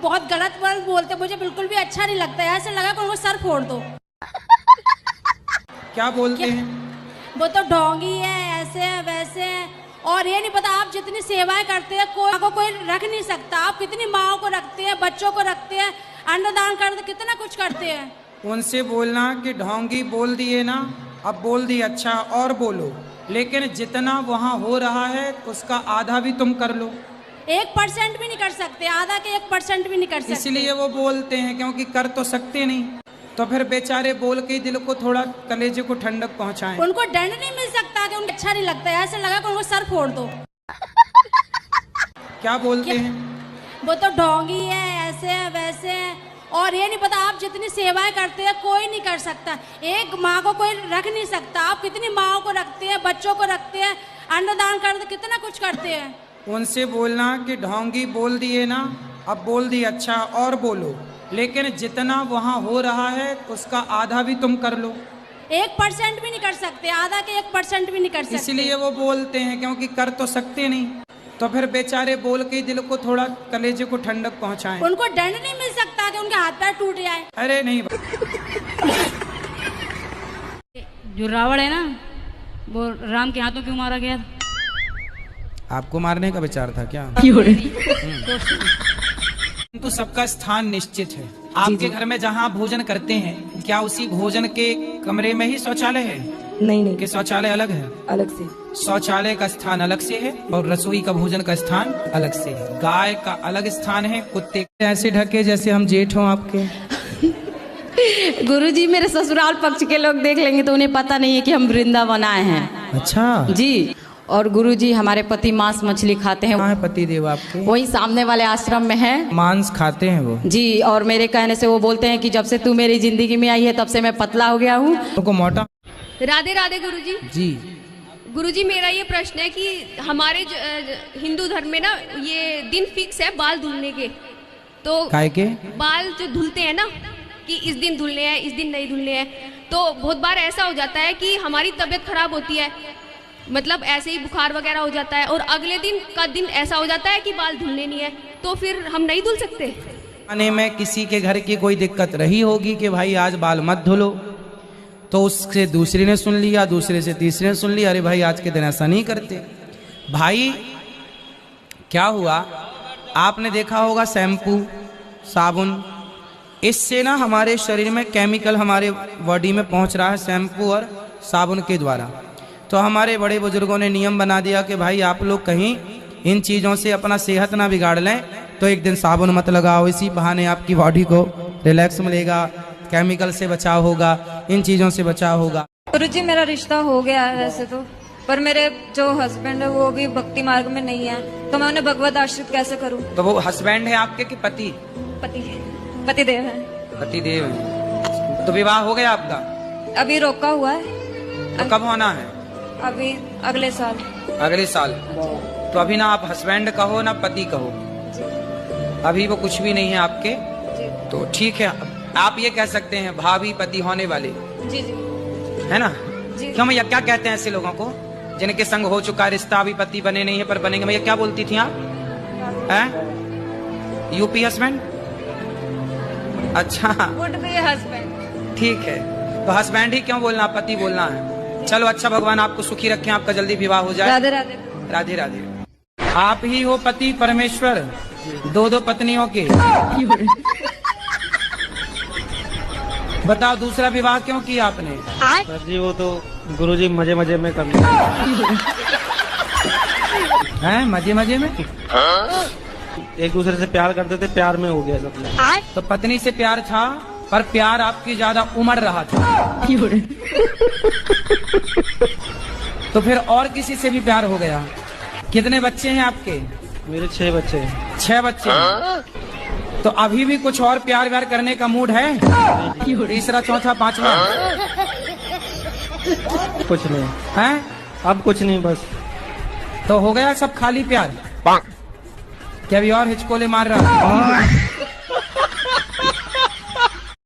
बहुत गलत वर्ड बोलते, मुझे बिल्कुल भी अच्छा नहीं लगता है। ऐसे लगा कि उनको सर फोड़ दो। क्या बोलते हैं? वो तो ढोंगी है, ऐसे है वैसे है। और ये नहीं पता आप जितनी सेवाएं करते हैं कोई रख नहीं सकता। आप कितनी माओ को रखते हैं, बच्चों को रखते हैं, अन्नदान करते, कितना कुछ करते हैं। उनसे बोलना कि ढोंगी बोल दिए ना, अब बोल दिए, अच्छा और बोलो, लेकिन जितना वहाँ हो रहा है उसका आधा भी तुम कर लो। 1% भी नहीं कर सकते, आधा के 1% भी नहीं कर सकते। इसलिए वो बोलते हैं, क्योंकि कर तो सकते नहीं, तो फिर बेचारे बोल के दिल को थोड़ा, कलेजे को ठंडक पहुंचाएं। उनको दंड नहीं मिल सकता कि उनको अच्छा नहीं लगता है। ऐसे लगा कि उनको सर फोड़ दो। क्या बोलते हैं? वो तो ढोंगी है, ऐसे है वैसे है। और ये नहीं पता आप जितनी सेवाएं करते हैं कोई नहीं कर सकता। एक माँ को कोई रख नहीं सकता। आप कितनी माओ को रखते हैं, बच्चों को रखते हैं, अन्नदान करते, कितना कुछ करते हैं। उनसे बोलना कि ढोंगी बोल दिए ना, अब बोल दिए, अच्छा और बोलो, लेकिन जितना वहाँ हो रहा है उसका आधा भी तुम कर लो। 1% भी नहीं कर सकते, आधा के 1% भी नहीं कर सकते। इसलिए वो बोलते हैं, क्योंकि कर तो सकते नहीं, तो फिर बेचारे बोल के दिल को थोड़ा, कलेजे को ठंडक पहुंचाएं। उनको दंड नहीं मिल सकता कि उनके हाथ पैर टूट जाए। अरे नहीं। जो रावण है ना, वो राम के हाथों क्यों मारा गया? आपको मारने का विचार था क्या? तो सबका स्थान निश्चित है। आपके घर में जहाँ भोजन करते हैं, क्या उसी भोजन के कमरे में ही शौचालय है? नहीं कि शौचालय अलग है? अलग से। शौचालय का स्थान अलग से है और रसोई का भोजन का स्थान अलग से है। गाय का अलग स्थान है, कुत्ते ऐसे ढके जैसे हम जेठ हों आपके। गुरुजी, मेरे ससुराल पक्ष के लोग देख लेंगे तो उन्हें पता नहीं है कि हम वृंदावन आए हैं। अच्छा जी। और गुरुजी, हमारे पति मांस मछली खाते हैं। कहाँ है पति देव आपके? वही सामने वाले आश्रम में है। मांस खाते हैं वो? जी। और मेरे कहने से वो बोलते हैं कि जब से तू मेरी जिंदगी में आई है तब से मैं पतला हो गया हूँ। तो मोटा। राधे राधे गुरुजी। जी गुरुजी, मेरा ये प्रश्न है कि हमारे हिंदू धर्म में ना ये दिन फिक्स है बाल धुलने के, तो काय के बाल जो धुलते हैं ना कि इस दिन धुलने हैं, इस दिन नहीं धुलने हैं, तो बहुत बार ऐसा हो जाता है कि हमारी तबीयत खराब होती है, मतलब ऐसे ही बुखार वगैरह हो जाता है, और अगले दिन का दिन ऐसा हो जाता है कि बाल धुलने नहीं है, तो फिर हम नहीं धुल सकते? आने में किसी के घर की कोई दिक्कत रही होगी कि भाई आज बाल मत धुलो, तो उससे दूसरे ने सुन लिया, दूसरे से तीसरे ने सुन लिया, अरे भाई आज के दिन ऐसा नहीं करते। भाई क्या हुआ, आपने देखा होगा शैम्पू, साबुन, इससे ना हमारे शरीर में केमिकल हमारे बॉडी में पहुंच रहा है शैम्पू और साबुन के द्वारा। तो हमारे बड़े बुजुर्गों ने नियम बना दिया कि भाई आप लोग कहीं इन चीज़ों से अपना सेहत ना बिगाड़ लें, तो एक दिन साबुन मत लगाओ, इसी बहाने आपकी बॉडी को रिलैक्स मिलेगा, केमिकल से बचाव होगा, इन चीज़ों से बचाव होगा। गुरुजी, मेरा रिश्ता हो गया है वैसे तो, पर मेरे जो हस्बैंड है वो भी भक्ति मार्ग में नहीं है, तो मैं उन्हें भगवत आश्रित कैसे करूं? तो वो हस्बैंड है आपके कि पति? पति देव है। पति देव है। तो विवाह हो गया आपका? अभी रोका हुआ है। तो कब होना है? अभी अगले साल। अगले साल। तो अभी ना आप हस्बैंड कहो ना पति कहो, अभी वो कुछ भी नहीं है आपके। तो ठीक है, आप ये कह सकते हैं भाभी पति होने वाले। जी जी। है ना? जी। क्यों भैया, क्या कहते हैं ऐसे लोगों को जिनके संग हो चुका रिश्ता, अभी पति बने नहीं है पर बनेंगे? भैया क्या बोलती थी आप? हैं? UP husband? अच्छा हस्बैंड। ठीक है, तो हस्बैंड ही क्यों बोलना, पति बोलना है। चलो अच्छा, भगवान आपको सुखी रखें, आपका जल्दी विवाह हो जाए। राधे राधे। राधे राधे। आप ही हो पति परमेश्वर, दो दो पत्नियों के। बताओ दूसरा विवाह क्यों किया आपने? सर जी वो तो गुरुजी मजे मजे में कर लिया। हैं मजे मजे में? एक दूसरे से प्यार करते थे, प्यार में हो गया सब। तो पत्नी से प्यार था, पर प्यार आपकी ज्यादा उमड़ रहा था। तो फिर और किसी से भी प्यार हो गया। कितने बच्चे हैं आपके? मेरे 6 बच्चे हैं। 6 बच्चे हैं। तो अभी भी कुछ और प्यार व्यार करने का मूड है? तीसरा चौथा पांचवा? कुछ नहीं है, अब कुछ नहीं, बस। तो हो गया सब खाली प्यार? क्या अभी और हिचकोले मार रहा?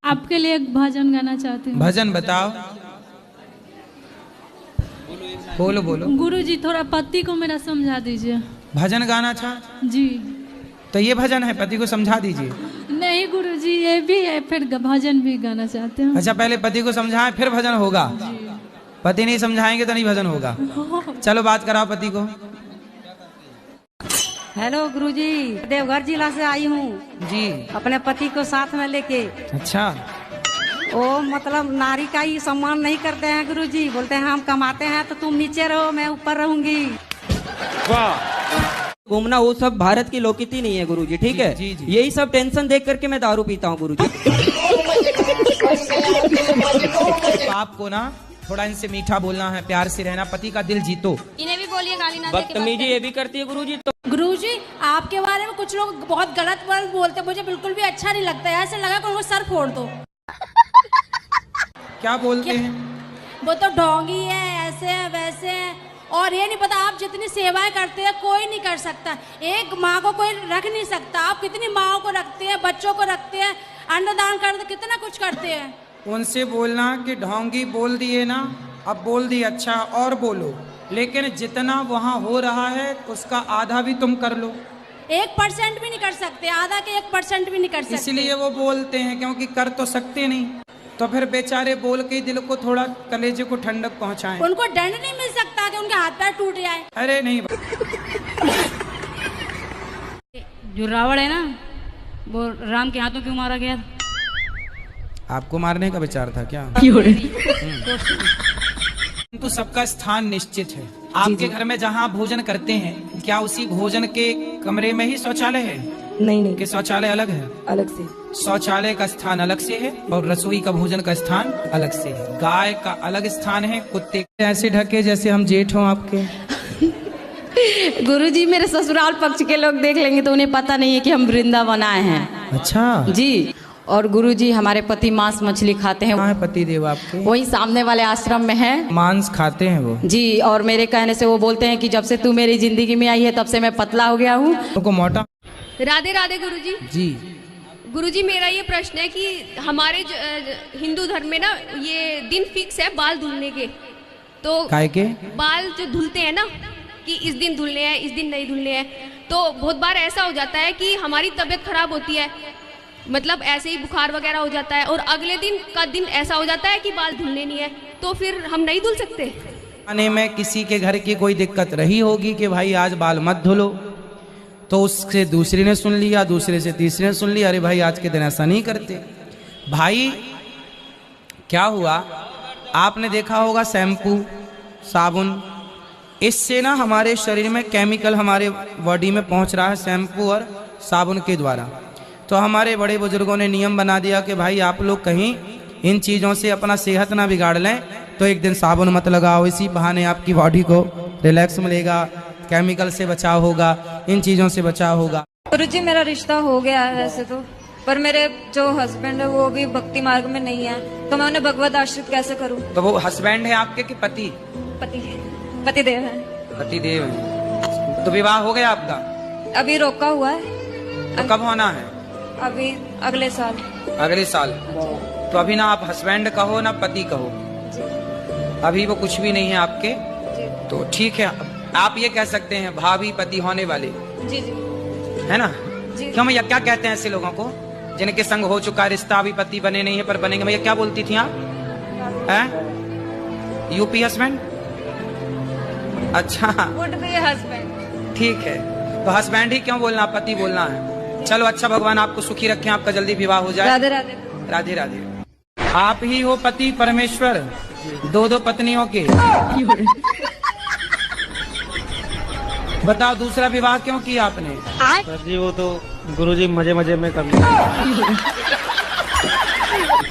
आपके लिए एक भजन गाना चाहती हूँ। भजन बताओ। बोलो बोलो। गुरुजी, थोड़ा पति को मेरा समझा दीजिए। भजन गाना था जी। तो ये भजन है, पति को समझा दीजिए। नहीं गुरुजी, ये भी है, फिर भजन भी गाना चाहते हैं। अच्छा, पहले पति को समझाएं फिर भजन होगा। पति नहीं समझाएंगे तो नहीं भजन होगा। चलो बात कराओ पति को। हेलो गुरुजी, देवघर जिला से आई हूँ जी। अपने पति को साथ में लेके। अच्छा, वो मतलब नारी का ही सम्मान नहीं करते हैं गुरुजी, बोलते हैं हम कमाते हैं तो तुम नीचे रहो, मैं ऊपर रहूंगी। घूमना वो सब भारत की लोकनीति नहीं है गुरुजी, ठीक है। जी, जी। यही सब टेंशन देख करके मैं दारू पीता हूँ गुरुजी। आपको ना थोड़ा इनसे मीठा बोलना है, प्यार से रहना, पति का दिल जीतो। इन्हें भी बोलिए गाली ना दे के बात बदतमीजी ये भी करती है गुरुजी। तो गुरुजी, आपके बारे में कुछ लोग बहुत गलत वर्ड बोलते हैं, मुझे बिल्कुल भी अच्छा नहीं लगता है। ऐसे लगा कि उनको सर फोड़ दो। क्या बोलते हैं? वो तो ढोंगी है, ऐसे है वैसे है, और ये नहीं पता आप जितनी सेवाएं करते हैं कोई नहीं कर सकता। एक माँ को कोई रख नहीं सकता। आप कितनी माँओं को रखते हैं, बच्चों को रखते हैं, अन्नदान करते, कितना कुछ करते हैं। उनसे बोलना कि ढोंगी बोल दिए ना, अब बोल दिए, अच्छा और बोलो, लेकिन जितना वहाँ हो रहा है उसका आधा भी तुम कर लो। 1% भी नहीं कर सकते, आधा के 1% भी नहीं कर सकते। इसलिए वो बोलते हैं, क्योंकि कर तो सकते नहीं, तो फिर बेचारे बोल के दिल को थोड़ा, कलेजे को ठंडक पहुंचाएं। उनको दंड नहीं मिल सकता कि उनके हाथ पैर टूट जाए। अरे नहीं, जो रावण है ना, वो राम के हाथों क्यों मारा गया? आपको मारने का विचार था क्या? तो सबका स्थान निश्चित है। आपके घर में जहाँ भोजन करते हैं, क्या उसी भोजन के कमरे में ही शौचालय है? नहीं, कि शौचालय अलग है? अलग से। शौचालय का स्थान अलग से है और रसोई का भोजन का स्थान अलग से है। गाय का अलग स्थान है, कुत्ते ऐसे ढके जैसे हम जेठ हों आपके। गुरुजी, मेरे ससुराल पक्ष के लोग देख लेंगे तो उन्हें पता नहीं है कि हम वृंदावन आए हैं। अच्छा जी। और गुरुजी, हमारे पति मांस मछली खाते हैं। कहाँ है पति देव आपके? वही सामने वाले आश्रम में है। मांस खाते हैं वो? जी। और मेरे कहने से वो बोलते हैं कि जब से तू मेरी जिंदगी में आई है तब से मैं पतला हो गया हूँ। उनको मोटा। राधे राधे गुरुजी। जी गुरुजी, मेरा ये प्रश्न है कि हमारे हिंदू धर्म में ना ये दिन फिक्स है बाल धुलने के, तो काय के बाल जो धुलते हैं ना कि इस दिन धुलने हैं, इस दिन नहीं धुलने हैं, तो बहुत बार ऐसा हो जाता है कि हमारी तबीयत खराब होती है, मतलब ऐसे ही बुखार वगैरह हो जाता है, और अगले दिन का दिन ऐसा हो जाता है कि बाल धुलने नहीं है, तो फिर हम नहीं धुल सकते। आने में किसी के घर की कोई दिक्कत रही होगी कि भाई आज बाल मत धुलो, तो उससे दूसरी ने सुन लिया, दूसरे से तीसरे ने सुन लिया, अरे भाई आज के दिन ऐसा नहीं करते। भाई क्या हुआ, आपने देखा होगा शैम्पू, साबुन, इससे ना हमारे शरीर में केमिकल हमारे बॉडी में पहुंच रहा है शैम्पू और साबुन के द्वारा। तो हमारे बड़े बुजुर्गों ने नियम बना दिया कि भाई आप लोग कहीं इन चीज़ों से अपना सेहत ना बिगाड़ लें, तो एक दिन साबुन मत लगाओ, इसी बहाने आपकी बॉडी को रिलैक्स मिलेगा, केमिकल से बचाव होगा, इन चीज़ों से बचाव होगा। गुरुजी, मेरा रिश्ता हो गया है वैसे तो, पर मेरे जो हस्बैंड है वो भी भक्ति मार्ग में नहीं है, तो मैं उन्हें भगवत आश्रित कैसे करूं? तो वो हस्बैंड है आपके कि पति? पति देव है। पति देव है। तो विवाह हो गया आपका? अभी रोका हुआ है। तो कब होना है? अभी अगले साल। अगले साल। तो अभी ना आप हस्बैंड कहो ना पति कहो, अभी वो कुछ भी नहीं है आपके। तो ठीक है, आप ये कह सकते हैं भाभी पति होने वाले। जी जी, है ना? जी। क्यों भैया, क्या कहते हैं ऐसे लोगों को जिनके संग हो चुका रिश्ता, अभी पति बने नहीं है पर बनेंगे? भैया क्या बोलती थी आप? हैं? UP husband? अच्छा वुड बी हस्बैंड। ठीक है, तो हस्बैंड ही क्यों बोलना, पति बोलना है। चलो अच्छा, भगवान आपको सुखी रखें, आपका जल्दी विवाह हो जाए। राधे राधे। राधे राधे। आप ही हो पति परमेश्वर, दो दो पत्नियों के। बताओ दूसरा विवाह क्यों किया आपने? सर जी वो तो गुरुजी मजे मजे में कर लिया।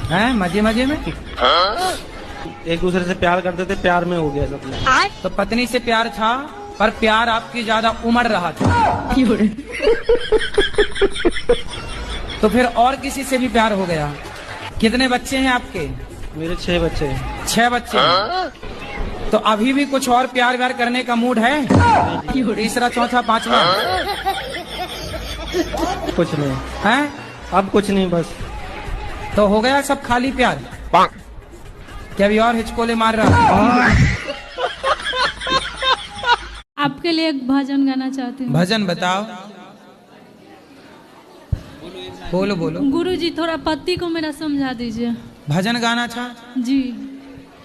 हैं मजे मजे में? एक दूसरे से प्यार करते थे, प्यार में हो गया सब लोग। तो पत्नी से प्यार था, पर प्यार आपकी ज्यादा उमड़ रहा था। तो फिर और किसी से भी प्यार हो गया। कितने बच्चे हैं आपके? मेरे 6 बच्चे हैं। 6 बच्चे हैं। तो अभी भी कुछ और प्यार व्यार करने का मूड है? तीसरा, चौथा, पांचवा? कुछ नहीं है? अब कुछ नहीं, बस तो हो गया सब खाली प्यार? क्या अभी और हिचकोले मार रहा? आपके लिए एक भजन गाना चाहती हूँ। भजन बताओ। बोलो बोलो। गुरुजी थोड़ा पति को मेरा समझा दीजिए। भजन गाना था जी।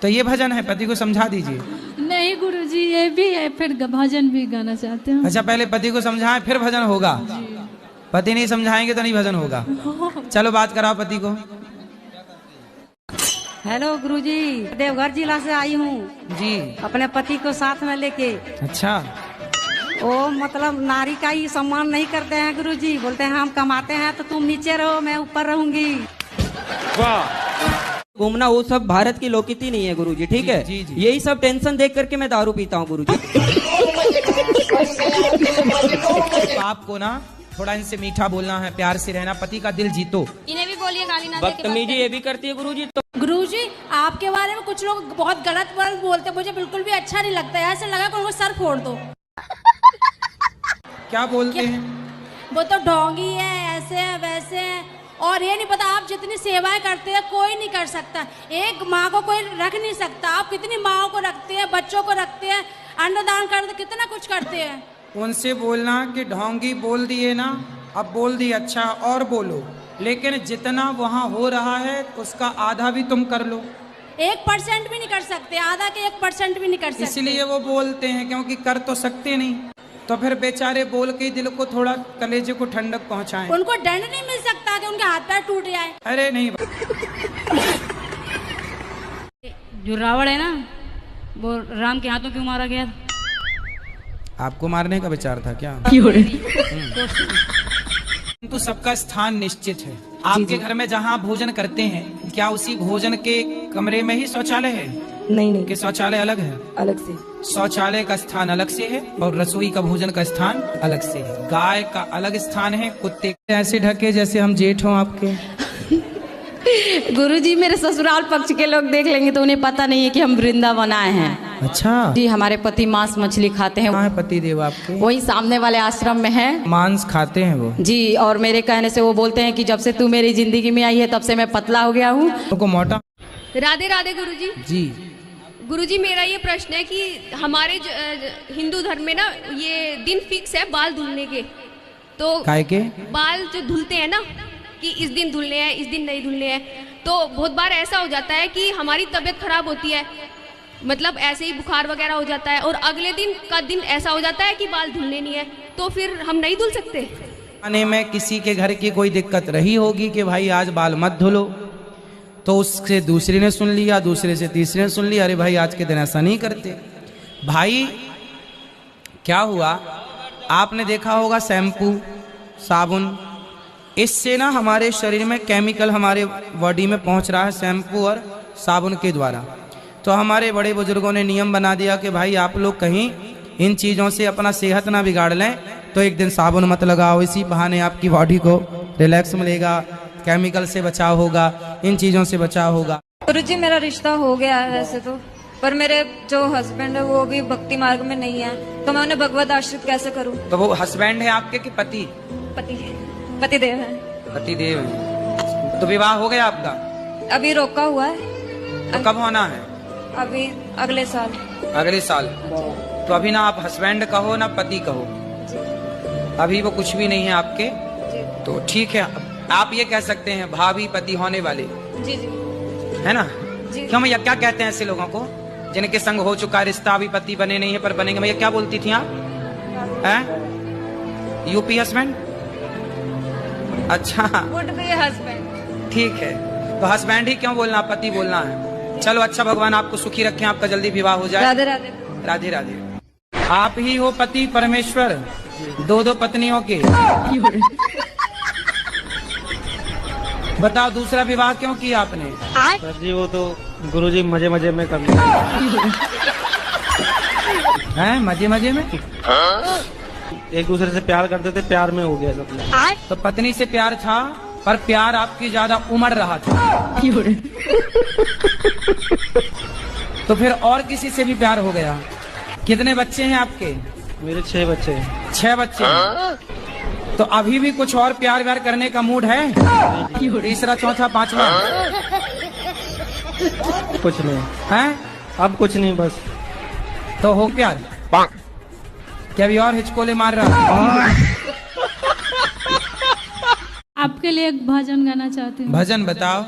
तो ये भजन है, पति को समझा दीजिए। नहीं गुरुजी ये भी है, फिर भजन भी गाना चाहते हैं। अच्छा पहले पति को समझाएं फिर भजन होगा। पति नहीं समझाएंगे तो नहीं भजन होगा। चलो बात कराओ पति को। हेलो गुरुजी, देवघर जिला से आई हूँ जी। अपने पति को साथ में लेके। अच्छा। वो मतलब नारी का ही सम्मान नहीं करते हैं गुरुजी, बोलते हैं हम कमाते हैं तो तुम नीचे रहो मैं ऊपर रहूंगी। घूमना वो सब भारत की लोकनीति नहीं है गुरुजी, ठीक है। जी, जी। यही सब टेंशन देख करके मैं दारू पीता हूँ गुरुजी। तो आपको ना थोड़ा इनसे मीठा बोलना है, प्यार से रहना, पति का दिल जीतो। इन्हें भी बोलिए गाली ना दे के बात बदतमीजी ये भी करती है गुरुजी। तो गुरुजी आपके बारे में कुछ लोग बहुत गलत वर्ड बोलते हैं, मुझे बिल्कुल भी अच्छा नहीं लगता है। ऐसे लगा कि उनको सर फोड़ दो। क्या बोलते हैं? वो तो ढोंगी है, ऐसे है वैसे है, और ये नहीं पता आप जितनी सेवाएं करते हैं कोई नहीं कर सकता। एक माँ को कोई रख नहीं सकता। आप कितनी माँओं को रखते हैं, बच्चों को रखते हैं, अन्नदान करते, कितना कुछ करते हैं। उनसे बोलना कि ढोंगी बोल दिए ना, अब बोल दिए, अच्छा और बोलो, लेकिन जितना वहाँ हो रहा है उसका आधा भी तुम कर लो। 1% भी नहीं कर सकते, आधा के 1% भी नहीं कर सकते। इसलिए वो बोलते हैं, क्योंकि कर तो सकते नहीं, तो फिर बेचारे बोल के दिल को थोड़ा, कलेजे को ठंडक पहुंचाएं। उनको दंड नहीं मिल सकता कि उनके हाथ पैर टूट जाए। अरे नहीं। जो रावण है ना, वो राम के हाथों क्यों मारा गया? आपको मारने का विचार था क्या? तो सबका स्थान निश्चित है। आपके घर में जहाँ भोजन करते हैं, क्या उसी भोजन के कमरे में ही शौचालय है? नहीं कि शौचालय अलग है? अलग से। शौचालय का स्थान अलग से है और रसोई का भोजन का स्थान अलग से है। गाय का अलग स्थान है, कुत्ते ऐसे ढके जैसे हम जेठ हों आपके। गुरुजी मेरे ससुराल पक्ष के लोग देख लेंगे तो उन्हें पता नहीं है कि हम वृंदावन आए हैं। अच्छा जी, हमारे पति मांस मछली खाते हैं। कहाँ है पति देव आपके? वही सामने वाले आश्रम में है। मांस खाते हैं वो? जी, और मेरे कहने से वो बोलते हैं कि जब से तू मेरी जिंदगी में आई है तब से मैं पतला हो गया हूँ। तो मोटा। राधे राधे गुरुजी। जी गुरुजी मेरा ये प्रश्न है कि हमारे हिंदू धर्म में ना ये दिन फिक्स है बाल धुलने के, तो काय के बाल जो धुलते हैं ना कि इस दिन धुलने हैं, इस दिन नहीं धुलने हैं, तो बहुत बार ऐसा हो जाता है कि हमारी तबीयत खराब होती है, मतलब ऐसे ही बुखार वगैरह हो जाता है, और अगले दिन का दिन ऐसा हो जाता है कि बाल धुलने नहीं है, तो फिर हम नहीं धुल सकते। आने में किसी के घर की कोई दिक्कत रही होगी कि भाई आज बाल मत धुलो, तो उससे दूसरी ने सुन लिया, दूसरे से तीसरे ने सुन लिया, अरे भाई आज के दिन ऐसा नहीं करते। भाई क्या हुआ, आपने देखा होगा शैम्पू, साबुन, इससे ना हमारे शरीर में केमिकल हमारे बॉडी में पहुंच रहा है शैम्पू और साबुन के द्वारा। तो हमारे बड़े बुजुर्गों ने नियम बना दिया कि भाई आप लोग कहीं इन चीज़ों से अपना सेहत ना बिगाड़ लें, तो एक दिन साबुन मत लगाओ, इसी बहाने आपकी बॉडी को रिलैक्स मिलेगा, केमिकल से बचाव होगा, इन चीज़ों से बचाव होगा। गुरुजी मेरा रिश्ता हो गया है वैसे तो, पर मेरे जो हस्बैंड है वो भी भक्ति मार्ग में नहीं है, तो मैं उन्हें भगवत आश्रित कैसे करूं? तो वो हस्बैंड है आपके कि पति? पति देव है। पति देव है। तो विवाह हो गया आपका? अभी रोका हुआ है। तो कब होना है? अभी अगले साल। अगले साल। तो अभी ना आप हस्बैंड कहो ना पति कहो, अभी वो कुछ भी नहीं है आपके। तो ठीक है, आप ये कह सकते हैं भाभी पति होने वाले। जी जी है ना? जी। क्यों भैया, क्या कहते हैं ऐसे लोगों को जिनके संग हो चुका रिश्ता, अभी पति बने नहीं है पर बनेंगे? भैया क्या बोलती थी आप? हैं? UP husband? अच्छा वुड बी हस्बैंड। ठीक है, तो हस्बैंड ही क्यों बोलना, पति बोलना है। चलो अच्छा, भगवान आपको सुखी रखें, आपका जल्दी विवाह हो जाए। राधे राधे। राधे राधे। आप ही हो पति परमेश्वर, दो दो पत्नियों के। बताओ दूसरा विवाह क्यों किया आपने? सर जी वो तो गुरुजी मजे मजे में कर लिया। हैं मजे मजे में? एक दूसरे से प्यार करते थे, प्यार में हो गया सब। तो पत्नी से प्यार था, पर प्यार आपकी ज्यादा उमड़ रहा था। तो फिर और किसी से भी प्यार हो गया। कितने बच्चे हैं आपके? मेरे 6 बच्चे हैं। 6 बच्चे हैं। तो अभी भी कुछ और प्यार व्यार करने का मूड है? तीसरा, चौथा, पांचवा? कुछ नहीं है? अब कुछ नहीं, बस। तो हो प्यार क्या अभी और हिचकोले मार रहा है? आपके लिए एक भजन गाना चाहती हूँ। भजन बताओ।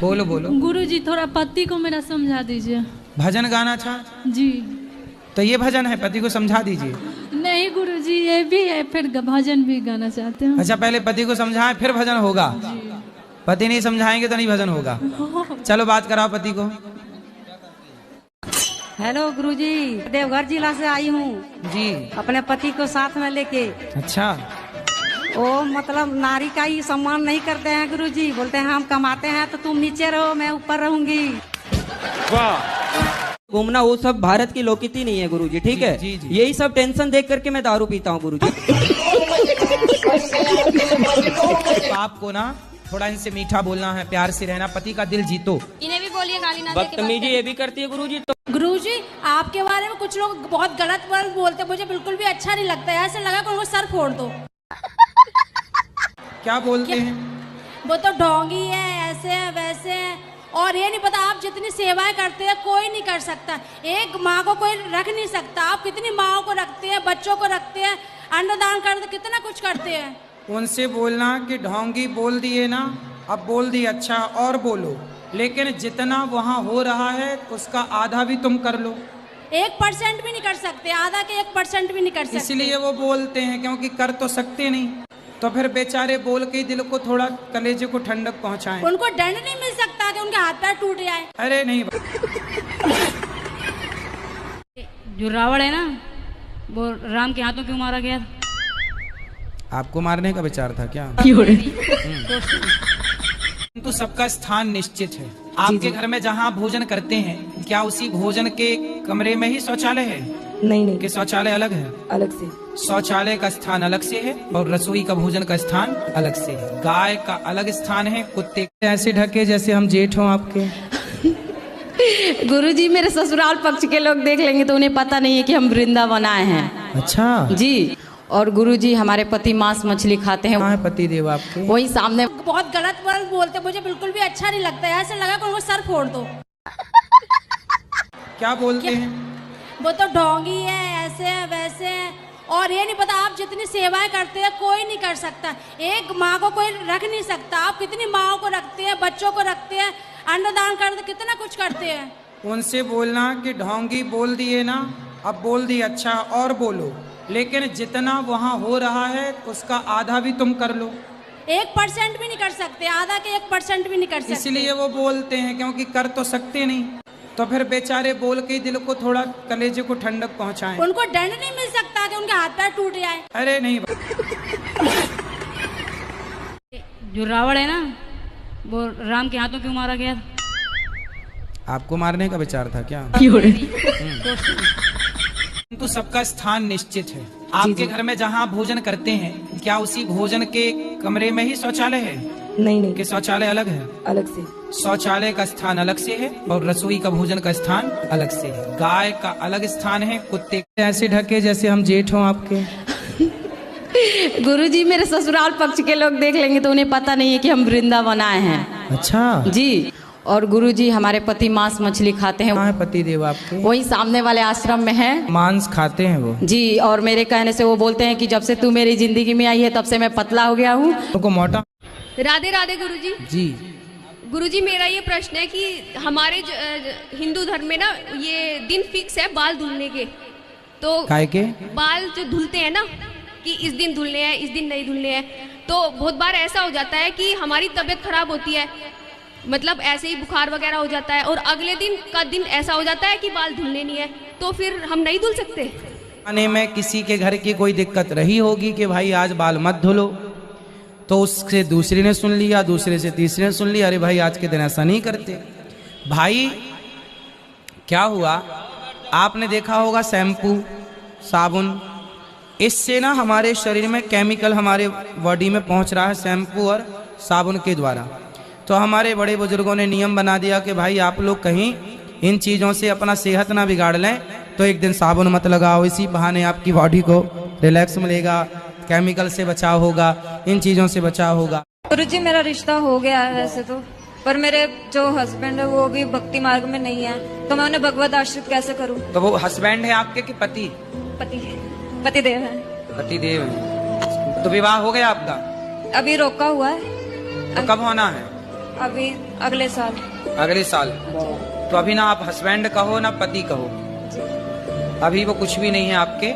बोलो बोलो। गुरुजी थोड़ा पति को मेरा समझा दीजिए। भजन गाना था जी। तो ये भजन है, पति को समझा दीजिए। नहीं गुरुजी, ये भी है, फिर भजन भी गाना चाहते हैं। अच्छा, पहले पति को समझाएं फिर भजन होगा। पति नहीं समझाएंगे तो नहीं भजन होगा। चलो बात कराओ पति को। हेलो गुरुजी, देवघर जिला से आई हूँ जी। अपने पति को साथ में लेके। अच्छा। वो मतलब नारी का ही सम्मान नहीं करते हैं गुरुजी, बोलते हैं हम कमाते हैं तो तुम नीचे रहो, मैं ऊपर रहूंगी। वाह। घूमना वो सब भारत की लोकनीति नहीं है गुरुजी, ठीक है। जी, जी। यही सब टेंशन देख करके मैं दारू पीता हूँ गुरुजी। आपको ना थोड़ा इनसे मीठा बोलना है, प्यार से रहना, पति का दिल जीतो। इन्हें भी बोलिए गाली ना दे के बात बदतमीजी करें। ये भी करती है गुरुजी। तो गुरुजी आपके बारे में कुछ लोग बहुत गलत वर्ड बोलते हैं, मुझे बिल्कुल भी अच्छा नहीं लगता है। ऐसे लगा कि उनको सर फोड़ दो। क्या बोलते हैं? वो तो ढोंगी है, ऐसे है वैसे है, और ये नहीं पता आप जितनी सेवाएं करते हैं कोई नहीं कर सकता। एक माँ को कोई रख नहीं सकता। आप कितनी माँओं को रखते हैं, बच्चों को रखते हैं, अन्नदान करते, कितना कुछ करते हैं। उनसे बोलना कि ढोंगी बोल दिए ना, अब बोल दिए, अच्छा और बोलो, लेकिन जितना वहाँ हो रहा है उसका आधा भी तुम कर लो। 1% भी नहीं कर सकते, आधा के 1% भी नहीं कर सकते। इसलिए वो बोलते हैं, क्योंकि कर तो सकते नहीं, तो फिर बेचारे बोल के दिल को थोड़ा, कलेजे को ठंडक पहुंचाएं। उनको दंड नहीं मिल सकता कि उनके हाथ पैर टूट जाए। अरे नहीं। जो रावण है ना, वो राम के हाथों क्यों मारा गया? आपको मारने का विचार था क्या? तो सबका स्थान निश्चित है। आपके घर में जहाँ भोजन करते हैं, क्या उसी भोजन के कमरे में ही शौचालय है? नहीं कि शौचालय अलग है? अलग से। शौचालय का स्थान अलग से है और रसोई का भोजन का स्थान अलग से है। गाय का अलग स्थान है, कुत्ते ऐसे ढके जैसे हम जेठ हों आपके। गुरुजी मेरे ससुराल पक्ष के लोग देख लेंगे तो उन्हें पता नहीं है कि हम वृंदावन आए हैं। अच्छा जी। और गुरुजी हमारे पति मांस मछली खाते हैं। कहाँ है पति देव आपके? वही सामने। बहुत गलत वर्ड बोलते हैं, मुझे बिल्कुल भी अच्छा नहीं लगता है। ऐसे लगा कि उनको सर फोड़ दो। क्या बोलते हैं? वो तो ढोंगी है, ऐसे है वैसे है, और ये नहीं पता आप जितनी सेवाएं करते हैं कोई नहीं कर सकता। एक माँ को कोई रख नहीं सकता। आप कितनी माँओं को रखते हैं, बच्चों को रखते हैं, अन्नदान करते, कितना कुछ करते हैं। उनसे बोलना कि ढोंगी बोल दिए ना, अब बोल दिए, अच्छा और बोलो, लेकिन जितना वहाँ हो रहा है उसका आधा भी तुम कर लो। 1% भी नहीं कर सकते, आधा के 1% भी नहीं कर सकते। इसलिए वो बोलते हैं, क्योंकि कर तो सकते नहीं, तो फिर बेचारे बोल के दिल को थोड़ा, कलेजे को ठंडक पहुंचाएं। उनको दंड नहीं मिल सकता कि उनके हाथ पैर टूट जाए। अरे नहीं। जो रावण है ना, वो राम के हाथों क्यों मारा गया? आपको मारने का विचार था क्या? तो सबका स्थान निश्चित है। आपके घर में जहाँ भोजन करते हैं, क्या उसी भोजन के कमरे में ही शौचालय है? नहीं कि शौचालय अलग है? अलग से। शौचालय का स्थान अलग से है और रसोई का भोजन का स्थान अलग से है। गाय का अलग स्थान है, कुत्ते ऐसे ढके जैसे हम जेठ हों आपके। गुरुजी मेरे ससुराल पक्ष के लोग देख लेंगे तो उन्हें पता नहीं है कि हम वृंदावन आए हैं। अच्छा। जी। और गुरुजी हमारे पति मांस मछली खाते हैं। कहाँ है पति देव आपके? वही सामने वाले आश्रम में है। मांस खाते हैं वो? जी। और मेरे कहने से वो बोलते हैं कि जब से तू मेरी जिंदगी में आई है तब से मैं पतला हो गया हूँ। तो मोटा। राधे राधे गुरुजी। जी। गुरुजी मेरा ये प्रश्न है कि हमारे हिंदू धर्म में ना ये दिन फिक्स है बाल धुलने के, तो काय के बाल जो धुलते हैं ना कि इस दिन धुलने हैं, इस दिन नहीं धुलने हैं, तो बहुत बार ऐसा हो जाता है कि हमारी तबीयत खराब होती है, मतलब ऐसे ही बुखार वगैरह हो जाता है, और अगले दिन का दिन ऐसा हो जाता है कि बाल धुलने नहीं है, तो फिर हम नहीं धुल सकते। आने में किसी के घर की कोई दिक्कत रही होगी कि भाई आज बाल मत धुलो, तो उससे दूसरी ने सुन लिया, दूसरे से तीसरे ने सुन लिया, अरे भाई आज के दिन ऐसा नहीं करते। भाई क्या हुआ, आपने देखा होगा शैम्पू, साबुन, इससे ना हमारे शरीर में केमिकल हमारे बॉडी में पहुंच रहा है शैम्पू और साबुन के द्वारा। तो हमारे बड़े बुजुर्गों ने नियम बना दिया कि भाई आप लोग कहीं इन चीज़ों से अपना सेहत ना बिगाड़ लें, तो एक दिन साबुन मत लगाओ, इसी बहाने आपकी बॉडी को रिलैक्स मिलेगा, केमिकल से बचाव होगा, इन चीज़ों से बचाव होगा। गुरुजी मेरा रिश्ता हो गया है वैसे तो, पर मेरे जो हस्बैंड है वो भी भक्ति मार्ग में नहीं है, तो मैं उन्हें भगवत आश्रित कैसे करूं? तो वो हस्बैंड है आपके कि पति? पति देव है। पति देव है। तो विवाह हो गया आपका? अभी रोका हुआ है। तो कब होना है? अभी अगले साल। अगले साल। तो अभी ना आप हस्बैंड कहो ना पति कहो, अभी वो कुछ भी नहीं है आपके।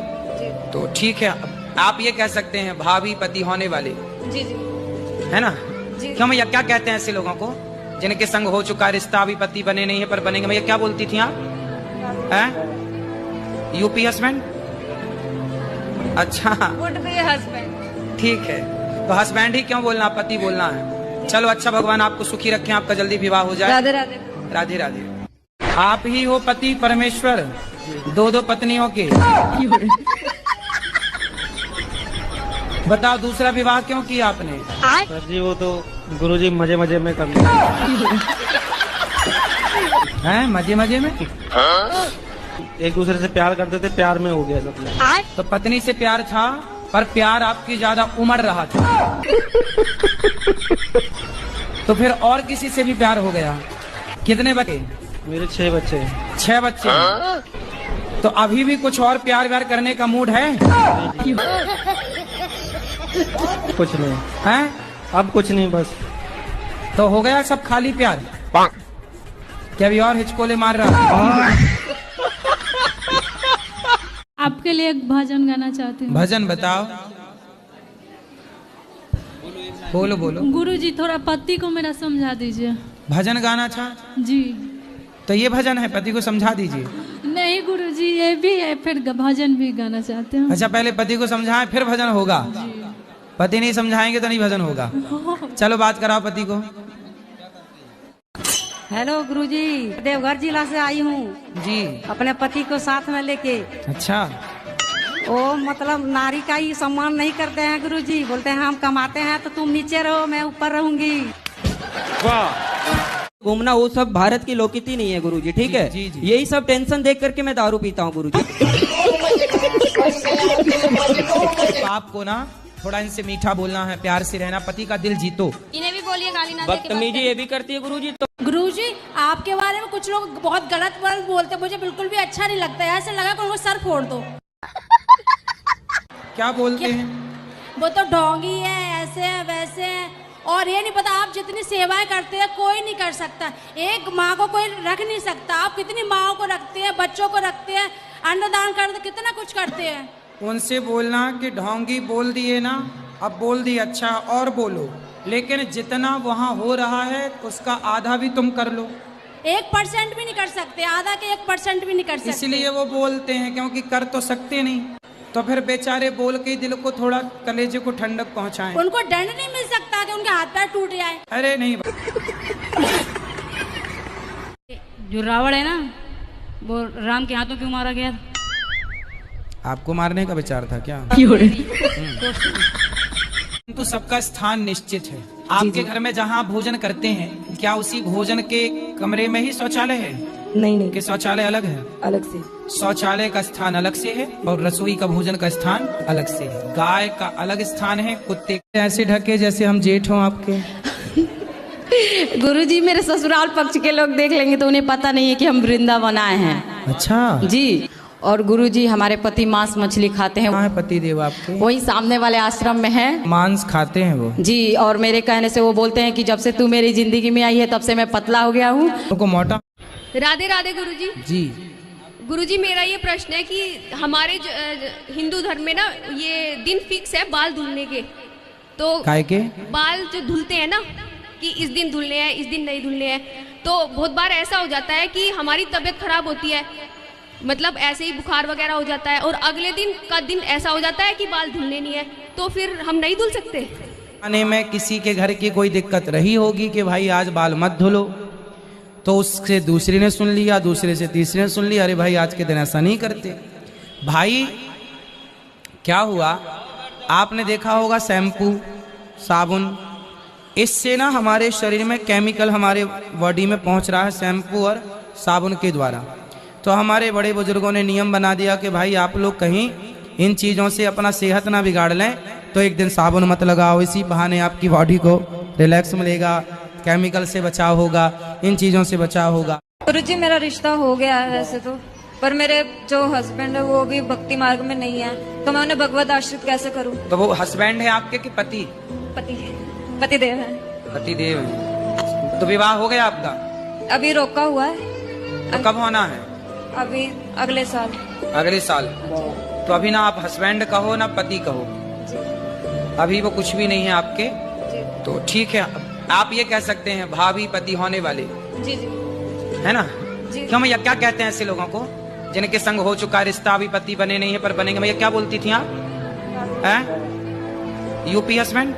तो ठीक है, आप ये कह सकते हैं भाभी पति होने वाले। जी जी। है ना? जी। क्यों भैया, क्या कहते हैं ऐसे लोगों को जिनके संग हो चुका रिश्ता, अभी पति बने नहीं है पर बनेंगे? भैया क्या बोलती थी आप? हैं? UP husband? अच्छा वुड बी हस्बैंड। ठीक है, तो हस्बैंड ही क्यों बोलना, पति बोलना है। चलो अच्छा, भगवान आपको सुखी रखें, आपका जल्दी विवाह हो जाए। राधे राधे। राधे राधे। आप ही हो पति परमेश्वर, दो दो पत्नियों के। बताओ दूसरा विवाह क्यों किया आपने? सर जी वो तो गुरुजी मजे मजे में कर लिया। हैं मजे मजे में? एक दूसरे से प्यार करते थे, प्यार में हो गया सब। तो पत्नी से प्यार था पर प्यार आपकी ज्यादा उमड़ रहा था, तो फिर और किसी से भी प्यार हो गया। कितने बच्चे? मेरे 6 बच्चे हैं। 6 बच्चे हैं। तो अभी भी कुछ और प्यार व्यार करने का मूड है? कुछ नहीं हैं? अब कुछ नहीं, बस तो हो गया सब खाली प्यार? क्या अभी और हिचकोले मार रहा? आपके लिए एक भजन गाना चाहती हूँ। भजन बताओ। बोलो बोलो। गुरुजी थोड़ा पति को मेरा समझा दीजिए। भजन गाना था जी। तो ये भजन है, पति को समझा दीजिए। नहीं गुरुजी, ये भी है, फिर भजन भी गाना चाहते हैं। अच्छा, पहले पति को समझाएं फिर भजन होगा। पति नहीं समझाएंगे तो नहीं भजन होगा। चलो बात कराओ पति को। हेलो गुरुजी, देवघर जिला से आई हूँ जी। अपने पति को साथ में लेके। अच्छा। वो मतलब नारी का ही सम्मान नहीं करते हैं गुरुजी, बोलते हैं हम कमाते हैं तो तुम नीचे रहो, मैं ऊपर रहूंगी। वाह। घूमना वो सब भारत की लोकनीति नहीं है गुरुजी, ठीक है? जी, जी। यही सब टेंशन देख करके मैं दारू पीता हूँ गुरुजी। आपको ना थोड़ा इनसे मीठा बोलना है, प्यार से रहना, पति का दिल जीतो। इन्हें भी बोलिए गाली ना दे के बात बदतमीजी ये भी करती है गुरुजी। तो गुरुजी आपके बारे में कुछ लोग बहुत गलत वर्ड बोलते, मुझे बिल्कुल भी अच्छा नहीं लगता है। ऐसे लगा कि उनको सर फोड़ दो। क्या बोलते हैं? वो तो ढोंगी है, ऐसे है वैसे है, और ये नहीं पता आप जितनी सेवाएं करते हैं कोई नहीं कर सकता। एक माँ को कोई रख नहीं सकता। आप कितनी माँओं को रखते हैं, बच्चों को रखते हैं, अन्नदान करते, कितना कुछ करते हैं। उनसे बोलना कि ढोंगी बोल दिए ना, अब बोल दिए, अच्छा और बोलो, लेकिन जितना वहाँ हो रहा है उसका आधा भी तुम कर लो। 1% भी नहीं कर सकते, आधा के 1% भी नहीं कर सकते। इसलिए वो बोलते हैं, क्योंकि कर तो सकते नहीं, तो फिर बेचारे बोल के दिल को थोड़ा, कलेजे को ठंडक पहुंचाएं। उनको दंड नहीं मिल सकता कि उनके हाथ पैर टूट जाए? अरे नहीं। जो रावण है ना, वो राम के हाथों क्यों मारा गया? आपको मारने का विचार था क्या? तो सबका स्थान निश्चित है। आपके घर में जहाँ भोजन करते हैं, क्या उसी भोजन के कमरे में ही शौचालय है? नहीं नहीं, कि शौचालय अलग है? अलग से। शौचालय का स्थान अलग से है और रसोई का भोजन का स्थान अलग से है। गाय का अलग स्थान है, कुत्ते ऐसे ढके जैसे हम जेठ हों आपके। गुरुजी मेरे ससुराल पक्ष के लोग देख लेंगे तो उन्हें पता नहीं है कि हम वृंदावन आए हैं। अच्छा जी। और गुरुजी हमारे पति मांस मछली खाते हैं। कहाँ है पति देव आपके? वही सामने वाले आश्रम में है। मांस खाते हैं वो? जी। और मेरे कहने से वो बोलते हैं कि जब से तू मेरी जिंदगी में आई है तब से मैं पतला हो गया हूँ। तो मोटा। राधे राधे गुरुजी। जी। गुरुजी मेरा ये प्रश्न है कि हमारे हिंदू धर्म में ना ये दिन फिक्स है बाल धुलने के, तो काय के बाल जो धुलते हैं ना कि इस दिन धुलने हैं, इस दिन नहीं धुलने हैं, तो बहुत बार ऐसा हो जाता है कि हमारी तबीयत खराब होती है, मतलब ऐसे ही बुखार वगैरह हो जाता है, और अगले दिन का दिन ऐसा हो जाता है कि बाल धुलने नहीं है, तो फिर हम नहीं धुल सकते? आने में किसी के घर की कोई दिक्कत रही होगी कि भाई आज बाल मत धुलो, तो उससे दूसरी ने सुन लिया, दूसरे से तीसरी ने सुन लिया, अरे भाई आज के दिन ऐसा नहीं करते। भाई क्या हुआ, आपने देखा होगा शैम्पू, साबुन, इससे ना हमारे शरीर में केमिकल हमारे बॉडी में पहुंच रहा है शैम्पू और साबुन के द्वारा। तो हमारे बड़े बुजुर्गों ने नियम बना दिया कि भाई आप लोग कहीं इन चीज़ों से अपना सेहत ना बिगाड़ लें, तो एक दिन साबुन मत लगाओ, इसी बहाने आपकी बॉडी को रिलैक्स मिलेगा, केमिकल से बचाव होगा, इन चीज़ों से बचाव होगा। गुरुजी मेरा रिश्ता हो गया है वैसे तो, पर मेरे जो हस्बैंड है वो भी भक्ति मार्ग में नहीं है, तो मैं उन्हें भगवत आश्रित कैसे करूं? तो वो हस्बैंड है आपके कि पति? पति देव है। पति देव है। तो विवाह हो गया आपका? अभी रोका हुआ है। तो कब होना है? अभी अगले साल। अगले साल। तो अभी ना आप हस्बैंड कहो ना पति कहो, अभी वो कुछ भी नहीं है आपके। तो ठीक है, आप ये कह सकते हैं भाभी पति होने वाले। जी जी। है ना? क्यों भैया, क्या कहते हैं ऐसे लोगों को जिनके संग हो चुका रिश्ता, अभी पति बने नहीं है पर बनेंगे? भैया क्या बोलती थी आप? UP husband?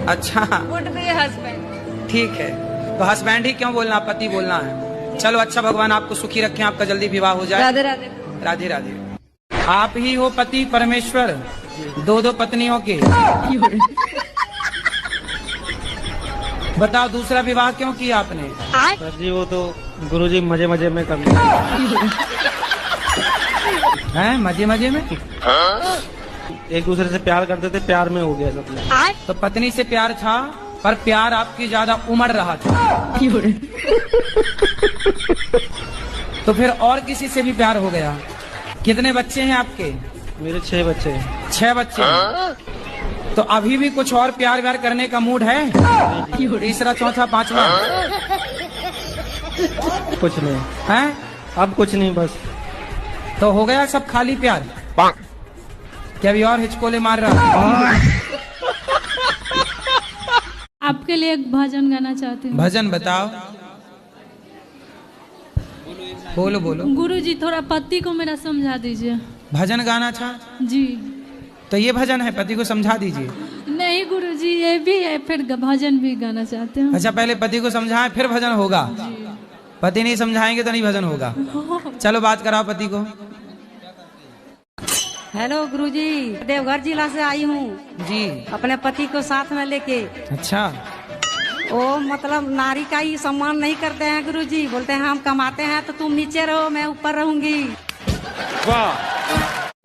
अच्छा हस्बैंड। ठीक है, तो हस्बैंड ही क्यों बोलना, पति बोलना है। चलो अच्छा, भगवान आपको सुखी रखें, आपका जल्दी विवाह हो जाए। राधे राधे। राधे राधे। आप ही हो पति परमेश्वर, दो दो पत्नियों के। बताओ दूसरा विवाह क्यों किया आपने? सर जी वो तो गुरुजी मजे मजे में कर लिया। हैं मजे मजे में? एक दूसरे से प्यार करते थे, प्यार में हो गया सब लोग। तो पत्नी से प्यार था, पर प्यार आपकी ज्यादा उमड़ रहा था। तो फिर और किसी से भी प्यार हो गया। कितने बच्चे हैं आपके? मेरे 6 बच्चे हैं। 6 बच्चे हैं। तो अभी भी कुछ और प्यार व्यार करने का मूड है? तीसरा चौथा पांचवा? कुछ नहीं है, अब कुछ नहीं, बस। तो हो गया सब खाली प्यार? क्या अभी और हिचकोले मार रहा? आपके लिए एक भजन गाना चाहती हूँ। भजन बताओ। बोलो बोलो। गुरुजी थोड़ा पति को मेरा समझा दीजिए। भजन गाना था जी। तो ये भजन है, पति को समझा दीजिए। नहीं गुरुजी, ये भी है, फिर भजन भी गाना चाहते हैं। अच्छा, पहले पति को समझाएं फिर भजन होगा। पति नहीं समझाएंगे तो नहीं भजन होगा। चलो बात कराओ पति को। हेलो गुरुजी, देवघर जिला से आई हूँ जी। अपने पति को साथ में लेके। अच्छा। वो मतलब नारी का ही सम्मान नहीं करते हैं गुरुजी, बोलते हैं हम कमाते हैं तो तुम नीचे रहो, मैं ऊपर रहूंगी।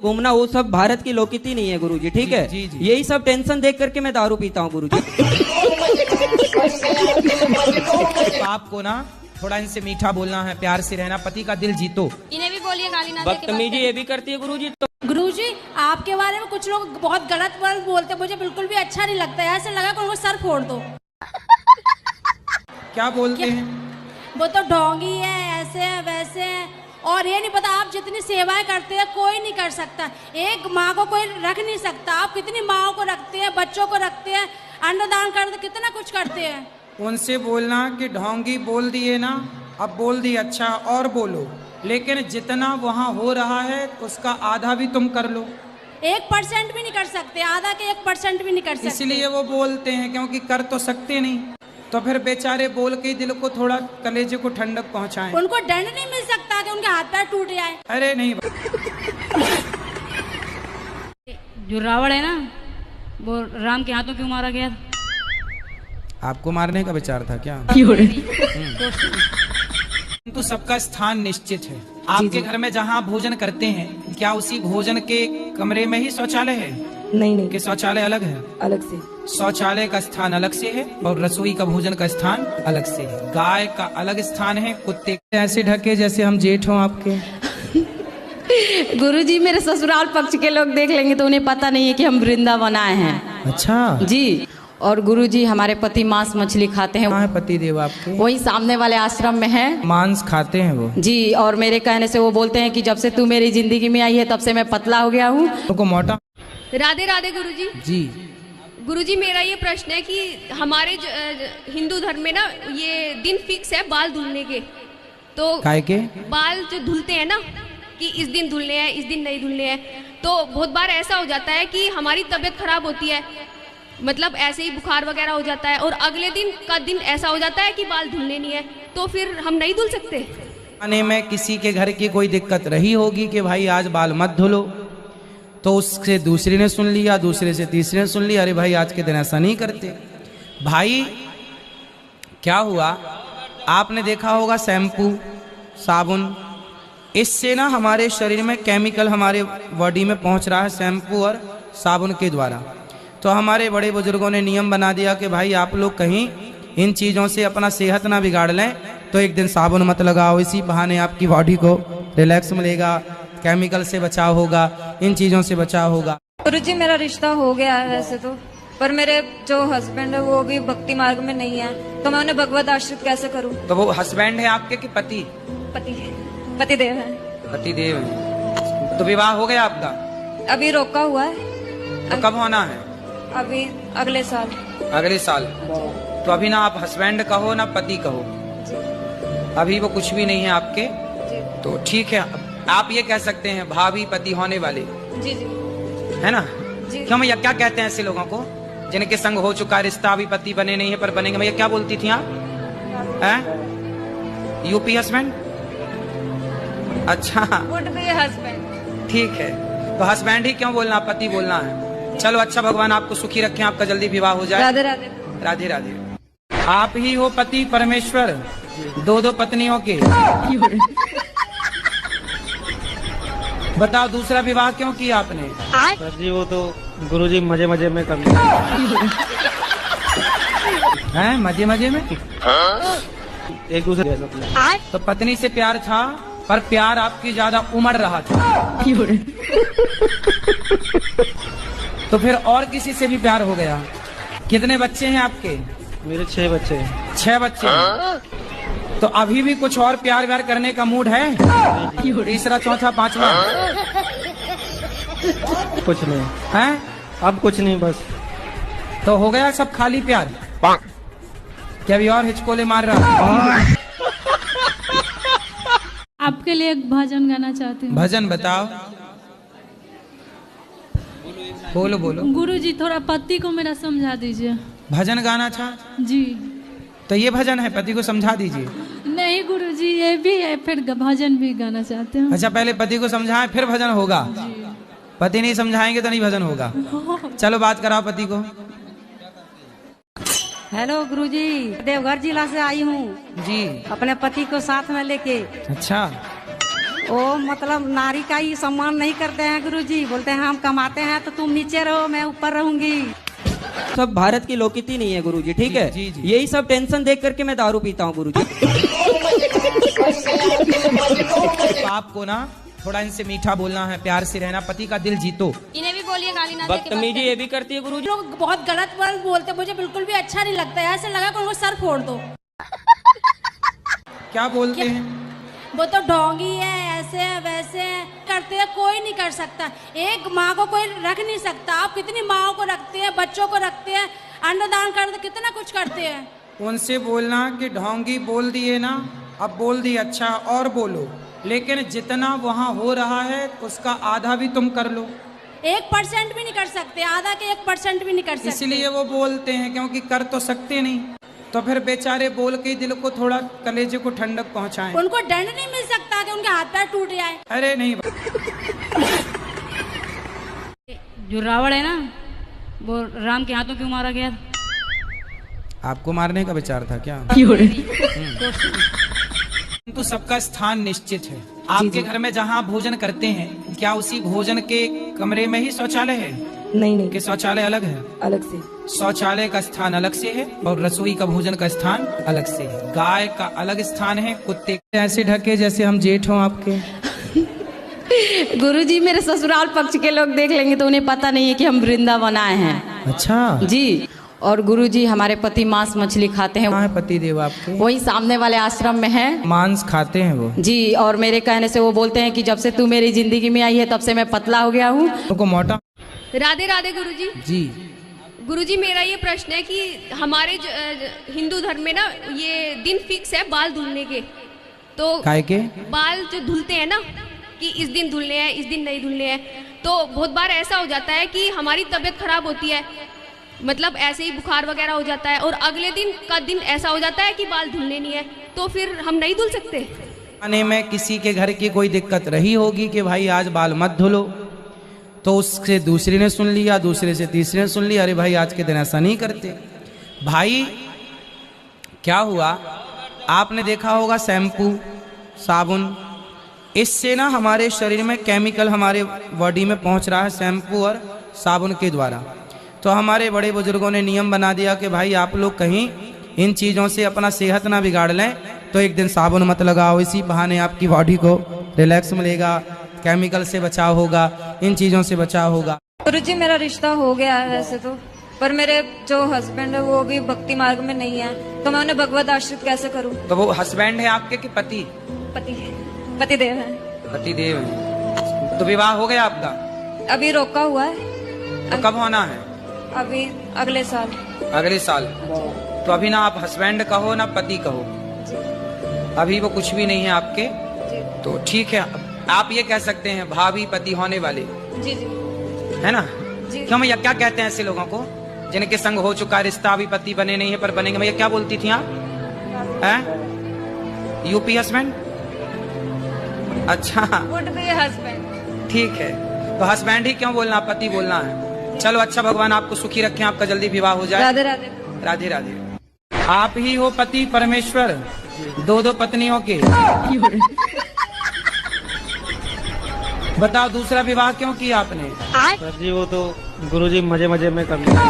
घूमना वो सब भारत की लोकनीति नहीं है गुरुजी, ठीक है? जी, जी। यही सब टेंशन देख करके मैं दारू पीता हूँ गुरुजी। आपको ना थोड़ा इनसे मीठा बोलना है, प्यार से रहना, पति का दिल जीतो। इन्हें भी बोलिए गाली ना दे के बात बदतमीजी ये भी करती है गुरुजी। तो गुरुजी आपके बारे में कुछ लोग बहुत गलत वर्ड बोलते हैं, मुझे बिल्कुल भी अच्छा नहीं लगता है। ऐसे लगा कि उनको सर फोड़ दो। क्या बोलते हैं? वो तो ढोंगी है, ऐसे है वैसे है, और ये नहीं पता आप जितनी सेवाएं करते हैं कोई नहीं कर सकता। एक माँ को कोई रख नहीं सकता। आप कितनी माँओं को रखते हैं, बच्चों को रखते हैं, अन्नदान करते, कितना कुछ करते हैं। उनसे बोलना कि ढोंगी बोल दिए ना, अब बोल दिए, अच्छा और बोलो, लेकिन जितना वहाँ हो रहा है उसका आधा भी तुम कर लो। 1% भी नहीं कर सकते, आधा के 1% भी नहीं कर सकते। इसलिए वो बोलते हैं, क्योंकि कर तो सकते नहीं। तो फिर बेचारे बोल के दिल को थोड़ा, कलेजे को ठंडक पहुंचाएं। उनको दंड नहीं मिल सकता कि उनके हाथ पैर टूट जाए? अरे नहीं। जो रावण है ना, वो राम के हाथों क्यों मारा गया? आपको मारने का विचार था क्या? तो सबका स्थान निश्चित है। आपके घर में जहाँ भोजन करते हैं, क्या उसी भोजन के कमरे में ही शौचालय है? नहीं कि शौचालय अलग है? अलग से। शौचालय का स्थान अलग से है और रसोई का भोजन का स्थान अलग से है। गाय का अलग स्थान है, कुत्ते ऐसे ढके जैसे हम जेठ हों आपके। गुरुजी मेरे ससुराल पक्ष के लोग देख लेंगे तो उन्हें पता नहीं है कि हम वृंदावन आए हैं। अच्छा जी। और गुरुजी हमारे पति मांस मछली खाते हैं। कहाँ है पति देव आपके? वही सामने वाले आश्रम में है। मांस खाते हैं वो? जी। और मेरे कहने से वो बोलते हैं कि जब से तू मेरी जिंदगी में आई है तब से मैं पतला हो गया हूँ। तो मोटा। राधे राधे गुरुजी। जी। गुरुजी मेरा ये प्रश्न है कि हमारे हिंदू धर्म में ना ये दिन फिक्स है बाल धुलने के, तो काय के बाल जो धुलते हैं ना कि इस दिन धुलने हैं, इस दिन नहीं धुलने हैं, तो बहुत बार ऐसा हो जाता है कि हमारी तबीयत खराब होती है, मतलब ऐसे ही बुखार वगैरह हो जाता है, और अगले दिन का दिन ऐसा हो जाता है कि बाल धुलने नहीं है, तो फिर हम नहीं धुल सकते? आने में किसी के घर की कोई दिक्कत रही होगी कि भाई आज बाल मत धुलो, तो उससे दूसरी ने सुन लिया, दूसरे से तीसरे ने सुन लिया, अरे भाई आज के दिन ऐसा नहीं करते। भाई क्या हुआ, आपने देखा होगा शैम्पू, साबुन, इससे ना हमारे शरीर में केमिकल हमारे बॉडी में पहुंच रहा है शैम्पू और साबुन के द्वारा। तो हमारे बड़े बुजुर्गों ने नियम बना दिया कि भाई आप लोग कहीं इन चीज़ों से अपना सेहत ना बिगाड़ लें, तो एक दिन साबुन मत लगाओ, इसी बहाने आपकी बॉडी को रिलैक्स मिलेगा, केमिकल से बचाव होगा, इन चीज़ों से बचाव होगा। गुरुजी मेरा रिश्ता हो गया है वैसे तो, पर मेरे जो हस्बैंड है वो भी भक्ति मार्ग में नहीं है, तो मैं उन्हें भगवत आश्रित कैसे करूं? तो वो हस्बैंड है आपके कि पति? पति देव है। पति देव है। तो विवाह हो गया आपका? अभी रोका हुआ है। तो कब होना है? अभी अगले साल। अगले साल। तो अभी ना आप हस्बैंड कहो ना पति कहो, अभी वो कुछ भी नहीं है आपके। तो ठीक है, आप ये कह सकते हैं भाभी पति होने वाले। जी जी है ना? जी। क्यों भैया, क्या कहते हैं ऐसे लोगों को जिनके संग हो चुका रिश्ता, अभी पति बने नहीं है पर बनेंगे? भैया क्या बोलती थी आप? हैं? UP husband? अच्छा वुड बी हस्बैंड। ठीक है, तो हस्बैंड ही क्यों बोलना, पति बोलना है। चलो अच्छा, भगवान आपको सुखी रखें, आपका जल्दी विवाह हो जाए। राधे राधे। राधे राधे। आप ही हो पति परमेश्वर, दो पत्नियों के। बताओ दूसरा विवाह क्यों किया आपने? सर जी वो तो गुरुजी मजे मजे में कर लिया। हैं? मजे मजे में? एक दूसरे के। तो पत्नी से प्यार था, पर प्यार आपकी ज्यादा उमड़ रहा था। तो फिर और किसी से भी प्यार हो गया। कितने बच्चे हैं आपके? मेरे 6 बच्चे हैं। 6 बच्चे हैं। तो अभी भी कुछ और प्यार व्यार करने का मूड है? तीसरा चौथा पांचवा? कुछ नहीं है? अब कुछ नहीं, बस। तो हो गया सब खाली प्यार? क्या अभी और हिचकोले मार रहा? आपके लिए एक भजन गाना चाहती हूँ। भजन बताओ। बोलो बोलो। गुरुजी थोड़ा पति को मेरा समझा दीजिए। भजन गाना था जी। तो ये भजन है, पति को समझा दीजिए। नहीं गुरुजी, ये भी है, फिर भजन भी गाना चाहते हैं। अच्छा, पहले पति को समझाएं फिर भजन होगा। पति नहीं समझाएंगे तो नहीं भजन होगा। चलो बात कराओ पति को। हेलो गुरुजी, देवघर जिला से आई हूँ जी। अपने पति को साथ में लेके। अच्छा। वो मतलब नारी का ही सम्मान नहीं करते हैं गुरुजी, बोलते हैं हम कमाते हैं तो तुम नीचे रहो, मैं ऊपर रहूंगी। सब भारत की लोकगीति नहीं है गुरुजी, ठीक है? जी, जी। यही सब टेंशन देख करके मैं दारू पीता हूँ गुरुजी। तो आपको ना थोड़ा इनसे मीठा बोलना है, प्यार से रहना, पति का दिल जीतो। इन्हें भी बोलिए गाली ना दे के बात बदतमीजी करें। ये भी करती है गुरुजी। लोग बहुत गलत वर्ड बोलते हैं, मुझे बिल्कुल भी अच्छा नहीं लगता है। ऐसे लगा कि उनको सर फोड़ दो। क्या बोलते हैं? वो तो ढोंगी है, ऐसे है वैसे है, करते हैं, कोई नहीं कर सकता। एक माँ को कोई रख नहीं सकता। आप कितनी माँ को रखते हैं, बच्चों को रखते हैं, अन्नदान करते, कितना कुछ करते हैं। उनसे बोलना कि ढोंगी बोल दिए ना, अब बोल दिए, अच्छा और बोलो, लेकिन जितना वहाँ हो रहा है उसका आधा भी तुम कर लो। 1% भी नहीं कर सकते, आधा के 1% भी नहीं कर सकते। इसलिए वो बोलते हैं, क्योंकि कर तो सकते नहीं। तो फिर बेचारे बोल के दिल को थोड़ा, कलेजे को ठंडक पहुंचाएं। उनको दंड नहीं मिल सकता कि उनके हाथ पैर टूट जाए। अरे नहीं। जो रावण है ना, वो राम के हाथों क्यों मारा गया? आपको मारने का विचार था क्या? तो सबका स्थान निश्चित है। आपके घर में जहाँ आप भोजन करते हैं, क्या उसी भोजन के कमरे में ही शौचालय है? नहीं कि शौचालय अलग है? अलग से। शौचालय का स्थान अलग से है और रसोई का भोजन का स्थान अलग से है। गाय का अलग स्थान है, कुत्ते ऐसे ढके जैसे हम जेठ हों आपके। गुरुजी मेरे ससुराल पक्ष के लोग देख लेंगे तो उन्हें पता नहीं है कि हम वृंदावन आए हैं। अच्छा जी। और गुरुजी हमारे पति मांस मछली खाते हैं। कहाँ है पति देव आपके? वही सामने वाले आश्रम में है। मांस खाते हैं वो? जी। और मेरे कहने से वो बोलते हैं कि जब से तू मेरी जिंदगी में आई है तब से मैं पतला हो गया हूँ। उनको मोटा। राधे राधे गुरुजी। जी। गुरुजी मेरा ये प्रश्न है कि हमारे हिंदू धर्म में ना ये दिन फिक्स है बाल धुलने के, तो काय के बाल जो धुलते हैं ना कि इस दिन धुलने हैं, इस दिन नहीं धुलने हैं, तो बहुत बार ऐसा हो जाता है कि हमारी तबीयत खराब होती है, मतलब ऐसे ही बुखार वगैरह हो जाता है और अगले दिन का दिन ऐसा हो जाता है कि बाल धुलने नहीं है, तो फिर हम नहीं धुल सकते? आने में किसी के घर की कोई दिक्कत रही होगी कि भाई आज बाल मत धुलो, तो उससे दूसरी ने सुन लिया, दूसरे से तीसरे ने सुन लिया, अरे भाई आज के दिन ऐसा नहीं करते। भाई क्या हुआ, आपने देखा होगा शैम्पू, साबुन, इससे ना हमारे शरीर में केमिकल हमारे बॉडी में पहुंच रहा है शैम्पू और साबुन के द्वारा। तो हमारे बड़े बुजुर्गों ने नियम बना दिया कि भाई आप लोग कहीं इन चीज़ों से अपना सेहत ना बिगाड़ लें, तो एक दिन साबुन मत लगाओ, इसी बहाने आपकी बॉडी को रिलैक्स मिलेगा, केमिकल से बचाव होगा, इन चीज़ों से बचाव होगा। गुरुजी मेरा रिश्ता हो गया है वैसे तो, पर मेरे जो हस्बैंड है वो भी भक्ति मार्ग में नहीं है, तो मैं उन्हें भगवत आश्रित कैसे करूं? तो वो हस्बैंड है आपके कि पति? पति देव है। पति देव है। तो विवाह हो गया आपका? अभी रोका हुआ है। तो कब होना है? अभी अगले साल। अगले साल। तो अभी ना आप हस्बैंड कहो ना पति कहो, अभी वो कुछ भी नहीं है आपके। तो ठीक है, आप ये कह सकते हैं भाभी पति होने वाले। जी जी, है ना? जी। क्यों भैया, क्या कहते हैं ऐसे लोगों को जिनके संग हो चुका रिश्ता, अभी पति बने नहीं है पर बनेंगे? भैया क्या बोलती थी आप? हैं? UP husband? अच्छा हस्बैंड। ठीक है, तो हस्बैंड ही क्यों बोलना, पति बोलना है। चलो अच्छा, भगवान आपको सुखी रखें, आपका जल्दी विवाह हो जाए। राधे राधे। राधे राधे। आप ही हो पति परमेश्वर, दो दो पत्नियों के। बताओ दूसरा विवाह क्यों किया आपने? सर जी वो तो गुरुजी मजे मजे में कर लिया।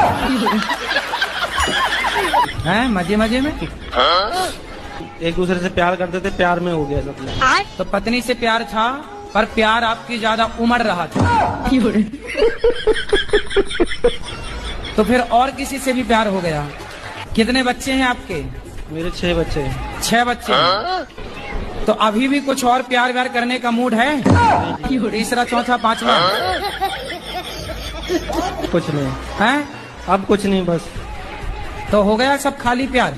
हैं मजे मजे में? एक दूसरे से प्यार करते थे, प्यार में हो गया सब। तो पत्नी से प्यार था, पर प्यार आपकी ज्यादा उमड़ रहा था। तो फिर और किसी से भी प्यार हो गया। कितने बच्चे हैं आपके? मेरे 6 बच्चे हैं। 6 बच्चे हैं। तो अभी भी कुछ और प्यार व्यार करने का मूड है? तीसरा चौथा पांचवा? कुछ नहीं है, अब कुछ नहीं, बस। तो हो गया सब खाली प्यार?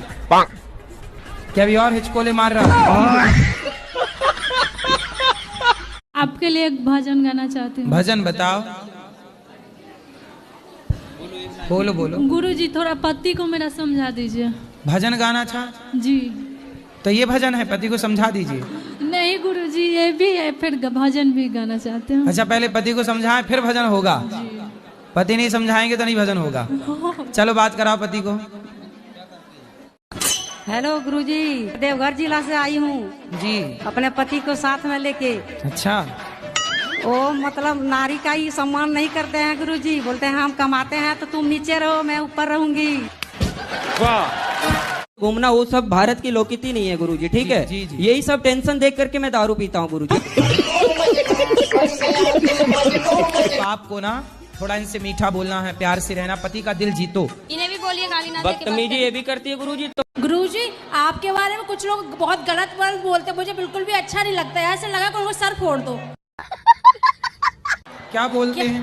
क्या अभी और हिचकोले मार रहा? आपके लिए एक भजन गाना चाहती हूँ। भजन बताओ। बोलो बोलो। गुरुजी थोड़ा पति को मेरा समझा दीजिए। भजन गाना था जी। तो ये भजन है, पति को समझा दीजिए। नहीं गुरुजी, ये भी है, फिर भजन भी गाना चाहते हैं। अच्छा, पहले पति को समझाएं फिर भजन होगा। पति नहीं समझाएंगे तो नहीं भजन होगा। चलो बात कराओ पति को। हेलो गुरुजी, देवघर जिला से आई हूँ जी। अपने पति को साथ में लेके। अच्छा। वो मतलब नारी का ही सम्मान नहीं करते हैं गुरुजी, बोलते हैं हम कमाते हैं तो तुम नीचे रहो, मैं ऊपर रहूंगी। वाह। घूमना वो सब भारत की लोकनीति नहीं है गुरुजी, ठीक है? जी, जी। यही सब टेंशन देख करके मैं दारू पीता हूँ गुरुजी। आपको ना थोड़ा इनसे मीठा बोलना है, प्यार से रहना, पति का दिल जीतो। इन्हें भी बोलिए गाली ना बदतमीजी ये भी करती है गुरुजी। तो गुरुजी आपके बारे में कुछ लोग बहुत गलत वर्ड बोलते, मुझे बिल्कुल भी अच्छा नहीं लगता है। ऐसे लगा कि उनको सर फोड़ दो। क्या बोलते हैं?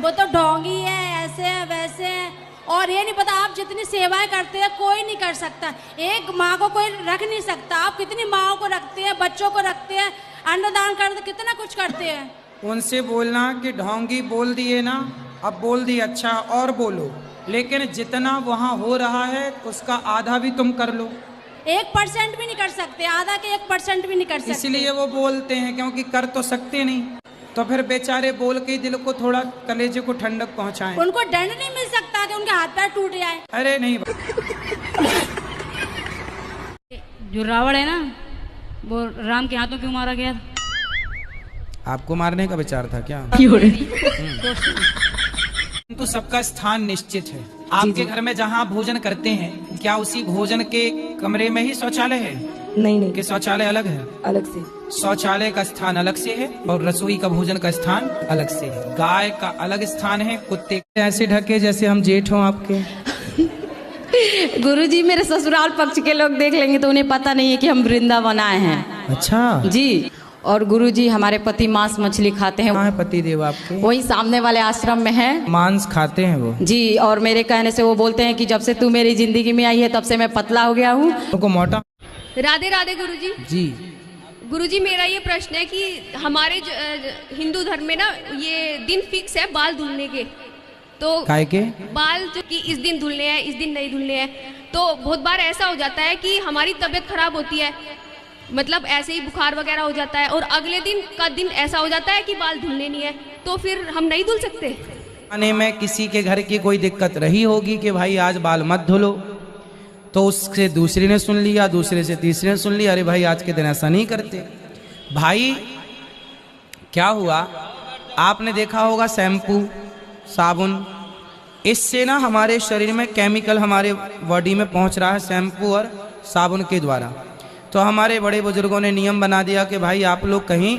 वो तो ढोंगी है, ऐसे है वैसे है, और ये नहीं पता आप जितनी सेवाएं करते हैं कोई नहीं कर सकता। एक माँ को कोई रख नहीं सकता। आप कितनी माँओं को रखते हैं, बच्चों को रखते हैं, अन्नदान करते, कितना कुछ करते हैं। उनसे बोलना कि ढोंगी बोल दिए ना, अब बोल दिए, अच्छा और बोलो, लेकिन जितना वहाँ हो रहा है उसका आधा भी तुम कर लो। 1% भी नहीं कर सकते, आधा के 1% भी नहीं कर सकते। इसलिए वो बोलते हैं, क्योंकि कर तो सकते नहीं। तो फिर बेचारे बोल के दिल को थोड़ा, कलेजे को ठंडक पहुंचाएं। उनको दंड नहीं मिल सकता कि उनके हाथ पैर टूट जाए? अरे नहीं। जो रावण है ना, वो राम के हाथों क्यों मारा गया? आपको मारने का विचार था क्या? तो सबका स्थान निश्चित है। आपके घर में जहाँ भोजन करते हैं, क्या उसी भोजन के कमरे में ही शौचालय है? नहीं कि शौचालय अलग है? अलग से। शौचालय का स्थान अलग से है और रसोई का भोजन का स्थान अलग से है। गाय का अलग स्थान है, कुत्ते ऐसे ढके जैसे हम जेठ हों आपके। गुरुजी मेरे ससुराल पक्ष के लोग देख लेंगे तो उन्हें पता नहीं है कि हम वृंदावन आए हैं। अच्छा जी। और गुरुजी हमारे पति मांस मछली खाते हैं। कहाँ है पति देव आपके? वही सामने वाले आश्रम में है। मांस खाते हैं वो? जी। और मेरे कहने से वो बोलते हैं कि जब से तू मेरी जिंदगी में आई है तब से मैं पतला हो गया हूँ। उनको मोटा। राधे राधे गुरुजी। जी। गुरुजी मेरा ये प्रश्न है कि हमारे हिंदू धर्म में ना ये दिन फिक्स है बाल धुलने के, तो काय के बाल जो कि इस दिन धुलने हैं, इस दिन नहीं धुलने हैं। तो बहुत बार ऐसा हो जाता है कि हमारी तबीयत खराब होती है, मतलब ऐसे ही बुखार वगैरह हो जाता है, और अगले दिन का दिन ऐसा हो जाता है कि बाल धुलने नहीं है, तो फिर हम नहीं धुल सकते? आने में किसी के घर की कोई दिक्कत रही होगी कि भाई आज बाल मत धुलो, तो उससे दूसरी ने सुन लिया, दूसरे से तीसरे ने सुन लिया, अरे भाई आज के दिन ऐसा नहीं करते। भाई क्या हुआ, आपने देखा होगा शैम्पू, साबुन, इससे ना हमारे शरीर में केमिकल हमारे बॉडी में पहुंच रहा है, शैम्पू और साबुन के द्वारा। तो हमारे बड़े बुजुर्गों ने नियम बना दिया कि भाई आप लोग कहीं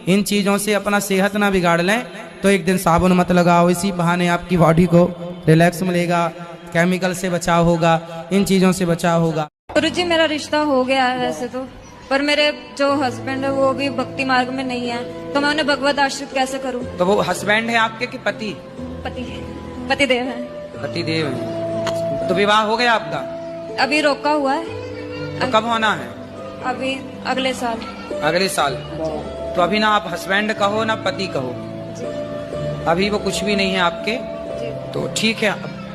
इन चीज़ों से अपना सेहत ना बिगाड़ लें, तो एक दिन साबुन मत लगाओ, इसी बहाने आपकी बॉडी को रिलैक्स मिलेगा, केमिकल से बचाव होगा, इन चीज़ों से बचाव होगा। गुरुजी मेरा रिश्ता हो गया है वैसे तो, पर मेरे जो हस्बैंड है वो भी भक्ति मार्ग में नहीं है, तो मैं उन्हें भगवत आश्रित कैसे करूं? तो वो हस्बैंड है आपके कि पति? पति देव है। पति देव है। तो विवाह हो गया आपका? अभी रोका हुआ है। तो कब होना है? अभी अगले साल। अगले साल। तो अभी ना आप हस्बैंड कहो ना पति कहो, अभी वो कुछ भी नहीं है आपके। तो ठीक है,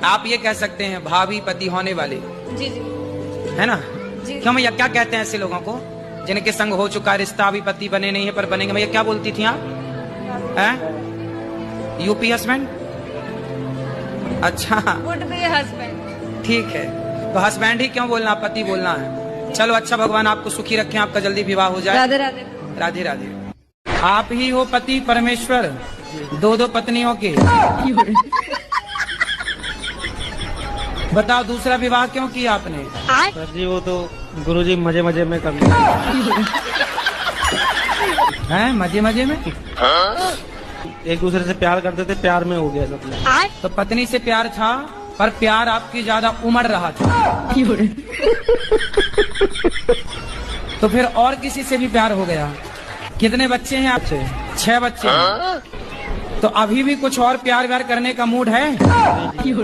आप ये कह सकते हैं भाभी पति होने वाले। जी जी। है ना? जी। क्यों भैया, क्या कहते हैं ऐसे लोगों को जिनके संग हो चुका रिश्ता, अभी पति बने नहीं है पर बनेंगे? भैया क्या बोलती थी आप? हैं? UP husband? अच्छा हस्बैंड। ठीक है, तो हस्बैंड ही क्यों बोलना, पति बोलना है। चलो अच्छा, भगवान आपको सुखी रखें, आपका जल्दी विवाह हो जाए। राधे राधे। राधे राधे। आप ही हो पति परमेश्वर, दो दो पत्नियों के। बताओ दूसरा विवाह क्यों किया आपने? सर जी वो तो गुरुजी मजे मजे में कर लिया। हैं मजे मजे में? एक दूसरे से प्यार करते थे, प्यार में हो गया सब। तो पत्नी से प्यार था, पर प्यार आपकी ज्यादा उमड़ रहा था। तो फिर और किसी से भी प्यार हो गया। कितने बच्चे हैं आपसे? 6 बच्चे हैं। तो अभी भी कुछ और प्यार व्यार करने का मूड है?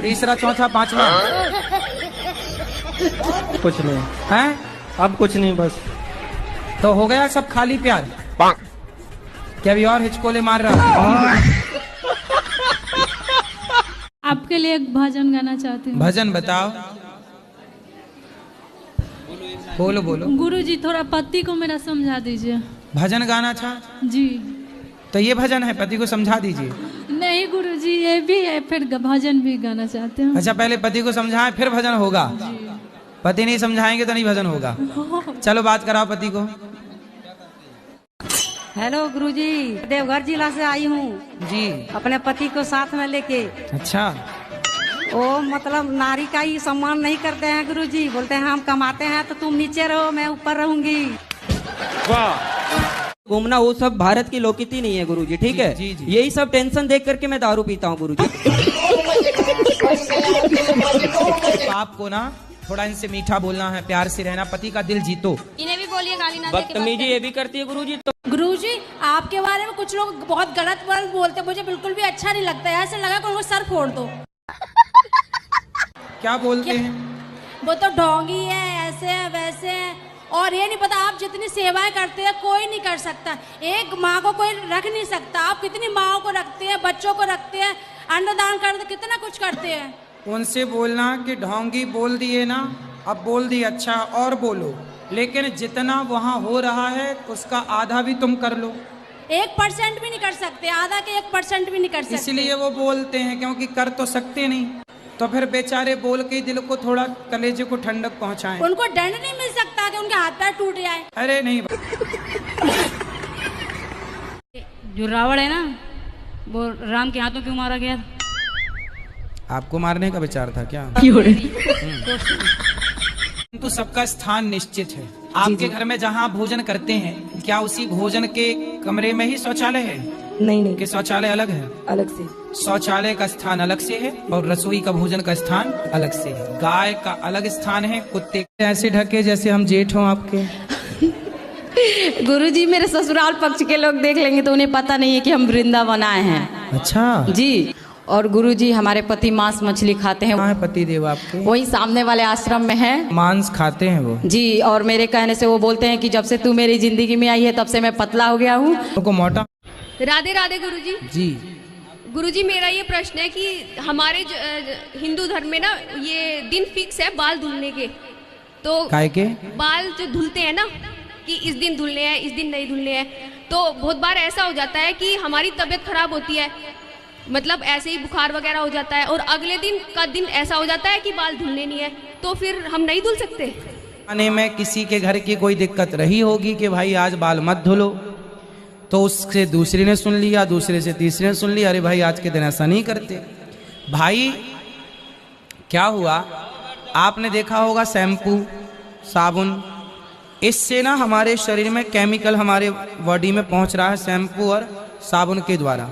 तीसरा चौथा पांचवा? कुछ नहीं है, अब कुछ नहीं, बस। तो हो गया सब खाली प्यार? क्या अभी और हिचकोले मार रहा? आपके लिए एक भजन गाना चाहती हूँ। भजन बताओ। बोलो बोलो। गुरुजी थोड़ा पति को मेरा समझा दीजिए। भजन गाना था जी। तो ये भजन है, पति को समझा दीजिए। नहीं गुरुजी, ये भी है, फिर भजन भी गाना चाहते हैं। अच्छा, पहले पति को समझाएं फिर भजन होगा। पति नहीं समझाएंगे तो नहीं भजन होगा। चलो बात कराओ पति को। हेलो गुरुजी, देवघर जिला से आई हूँ जी। अपने पति को साथ में लेके। अच्छा। वो मतलब नारी का ही सम्मान नहीं करते हैं गुरुजी, बोलते हैं हम कमाते हैं तो तुम नीचे रहो, मैं ऊपर रहूंगी। वाह, घूमना वो सब भारत की लोकनीति नहीं है गुरुजी, ठीक है? जी, जी। यही सब टेंशन देख करके मैं दारू पीता हूँ गुरुजी। आपको ना थोड़ा इनसे मीठा बोलना है, प्यार से रहना, पति का दिल जीतो। इन्हें भी बोलिए गाली ना दे के बदतमीजी ये भी करती है गुरुजी। तो गुरुजी आपके बारे में कुछ लोग बहुत गलत वर्ड बोलते हैं, मुझे बिल्कुल भी अच्छा नहीं लगता है। ऐसे लगा कि उनको सर फोड़ दो। क्या बोलते हैं? वो तो ढोंगी है, ऐसे है वैसे है, और ये नहीं पता आप जितनी सेवाएं करते हैं कोई नहीं कर सकता। एक माँ को कोई रख नहीं सकता। आप कितनी माँओं को रखते हैं, बच्चों को रखते हैं, अन्नदान करते, कितना कुछ करते हैं। उनसे बोलना कि ढोंगी बोल दिए ना, अब बोल दिए, अच्छा और बोलो, लेकिन जितना वहाँ हो रहा है उसका आधा भी तुम कर लो। 1% भी नहीं कर सकते, आधा के 1% भी नहीं कर सकते। इसलिए वो बोलते हैं, क्योंकि कर तो सकते नहीं। तो फिर बेचारे बोल के दिल को थोड़ा, कलेजे को ठंडक पहुंचाएं। उनको दंड नहीं मिल सकता कि उनके हाथ पैर टूट जाए? अरे नहीं। जो रावण है ना, वो राम के हाथों क्यों मारा गया? आपको मारने का विचार था क्या? तो सबका स्थान निश्चित है। आपके घर में जहाँ भोजन करते हैं, क्या उसी भोजन के कमरे में ही शौचालय है? नहीं कि शौचालय अलग है? अलग से। शौचालय का स्थान अलग से है और रसोई का भोजन का स्थान अलग से है। गाय का अलग स्थान है, कुत्ते ऐसे ढके जैसे हम जेठ हों आपके। गुरुजी मेरे ससुराल पक्ष के लोग देख लेंगे तो उन्हें पता नहीं है कि हम वृंदावन आए हैं। अच्छा जी। और गुरुजी हमारे पति मांस मछली खाते हैं। कहाँ है पति देव आपके? वही सामने वाले आश्रम में है। मांस खाते हैं वो? जी। और मेरे कहने से वो बोलते हैं कि जब से तू मेरी जिंदगी में आई है तब से मैं पतला हो गया हूँ। तो मोटा। राधे राधे गुरुजी। जी। गुरुजी मेरा ये प्रश्न है कि हमारे हिंदू धर्म में ना ये दिन फिक्स है बाल धुलने के, तो काय के बाल जो धुलते हैं ना कि इस दिन धुलने हैं, इस दिन नहीं धुलने हैं, तो बहुत बार ऐसा हो जाता है कि हमारी तबीयत खराब होती है, मतलब ऐसे ही बुखार वगैरह हो जाता है, और अगले दिन का दिन ऐसा हो जाता है कि बाल धुलने नहीं है, तो फिर हम नहीं धुल सकते? आने में किसी के घर की कोई दिक्कत रही होगी कि भाई आज बाल मत धुलो, तो उससे दूसरी ने सुन लिया, दूसरे से तीसरे ने सुन लिया, अरे भाई आज के दिन ऐसा नहीं करते। भाई क्या हुआ, आपने देखा होगा शैम्पू, साबुन, इससे ना हमारे शरीर में केमिकल हमारे बॉडी में पहुंच रहा है शैम्पू और साबुन के द्वारा।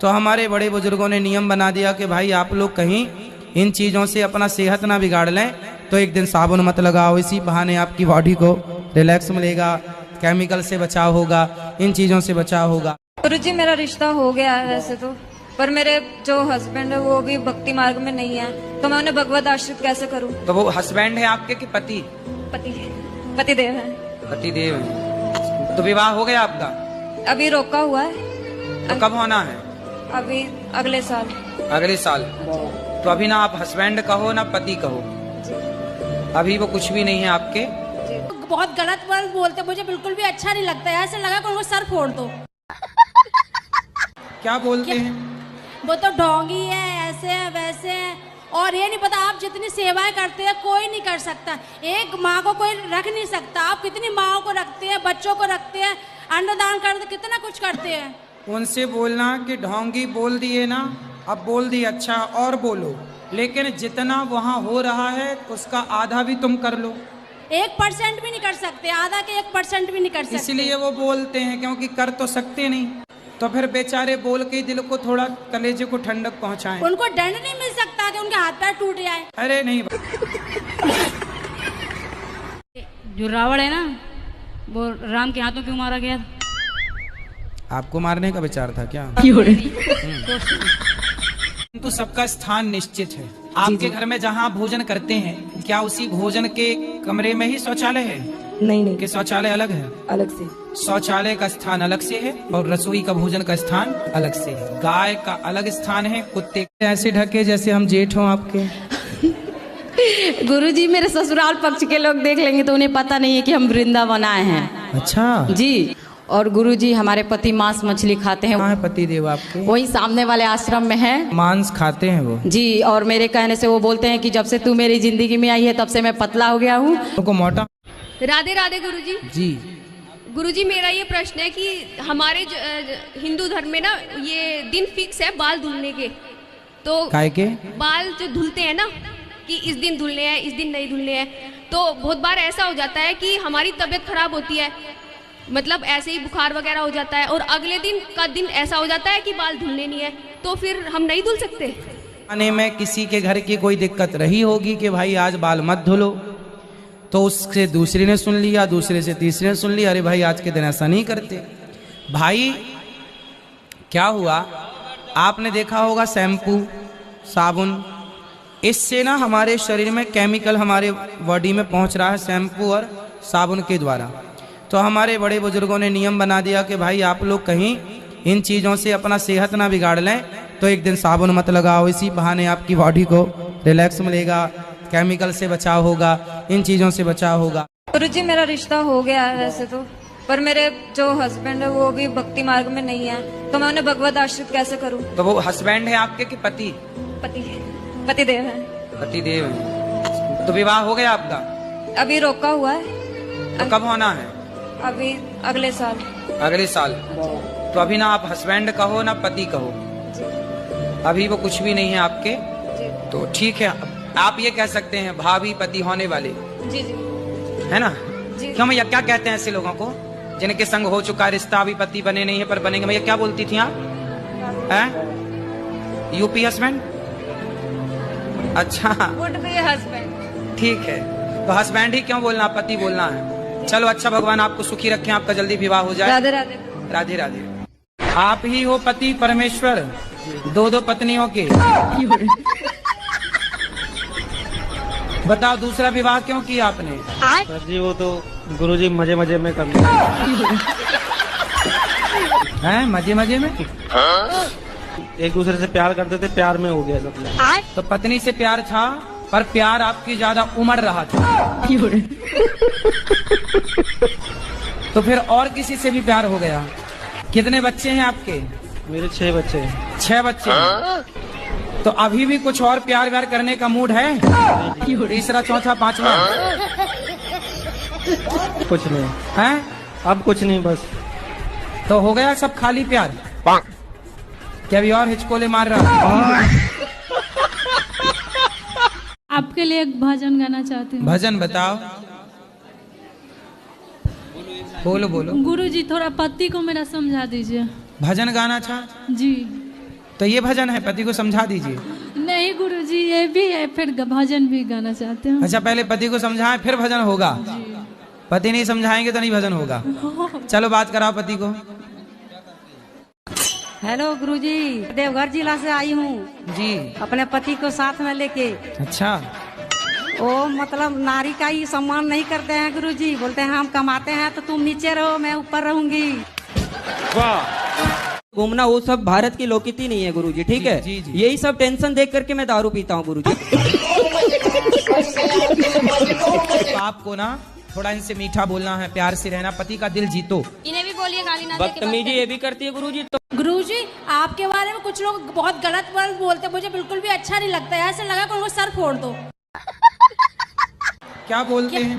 तो हमारे बड़े बुजुर्गों ने नियम बना दिया कि भाई आप लोग कहीं इन चीज़ों से अपना सेहत ना बिगाड़ लें, तो एक दिन साबुन मत लगाओ, इसी बहाने आपकी बॉडी को रिलैक्स मिलेगा, केमिकल से बचाव होगा, इन चीज़ों से बचाव होगा। गुरुजी मेरा रिश्ता हो गया है वैसे तो, पर मेरे जो हस्बैंड है वो भी भक्ति मार्ग में नहीं है, तो मैं उन्हें भगवत आश्रित कैसे करूं? तो वो हस्बैंड है आपके कि पति? पति देव है। पति देव है। तो विवाह हो गया आपका? अभी रोका हुआ है। तो कब होना है? अभी अगले साल। अगले साल। तो अभी ना आप हस्बैंड कहो ना पति कहो, अभी वो कुछ भी नहीं है आपके। बहुत गलत वर्ड बोलते, मुझे बिल्कुल भी अच्छा नहीं लगता है। ऐसे लगा कि उनको सर फोड़ दो। क्या बोलते हैं? वो तो ढोंगी है, ऐसे है वैसे है, और ये नहीं पता आप जितनी सेवाएं करते हैं कोई नहीं कर सकता। एक माँ को कोई रख नहीं सकता। आप कितनी माँओं को रखते हैं, बच्चों को रखते हैं, अन्नदान करते, कितना कुछ करते हैं। उनसे बोलना कि ढोंगी बोल दिए ना, अब बोल दिए, अच्छा और बोलो, लेकिन जितना वहाँ हो रहा है उसका आधा भी तुम कर लो। 1% भी नहीं कर सकते, आधा के 1% भी नहीं कर सकते। इसलिए वो बोलते हैं, क्योंकि कर तो सकते नहीं, तो फिर बेचारे बोल के दिल को थोड़ा, कलेजे को ठंडक पहुंचाएं। उनको दंड नहीं मिल सकता कि उनके हाथ पैर टूट जाए? अरे नहीं। जो रावण है ना, वो राम के हाथों क्यों मारा गया? आपको मारने का विचार था क्या? तो सबका स्थान निश्चित है। आपके घर में जहाँ भोजन करते हैं, क्या उसी भोजन के कमरे में ही शौचालय है? नहीं कि शौचालय अलग है? अलग से। शौचालय का स्थान अलग से है और रसोई का भोजन का स्थान अलग से है। गाय का अलग स्थान है, कुत्ते ऐसे ढके जैसे हम जेठ हों आपके। गुरुजी मेरे ससुराल पक्ष के लोग देख लेंगे तो उन्हें पता नहीं है कि हम वृंदावन आए हैं। अच्छा जी। और गुरुजी हमारे पति मांस मछली खाते हैं। कहाँ है पति देव आपके? वही सामने वाले आश्रम में है। मांस खाते हैं वो? जी। और मेरे कहने से वो बोलते हैं कि जब से तू मेरी जिंदगी में आई है तब से मैं पतला हो गया हूँ। तो मोटा। राधे राधे गुरुजी। जी। गुरुजी मेरा ये प्रश्न है कि हमारे हिंदू धर्म में ना ये दिन फिक्स है बाल धुलने के, तो काय के बाल जो धुलते हैं ना कि इस दिन धुलने हैं, इस दिन नहीं धुलने हैं, तो बहुत बार ऐसा हो जाता है कि हमारी तबीयत खराब होती है, मतलब ऐसे ही बुखार वगैरह हो जाता है, और अगले दिन का दिन ऐसा हो जाता है कि बाल धुलने नहीं है, तो फिर हम नहीं धुल सकते? आने में किसी के घर की कोई दिक्कत रही होगी कि भाई आज बाल मत धुलो, तो उससे दूसरी ने सुन लिया, दूसरे से तीसरे ने सुन लिया, अरे भाई आज के दिन ऐसा नहीं करते। भाई क्या हुआ, आपने देखा होगा शैम्पू साबुन, इससे ना हमारे शरीर में केमिकल हमारे बॉडी में पहुंच रहा है शैम्पू और साबुन के द्वारा। तो हमारे बड़े बुजुर्गों ने नियम बना दिया कि भाई आप लोग कहीं इन चीज़ों से अपना सेहत ना बिगाड़ लें, तो एक दिन साबुन मत लगाओ, इसी बहाने आपकी बॉडी को रिलैक्स मिलेगा, केमिकल से बचाव होगा, इन चीज़ों से बचाव होगा। गुरुजी मेरा रिश्ता हो गया है वैसे तो, पर मेरे जो हस्बैंड है वो भी भक्ति मार्ग में नहीं है, तो मैं उन्हें भगवत आश्रित कैसे करूं? तो वो हस्बैंड है आपके कि पति? पति देव है। पति देव है। तो विवाह हो गया आपका? अभी रोका हुआ है। तो कब होना है? अभी अगले साल। अगले साल। तो अभी ना आप हस्बैंड कहो ना पति कहो, अभी वो कुछ भी नहीं है आपके। तो ठीक है, आप ये कह सकते हैं भाभी पति होने वाले। जी जी। है ना? जी। क्यों भैया, क्या कहते हैं ऐसे लोगों को जिनके संग हो चुका रिश्ता, अभी पति बने नहीं है पर बनेंगे? भैया क्या बोलती थी आप? हैं? UP husband? अच्छा वुड बी हस्बैंड। ठीक है, तो हस्बैंड ही क्यों बोलना, पति बोलना है। चलो अच्छा, भगवान आपको सुखी रखें, आपका जल्दी विवाह हो जाए। राधे राधे। राधे राधे। आप ही हो पति परमेश्वर, दो दो पत्नियों के। बताओ दूसरा विवाह क्यों किया आपने? सर जी वो तो गुरुजी मजे मजे में कर लिया। हैं मजे मजे में? एक दूसरे से प्यार करते थे, प्यार में हो गया सब लोग। तो पत्नी से प्यार था, पर प्यार आपकी ज्यादा उमड़ रहा था। तो फिर और किसी से भी प्यार हो गया। कितने बच्चे हैं आपके? मेरे 6 बच्चे हैं। 6 बच्चे हैं। तो अभी भी कुछ और प्यार व्यार करने का मूड है? तीसरा चौथा पांचवा कुछ नहीं है, अब कुछ नहीं, बस तो हो गया सब खाली प्यार। क्या भी और हिचकोले मार रहा? आपके लिए एक भजन गाना चाहती हूँ। भजन बताओ। बोलो बोलो। गुरुजी थोड़ा पति को मेरा समझा दीजिए। भजन गाना था जी। तो ये भजन है, पति को समझा दीजिए। नहीं गुरुजी ये भी है, फिर भजन भी गाना चाहते हैं। अच्छा पहले पति को समझाएं फिर भजन होगा। पति नहीं समझाएंगे तो नहीं भजन होगा। चलो बात कराओ पति को। हेलो गुरुजी, देवघर जिला से आई हूँ जी। अपने पति को साथ में लेके। अच्छा। वो मतलब नारी का ही सम्मान नहीं करते हैं गुरुजी, बोलते हैं हम कमाते हैं तो तुम नीचे रहो मैं ऊपर रहूंगी। घूमना वो सब भारत की लोकनीति नहीं है गुरुजी, ठीक है। जी, जी। यही सब टेंशन देख करके मैं दारू पीता हूँ गुरुजी। तो आपको ना थोड़ा इनसे मीठा बोलना है, प्यार से रहना, पति का दिल जीतो। इन्हें भी बोलिए गाली ना बदतमीजी ये भी करती है गुरुजी। तो गुरुजी आपके बारे में कुछ लोग बहुत गलत वर्ड बोलते हैं, मुझे बिल्कुल भी अच्छा नहीं लगता है। ऐसे लगा कि उनको सर फोड़ दो। क्या बोलते हैं?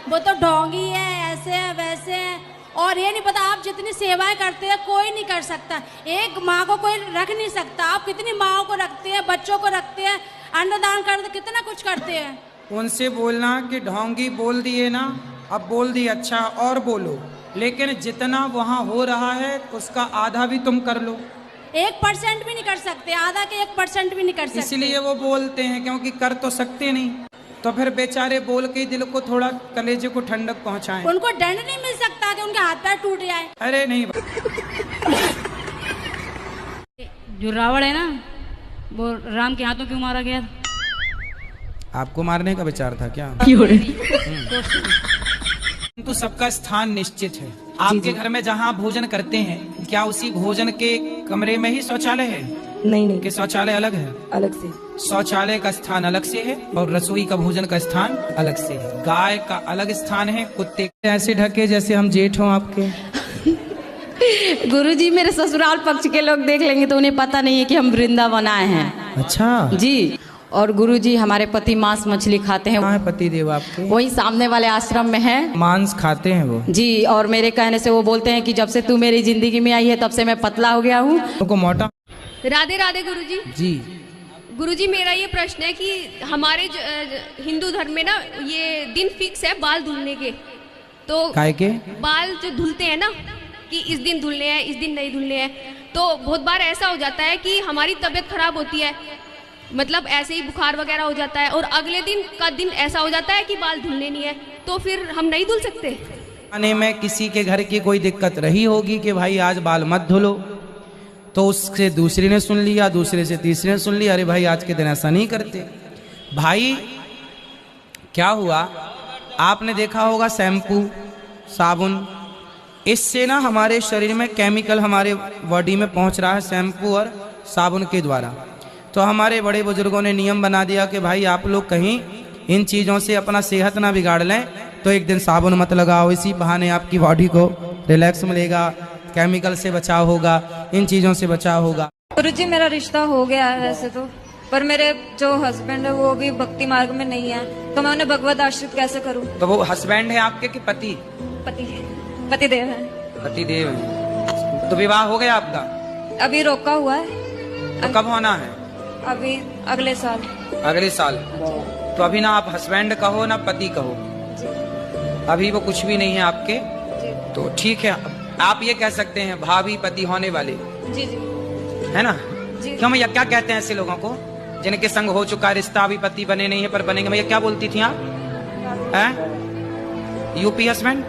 वो तो ढोंगी है, ऐसे है वैसे है, और ये नहीं पता आप जितनी सेवाएं करते हैं कोई नहीं कर सकता। एक माँ को कोई रख नहीं सकता। आप कितनी माँओं को रखते हैं, बच्चों को रखते हैं, अन्नदान करते, कितना कुछ करते हैं। उनसे बोलना कि ढोंगी बोल दिए ना, अब बोल दिए, अच्छा और बोलो, लेकिन जितना वहाँ हो रहा है उसका आधा भी तुम कर लो। 1% भी नहीं कर सकते, आधा के 1% भी नहीं कर सकते। इसलिए वो बोलते हैं, क्योंकि कर तो सकते नहीं, तो फिर बेचारे बोल के दिल को थोड़ा, कलेजे को ठंडक पहुंचाएं। उनको दंड नहीं मिल सकता कि उनके हाथ पैर टूट जाए। अरे नहीं। जो रावण है ना, वो राम के हाथों क्यों मारा गया? आपको मारने का विचार था क्या? तो सबका स्थान निश्चित है। आपके घर में जहाँ भोजन करते हैं, क्या उसी भोजन के कमरे में ही शौचालय है? नहीं कि शौचालय अलग है? अलग से। शौचालय का स्थान अलग से है और रसोई का भोजन का स्थान अलग से है। गाय का अलग स्थान है, कुत्ते ऐसे ढके जैसे हम जेठ हों आपके। गुरुजी मेरे ससुराल पक्ष के लोग देख लेंगे तो उन्हें पता नहीं है कि हम वृंदावन आए हैं। अच्छा जी। और गुरुजी हमारे पति मांस मछली खाते हैं। कहाँ है पति देव आपके? वही सामने वाले आश्रम में है। मांस खाते हैं वो? जी। और मेरे कहने से वो बोलते हैं कि जब से तू मेरी जिंदगी में आई है तब से मैं पतला हो गया हूँ। तो मोटा। राधे राधे गुरुजी। जी। गुरुजी मेरा ये प्रश्न है कि हमारे हिंदू धर्म में ना ये दिन फिक्स है बाल धुलने के, तो काय के बाल जो धुलते हैं ना कि इस दिन धुलने हैं, इस दिन नहीं धुलने हैं, तो बहुत बार ऐसा हो जाता है कि हमारी तबीयत खराब होती है, मतलब ऐसे ही बुखार वगैरह हो जाता है, और अगले दिन का दिन ऐसा हो जाता है कि बाल धुलने नहीं है, तो फिर हम नहीं धुल सकते। आने में किसी के घर की कोई दिक्कत रही होगी कि भाई आज बाल मत धुलो, तो उससे दूसरी ने सुन लिया, दूसरे से तीसरे ने सुन लिया, अरे भाई आज के दिन ऐसा नहीं करते। भाई क्या हुआ, आपने देखा होगा शैम्पू, साबुन, इससे ना हमारे शरीर में केमिकल हमारे बॉडी में पहुंच रहा है शैम्पू और साबुन के द्वारा। तो हमारे बड़े बुजुर्गों ने नियम बना दिया कि भाई आप लोग कहीं इन चीज़ों से अपना सेहत ना बिगाड़ लें, तो एक दिन साबुन मत लगाओ, इसी बहाने आपकी बॉडी को रिलैक्स मिलेगा, केमिकल से बचाव होगा, इन चीज़ों से बचाव होगा। गुरुजी मेरा रिश्ता हो गया है वैसे तो, पर मेरे जो हस्बैंड है वो भी भक्ति मार्ग में नहीं है, तो मैं उन्हें भगवत आश्रित कैसे करूं? तो वो हस्बैंड है आपके कि पति? पति देव है। पति देव है। तो विवाह हो गया आपका? अभी रोका हुआ है। तो कब होना है? अभी अगले साल। अगले साल। तो अभी ना आप हस्बैंड कहो ना पति कहो, अभी वो कुछ भी नहीं है आपके। तो ठीक है, आप ये कह सकते हैं भाभी पति होने वाले। जी जी। है ना? क्यों भैया क्या कहते हैं ऐसे लोगों को जिनके संग हो चुका रिश्ता, अभी पति बने नहीं है पर बनेंगे? भैया क्या बोलती थी आप? हैं? UP husband?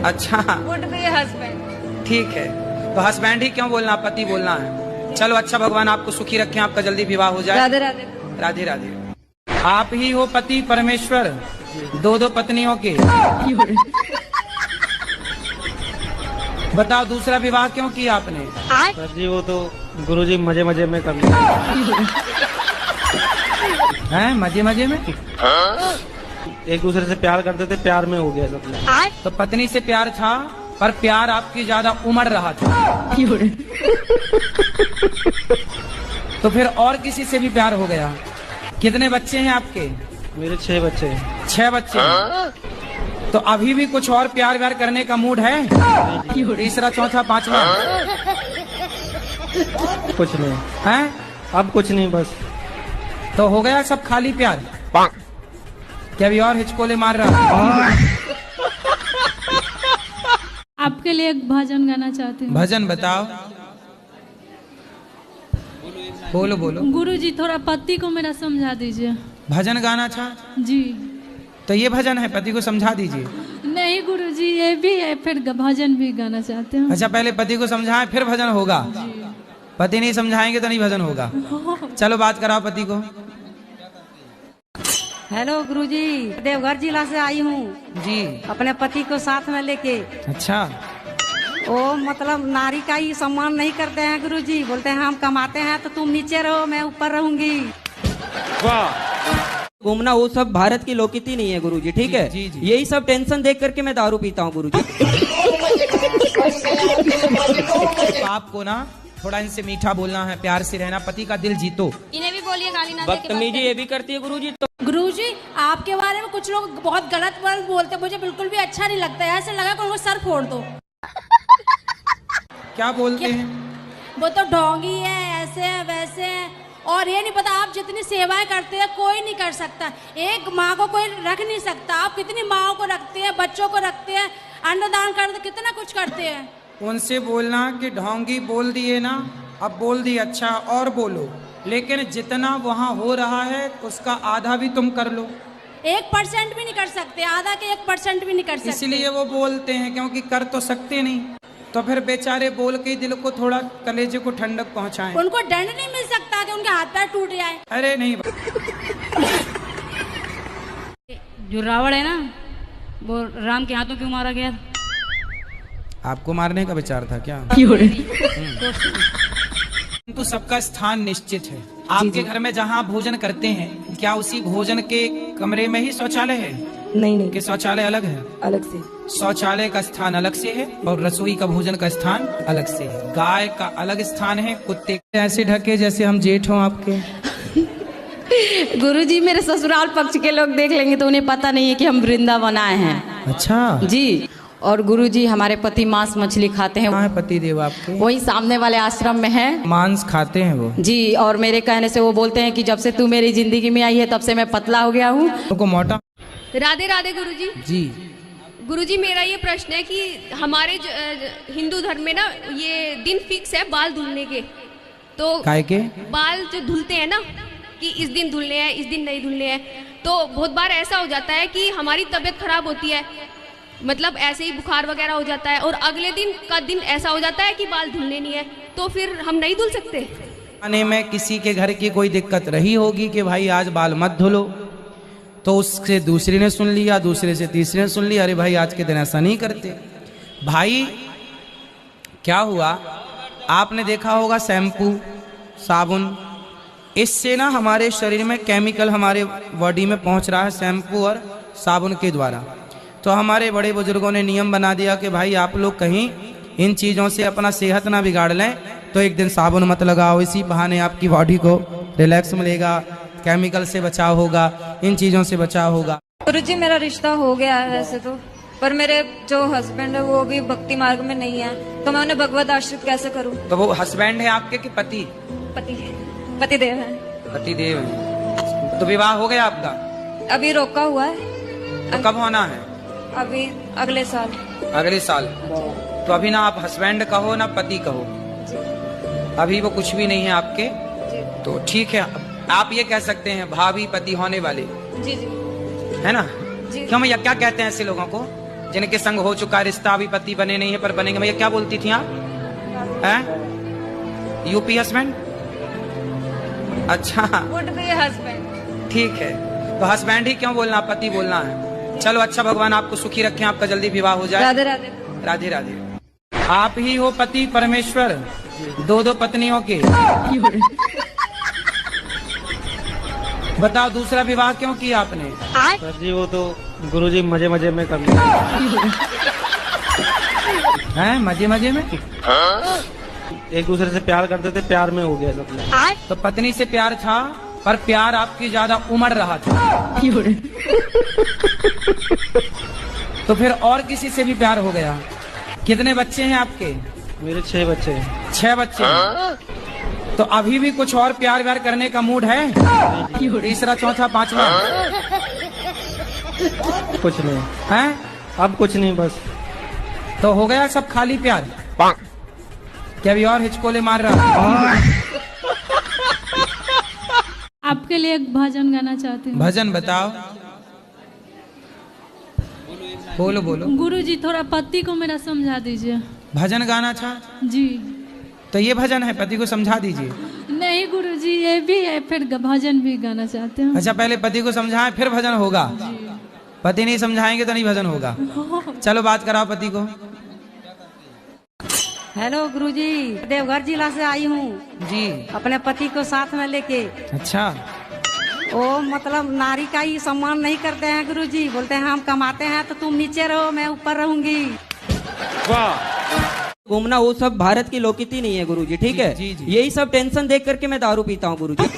अच्छा हस्बैंड। ठीक है, तो हस्बैंड ही क्यों बोलना, पति बोलना है। चलो अच्छा, भगवान आपको सुखी रखें, आपका जल्दी विवाह हो जाए। राधे राधे। राधे राधे। आप ही हो पति परमेश्वर, दो पत्नियों के। बताओ दूसरा विवाह क्यों किया आपने? सर जी वो तो गुरुजी मजे मजे में कर लिया। हैं मजे मजे में? एक दूसरे से प्यार करते थे, प्यार में हो गया सब। तो पत्नी से प्यार था, पर प्यार आपकी ज्यादा उमड़ रहा था। तो फिर और किसी से भी प्यार हो गया। कितने बच्चे हैं आपके? मेरे 6 बच्चे हैं। 6 बच्चे हैं। तो अभी भी कुछ और प्यार व्यार करने का मूड है? तीसरा, चौथा, पांचवा? कुछ नहीं है, अब कुछ नहीं, बस। तो हो गया सब खाली प्यार? क्या अभी और हिचकोले मार रहा? आपके लिए एक भजन गाना चाहती हूँ। भजन बताओ, बोलो बोलो। गुरुजी थोड़ा पति को मेरा समझा दीजिए। भजन गाना था जी। तो ये भजन है, पति को समझा दीजिए। नहीं गुरुजी, ये भी है, फिर भजन भी गाना चाहते हैं। अच्छा, पहले पति को समझाएं फिर भजन होगा। पति नहीं समझाएंगे तो नहीं भजन होगा। चलो बात कराओ पति को। हेलो गुरुजी, देवघर जिला से आई हूँ जी। अपने पति को साथ में लेके। अच्छा, वो मतलब नारी का ही सम्मान नहीं करते हैं गुरुजी, बोलते हैं हम कमाते हैं तो तुम नीचे रहो, मैं ऊपर रहूंगी। घूमना वो सब भारत की लोकनीति नहीं है गुरुजी, ठीक है। जी, जी। यही सब टेंशन देख करके मैं दारू पीता हूँ गुरुजी। आपको ना थोड़ा इनसे मीठा बोलना है, प्यार से रहना, पति का दिल जीतो। इन्हें भी बोलिए गाली ना दे के बात बदतमीजी ये भी करती है गुरुजी। तो गुरुजी आपके बारे में कुछ लोग बहुत गलत वर्ड बोलते हैं, मुझे बिल्कुल भी अच्छा नहीं लगता है। ऐसे लगा कि उनको सर फोड़ दो। क्या बोलते हैं? वो तो ढोंगी है, ऐसे है वैसे है, और ये नहीं पता आप जितनी सेवाएं करते हैं कोई नहीं कर सकता। एक माँ को कोई रख नहीं सकता। आप कितनी माँओं को रखते हैं, बच्चों को रखते हैं, अन्नदान करते, कितना कुछ करते हैं। उनसे बोलना कि ढोंगी बोल दिए ना, अब बोल दिए, अच्छा और बोलो, लेकिन जितना वहाँ हो रहा है उसका आधा भी तुम कर लो। 1% भी नहीं कर सकते, आधा के 1% भी नहीं कर सकते। इसलिए वो बोलते हैं, क्योंकि कर तो सकते नहीं, तो फिर बेचारे बोल के दिल को थोड़ा, कलेजे को ठंडक पहुंचाएं। उनको दंड नहीं मिल सकता कि उनके हाथ पैर टूट जाए। अरे नहीं, जो रावण है ना, वो राम के हाथों क्यों मारा गया? आपको मारने का विचार था क्या? तो सबका स्थान निश्चित है। आपके घर में जहाँ भोजन करते हैं, क्या उसी भोजन के कमरे में ही शौचालय है? नहीं कि शौचालय अलग है? अलग से। शौचालय का स्थान अलग से है और रसोई का भोजन का स्थान अलग से है। गाय का अलग स्थान है, कुत्ते ऐसे ढके जैसे हम जेठ हों आपके। गुरुजी मेरे ससुराल पक्ष के लोग देख लेंगे तो उन्हें पता नहीं है कि हम वृंदावन आए हैं। अच्छा जी। और गुरुजी हमारे पति मांस मछली खाते हैं। कहाँ है पति देव आपके? वही सामने वाले आश्रम में है। मांस खाते हैं वो? जी। और मेरे कहने से वो बोलते हैं कि जब से तू मेरी जिंदगी में आई है तब से मैं पतला हो गया हूँ। तो मोटा। राधे राधे गुरुजी। जी। गुरुजी मेरा ये प्रश्न है कि हमारे हिंदू धर्म में ना ये दिन फिक्स है बाल धुलने के, तो काय के बाल जो धुलते हैं ना कि इस दिन धुलने हैं, इस दिन नहीं धुलने हैं, तो बहुत बार ऐसा हो जाता है कि हमारी तबीयत खराब होती है, मतलब ऐसे ही बुखार वगैरह हो जाता है, और अगले दिन का दिन ऐसा हो जाता है कि बाल धुलने नहीं है, तो फिर हम नहीं धुल सकते। आने में किसी के घर की कोई दिक्कत रही होगी कि भाई आज बाल मत धुलो, तो उससे दूसरी ने सुन लिया, दूसरे से तीसरे ने सुन लिया, अरे भाई आज के दिन ऐसा नहीं करते। भाई क्या हुआ, आपने देखा होगा शैम्पू, साबुन, इससे ना हमारे शरीर में केमिकल हमारे बॉडी में पहुंच रहा है शैम्पू और साबुन के द्वारा। तो हमारे बड़े बुजुर्गों ने नियम बना दिया कि भाई आप लोग कहीं इन चीज़ों से अपना सेहत ना बिगाड़ लें, तो एक दिन साबुन मत लगाओ, इसी बहाने आपकी बॉडी को रिलैक्स मिलेगा, केमिकल से बचाव होगा, इन चीज़ों से बचाव होगा। गुरुजी मेरा रिश्ता हो गया है वैसे तो, पर मेरे जो हस्बैंड है वो भी भक्ति मार्ग में नहीं है, तो मैं उन्हें भगवत आश्रित कैसे करूं? तो वो हस्बैंड है आपके कि पति? पति देव है। पति देव है। तो विवाह हो गया आपका? अभी रोका हुआ है। तो कब होना है? अभी अगले साल। अगले साल। तो अभी ना आप हस्बैंड कहो ना पति कहो, अभी वो कुछ भी नहीं है आपके। तो ठीक है, आप ये कह सकते हैं भाभी पति होने वाले। जी जी। है ना? जी। क्यों भैया, क्या कहते हैं ऐसे लोगों को जिनके संग हो चुका रिश्ता, अभी पति बने नहीं है पर बनेंगे? भैया क्या बोलती थी आप? हैं? UP husband? अच्छा वुड बी हस्बैंड। ठीक है, तो हस्बैंड ही क्यों बोलना, पति बोलना है। चलो अच्छा, भगवान आपको सुखी रखें, आपका जल्दी विवाह हो जाए। राधे राधे। राधे राधे। आप ही हो पति परमेश्वर, दो दो पत्नियों के। बताओ दूसरा विवाह क्यों किया आपने? सर जी वो तो गुरुजी मजे मजे में कर लिया। हैं मजे मजे में? एक दूसरे से प्यार करते थे, प्यार में हो गया सब लोग। तो पत्नी से प्यार था, पर प्यार आपकी ज्यादा उमड़ रहा था। तो फिर और किसी से भी प्यार हो गया। कितने बच्चे हैं आपके? मेरे 6 बच्चे हैं। 6 बच्चे हैं। तो अभी भी कुछ और प्यार व्यार करने का मूड है? तीसरा, चौथा, पांचवा? कुछ नहीं है? अब कुछ नहीं, बस तो हो गया सब खाली प्यार? क्या अभी और हिचकोले मार रहा? आपके लिए एक भजन गाना चाहती हूँ। भजन बताओ। बोलो बोलो। गुरुजी थोड़ा पति को मेरा समझा दीजिए। भजन गाना था जी। तो ये भजन है, पति को समझा दीजिए। नहीं गुरुजी, ये भी है, फिर भजन भी गाना चाहते हैं। अच्छा, पहले पति को समझाएं फिर भजन होगा। पति नहीं समझाएंगे तो नहीं भजन होगा। चलो बात कराओ पति को। हेलो गुरुजी, देवघर जिला से आई हूँ जी। अपने पति को साथ में लेके। अच्छा। वो मतलब नारी का ही सम्मान नहीं करते हैं गुरुजी, बोलते हैं हम कमाते हैं तो तुम नीचे रहो, मैं ऊपर रहूंगी। घूमना वो सब भारत की लोकनीति नहीं है गुरुजी, ठीक है? जी, जी। यही सब टेंशन देख करके मैं दारू पीता हूँ गुरुजी।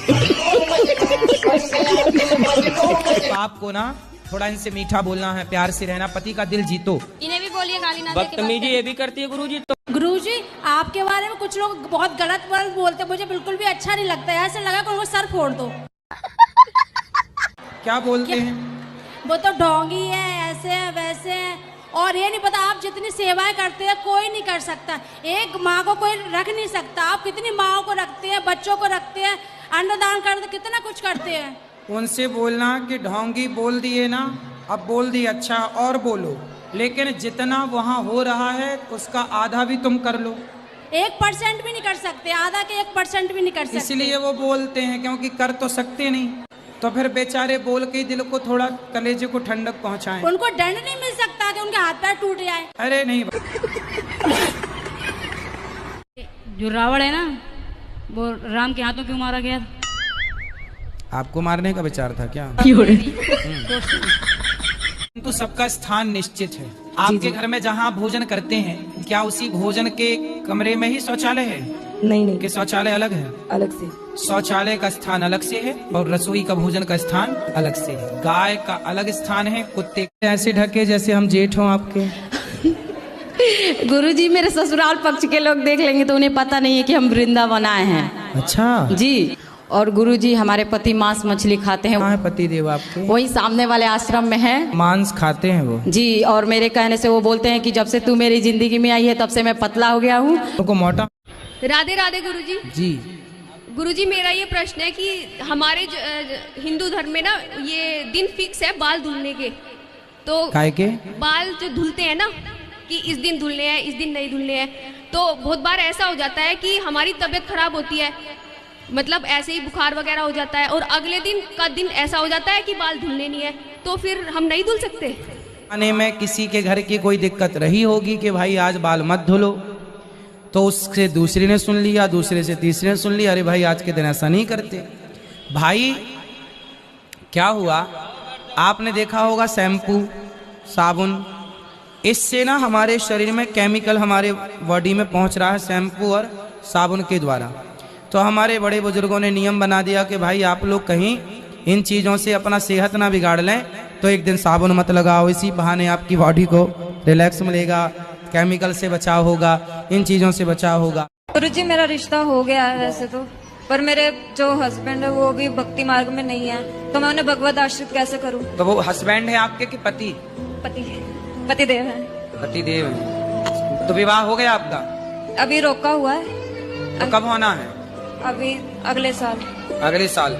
तो आपको ना थोड़ा इनसे मीठा बोलना है, प्यार से रहना, पति का दिल जीतो। इन्हें भी बोलिए गाली ना बदतमीजी ये भी करती है गुरुजी। तो गुरुजी आपके बारे में कुछ लोग बहुत गलत वर्ड बोलते हैं, मुझे बिल्कुल भी अच्छा नहीं लगता है। ऐसे लगा कि उनको सर फोड़ दो। क्या बोलते हैं? वो तो ढोंगी है, ऐसे है वैसे है, और ये नहीं पता आप जितनी सेवाएं करते हैं कोई नहीं कर सकता। एक माँ को कोई रख नहीं सकता। आप कितनी माँओं को रखते हैं, बच्चों को रखते हैं, अन्नदान करते, कितना कुछ करते हैं। उनसे बोलना कि ढोंगी बोल दिए ना, अब बोल दिए, अच्छा और बोलो, लेकिन जितना वहाँ हो रहा है उसका आधा भी तुम कर लो। 1% भी नहीं कर सकते, आधा के 1% भी नहीं कर सकते। इसलिए वो बोलते हैं, क्योंकि कर तो सकते नहीं, तो फिर बेचारे बोल के दिल को थोड़ा, कलेजे को ठंडक पहुंचाएं। उनको दंड नहीं मिल सकता कि उनके हाथ पैर टूट जाए। अरे नहीं। जो रावण है ना, वो राम के हाथों क्यों मारा गया? आपको मारने का विचार था क्या? तो सबका स्थान निश्चित है। आपके घर में जहाँ भोजन करते हैं, क्या उसी भोजन के कमरे में ही शौचालय है? नहीं कि शौचालय अलग है? अलग से। शौचालय का स्थान अलग से है और रसोई का भोजन का स्थान अलग से है। गाय का अलग स्थान है, कुत्ते ऐसे ढके जैसे हम जेठ हों आपके। गुरुजी मेरे ससुराल पक्ष के लोग देख लेंगे तो उन्हें पता नहीं है कि हम वृंदावन आए हैं। अच्छा जी। और गुरुजी हमारे पति मांस मछली खाते हैं। कहाँ है पति देव आपके? वही सामने वाले आश्रम में है। मांस खाते हैं वो? जी। और मेरे कहने से वो बोलते हैं कि जब से तू मेरी जिंदगी में आई है तब से मैं पतला हो गया हूँ। तो मोटा। राधे राधे गुरुजी। जी। गुरुजी मेरा ये प्रश्न है कि हमारे हिंदू धर्म में ना ये दिन फिक्स है बाल धुलने के, तो काय के बाल जो धुलते हैं ना कि इस दिन धुलने हैं, इस दिन नहीं धुलने हैं, तो बहुत बार ऐसा हो जाता है कि हमारी तबीयत खराब होती है, मतलब ऐसे ही बुखार वगैरह हो जाता है, और अगले दिन का दिन ऐसा हो जाता है कि बाल धुलने नहीं है, तो फिर हम नहीं धुल सकते। आने में किसी के घर की कोई दिक्कत रही होगी कि भाई आज बाल मत धुलो, तो उससे दूसरी ने सुन लिया, दूसरे से तीसरे ने सुन लिया, अरे भाई आज के दिन ऐसा नहीं करते। भाई क्या हुआ, आपने देखा होगा शैम्पू, साबुन, इससे ना हमारे शरीर में केमिकल हमारे बॉडी में पहुंच रहा है शैम्पू और साबुन के द्वारा। तो हमारे बड़े बुजुर्गों ने नियम बना दिया कि भाई आप लोग कहीं इन चीज़ों से अपना सेहत ना बिगाड़ लें, तो एक दिन साबुन मत लगाओ, इसी बहाने आपकी बॉडी को रिलैक्स मिलेगा, केमिकल से बचाव होगा, इन चीज़ों से बचाव होगा। गुरुजी मेरा रिश्ता हो गया है वैसे तो, पर मेरे जो हस्बैंड है वो भी भक्ति मार्ग में नहीं है, तो मैं उन्हें भगवत आश्रित कैसे करूं? तो वो हस्बैंड है आपके कि पति? पति देव है। पति देव है। तो विवाह हो गया आपका? अभी रोका हुआ है। तो कब होना है? अभी अगले साल। अगले साल।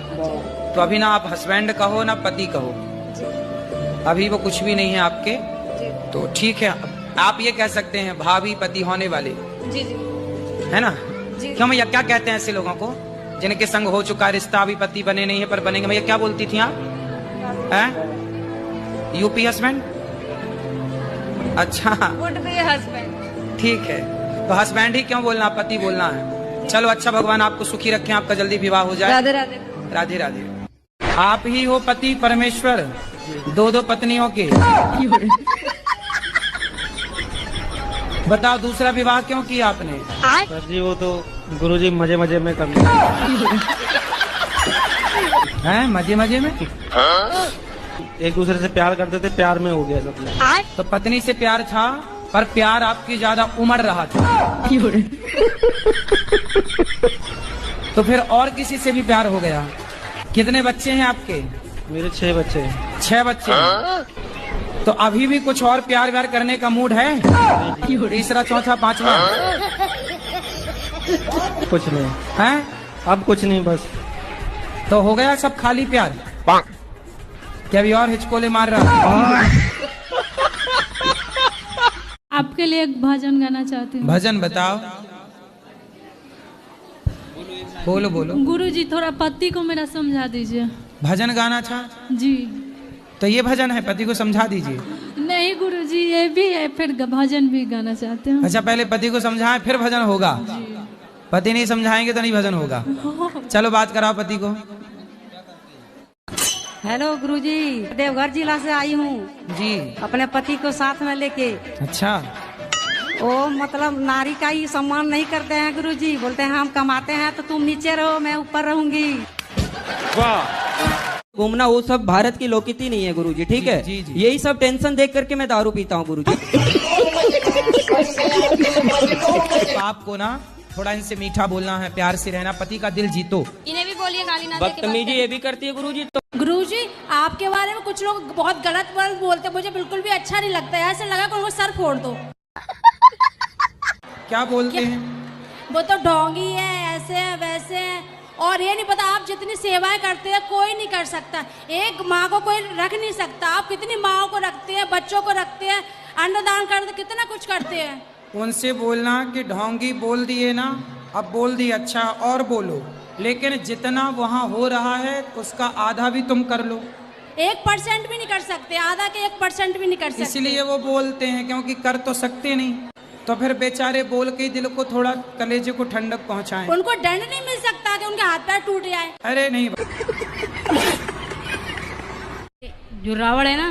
तो अभी ना आप हस्बैंड कहो ना पति कहो, अभी वो कुछ भी नहीं है आपके, तो ठीक है, आप ये कह सकते हैं भाभी पति होने वाले। जी जी। है ना? क्यों भैया, क्या कहते हैं ऐसे लोगों को जिनके संग हो चुका रिश्ता, अभी पति बने नहीं है पर बनेंगे? भैया क्या बोलती थी आप? हैं? UP husband? अच्छा हस्बैंड। ठीक है, तो हस्बैंड ही क्यों बोलना, पति बोलना है। चलो अच्छा, भगवान आपको सुखी रखें, आपका जल्दी विवाह हो जाए। राधे राधे। राधे राधे। आप ही हो पति परमेश्वर, दो पत्नियों के। बताओ दूसरा विवाह क्यों किया आपने? सर जी वो तो गुरुजी मजे मजे में कर लिया। हैं? मजे मजे में? एक दूसरे से प्यार करते थे, प्यार में हो गया सब। तो पत्नी से प्यार था, पर प्यार आपकी ज्यादा उमड़ रहा था। तो फिर और किसी से भी प्यार हो गया। कितने बच्चे हैं आपके? मेरे 6 बच्चे हैं। 6 बच्चे हैं। तो अभी भी कुछ और प्यार व्यार करने का मूड है? तीसरा, चौथा, पांचवा कुछ नहीं है? अब कुछ नहीं, बस तो हो गया सब खाली प्यार? क्या अभी और हिचकोले मार रहा? आपके लिए एक भजन गाना चाहती हूँ। भजन बताओ। बोलो बोलो। गुरुजी थोड़ा पति को मेरा समझा दीजिए। भजन गाना था जी। तो ये भजन है, पति को समझा दीजिए। नहीं गुरुजी, ये भी है, फिर भजन भी गाना चाहते हैं। अच्छा, पहले पति को समझाएं फिर भजन होगा। पति नहीं समझाएंगे तो नहीं भजन होगा। चलो बात कराओ पति को। हेलो गुरुजी, देवघर जिला से आई हूँ जी। अपने पति को साथ में लेके। अच्छा। वो मतलब नारी का ही सम्मान नहीं करते हैं गुरुजी, बोलते हैं हम कमाते हैं तो तुम नीचे रहो, मैं ऊपर रहूंगी। घूमना वो सब भारत की लोकनीति नहीं है गुरुजी, ठीक है? जी, जी। यही सब टेंशन देख करके मैं दारू पीता हूँ गुरुजी। आपको ना थोड़ा इनसे मीठा बोलना है, प्यार से रहना, पति का दिल जीतो। इन्हें भी बोलिए गाली ना दे के बात बदतमीजी ये भी करती है गुरुजी। तो गुरुजी आपके बारे में कुछ लोग बहुत गलत वर्ड बोलते हैं, मुझे बिल्कुल भी अच्छा नहीं लगता है। ऐसे लगा कि उनको सर फोड़ दो। क्या बोलते हैं? वो तो ढोंगी है, ऐसे है वैसे है, और ये नहीं पता आप जितनी सेवाएं करते हैं कोई नहीं कर सकता। एक माँ को कोई रख नहीं सकता। आप कितनी माँओं को रखते हैं, बच्चों को रखते हैं, अन्नदान करते, कितना कुछ करते हैं। उनसे बोलना कि ढोंगी बोल दिए ना, अब बोल दिए, अच्छा और बोलो, लेकिन जितना वहाँ हो रहा है उसका आधा भी तुम कर लो। 1% भी नहीं कर सकते, आधा के 1% भी नहीं कर सकते। इसलिए वो बोलते हैं, क्योंकि कर तो सकते नहीं, तो फिर बेचारे बोल के दिल को थोड़ा, कलेजे को ठंडक पहुंचाएं। उनको दंड नहीं मिल सकता कि उनके हाथ पैर टूट जाए? अरे नहीं। जो रावण है ना,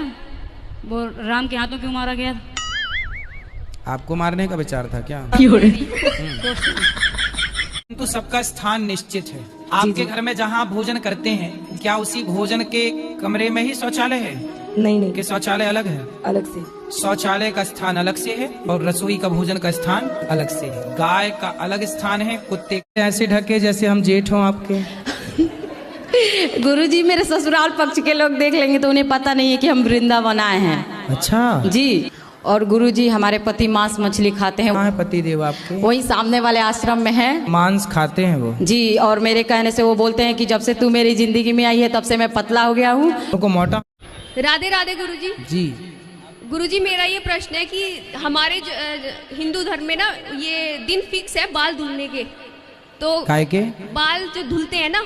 वो राम के हाथों क्यों मारा गया? आपको मारने का विचार था क्या? तो सबका स्थान निश्चित है। आपके घर में जहाँ भोजन करते हैं, क्या उसी भोजन के कमरे में ही शौचालय है? नहीं कि शौचालय अलग है? अलग से। शौचालय का स्थान अलग से है और रसोई का भोजन का स्थान अलग से है। गाय का अलग स्थान है, कुत्ते ऐसे ढके जैसे हम जेठ हों आपके। गुरुजी मेरे ससुराल पक्ष के लोग देख लेंगे तो उन्हें पता नहीं है कि हम वृंदावन आए हैं। अच्छा जी। और गुरुजी हमारे पति मांस मछली खाते हैं। कहाँ है पति देव आपके? वही सामने वाले आश्रम में है। मांस खाते हैं वो? जी। और मेरे कहने से वो बोलते हैं कि जब से तू मेरी जिंदगी में आई है तब से मैं पतला हो गया हूँ। तो मोटा। राधे राधे गुरुजी। जी। गुरुजी मेरा ये प्रश्न है कि हमारे हिंदू धर्म में ना ये दिन फिक्स है बाल धुलने के, तो काय के बाल जो धुलते हैं ना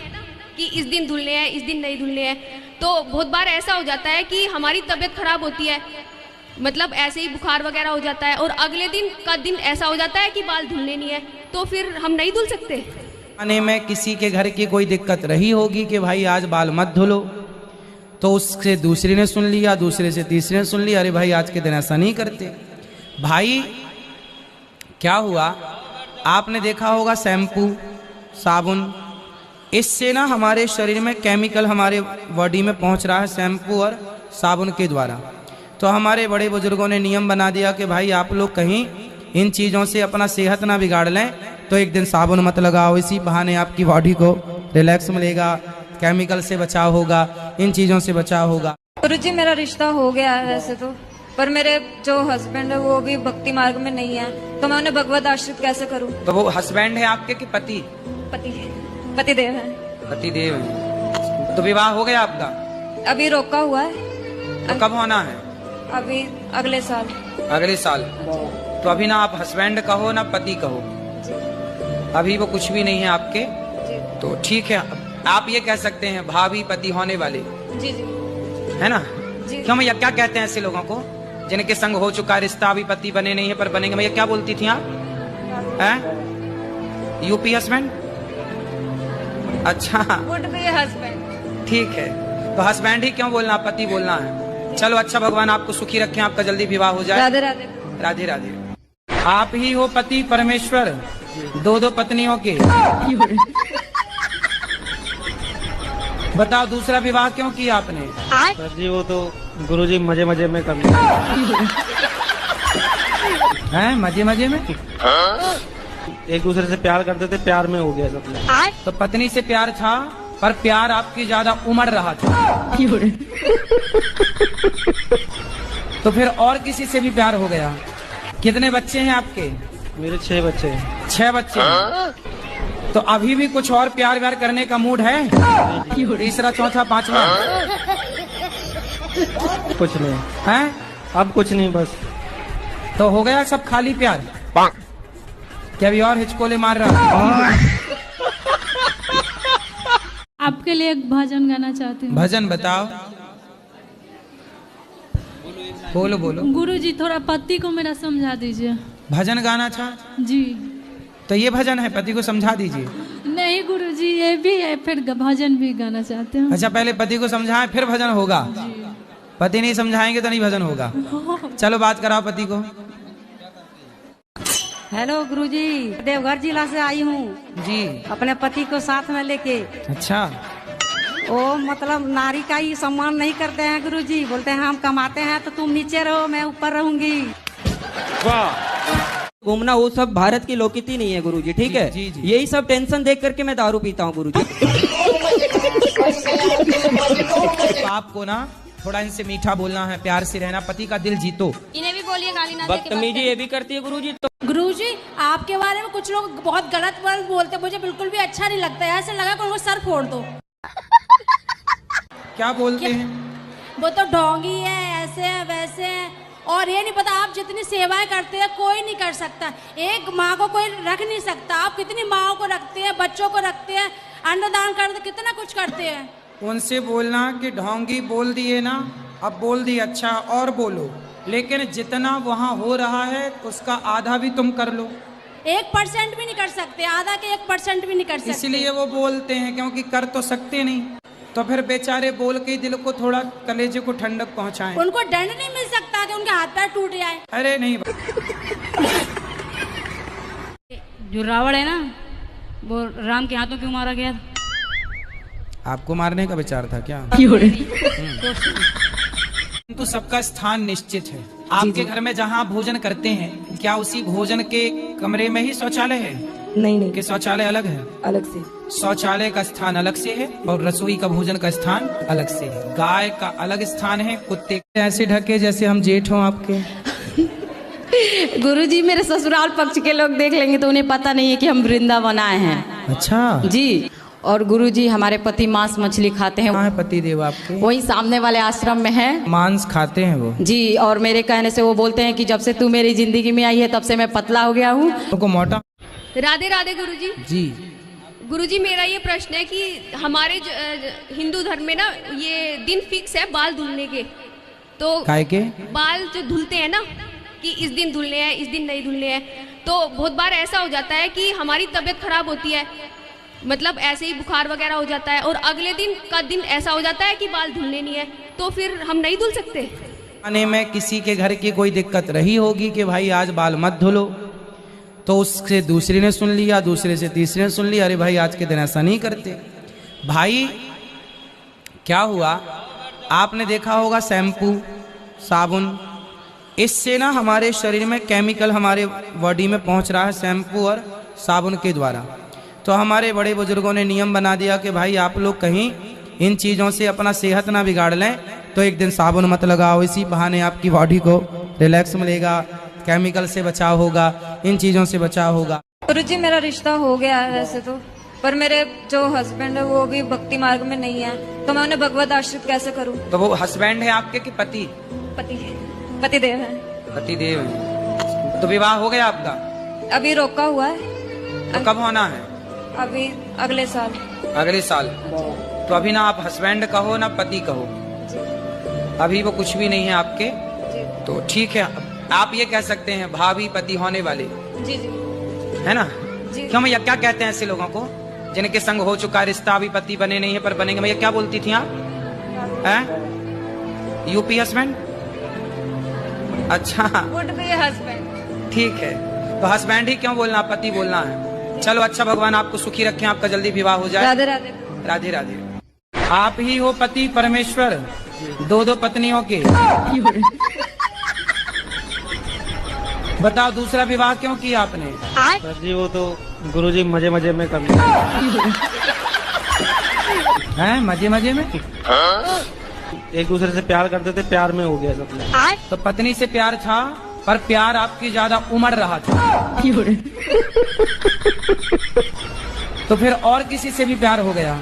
कि इस दिन धुलने हैं, इस दिन नहीं धुलने हैं, तो बहुत बार ऐसा हो जाता है कि हमारी तबीयत खराब होती है, मतलब ऐसे ही बुखार वगैरह हो जाता है, और अगले दिन का दिन ऐसा हो जाता है कि बाल धुलने नहीं है, तो फिर हम नहीं धुल सकते? आने में किसी के घर की कोई दिक्कत रही होगी कि भाई आज बाल मत धुलो, तो उससे दूसरी ने सुन लिया, दूसरे से तीसरे ने सुन लिया, अरे भाई आज के दिन ऐसा नहीं करते। भाई क्या हुआ, आपने देखा होगा शैम्पू, साबुन, इससे ना हमारे शरीर में केमिकल हमारे बॉडी में पहुंच रहा है शैम्पू और साबुन के द्वारा। तो हमारे बड़े बुजुर्गों ने नियम बना दिया कि भाई आप लोग कहीं इन चीज़ों से अपना सेहत ना बिगाड़ लें, तो एक दिन साबुन मत लगाओ, इसी बहाने आपकी बॉडी को रिलैक्स मिलेगा, केमिकल से बचाव होगा, इन चीज़ों से बचाव होगा। गुरुजी मेरा रिश्ता हो गया है वैसे तो, पर मेरे जो हस्बैंड है वो भी भक्ति मार्ग में नहीं है, तो मैं उन्हें भगवत आश्रित कैसे करूं? तो वो हस्बैंड है आपके कि पति? पति देव है। पति देव है। तो विवाह हो गया आपका? अभी रोका हुआ है। तो कब होना है? अभी अगले साल। अगले साल। तो अभी ना आप हस्बैंड कहो ना पति कहो, अभी वो कुछ भी नहीं है आपके। तो ठीक है, आप ये कह सकते हैं भाभी पति होने वाले। जी जी। है ना? जी। क्यों भैया, क्या कहते हैं ऐसे लोगों को जिनके संग हो चुका रिश्ता, अभी पति बने नहीं है पर बनेंगे? भैया क्या बोलती थी आप? UP husband? अच्छा वुड बी हस्बैंड। ठीक है, तो हस्बैंड ही क्यों बोलना, पति बोलना है। चलो अच्छा, भगवान आपको सुखी रखें, आपका जल्दी विवाह हो जाए। राधे राधे। राधे राधे। आप ही हो पति परमेश्वर, दो दो पत्नियों के। बताओ दूसरा विवाह क्यों किया आपने? सर जी वो तो गुरुजी मजे मजे में कर लिया। हैं मजे मजे में? एक दूसरे से प्यार करते थे, प्यार में हो गया सब। तो पत्नी से प्यार था, पर प्यार आपकी ज्यादा उमड़ रहा था। तो फिर और किसी से भी प्यार हो गया? कितने बच्चे हैं आपके? मेरे 6 बच्चे हैं। 6 बच्चे हैं। तो अभी भी कुछ और प्यार व्यार करने का मूड है? तीसरा, चौथा, 5वां? कुछ नहीं है? अब कुछ नहीं, बस तो हो गया सब खाली प्यार? क्या अभी और हिचकोले मार रहा? आपके लिए एक भजन गाना चाहती हूँ। भजन बताओ। बोलो बोलो। गुरुजी थोड़ा पति को मेरा समझा दीजिए। भजन गाना था जी। तो ये भजन है, पति को समझा दीजिए। नहीं गुरुजी, ये भी है, फिर भजन भी गाना चाहते हैं। अच्छा, पहले पति को समझाएं फिर भजन होगा। पति नहीं समझाएंगे तो नहीं भजन होगा। चलो बात कराओ पति को। हेलो गुरुजी, देवघर जिला से आई हूँ जी। अपने पति को साथ में लेके। अच्छा। वो मतलब नारी का ही सम्मान नहीं करते हैं गुरुजी। बोलते हैं हम कमाते हैं तो तुम नीचे रहो, मैं ऊपर रहूंगी। वाह। घूमना वो सब भारत की लोकनीति नहीं है गुरुजी, ठीक है? जी, जी। यही सब टेंशन देख करके मैं दारू पीता हूँ गुरुजी। तो आपको ना थोड़ा इनसे मीठा बोलना है, प्यार से रहना, पति का दिल जीतो। इन्हें भी बोलिए गाली ना बदतमीजी ये भी करती है गुरुजी। तो गुरुजी आपके बारे में कुछ लोग बहुत गलत वर्ड बोलते हैं, मुझे बिल्कुल भी अच्छा नहीं लगता है। ऐसे लगा कि उनको सर फोड़ दो। क्या बोलते हैं? वो तो ढोंगी है, ऐसे है वैसे है, और ये नहीं पता आप जितनी सेवाएं करते हैं कोई नहीं कर सकता। एक माँ को कोई रख नहीं सकता। आप कितनी माँओं को रखते हैं, बच्चों को रखते हैं, अन्नदान करते, कितना कुछ करते हैं। उनसे बोलना कि ढोंगी बोल दिए ना, अब बोल दिए, अच्छा और बोलो, लेकिन जितना वहाँ हो रहा है उसका आधा भी तुम कर लो। 1% भी नहीं कर सकते, आधा के 1% भी नहीं कर सकते। इसलिए वो बोलते हैं, क्योंकि कर तो सकते नहीं। तो फिर बेचारे बोल के दिल को थोड़ा, कलेजे को ठंडक पहुंचाएं। उनको दंड नहीं मिल सकता कि उनके हाथ पैर टूट जाए? अरे नहीं। जो रावण है ना, वो राम के हाथों क्यों मारा गया? आपको मारने का विचार था क्या? तो सबका स्थान निश्चित है। आपके घर में जहाँ भोजन करते हैं, क्या उसी भोजन के कमरे में ही शौचालय है? नहीं कि शौचालय अलग है? अलग से। शौचालय का स्थान अलग से है और रसोई का भोजन का स्थान अलग से है। गाय का अलग स्थान है, कुत्ते ऐसे ढके जैसे हम जेठ हों आपके। गुरुजी मेरे ससुराल पक्ष के लोग देख लेंगे तो उन्हें पता नहीं है कि हम वृंदावन आए हैं। अच्छा जी। और गुरुजी हमारे पति मांस मछली खाते हैं। कहाँ है पति देव आपके? वही सामने वाले आश्रम में है। मांस खाते हैं वो? जी। और मेरे कहने से वो बोलते हैं कि जब से तू मेरी जिंदगी में आई है तब से मैं पतला हो गया हूँ। तो मोटा। राधे राधे गुरुजी। जी। गुरुजी मेरा ये प्रश्न है कि हमारे हिंदू धर्म में ना ये दिन फिक्स है बाल धुलने के। तो काय के? बाल जो धुलते हैं ना कि इस दिन धुलने हैं, इस दिन नहीं धुलने हैं, तो बहुत बार ऐसा हो जाता है कि हमारी तबीयत खराब होती है, मतलब ऐसे ही बुखार वगैरह हो जाता है, और अगले दिन का दिन ऐसा हो जाता है कि बाल धुलने नहीं है, तो फिर हम नहीं धुल सकते? आने में किसी के घर की कोई दिक्कत रही होगी कि भाई आज बाल मत धुलो, तो उससे दूसरी ने सुन लिया, दूसरे से तीसरे ने सुन लिया, अरे भाई आज के दिन ऐसा नहीं करते। भाई क्या हुआ, आपने देखा होगा शैम्पू, साबुन, इससे ना हमारे शरीर में केमिकल हमारे बॉडी में पहुंच रहा है शैम्पू और साबुन के द्वारा। तो हमारे बड़े बुजुर्गों ने नियम बना दिया कि भाई आप लोग कहीं इन चीज़ों से अपना सेहत ना बिगाड़ लें, तो एक दिन साबुन मत लगाओ, इसी बहाने आपकी बॉडी को रिलैक्स मिलेगा, केमिकल से बचाव होगा, इन चीज़ों से बचाव होगा। गुरुजी मेरा रिश्ता हो गया है वैसे तो, पर मेरे जो हस्बैंड है वो भी भक्ति मार्ग में नहीं है, तो मैं उन्हें भगवत आश्रित कैसे करूं? तो वो हस्बैंड है आपके कि पति? पति देव है। पति देव है। तो विवाह हो गया आपका? अभी रोका हुआ है। तो कब होना है? अभी अगले साल। अगले साल। तो अभी ना आप हस्बैंड कहो ना पति कहो, अभी वो कुछ भी नहीं है आपके। तो ठीक है, आप ये कह सकते हैं भाभी पति होने वाले। जी जी। है ना? जी। क्यों भैया, क्या कहते हैं ऐसे लोगों को जिनके संग हो चुका रिश्ता, अभी पति बने नहीं है पर बनेंगे? भैया क्या बोलती थी आप? हैं? UP husband? अच्छा हस्बैंड। ठीक है, तो हस्बैंड ही क्यों बोलना, पति बोलना है। चलो अच्छा, भगवान आपको सुखी रखें, आपका जल्दी विवाह हो जाए। राधे राधे। राधे राधे। आप ही हो पति परमेश्वर, दो दो पत्नियों के। बताओ दूसरा विवाह क्यों किया आपने? सर जी वो तो गुरुजी मजे मजे में कर लिया। हैं? मजे मजे में? एक दूसरे से प्यार करते थे, प्यार में हो गया सब कुछ। तो पत्नी से प्यार था, पर प्यार आपकी ज्यादा उमड़ रहा था। तो फिर और किसी से भी प्यार हो गया।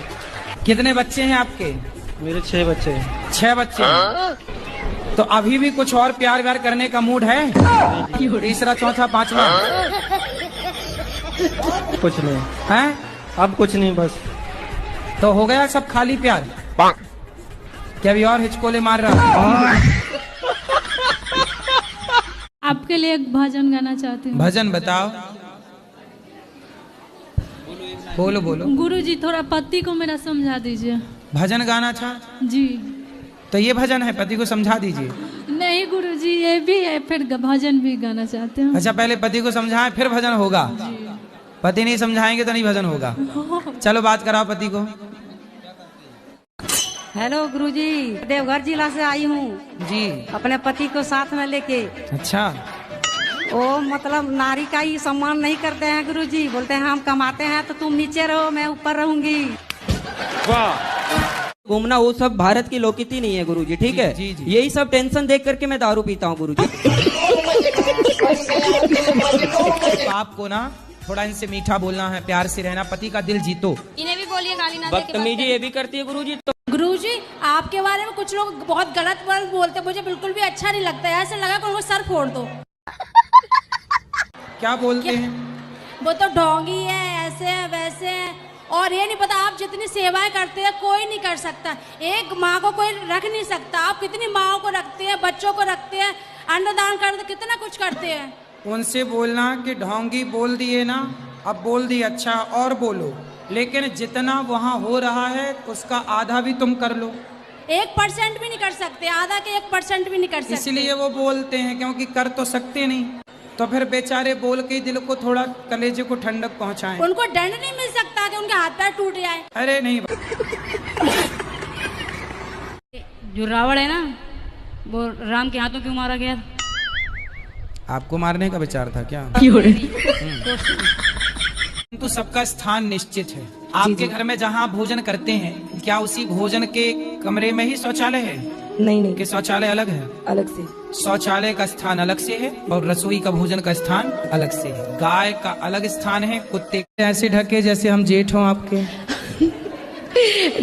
कितने बच्चे हैं आपके? मेरे 6 बच्चे हैं। 6 बच्चे हैं। तो अभी भी कुछ और प्यार व्यार करने का मूड है? तीसरा, चौथा, पांचवा? कुछ नहीं है? अब कुछ नहीं, बस। तो हो गया सब खाली प्यार? क्या अभी और हिचकोले मार रहा? आपके लिए एक भजन गाना चाहती हूँ। भजन बताओ। बोलो बोलो। गुरुजी थोड़ा पति को मेरा समझा दीजिए। भजन गाना था जी। तो ये भजन है, पति को समझा दीजिए। नहीं गुरुजी, ये भी है, फिर भजन भी गाना चाहते हैं। अच्छा, पहले पति को समझाएं फिर भजन होगा। पति नहीं समझाएंगे तो नहीं भजन होगा। चलो बात कराओ पति को। हेलो गुरुजी, देवघर जिला से आई हूँ जी। अपने पति को साथ में लेके। अच्छा। वो मतलब नारी का ही सम्मान नहीं करते हैं गुरुजी। बोलते हैं हम कमाते हैं तो तुम नीचे रहो, मैं ऊपर रहूंगी। घूमना वो सब भारत की लोकनीति नहीं है गुरुजी, ठीक है? जी, जी। यही सब टेंशन देख करके मैं दारू पीता हूँ गुरुजी। आपको ना थोड़ा इनसे मीठा बोलना है, प्यार से रहना, पति का दिल जीतो। इन्हें भी बोलिए गाली ना दे के बदतमीजी ये भी करती है गुरुजी। तो गुरुजी, आपके बारे में कुछ लोग बहुत गलत वर्ड बोलते, मुझे बिल्कुल भी अच्छा नहीं लगता है। ऐसे लगा कि उनको सर फोड़ दो। क्या बोलते हैं? वो तो ढोंगी है, ऐसे है, वैसे है। और ये नहीं पता आप जितनी सेवाएं करते हैं कोई नहीं कर सकता। एक माँ को कोई रख नहीं सकता। आप कितनी माँओं को रखते हैं, बच्चों को रखते हैं, अन्नदान करते, कितना कुछ करते हैं। उनसे बोलना कि ढोंगी बोल दिए ना, अब बोल दिए, अच्छा और बोलो, लेकिन जितना वहाँ हो रहा है उसका आधा भी तुम कर लो। 1% भी नहीं कर सकते, आधा के 1% भी नहीं कर सकते। इसलिए वो बोलते हैं, क्योंकि कर तो सकते नहीं। तो फिर बेचारे बोल के दिल को थोड़ा, कलेजे को ठंडक पहुंचाएं। उनको दंड नहीं मिल सकता कि उनके हाथ पैर टूट जाए? अरे नहीं। जो रावण है ना, वो राम के हाथों क्यों मारा गया? आपको मारने का विचार था क्या? तो सबका स्थान निश्चित है। आपके घर में जहाँ भोजन करते हैं, क्या उसी भोजन के कमरे में ही शौचालय है? नहीं कि शौचालय अलग है? अलग से। शौचालय का स्थान अलग से है और रसोई का भोजन का स्थान अलग से है। गाय का अलग स्थान है, कुत्ते ऐसे ढके जैसे हम जेठ हों आपके।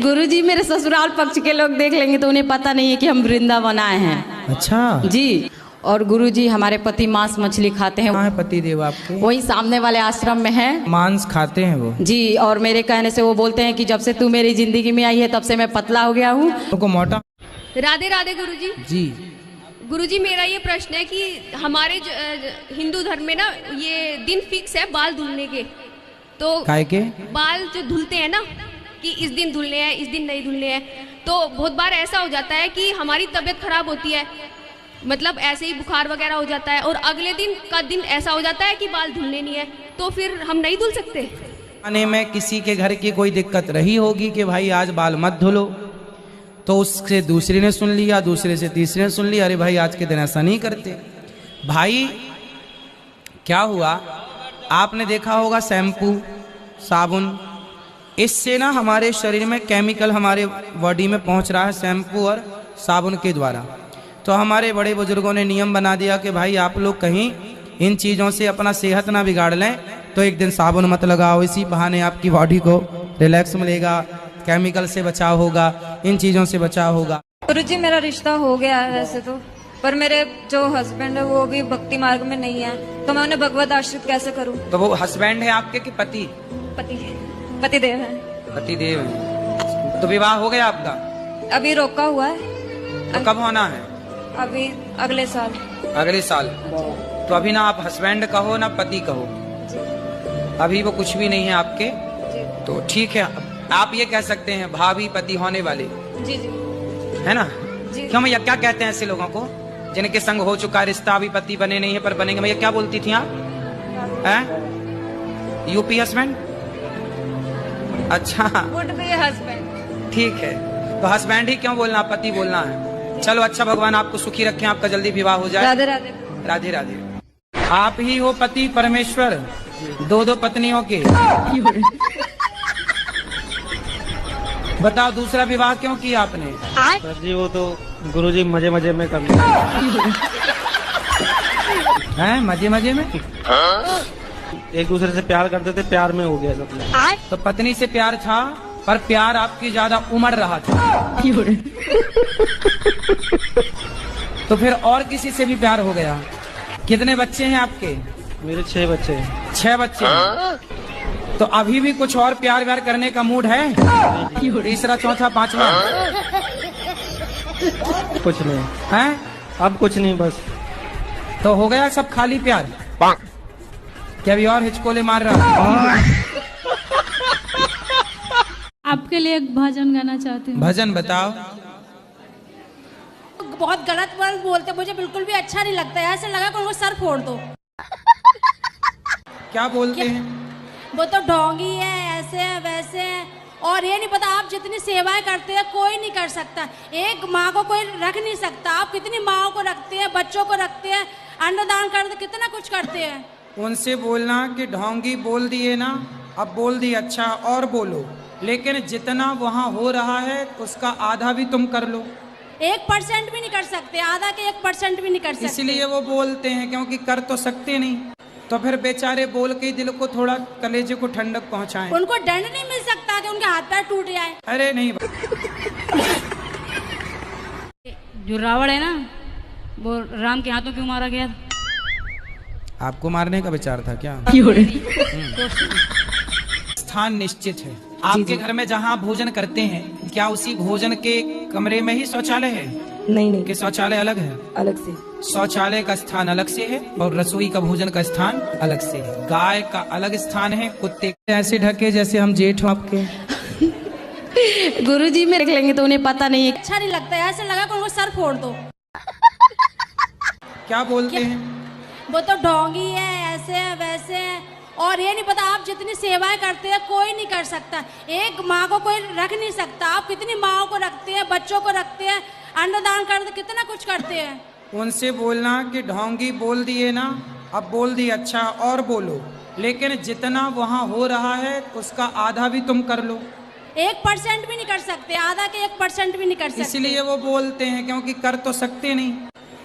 गुरुजी, मेरे ससुराल पक्ष के लोग देख लेंगे तो उन्हें पता नहीं है कि हम वृंदावन आए हैं। अच्छा जी। और गुरुजी, हमारे पति मांस मछली खाते हैं। कहाँ है पति देव आपके? वही सामने वाले आश्रम में है। मांस खाते हैं वो? जी। और मेरे कहने से वो बोलते हैं कि जब से तू मेरी जिंदगी में आई है तब से मैं पतला हो गया हूँ। तो मोटा। राधे राधे गुरुजी। जी। गुरुजी, मेरा ये प्रश्न है कि हमारे हिंदू धर्म में ना ये दिन फिक्स है बाल धुलने के। तो काय के? बाल जो धुलते हैं ना कि इस दिन धुलने हैं, इस दिन नहीं धुलने हैं। तो बहुत बार ऐसा हो जाता है कि हमारी तबीयत खराब होती है, मतलब ऐसे ही बुखार वगैरह हो जाता है, और अगले दिन का दिन ऐसा हो जाता है कि बाल धुलने नहीं है, तो फिर हम नहीं धुल सकते? आने में किसी के घर की कोई दिक्कत रही होगी कि भाई आज बाल मत धुलो, तो उससे दूसरी ने सुन लिया, दूसरे से तीसरे ने सुन लिया, अरे भाई आज के दिन ऐसा नहीं करते। भाई क्या हुआ, आपने देखा होगा शैम्पू, साबुन, इससे ना हमारे शरीर में केमिकल हमारे बॉडी में पहुंच रहा है शैम्पू और साबुन के द्वारा। तो हमारे बड़े बुजुर्गों ने नियम बना दिया कि भाई आप लोग कहीं इन चीज़ों से अपना सेहत ना बिगाड़ लें, तो एक दिन साबुन मत लगाओ, इसी बहाने आपकी बॉडी को रिलैक्स मिलेगा, केमिकल से बचाव होगा, इन चीज़ों से बचाव होगा। गुरुजी, मेरा रिश्ता हो गया है वैसे तो, पर मेरे जो हस्बैंड है वो भी भक्ति मार्ग में नहीं है, तो मैं उन्हें भगवत आश्रित कैसे करूं? तो वो हस्बैंड है आपके कि पति? पति देव है। पति देव है। तो विवाह हो गया आपका? अभी रोका हुआ है। तो कब होना है? अभी अगले साल। अगले साल। तो अभी ना आप हस्बैंड कहो ना पति कहो, अभी वो कुछ भी नहीं है आपके। तो ठीक है, आप ये कह सकते हैं भाभी पति होने वाले। जी जी। है ना? जी। क्यों भैया, क्या कहते हैं ऐसे लोगों को जिनके संग हो चुका रिश्ता, अभी पति बने नहीं है पर बनेंगे? भैया क्या बोलती थी आप? UP husband? अच्छा, वुड बी हस्बैंड। ठीक है, तो हस्बैंड ही क्यों बोलना, पति बोलना है। चलो अच्छा, भगवान आपको सुखी रखें, आपका जल्दी विवाह हो जाए। राधे राधे। राधे राधे। आप ही हो पति परमेश्वर, दो पत्नियों के। बताओ दूसरा विवाह क्यों किया आपने? सर जी वो तो गुरुजी मजे मजे में कर लिया। हैं मजे मजे में? एक दूसरे से प्यार करते थे, प्यार में हो गया सब कुछ। तो पत्नी से प्यार था पर प्यार आपकी ज्यादा उमड़ रहा था। तो फिर और किसी से भी प्यार हो गया। कितने बच्चे हैं आपके? मेरे 6 बच्चे हैं। 6 बच्चे हैं। तो अभी भी कुछ और प्यार व्यार करने का मूड है? तीसरा चौथा पांचवा कुछ नहीं है? अब कुछ नहीं, बस तो हो गया सब खाली प्यार? क्या अभी और हिचकोले मार रहा? आपके लिए एक भजन गाना चाहती हूँ। भजन बताओ। बहुत गलत वर्ड बोलते, मुझे बिल्कुल भी अच्छा नहीं लगता है। ऐसे लगा कि उनको सर फोड़ दो। क्या बोलते हैं? वो तो ढोंगी है, ऐसे है वैसे है, और ये नहीं पता आप जितनी सेवाएं करते हैं कोई नहीं कर सकता। एक माँ को कोई रख नहीं सकता। आप कितनी माँओं को रखते हैं, बच्चों को रखते हैं, अन्नदान करते, कितना कुछ करते हैं। उनसे बोलना कि ढोंगी बोल दिए ना, अब बोल दिए, अच्छा और बोलो, लेकिन जितना वहाँ हो रहा है उसका आधा भी तुम कर लो। 1% भी नहीं कर सकते, आधा के 1% भी नहीं कर सकते। इसलिए वो बोलते हैं, क्योंकि कर तो सकते नहीं। तो फिर बेचारे बोल के दिल को थोड़ा, कलेजे को ठंडक पहुंचाएं। उनको दंड नहीं मिल सकता कि उनके हाथ पैर टूट जाए? अरे नहीं। जो रावण है ना, वो राम के हाथों क्यों मारा गया? आपको मारने का विचार था क्या? स्थान निश्चित है आपके घर में जहाँ भोजन करते हैं, क्या उसी भोजन के कमरे में ही शौचालय है? नहीं कि शौचालय अलग है? अलग से। शौचालय का स्थान अलग से है और रसोई का भोजन का स्थान अलग से है। गाय का अलग स्थान है, कुत्ते ऐसे ढके जैसे हम जेठ हो आपके। गुरुजी में देख लेंगे तो उन्हें पता नहीं है। अच्छा नहीं लगता है। ऐसे लगा कि उनको सर फोड़ दो। क्या बोलते हैं? वो तो ढोंगी है, ऐसे है वैसे है, और ये नहीं पता आप जितनी सेवाएं करते हैं कोई नहीं कर सकता। एक माँ को कोई रख नहीं सकता। आप कितनी माँओं को रखते हैं, बच्चों को रखते हैं, अन्नदान करते, कितना कुछ करते हैं। उनसे बोलना कि ढोंगी बोल दिए ना, अब बोल दिए, अच्छा और बोलो, लेकिन जितना वहाँ हो रहा है उसका आधा भी तुम कर लो। 1% भी नहीं कर सकते, आधा के 1% भी नहीं कर सकते। इसलिए वो बोलते हैं, क्योंकि कर तो सकते नहीं।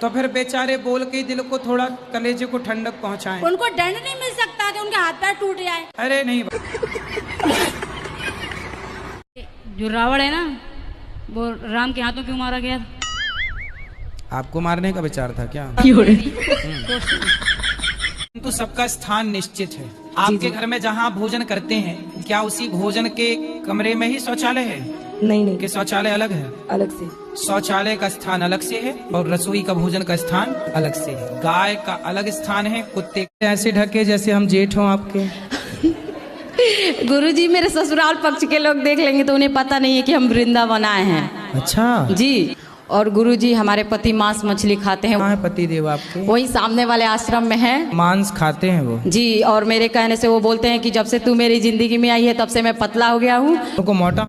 तो फिर बेचारे बोल के दिल को थोड़ा, कलेजे को ठंडक पहुंचाएं। उनको दंड नहीं मिल सकता कि उनके हाथ पैर टूट जाए? अरे नहीं। जो रावण है ना, वो राम के हाथों क्यों मारा गया? आपको मारने का विचार था क्या? तो सबका स्थान निश्चित है आपके घर में जहाँ भोजन करते हैं, क्या उसी भोजन के कमरे में ही शौचालय है? नहीं कि शौचालय अलग है? अलग से। शौचालय का स्थान अलग से है और रसोई का भोजन का स्थान अलग से है। गाय का अलग स्थान है, कुत्ते ऐसे ढके जैसे हम जेठ हो आपके। गुरुजी मेरे ससुराल पक्ष के लोग देख लेंगे तो उन्हें पता नहीं है कि हम वृंदावन आए हैं। अच्छा जी। और गुरुजी हमारे पति मांस मछली खाते हैं। कहाँ है पति देव आपके? वही सामने वाले आश्रम में है। मांस खाते हैं वो? जी। और मेरे कहने से वो बोलते हैं कि जब से तू मेरी जिंदगी में आई है तब से मैं पतला हो गया हूँ। उनको मोटा।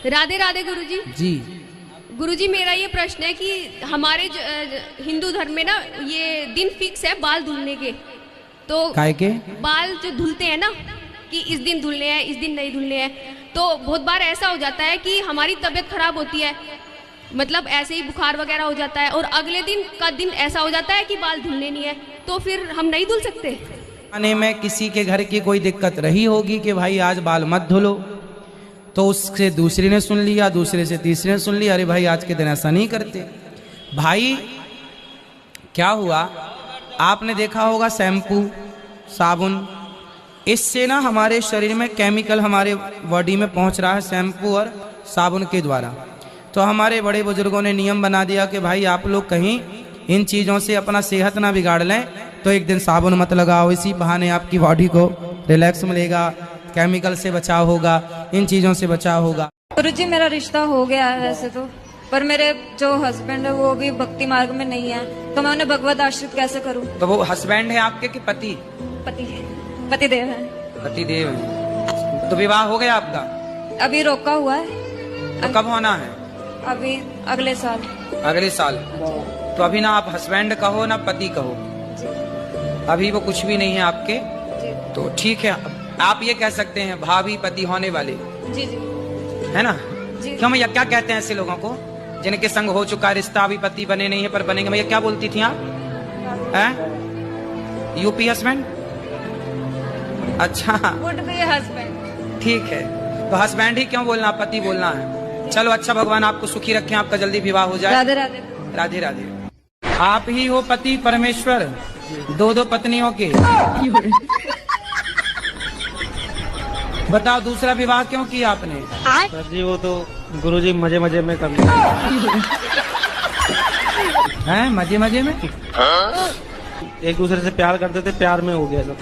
राधे राधे गुरुजी। जी। गुरुजी मेरा ये प्रश्न है कि हमारे हिंदू धर्म में ना ये दिन फिक्स है बाल धुलने के, तो काय के बाल जो धुलते हैं ना कि इस दिन धुलने हैं, इस दिन नहीं धुलने हैं, तो बहुत बार ऐसा हो जाता है कि हमारी तबीयत खराब होती है, मतलब ऐसे ही बुखार वगैरह हो जाता है, और अगले दिन का दिन ऐसा हो जाता है कि बाल धुलने नहीं है, तो फिर हम नहीं धुल सकते? आने में किसी के घर की कोई दिक्कत रही होगी कि भाई आज बाल मत धुलो, तो उससे दूसरी ने सुन लिया, दूसरे से तीसरे ने सुन लिया, अरे भाई आज के दिन ऐसा नहीं करते। भाई क्या हुआ, आपने देखा होगा शैम्पू, साबुन, इससे ना हमारे शरीर में केमिकल हमारे बॉडी में पहुंच रहा है शैम्पू और साबुन के द्वारा। तो हमारे बड़े बुजुर्गों ने नियम बना दिया कि भाई आप लोग कहीं इन चीज़ों से अपना सेहत ना बिगाड़ लें, तो एक दिन साबुन मत लगाओ, इसी बहाने आपकी बॉडी को रिलैक्स मिलेगा, केमिकल से बचाव होगा, इन चीज़ों से बचाव होगा। गुरुजी मेरा रिश्ता हो गया है वैसे तो, पर मेरे जो हस्बैंड है वो भी भक्ति मार्ग में नहीं है, तो मैं उन्हें भगवत आश्रित कैसे करूं? तो वो हस्बैंड है आपके कि पति? पति देव है। पति देव है। तो विवाह हो गया आपका? अभी रोका हुआ है। तो कब होना है? अभी अगले साल। अगले साल। तो अभी ना आप हस्बैंड कहो ना पति कहो, अभी वो कुछ भी नहीं है आपके, तो ठीक है, आप ये कह सकते हैं भाभी पति होने वाले, जी जी, है ना? जी। क्यों भैया, क्या कहते हैं ऐसे लोगों को जिनके संग हो चुका रिश्ता, अभी पति बने नहीं है पर बनेंगे? भैया क्या बोलती थी आप? हैं? UP husband? अच्छा वुड बी हस्बैंड। ठीक है, तो हस्बैंड ही क्यों बोलना, पति बोलना है। चलो अच्छा, भगवान आपको सुखी रखें, आपका जल्दी विवाह हो जाए। राधे राधे। राधे राधे। आप ही हो पति परमेश्वर, दो पत्नियों के। बताओ दूसरा विवाह क्यों किया आपने? सर जी वो तो गुरुजी मजे मजे में कर लिया। हैं मजे मजे में? एक दूसरे से प्यार करते थे, प्यार में हो गया सब।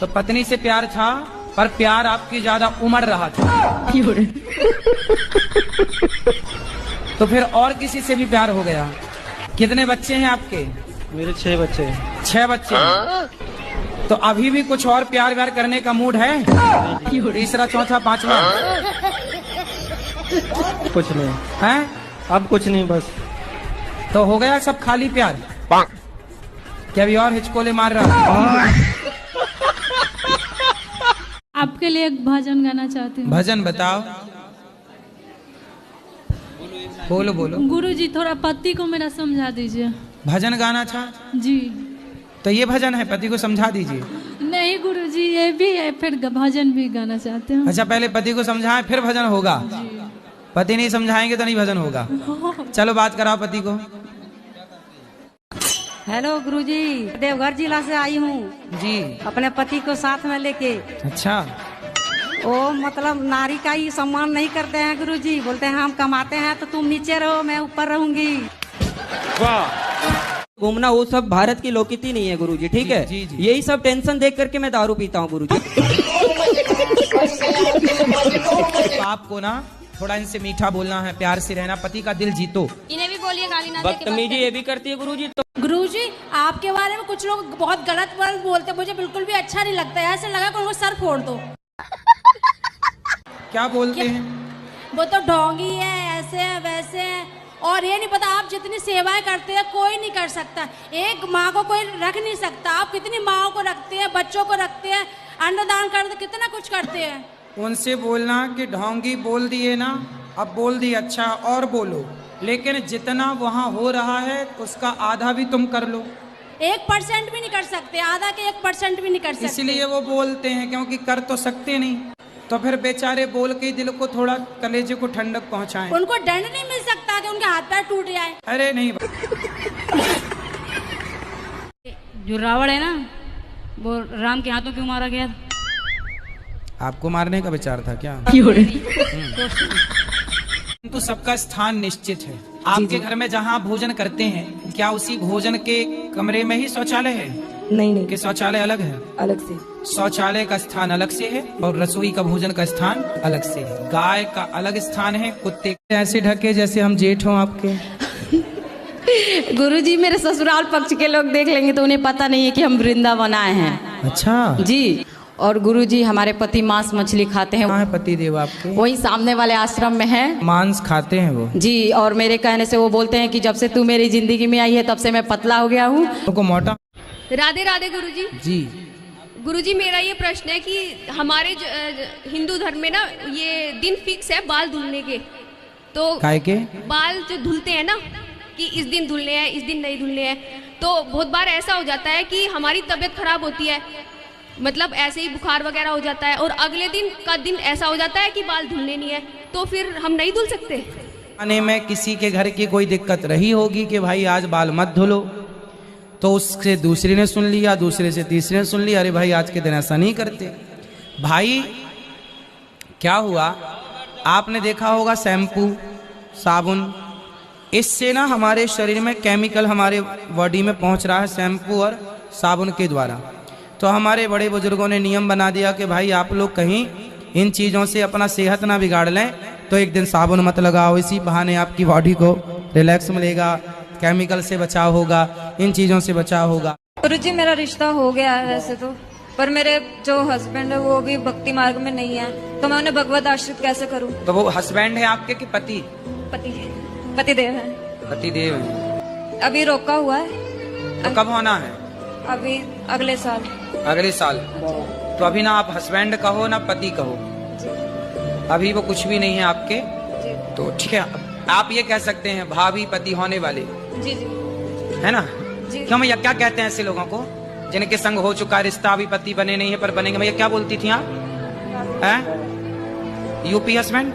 तो पत्नी से प्यार था पर प्यार आपकी ज्यादा उमड़ रहा था। तो फिर और किसी से भी प्यार हो गया। कितने बच्चे हैं आपके? मेरे 6 बच्चे हैं। 6 बच्चे हैं। तो अभी भी कुछ और प्यार व्यार करने का मूड है? तीसरा चौथा पांचवा? कुछ नहीं है, अब कुछ नहीं, बस तो हो गया सब खाली प्यार? क्या अभी और हिचकोले मार रहा? आपके लिए एक भजन गाना चाहती हूँ। भजन बताओ। बोलो बोलो। गुरुजी थोड़ा पति को मेरा समझा दीजिए। भजन गाना था जी। तो ये भजन है, पति को समझा दीजिए। नहीं गुरुजी, ये भी है, फिर भजन भी गाना चाहते हैं। अच्छा, पहले पति को समझाएं फिर भजन होगा। पति नहीं समझाएंगे तो नहीं भजन होगा। चलो बात कराओ पति को। हेलो गुरुजी, देवघर जिला से आई हूँ जी। अपने पति को साथ में लेके। अच्छा, वो मतलब नारी का ही सम्मान नहीं करते हैं गुरुजी। बोलते हैं हम कमाते हैं तो तुम नीचे रहो, मैं ऊपर रहूंगी। घूमना वो सब भारत की लोकनीति नहीं है गुरुजी, ठीक है? जी, जी। यही सब टेंशन देख करके मैं दारू पीता हूँ गुरुजी। तो आपको ना थोड़ा इनसे मीठा बोलना है, प्यार से रहना, पति का दिल जीतो। इन्हें भी बोलिए गाली ना दे के बात बदतमीजी ये भी करती है गुरुजी। तो गुरुजी आपके बारे में कुछ लोग बहुत गलत वर्ड बोलते, मुझे बिल्कुल भी अच्छा नहीं लगता है। ऐसे लगा कि उनको सर फोड़ दो। क्या बोलते हैं? वो तो ढोंगी है, ऐसे है वैसे है, और ये नहीं पता आप जितनी सेवाएं करते हैं कोई नहीं कर सकता। एक माँ को कोई रख नहीं सकता। आप कितनी माँओं को रखते हैं, बच्चों को रखते हैं, अन्नदान करते, कितना कुछ करते हैं। उनसे बोलना कि ढोंगी बोल दिए ना, अब बोल दिए, अच्छा और बोलो, लेकिन जितना वहाँ हो रहा है उसका आधा भी तुम कर लो। 1% भी नहीं कर सकते, आधा के 1% भी नहीं कर सकते। इसलिए वो बोलते हैं, क्योंकि कर तो सकते नहीं। तो फिर बेचारे बोल के दिल को थोड़ा, कलेजे को ठंडक पहुंचाएं। उनको दंड नहीं मिल सकता कि उनके हाथ पैर टूट जाए। अरे नहीं, जो रावण है ना, वो राम के हाथों क्यों मारा गया? आपको मारने का विचार था क्या? तो सबका स्थान निश्चित है। आपके घर में जहाँ भोजन करते हैं, क्या उसी भोजन के कमरे में ही शौचालय है? नहीं कि शौचालय अलग है? अलग से। शौचालय का स्थान अलग से है और रसोई का भोजन का स्थान अलग से है। गाय का अलग स्थान है, कुत्ते ऐसे ढके जैसे हम जेठ हों आपके। गुरुजी मेरे ससुराल पक्ष के लोग देख लेंगे तो उन्हें पता नहीं है कि हम वृंदावन आए हैं। अच्छा जी। और गुरुजी हमारे पति मांस मछली खाते हैं। कहाँ है पति देव आपके? वही सामने वाले आश्रम में है। मांस खाते हैं वो? जी। और मेरे कहने से वो बोलते हैं कि जब से तू मेरी जिंदगी में आई है तब से मैं पतला हो गया हूँ। तो मोटा। राधे राधे गुरुजी। जी। गुरुजी मेरा ये प्रश्न है कि हमारे हिंदू धर्म में ना ये दिन फिक्स है बाल धुलने के। तो काय के? बाल जो धुलते हैं ना कि इस दिन धुलने हैं, इस दिन नहीं धुलने हैं, तो बहुत बार ऐसा हो जाता है कि हमारी तबीयत खराब होती है, मतलब ऐसे ही बुखार वगैरह हो जाता है, और अगले दिन का दिन ऐसा हो जाता है कि बाल धुलने नहीं है, तो फिर हम नहीं धुल सकते। आने में किसी के घर की कोई दिक्कत रही होगी कि भाई आज बाल मत धुलो, तो उससे दूसरी ने सुन लिया, दूसरे से तीसरे ने सुन लिया, अरे भाई आज के दिन ऐसा नहीं करते। भाई क्या हुआ, आपने देखा होगा शैम्पू, साबुन, इससे ना हमारे शरीर में केमिकल हमारे बॉडी में पहुंच रहा है शैम्पू और साबुन के द्वारा। तो हमारे बड़े बुजुर्गों ने नियम बना दिया कि भाई आप लोग कहीं इन चीज़ों से अपना सेहत ना बिगाड़ लें, तो एक दिन साबुन मत लगाओ, इसी बहाने आपकी बॉडी को रिलैक्स मिलेगा, केमिकल से बचाव होगा, इन चीज़ों से बचाव होगा। गुरुजी मेरा रिश्ता हो गया है वैसे तो, पर मेरे जो हस्बैंड है वो भी भक्ति मार्ग में नहीं है, तो मैं उन्हें भगवत आश्रित कैसे करूं? तो वो हस्बैंड है आपके कि पति? पति देव है। पति देव है। अभी रोका हुआ है। तो कब होना है? अभी अगले साल। अगले साल। तो अभी ना आप हस्बैंड कहो ना पति कहो, अभी वो कुछ भी नहीं है आपके। तो ठीक है, आप ये कह सकते हैं भाभी पति होने वाले, जी जी है ना? जी। क्यों भैया, क्या कहते हैं ऐसे लोगों को जिनके संग हो चुका रिश्ता, अभी पति बने नहीं है पर बनेंगे? भैया क्या बोलती थी आप? हैं? UP husband?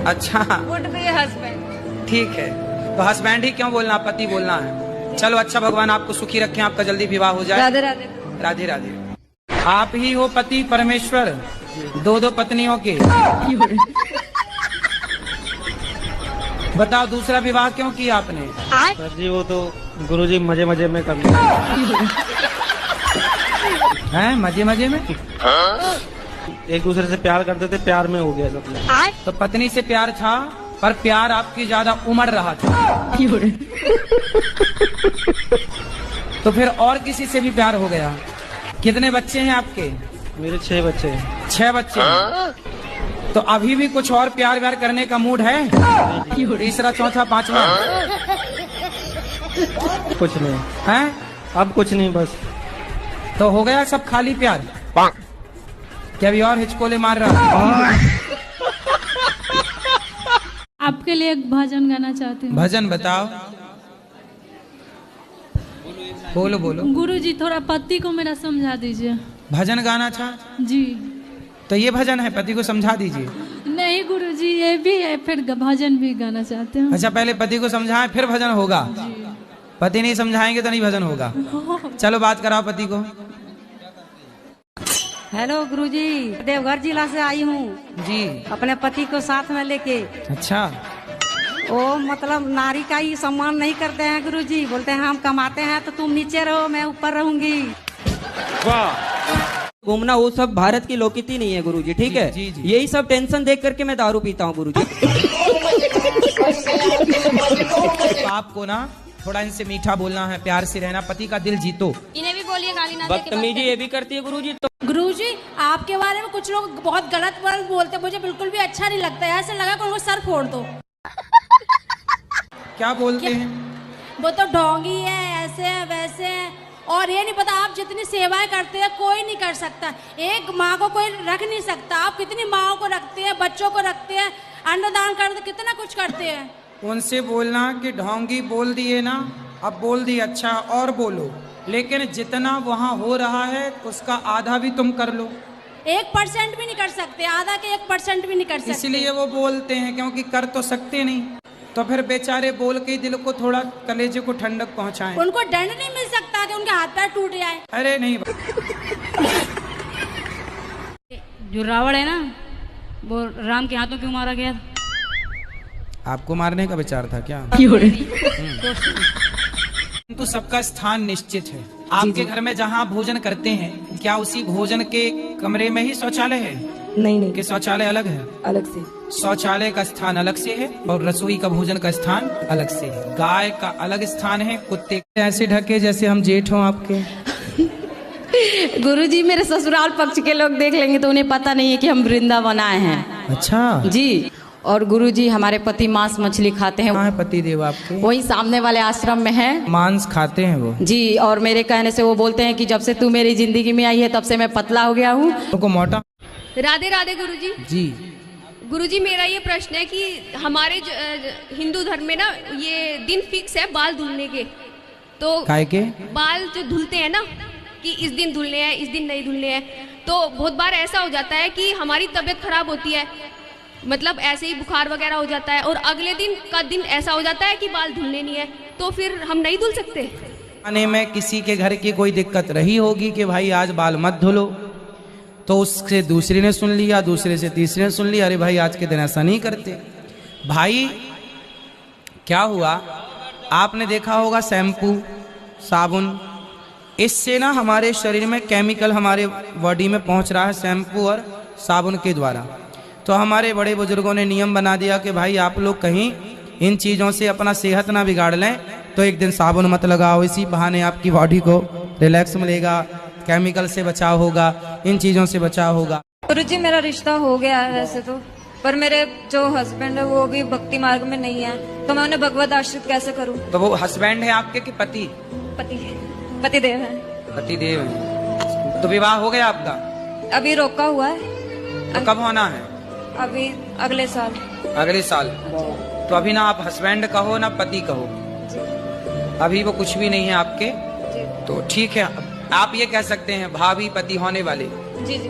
अच्छा वुड बी हस्बैंड। ठीक है, तो हस्बैंड ही क्यों बोलना, पति बोलना है। चलो अच्छा, भगवान आपको सुखी रखें, आपका जल्दी विवाह हो जाए। राधे राधे। राधे राधे। आप ही हो पति परमेश्वर, दो दो पत्नियों के। बताओ दूसरा विवाह क्यों किया आपने? सर जी वो तो गुरुजी मजे मजे में कर लिया। हैं मजे मजे में? एक दूसरे से प्यार करते थे, प्यार में हो गया सब लोग। तो पत्नी से प्यार था पर प्यार आपकी ज्यादा उमड़ रहा था। तो फिर और किसी से भी प्यार हो गया। कितने बच्चे हैं आपके? मेरे 6 बच्चे हैं। 6 बच्चे हैं। तो अभी भी कुछ और प्यार व्यार करने का मूड है? तीसरा चौथा पांचवा? कुछ नहीं हैं? अब कुछ नहीं, बस तो हो गया सब खाली प्यार? क्या अभी और हिचकोले मार रहा? आपके लिए एक भजन गाना चाहती हूँ। भजन बताओ। बोलो बोलो। गुरुजी थोड़ा पति को मेरा समझा दीजिए। भजन गाना था जी। तो ये भजन है, पति को समझा दीजिए। नहीं गुरुजी, ये भी है, फिर भजन भी गाना चाहते हैं। अच्छा, पहले पति को समझाएं फिर भजन होगा। पति नहीं समझाएंगे तो नहीं भजन होगा। चलो बात कराओ पति को। हेलो गुरुजी, देवघर जिला से आई हूँ जी। अपने पति को साथ में लेके। अच्छा, वो मतलब नारी का ही सम्मान नहीं करते हैं गुरुजी। बोलते हैं हम कमाते हैं तो तुम नीचे रहो, मैं ऊपर रहूंगी। घूमना वो सब भारत की लोकनीति नहीं है गुरुजी, ठीक है? जी, जी। यही सब टेंशन देख करके मैं दारू पीता हूँ गुरुजी। तो आपको ना थोड़ा इनसे मीठा बोलना है, प्यार से रहना, पति का दिल जीतो। इन्हें भी बोलिए गाली ना दे के बात बदतमीजी ये भी करती है गुरुजी। तो गुरुजी आपके बारे में कुछ लोग बहुत गलत वर्ड बोलते हैं, मुझे बिल्कुल भी अच्छा नहीं लगता है। ऐसे लगा कि उनको सर फोड़ दो। क्या बोलते हैं? वो तो ढोंगी है, ऐसे है वैसे है, और ये नहीं पता आप जितनी सेवाएं करते हैं कोई नहीं कर सकता। एक माँ को कोई रख नहीं सकता। आप कितनी माँओं को रखते हैं, बच्चों को रखते हैं, अन्नदान करते, कितना कुछ करते हैं। उनसे बोलना कि ढोंगी बोल दिए ना, अब बोल दिए, अच्छा और बोलो, लेकिन जितना वहाँ हो रहा है उसका आधा भी तुम कर लो। 1% भी नहीं कर सकते, आधा के 1% भी नहीं कर सकते। इसलिए वो बोलते हैं, क्योंकि कर तो सकते नहीं। तो फिर बेचारे बोल के दिल को थोड़ा, कलेजे को ठंडक पहुंचाएं। उनको दंड नहीं मिल सकता कि उनके हाथ पैर टूट जाए। अरे नहीं, जो रावण है ना, वो राम के हाथों क्यों मारा गया? आपको मारने का विचार था क्या? तो सबका स्थान निश्चित है। आपके घर में जहाँ आप भोजन करते हैं, क्या उसी भोजन के कमरे में ही शौचालय है? नहीं कि शौचालय अलग है? अलग से। शौचालय का स्थान अलग से है और रसोई का भोजन का स्थान अलग से है। गाय का अलग स्थान है, कुत्ते ऐसे ढके जैसे हम जेठ हों आपके। गुरुजी मेरे ससुराल पक्ष के लोग देख लेंगे तो उन्हें पता नहीं है कि हम वृंदावन आए हैं। अच्छा जी। और गुरुजी हमारे पति मांस मछली खाते हैं। कहाँ है पति देव आपके? वही सामने वाले आश्रम में है। मांस खाते हैं वो? जी। और मेरे कहने से वो बोलते हैं कि जब से तू मेरी जिंदगी में आई है तब से मैं पतला हो गया हूँ। तो मोटा। राधे राधे गुरुजी। जी। गुरुजी मेरा ये प्रश्न है कि हमारे हिंदू धर्म में ना ये दिन फिक्स है बाल धुलने के। तो काय के? बाल जो धुलते हैं ना कि इस दिन धुलने हैं, इस दिन नहीं धुलने हैं, तो बहुत बार ऐसा हो जाता है कि हमारी तबीयत खराब होती है, मतलब ऐसे ही बुखार वगैरह हो जाता है, और अगले दिन का दिन ऐसा हो जाता है कि बाल धुलने नहीं है, तो फिर हम नहीं धुल सकते। आने में किसी के घर की कोई दिक्कत रही होगी कि भाई आज बाल मत धुलो, तो उससे दूसरी ने सुन लिया, दूसरे से तीसरे ने सुन लिया, अरे भाई आज के दिन ऐसा नहीं करते। भाई क्या हुआ, आपने देखा होगा शैम्पू, साबुन, इससे ना हमारे शरीर में केमिकल हमारे बॉडी में पहुंच रहा है शैम्पू और साबुन के द्वारा। तो हमारे बड़े बुजुर्गों ने नियम बना दिया कि भाई आप लोग कहीं इन चीज़ों से अपना सेहत ना बिगाड़ लें, तो एक दिन साबुन मत लगाओ, इसी बहाने आपकी बॉडी को रिलैक्स मिलेगा, केमिकल से बचाव होगा, इन चीज़ों से बचाव होगा। गुरुजी मेरा रिश्ता हो गया है वैसे तो, पर मेरे जो हस्बैंड है वो भी भक्ति मार्ग में नहीं है, तो मैं उन्हें भगवत आश्रित कैसे करूं? तो वो हस्बैंड है आपके कि पति? पति देव है। पति देव है। तो विवाह हो गया आपका? अभी रोका हुआ है। तो कब होना है? अभी अगले साल। अगले साल। तो अभी ना आप हस्बैंड कहो ना पति कहो, अभी वो कुछ भी नहीं है आपके। तो ठीक है, आप ये कह सकते हैं भाभी पति होने वाले। जी जी।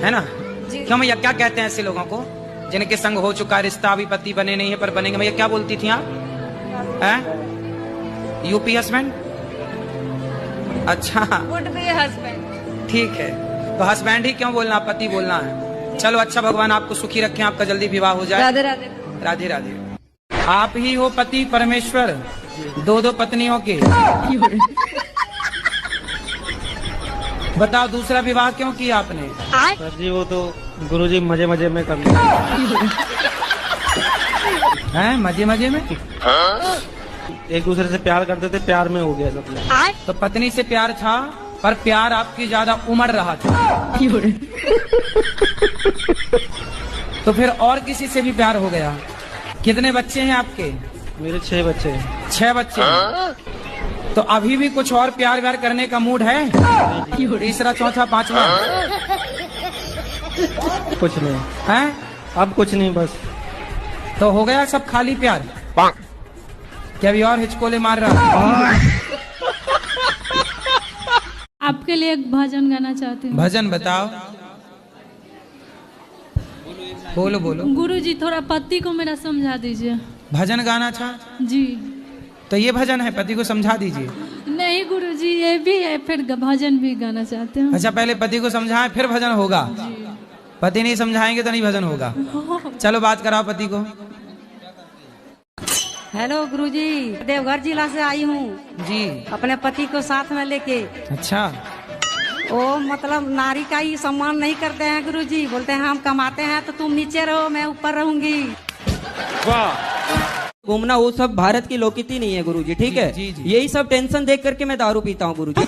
है ना? जी। क्यों भैया, क्या कहते हैं ऐसे लोगों को जिनके संग हो चुका रिश्ता, अभी पति बने नहीं है पर बनेंगे? भैया क्या बोलती थी आप? हैं? UP husband? अच्छा वुड बी हस्बैंड। ठीक है, तो हस्बैंड ही क्यों बोलना, पति बोलना है। चलो अच्छा, भगवान आपको सुखी रखें, आपका जल्दी विवाह हो जाए। राधे राधे। राधे राधे। आप ही हो पति परमेश्वर, दो दो पत्नियों के। बताओ दूसरा विवाह क्यों किया आपने? सर जी वो तो गुरुजी मजे मजे में कर लिया। हैं मजे मजे में? एक दूसरे से प्यार करते थे, प्यार में हो गया सब कुछ। तो पत्नी से प्यार था पर प्यार आपकी ज्यादा उमड़ रहा था। तो फिर और किसी से भी प्यार हो गया। कितने बच्चे हैं आपके? मेरे 6 बच्चे हैं। 6 बच्चे हैं। तो अभी भी कुछ और प्यार व्यार करने का मूड है? तीसरा चौथा पांचवा? कुछ नहीं है, अब कुछ नहीं, बस। तो हो गया सब खाली प्यार? क्या अभी और हिचकोले मार रहा? आपके लिए एक भजन गाना चाहती हूँ। भजन बताओ। बोलो बोलो। गुरुजी थोड़ा पति को मेरा समझा दीजिए। भजन गाना था जी। तो ये भजन है, पति को समझा दीजिए। नहीं गुरुजी, ये भी है, फिर भजन भी गाना चाहते हैं। अच्छा, पहले पति को समझाएं फिर भजन होगा। पति नहीं समझाएंगे तो नहीं भजन होगा। चलो बात कराओ पति को। हेलो गुरुजी, देवघर जिला से आई हूँ जी। अपने पति को साथ में लेके। अच्छा। वो मतलब नारी का ही सम्मान नहीं करते हैं गुरुजी, बोलते हैं हम कमाते हैं तो तुम नीचे रहो, मैं ऊपर रहूंगी। घूमना वो सब भारत की लोकनीति नहीं है गुरुजी, ठीक है? जी, जी। यही सब टेंशन देख करके मैं दारू पीता हूँ गुरुजी।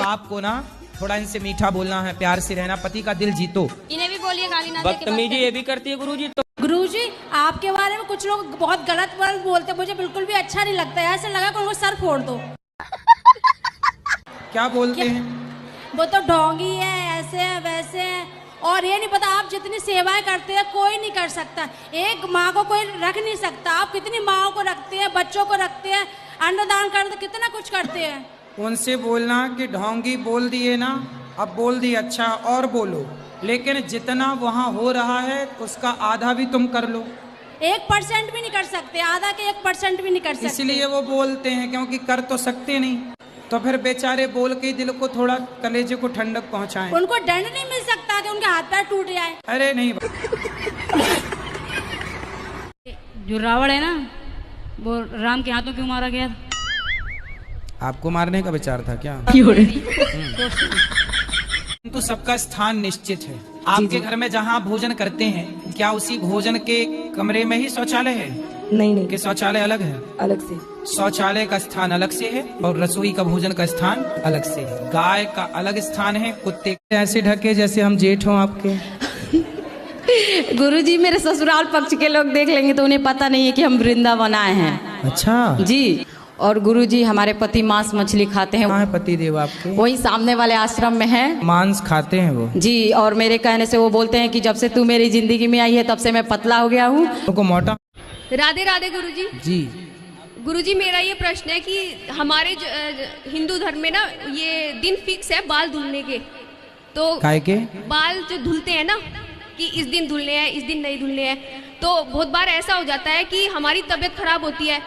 आपको ना थोड़ा इनसे मीठा बोलना है, प्यार से रहना, पति का दिल जीतो। इन्हें भी बोलिए गाली ना दे के बात बदतमीजी ये भी करती है गुरुजी। तो गुरुजी आपके बारे में कुछ लोग बहुत गलत वर्ड बोलते हैं, मुझे बिल्कुल भी अच्छा नहीं लगता है। ऐसे लगा कि उनको सर फोड़ दो। क्या बोलते हैं? वो तो ढोंगी है, ऐसे है वैसे है, और ये नहीं पता आप जितनी सेवाएं करते हैं कोई नहीं कर सकता। एक माँ को कोई रख नहीं सकता। आप कितनी माँओं को रखते हैं, बच्चों को रखते हैं, अन्नदान करते, कितना कुछ करते हैं। उनसे बोलना कि ढोंगी बोल दिए ना, अब बोल दिए, अच्छा और बोलो, लेकिन जितना वहाँ हो रहा है उसका आधा भी तुम कर लो। 1% भी नहीं कर सकते, आधा के 1% भी नहीं कर सकते। इसलिए वो बोलते हैं, क्योंकि कर तो सकते नहीं। तो फिर बेचारे बोल के दिल को थोड़ा, कलेजे को ठंडक पहुंचाएं। उनको दंड नहीं मिल सकता कि उनके हाथ पैर टूट जाए। अरे नहीं। जो रावण है ना, वो राम के हाथों क्यों मारा गया? आपको मारने का विचार था क्या? तो सबका स्थान निश्चित है। आपके घर में जहाँ भोजन करते हैं, क्या उसी भोजन के कमरे में ही शौचालय है? नहीं कि शौचालय अलग है? अलग से। शौचालय का स्थान अलग से है और रसोई का भोजन का स्थान अलग से है। गाय का अलग स्थान है, कुत्ते ऐसे ढके जैसे हम जेठ हों आपके। गुरुजी मेरे ससुराल पक्ष के लोग देख लेंगे तो उन्हें पता नहीं है कि हम वृंदावन आए हैं। अच्छा जी। और गुरुजी हमारे पति मांस मछली खाते हैं। कहाँ है पति देव आपके? वही सामने वाले आश्रम में है। मांस खाते हैं वो? जी। और मेरे कहने से वो बोलते हैं कि जब से तू मेरी जिंदगी में आई है तब से मैं पतला हो गया हूँ। उनको मोटा। राधे राधे गुरुजी। जी। गुरुजी मेरा ये प्रश्न है कि हमारे हिंदू धर्म में ना ये दिन फिक्स है बाल धुलने के। तो काय के? बाल जो धुलते हैं ना कि इस दिन धुलने हैं, इस दिन नहीं धुलने हैं, तो बहुत बार ऐसा हो जाता है कि हमारी तबीयत खराब होती है,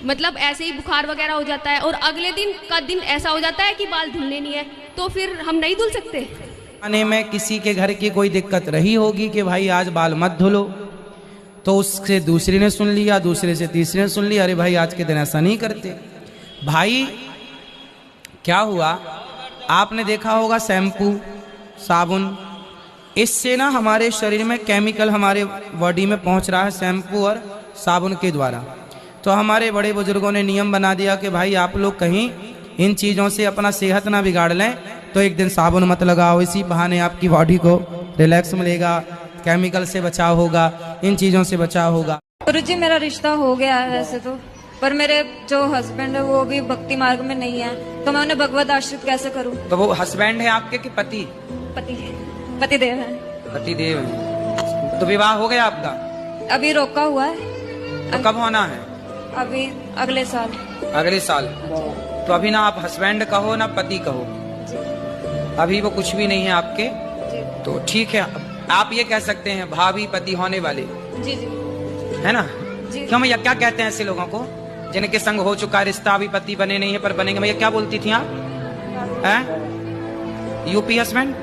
मतलब ऐसे ही बुखार वगैरह हो जाता है, और अगले दिन का दिन ऐसा हो जाता है कि बाल धुलने नहीं है, तो फिर हम नहीं धुल सकते। आने में किसी के घर की कोई दिक्कत रही होगी कि भाई आज बाल मत धुलो, तो उससे दूसरी ने सुन लिया, दूसरे से तीसरे ने सुन लिया, अरे भाई आज के दिन ऐसा नहीं करते। भाई क्या हुआ, आपने देखा होगा शैम्पू, साबुन, इससे ना हमारे शरीर में केमिकल हमारे बॉडी में पहुंच रहा है शैम्पू और साबुन के द्वारा। तो हमारे बड़े बुजुर्गों ने नियम बना दिया कि भाई आप लोग कहीं इन चीज़ों से अपना सेहत ना बिगाड़ लें, तो एक दिन साबुन मत लगाओ, इसी बहाने आपकी बॉडी को रिलैक्स मिलेगा, केमिकल से बचाव होगा, इन चीज़ों से बचाव होगा। गुरुजी मेरा रिश्ता हो गया है वैसे तो, पर मेरे जो हस्बैंड है वो भी भक्ति मार्ग में नहीं है, तो मैं उन्हें भगवत आश्रित कैसे करूं? तो वो हस्बैंड है आपके कि पति? पति। पतिदेव है। पतिदेव है। तो विवाह हो गया आपका? अभी रोका हुआ है। तो कब होना है? अभी अगले साल। अगले साल। तो अभी ना आप हस्बैंड कहो ना पति कहो, अभी वो कुछ भी नहीं है आपके। तो ठीक है, आप ये कह सकते हैं भाभी पति होने वाले। जी जी। है ना? जी। क्यों भैया, क्या कहते हैं ऐसे लोगों को जिनके संग हो चुका रिश्ता, अभी पति बने नहीं है पर बनेंगे? भैया क्या बोलती थी आप? हैं? UP husband?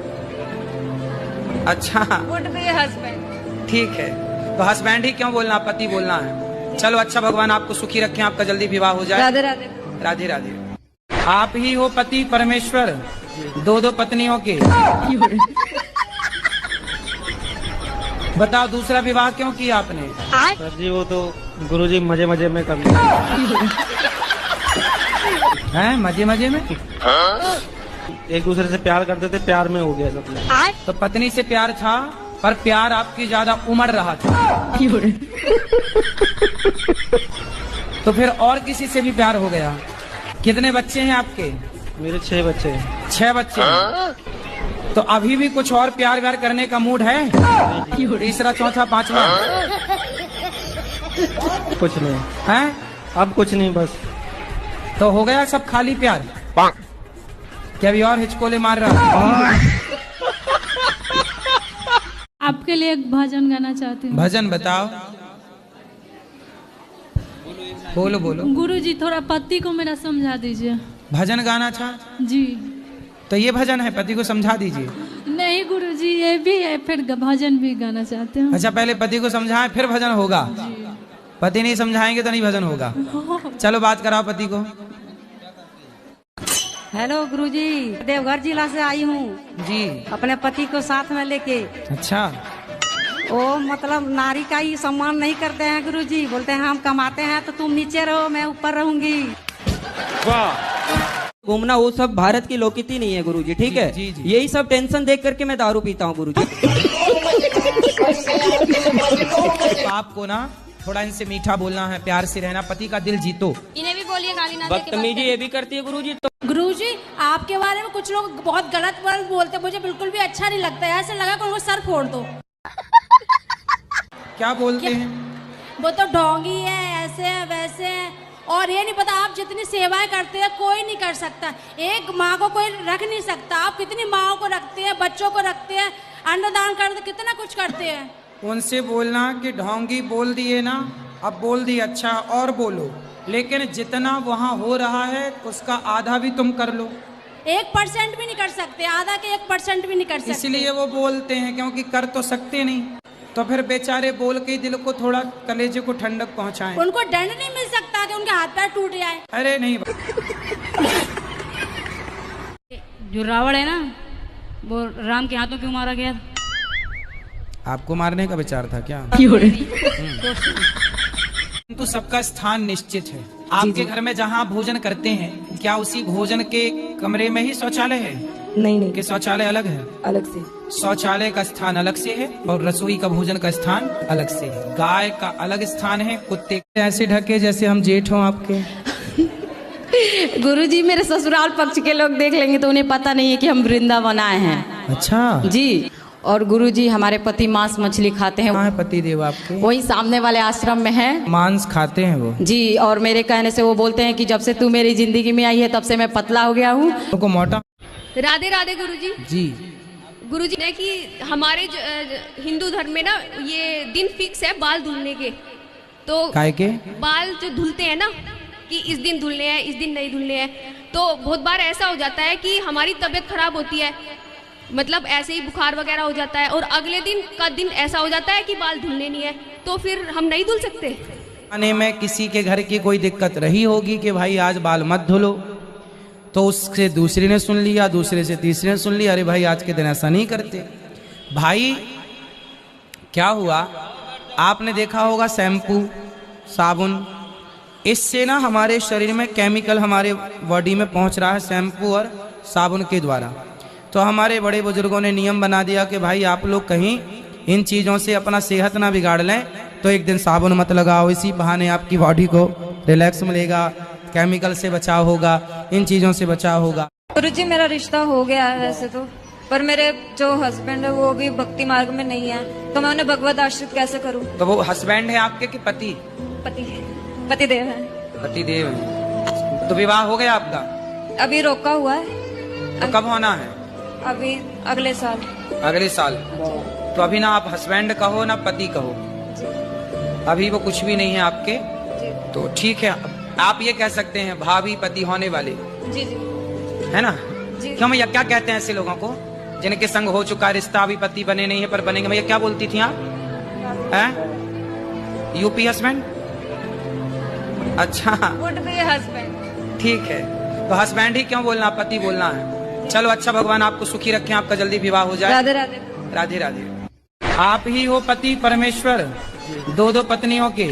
अच्छा, वुड बी हस्बैंड। ठीक है। तो हस्बैंड ही क्यों बोलना, पति बोलना है। चलो अच्छा, भगवान आपको सुखी रखें, आपका जल्दी विवाह हो जाए। राधे राधे। राधे राधे। आप ही हो पति परमेश्वर, दो दो पत्नियों के। बताओ दूसरा विवाह क्यों किया आपने? सर जी वो तो गुरुजी मजे मजे में कर लिया। हैं? मजे मजे में? एक दूसरे से प्यार करते थे, प्यार में हो गया सब लोग। तो पत्नी से प्यार था पर प्यार आपकी ज्यादा उमड़ रहा था। तो फिर और किसी से भी प्यार हो गया। कितने बच्चे हैं आपके? मेरे 6 बच्चे हैं। 6 बच्चे हैं। तो अभी भी कुछ और प्यार व्यार करने का मूड है? तीसरा चौथा पांचवा? कुछ नहीं है? अब कुछ नहीं, बस। तो हो गया सब खाली प्यार? क्या अभी और हिचकोले मार रहा? आपके लिए एक भजन गाना चाहती हूँ। भजन बताओ। बोलो बोलो। गुरुजी थोड़ा पति को मेरा समझा दीजिए। भजन गाना था जी। तो ये भजन है, पति को समझा दीजिए। नहीं गुरुजी, ये भी है, फिर भजन भी गाना चाहते हैं। अच्छा, पहले पति को समझाएं फिर भजन होगा। पति नहीं समझाएंगे तो नहीं भजन होगा। चलो बात कराओ पति को। हेलो गुरुजी, देवघर जिला से आई हूँ जी। अपने पति को साथ में लेके। अच्छा। वो मतलब नारी का ही सम्मान नहीं करते हैं गुरुजी, बोलते हैं हम कमाते हैं तो तुम नीचे रहो, मैं ऊपर रहूंगी। घूमना वो सब भारत की लोकनीति नहीं है गुरुजी, ठीक है? जी, जी। यही सब टेंशन देख करके मैं दारू पीता हूँ गुरुजी। तो आपको ना थोड़ा इनसे मीठा बोलना है, प्यार से रहना, पति का दिल जीतो। इन्हें भी बोलिए गाली ना दे के बात बदतमीजी ये भी करती है गुरुजी। तो गुरुजी आपके बारे में कुछ लोग बहुत गलत वर्ड बोलते हैं, मुझे बिल्कुल भी अच्छा नहीं लगता है। ऐसे लगा कि उनको सर फोड़ दो। क्या बोलते हैं? वो तो ढोंगी है, ऐसे है वैसे है, और ये नहीं पता आप जितनी सेवाएं करते हैं कोई नहीं कर सकता। एक माँ को कोई रख नहीं सकता। आप कितनी माँओं को रखते हैं, बच्चों को रखते हैं, अन्नदान करते, कितना कुछ करते हैं। उनसे बोलना कि ढोंगी बोल दिए ना, अब बोल दिए, अच्छा और बोलो, लेकिन जितना वहाँ हो रहा है उसका आधा भी तुम कर लो। 1% भी नहीं कर सकते, आधा के 1% भी नहीं कर सकते। इसलिए वो बोलते हैं, क्योंकि कर तो सकते नहीं। तो फिर बेचारे बोल के दिल को थोड़ा, कलेजे को ठंडक पहुंचाएं। उनको दंड नहीं मिल सकता कि उनके हाथ पैर टूट जाए। अरे नहीं। जो रावण है ना, वो राम के हाथों क्यों मारा गया? आपको मारने का विचार था क्या? तो सबका स्थान निश्चित है। आपके घर में जहाँ आप भोजन करते हैं, क्या उसी भोजन के कमरे में ही शौचालय है? नहीं कि शौचालय अलग है? अलग से। शौचालय का स्थान अलग से है और रसोई का भोजन का स्थान अलग से है। गाय का अलग स्थान है, कुत्ते ऐसे ढके जैसे हम जेठ हों आपके। गुरुजी मेरे ससुराल पक्ष के लोग देख लेंगे तो उन्हें पता नहीं है कि हम वृंदावन आए हैं। अच्छा जी। और गुरुजी हमारे पति मांस मछली खाते हैं। कहाँ है पति देव आपके? वही सामने वाले आश्रम में है। मांस खाते हैं वो? जी। और मेरे कहने से वो बोलते हैं कि जब से तू मेरी जिंदगी में आई है तब से मैं पतला हो गया हूँ। तो मोटा। राधे राधे गुरुजी। जी। गुरुजी ने कि हमारे हिंदू धर्म में ना ये दिन फिक्स है बाल धुलने के। तो काय के? बाल जो धुलते हैं ना कि इस दिन धुलने हैं, इस दिन नहीं धुलने हैं। तो बहुत बार ऐसा हो जाता है कि हमारी तबीयत खराब होती है, मतलब ऐसे ही बुखार वगैरह हो जाता है, और अगले दिन का दिन ऐसा हो जाता है कि बाल धुलने नहीं है, तो फिर हम नहीं धुल सकते। आने में किसी के घर की कोई दिक्कत रही होगी कि भाई आज बाल मत धुलो, तो उससे दूसरी ने सुन लिया, दूसरे से तीसरे ने सुन लिया, अरे भाई आज के दिन ऐसा नहीं करते। भाई क्या हुआ, आपने देखा होगा शैम्पू, साबुन, इससे ना हमारे शरीर में केमिकल हमारे बॉडी में पहुंच रहा है शैम्पू और साबुन के द्वारा। तो हमारे बड़े बुजुर्गों ने नियम बना दिया कि भाई आप लोग कहीं इन चीज़ों से अपना सेहत ना बिगाड़ लें, तो एक दिन साबुन मत लगाओ, इसी बहाने आपकी बॉडी को रिलैक्स मिलेगा, केमिकल से बचाव होगा, इन चीज़ों से बचाव होगा। गुरुजी मेरा रिश्ता हो गया है वैसे तो, पर मेरे जो हस्बैंड है वो भी भक्ति मार्ग में नहीं है, तो मैं उन्हें भगवत आश्रित कैसे करूं? तो वो हस्बैंड है आपके कि पति? पति देव है। पति देव है। तो विवाह हो गया आपका? अभी रोका हुआ है। तो कब होना है? अभी अगले साल। अगले साल। तो अभी ना आप हस्बैंड कहो ना पति कहो, अभी वो कुछ भी नहीं है आपके। तो ठीक है, आप ये कह सकते हैं भाभी पति होने वाले। जी जी, है ना? जी। क्यों भैया, क्या कहते हैं ऐसे लोगों को जिनके संग हो चुका रिश्ता, अभी पति बने नहीं है पर बनेंगे? भैया क्या बोलती थी आप? हैं? UP husband? अच्छा, वुड बी हस्बैंड। ठीक है, तो हस्बैंड ही क्यों बोलना, पति बोलना है। चलो अच्छा, भगवान आपको सुखी रखें, आपका जल्दी विवाह हो जाए। राधे राधे। राधे राधे। आप ही हो पति परमेश्वर, दो पत्नियों के।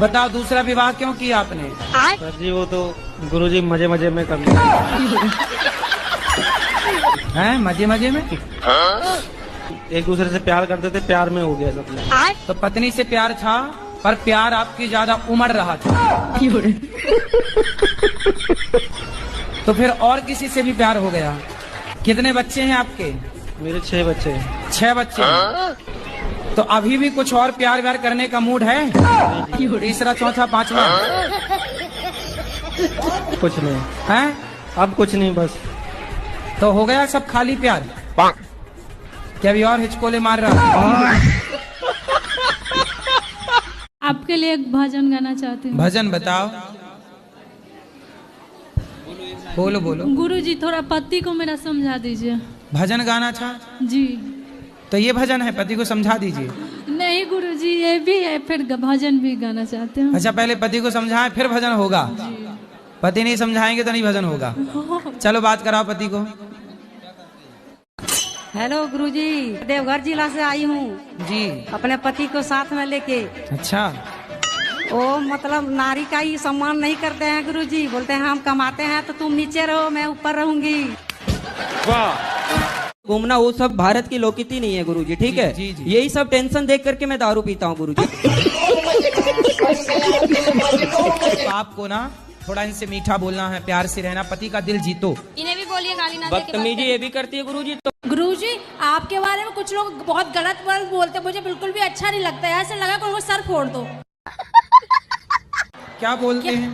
बताओ दूसरा विवाह क्यों किया आपने? सर जी वो तो गुरुजी मजे मजे में कर लिया। हैं? मजे मजे में? एक दूसरे से प्यार करते थे, प्यार में हो गया सब लोग। तो पत्नी से प्यार था पर प्यार आपकी ज्यादा उमड़ रहा था। तो फिर और किसी से भी प्यार हो गया। कितने बच्चे हैं आपके? मेरे 6 बच्चे हैं। 6 बच्चे हैं। तो अभी भी कुछ और प्यार व्यार करने का मूड है? तीसरा चौथा पांचवा? कुछ नहीं है? अब कुछ नहीं, बस। तो हो गया सब खाली प्यार? क्या अभी और हिचकोले मार रहा? आपके लिए एक भजन गाना चाहती हूँ। भजन बताओ। बोलो बोलो। गुरुजी थोड़ा पति को मेरा समझा दीजिए। भजन गाना था जी। तो ये भजन है, पति को समझा दीजिए। नहीं गुरुजी, ये भी है, फिर भजन भी गाना चाहते हैं। अच्छा, पहले पति को समझाएं फिर भजन होगा। पति नहीं समझाएंगे तो नहीं भजन होगा। चलो बात कराओ पति को। हेलो गुरुजी, देवघर जिला से आई हूँ जी। अपने पति को साथ में लेके। अच्छा। वो मतलब नारी का ही सम्मान नहीं करते हैं गुरुजी, बोलते हैं हम कमाते हैं तो तुम नीचे रहो, मैं ऊपर रहूंगी। वाह। घूमना वो सब भारत की लोकनीति नहीं है गुरुजी, ठीक है? जी, जी। यही सब टेंशन देख करके मैं दारू पीता हूँ गुरुजी। तो आपको ना थोड़ा इनसे मीठा बोलना है, प्यार से रहना, पति का दिल जीतो। इन्हें भी बोलिए गाली ना दे के बात बदतमीजी करें। ये भी करती है गुरुजी। तो गुरुजी आपके बारे में कुछ लोग बहुत गलत वर्ड बोलते हैं, मुझे बिल्कुल भी अच्छा नहीं लगता है। ऐसा लगा कि उनको सर फोड़ दो। क्या बोलते हैं?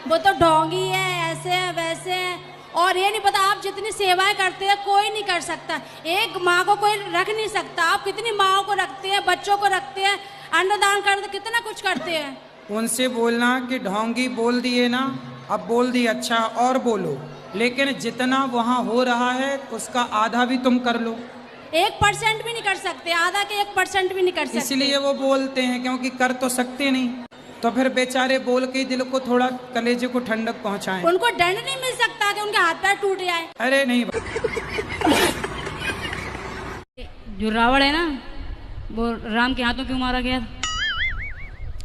वो तो ढोंगी है, ऐसे है वैसे है, और ये नहीं पता आप जितनी सेवाएं करते हैं कोई नहीं कर सकता। एक माँ को कोई रख नहीं सकता। आप कितनी माँओं को रखते हैं, बच्चों को रखते हैं, अन्नदान करते, कितना कुछ करते हैं। उनसे बोलना कि ढोंगी बोल दिए ना, अब बोल दिए, अच्छा और बोलो, लेकिन जितना वहाँ हो रहा है उसका आधा भी तुम कर लो। 1% भी नहीं कर सकते, आधा के 1% भी नहीं कर सकते। इसलिए वो बोलते हैं, क्योंकि कर तो सकते नहीं। तो फिर बेचारे बोल के दिल को थोड़ा, कलेजे को ठंडक पहुंचाएं। उनको दंड नहीं मिल सकता कि उनके हाथ पैर टूट जाए। अरे नहीं। जो रावण है ना, वो राम के हाथों क्यों मारा गया था?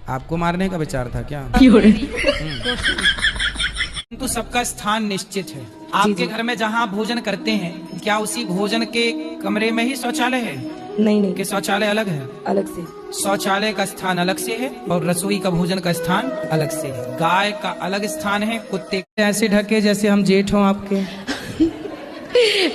आपको मारने का विचार था क्या? तो सबका स्थान निश्चित है। आपके घर में जहाँ भोजन करते हैं, क्या उसी भोजन के कमरे में ही शौचालय है? नहीं कि शौचालय अलग है? अलग से। शौचालय का स्थान अलग से है और रसोई का भोजन का स्थान अलग से है। गाय का अलग स्थान है, कुत्ते ऐसे ढके जैसे हम जेठ हों आपके।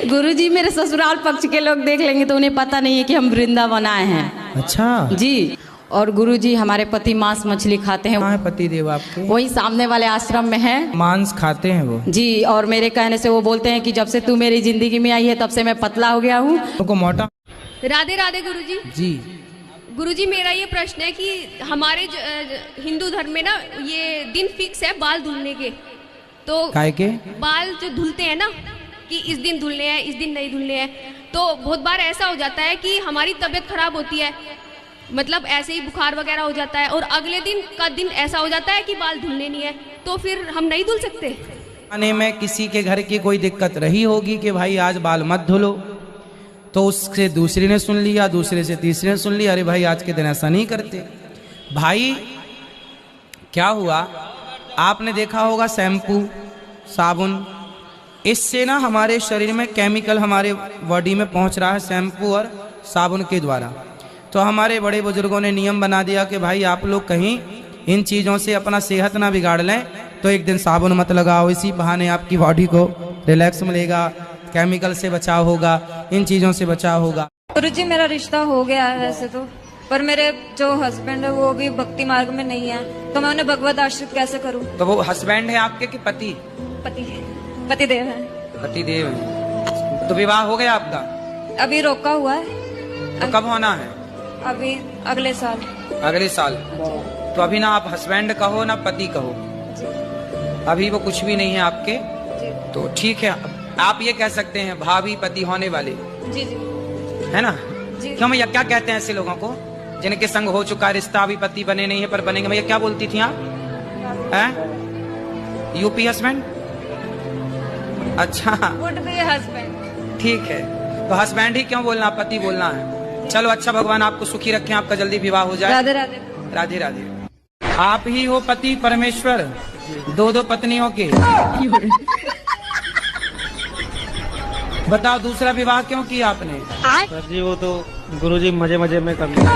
गुरुजी मेरे ससुराल पक्ष के लोग देख लेंगे तो उन्हें पता नहीं है कि हम वृंदावन आए हैं। अच्छा जी। और गुरुजी हमारे पति मांस मछली खाते हैं। कहाँ है पति देव आपके? वही सामने वाले आश्रम में है। मांस खाते हैं वो? जी। और मेरे कहने से वो बोलते हैं कि जब से तू मेरी जिंदगी में आई है तब से मैं पतला हो गया हूँ। तो मोटा। राधे राधे गुरुजी। जी। गुरुजी मेरा ये प्रश्न है कि हमारे हिंदू धर्म में ना ये दिन फिक्स है बाल धुलने के। तो काय के? बाल जो धुलते हैं ना कि इस दिन धुलने हैं, इस दिन नहीं धुलने हैं, तो बहुत बार ऐसा हो जाता है कि हमारी तबीयत खराब होती है, मतलब ऐसे ही बुखार वगैरह हो जाता है, और अगले दिन का दिन ऐसा हो जाता है कि बाल धुलने नहीं है, तो फिर हम नहीं धुल सकते। आने में किसी के घर की कोई दिक्कत रही होगी कि भाई आज बाल मत धुलो, तो उससे दूसरी ने सुन लिया, दूसरे से तीसरे ने सुन लिया, अरे भाई आज के दिन ऐसा नहीं करते। भाई क्या हुआ, आपने देखा होगा शैम्पू, साबुन, इससे ना हमारे शरीर में केमिकल हमारे बॉडी में पहुंच रहा है शैम्पू और साबुन के द्वारा। तो हमारे बड़े बुजुर्गों ने नियम बना दिया कि भाई आप लोग कहीं इन चीज़ों से अपना सेहत ना बिगाड़ लें, तो एक दिन साबुन मत लगाओ, इसी बहाने आपकी बॉडी को रिलैक्स मिलेगा, केमिकल से बचाव होगा, इन चीज़ों से बचाव होगा। गुरुजी मेरा रिश्ता हो गया है वैसे तो, पर मेरे जो हस्बैंड है वो भी भक्ति मार्ग में नहीं है, तो मैं उन्हें भगवत आश्रित कैसे करूं? तो वो हस्बैंड है आपके कि पति? पति देव है। पति देव है। तो विवाह हो गया आपका? अभी रोका हुआ है। तो कब होना है? अभी अगले साल। अगले साल। तो अभी ना आप हस्बैंड कहो ना पति कहो, अभी वो कुछ भी नहीं है आपके। तो ठीक है, आप ये कह सकते हैं भाभी पति होने वाले। जी जी है ना? क्यों भैया, क्या कहते हैं ऐसे लोगों को जिनके संग हो चुका रिश्ता, अभी पति बने नहीं है पर बनेंगे? भैया क्या बोलती थी आप? हैं? UP husband? अच्छा हस्बैंड। ठीक है, तो हस्बैंड ही क्यों बोलना, पति बोलना है। चलो अच्छा, भगवान आपको सुखी रखें, आपका जल्दी विवाह हो जाए। राधे राधे। राधे राधे। आप ही हो पति परमेश्वर, दो दो पत्नियों के। बताओ दूसरा विवाह क्यों किया आपने? सर जी वो तो गुरुजी मजे मजे में कर लिया।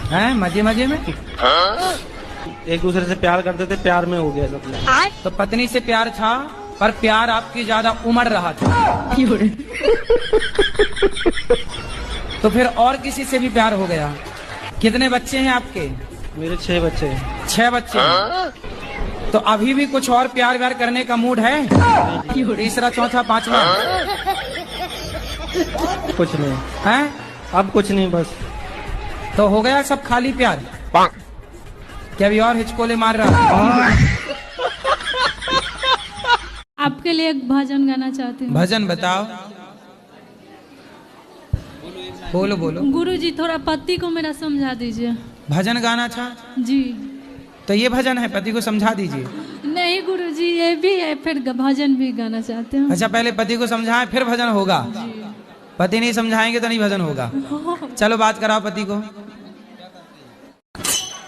हैं? मजे मजे में? एक दूसरे से प्यार करते थे, प्यार में हो गया सब। तो पत्नी से प्यार था, पर प्यार आपकी ज्यादा उमड़ रहा था। तो फिर और किसी से भी प्यार हो गया। कितने बच्चे हैं आपके? मेरे 6 बच्चे हैं। 6 बच्चे हैं। तो अभी भी कुछ और प्यार व्यार करने का मूड है? तीसरा चौथा पांचवा? कुछ नहीं है, अब कुछ नहीं, बस। तो हो गया सब खाली प्यार? क्या अभी और हिचकोले मार रहा? आपके लिए एक भजन गाना चाहती हूँ। भजन बताओ। बोलो बोलो। गुरुजी थोड़ा पति को मेरा समझा दीजिए। भजन गाना था जी। तो ये भजन है, पति को समझा दीजिए। नहीं गुरुजी, ये भी है, फिर भजन भी गाना चाहते हैं। अच्छा, पहले पति को समझाएं फिर भजन होगा। पति नहीं समझाएंगे तो नहीं भजन होगा। चलो बात कराओ पति को।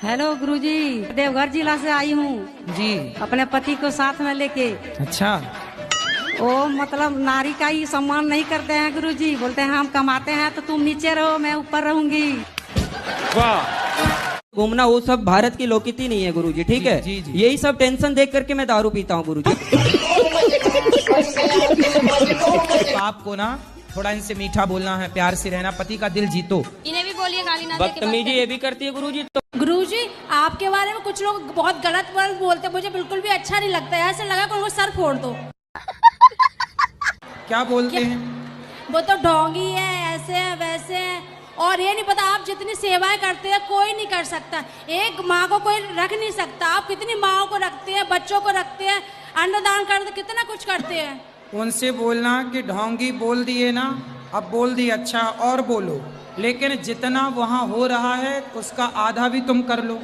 हेलो गुरुजी, देवघर जिला से आई हूँ जी। अपने पति को साथ में लेके। अच्छा। वो मतलब नारी का ही सम्मान नहीं करते हैं गुरुजी, बोलते हैं हम कमाते हैं तो तुम नीचे रहो, मैं ऊपर रहूंगी। घूमना वो सब भारत की लोकनीति नहीं है गुरुजी, ठीक है? जी, जी। यही सब टेंशन देख करके मैं दारू पीता हूँ गुरुजी। आपको ना थोड़ा इनसे मीठा बोलना है, प्यार से रहना, पति का दिल जीतो। इन्हें भी बोलिए गाली ना दे के बदतमीजी ये भी करती है गुरुजी। तो गुरुजी आपके बारे में कुछ लोग बहुत गलत वर्ड बोलते हैं, मुझे बिल्कुल भी अच्छा नहीं लगता है। ऐसे लगा कि उनको सर फोड़ दो। क्या बोलते हैं? वो तो ढोंगी है, ऐसे है वैसे है, और ये नहीं पता आप जितनी सेवाएं करते हैं कोई नहीं कर सकता। एक माँ को कोई रख नहीं सकता। आप कितनी माँओं को रखते हैं, बच्चों को रखते हैं, अन्नदान करते, कितना कुछ करते हैं। उनसे बोलना कि ढोंगी बोल दिए ना, अब बोल दिए, अच्छा और बोलो, लेकिन जितना वहाँ हो रहा है उसका आधा भी तुम कर लो।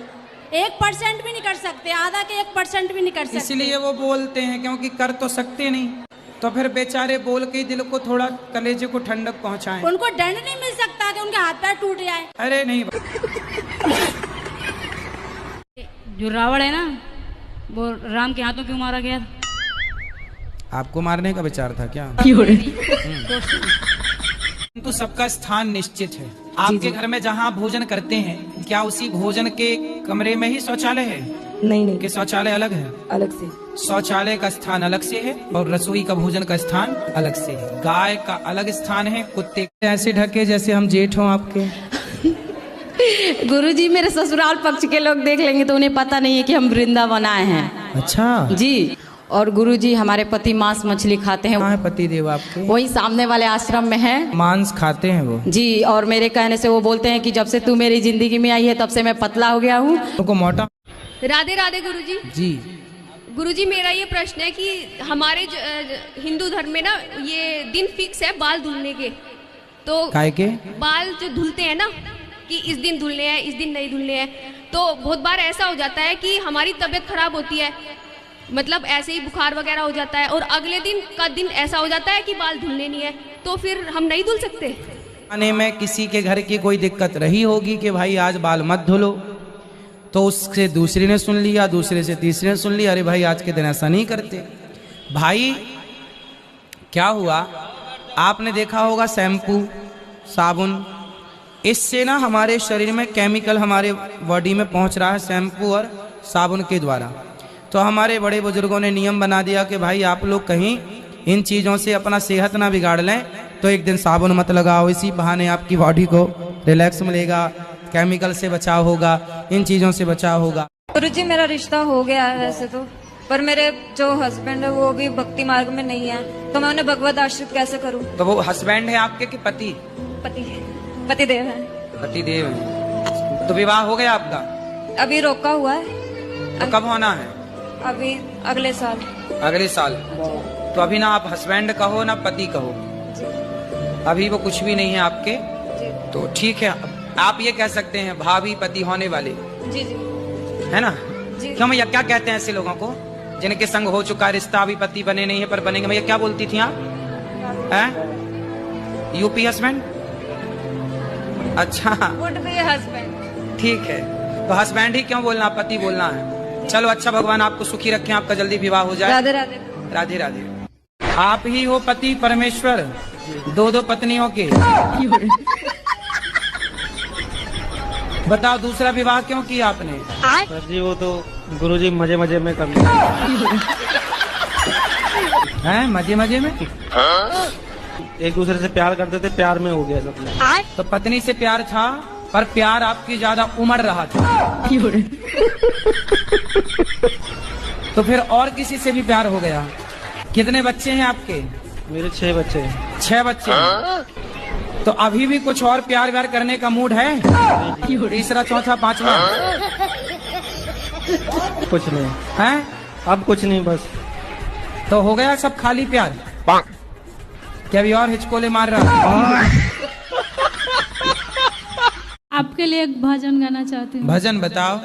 1% भी नहीं कर सकते, आधा के 1% भी नहीं कर सकते। इसलिए वो बोलते हैं, क्योंकि कर तो सकते नहीं, तो फिर बेचारे बोल के दिल को थोड़ा, कलेजे को ठंडक पहुंचाएं। उनको दंड नहीं मिल सकता कि उनके हाथ पैर टूट जाए? अरे नहीं। जो रावण है ना, वो राम के हाथों क्यों मारा गया? आपको मारने का विचार था क्या? तो सबका स्थान निश्चित है। आपके घर में जहाँ भोजन करते हैं, क्या उसी भोजन के कमरे में ही शौचालय है? नहीं कि शौचालय अलग है? अलग से। शौचालय का स्थान अलग से है और रसोई का भोजन का स्थान अलग से है। गाय का अलग स्थान है, कुत्ते ऐसे ढके जैसे हम जेठ हों आपके। गुरुजी मेरे ससुराल पक्ष के लोग देख लेंगे तो उन्हें पता नहीं है कि हम वृंदावन आए हैं। अच्छा जी। और गुरुजी हमारे पति मांस मछली खाते हैं। कहाँ है पति देव आपके? वही सामने वाले आश्रम में है। मांस खाते हैं वो? जी। और मेरे कहने से वो बोलते हैं कि जब से तू मेरी जिंदगी में आई है तब से मैं पतला हो गया हूँ। उनको मोटा। राधे राधे गुरुजी। जी। गुरुजी मेरा ये प्रश्न है कि हमारे हिंदू धर्म में ना ये दिन फिक्स है बाल धुलने के, तो काय के बाल जो धुलते हैं ना कि इस दिन धुलने हैं, इस दिन नहीं धुलने हैं, तो बहुत बार ऐसा हो जाता है कि हमारी तबीयत खराब होती है, मतलब ऐसे ही बुखार वगैरह हो जाता है, और अगले दिन का दिन ऐसा हो जाता है कि बाल धुलने नहीं है, तो फिर हम नहीं धुल सकते? आने में किसी के घर की कोई दिक्कत रही होगी कि भाई आज बाल मत धुलो, तो उससे दूसरी ने सुन लिया, दूसरे से तीसरे ने सुन लिया, अरे भाई आज के दिन ऐसा नहीं करते। भाई क्या हुआ, आपने देखा होगा शैम्पू, साबुन, इससे ना हमारे शरीर में केमिकल हमारे बॉडी में पहुंच रहा है। शैम्पू और साबुन के द्वारा। तो हमारे बड़े बुजुर्गों ने नियम बना दिया कि भाई आप लोग कहीं इन चीज़ों से अपना सेहत ना बिगाड़ लें, तो एक दिन साबुन मत लगाओ, इसी बहाने आपकी बॉडी को रिलैक्स मिलेगा, केमिकल से बचाव होगा, इन चीज़ों से बचाव होगा। गुरुजी मेरा रिश्ता हो गया है वैसे तो, पर मेरे जो हस्बैंड है वो भी भक्ति मार्ग में नहीं है, तो मैं उन्हें भगवत आश्रित कैसे करूं? तो वो हस्बैंड है आपके कि पति? पति देव है। पति देव है। तो विवाह हो गया आपका? अभी रोका हुआ है। तो कब होना है? अभी अगले साल। अगले साल। तो अभी ना आप हस्बैंड कहो ना पति कहो, अभी वो कुछ भी नहीं है आपके। तो ठीक है, आप ये कह सकते हैं भाभी पति होने वाले। जी जी, है ना? जी। क्यों भैया, क्या कहते हैं ऐसे लोगों को जिनके संग हो चुका रिश्ता, अभी पति बने नहीं है पर बनेंगे? भैया क्या बोलती थी आप? UP husband? अच्छा, वुड बी हस्बैंड। ठीक है, तो हस्बैंड ही क्यों बोलना, पति बोलना है। चलो अच्छा, भगवान आपको सुखी रखें, आपका जल्दी विवाह हो जाए। राधे राधे। राधे राधे। आप ही हो पति परमेश्वर, दो दो पत्नियों के। बताओ दूसरा विवाह क्यों किया आपने? सर जी वो तो गुरुजी मजे मजे में कर लिया। हैं मजे मजे में? एक दूसरे से प्यार करते थे, प्यार में हो गया सब कुछ। तो पत्नी से प्यार था, पर प्यार आपकी ज्यादा उमड़ रहा था। तो फिर और किसी से भी प्यार हो गया। कितने बच्चे हैं आपके? मेरे 6 बच्चे हैं। 6 बच्चे हैं। तो अभी भी कुछ और प्यार व्यार करने का मूड है? तीसरा चौथा पांचवा? कुछ नहीं है, अब कुछ नहीं, बस तो हो गया सब खाली प्यार? क्या अभी और हिचकोले मार रहा? आपके लिए एक भजन गाना चाहती हूँ। भजन बताओ।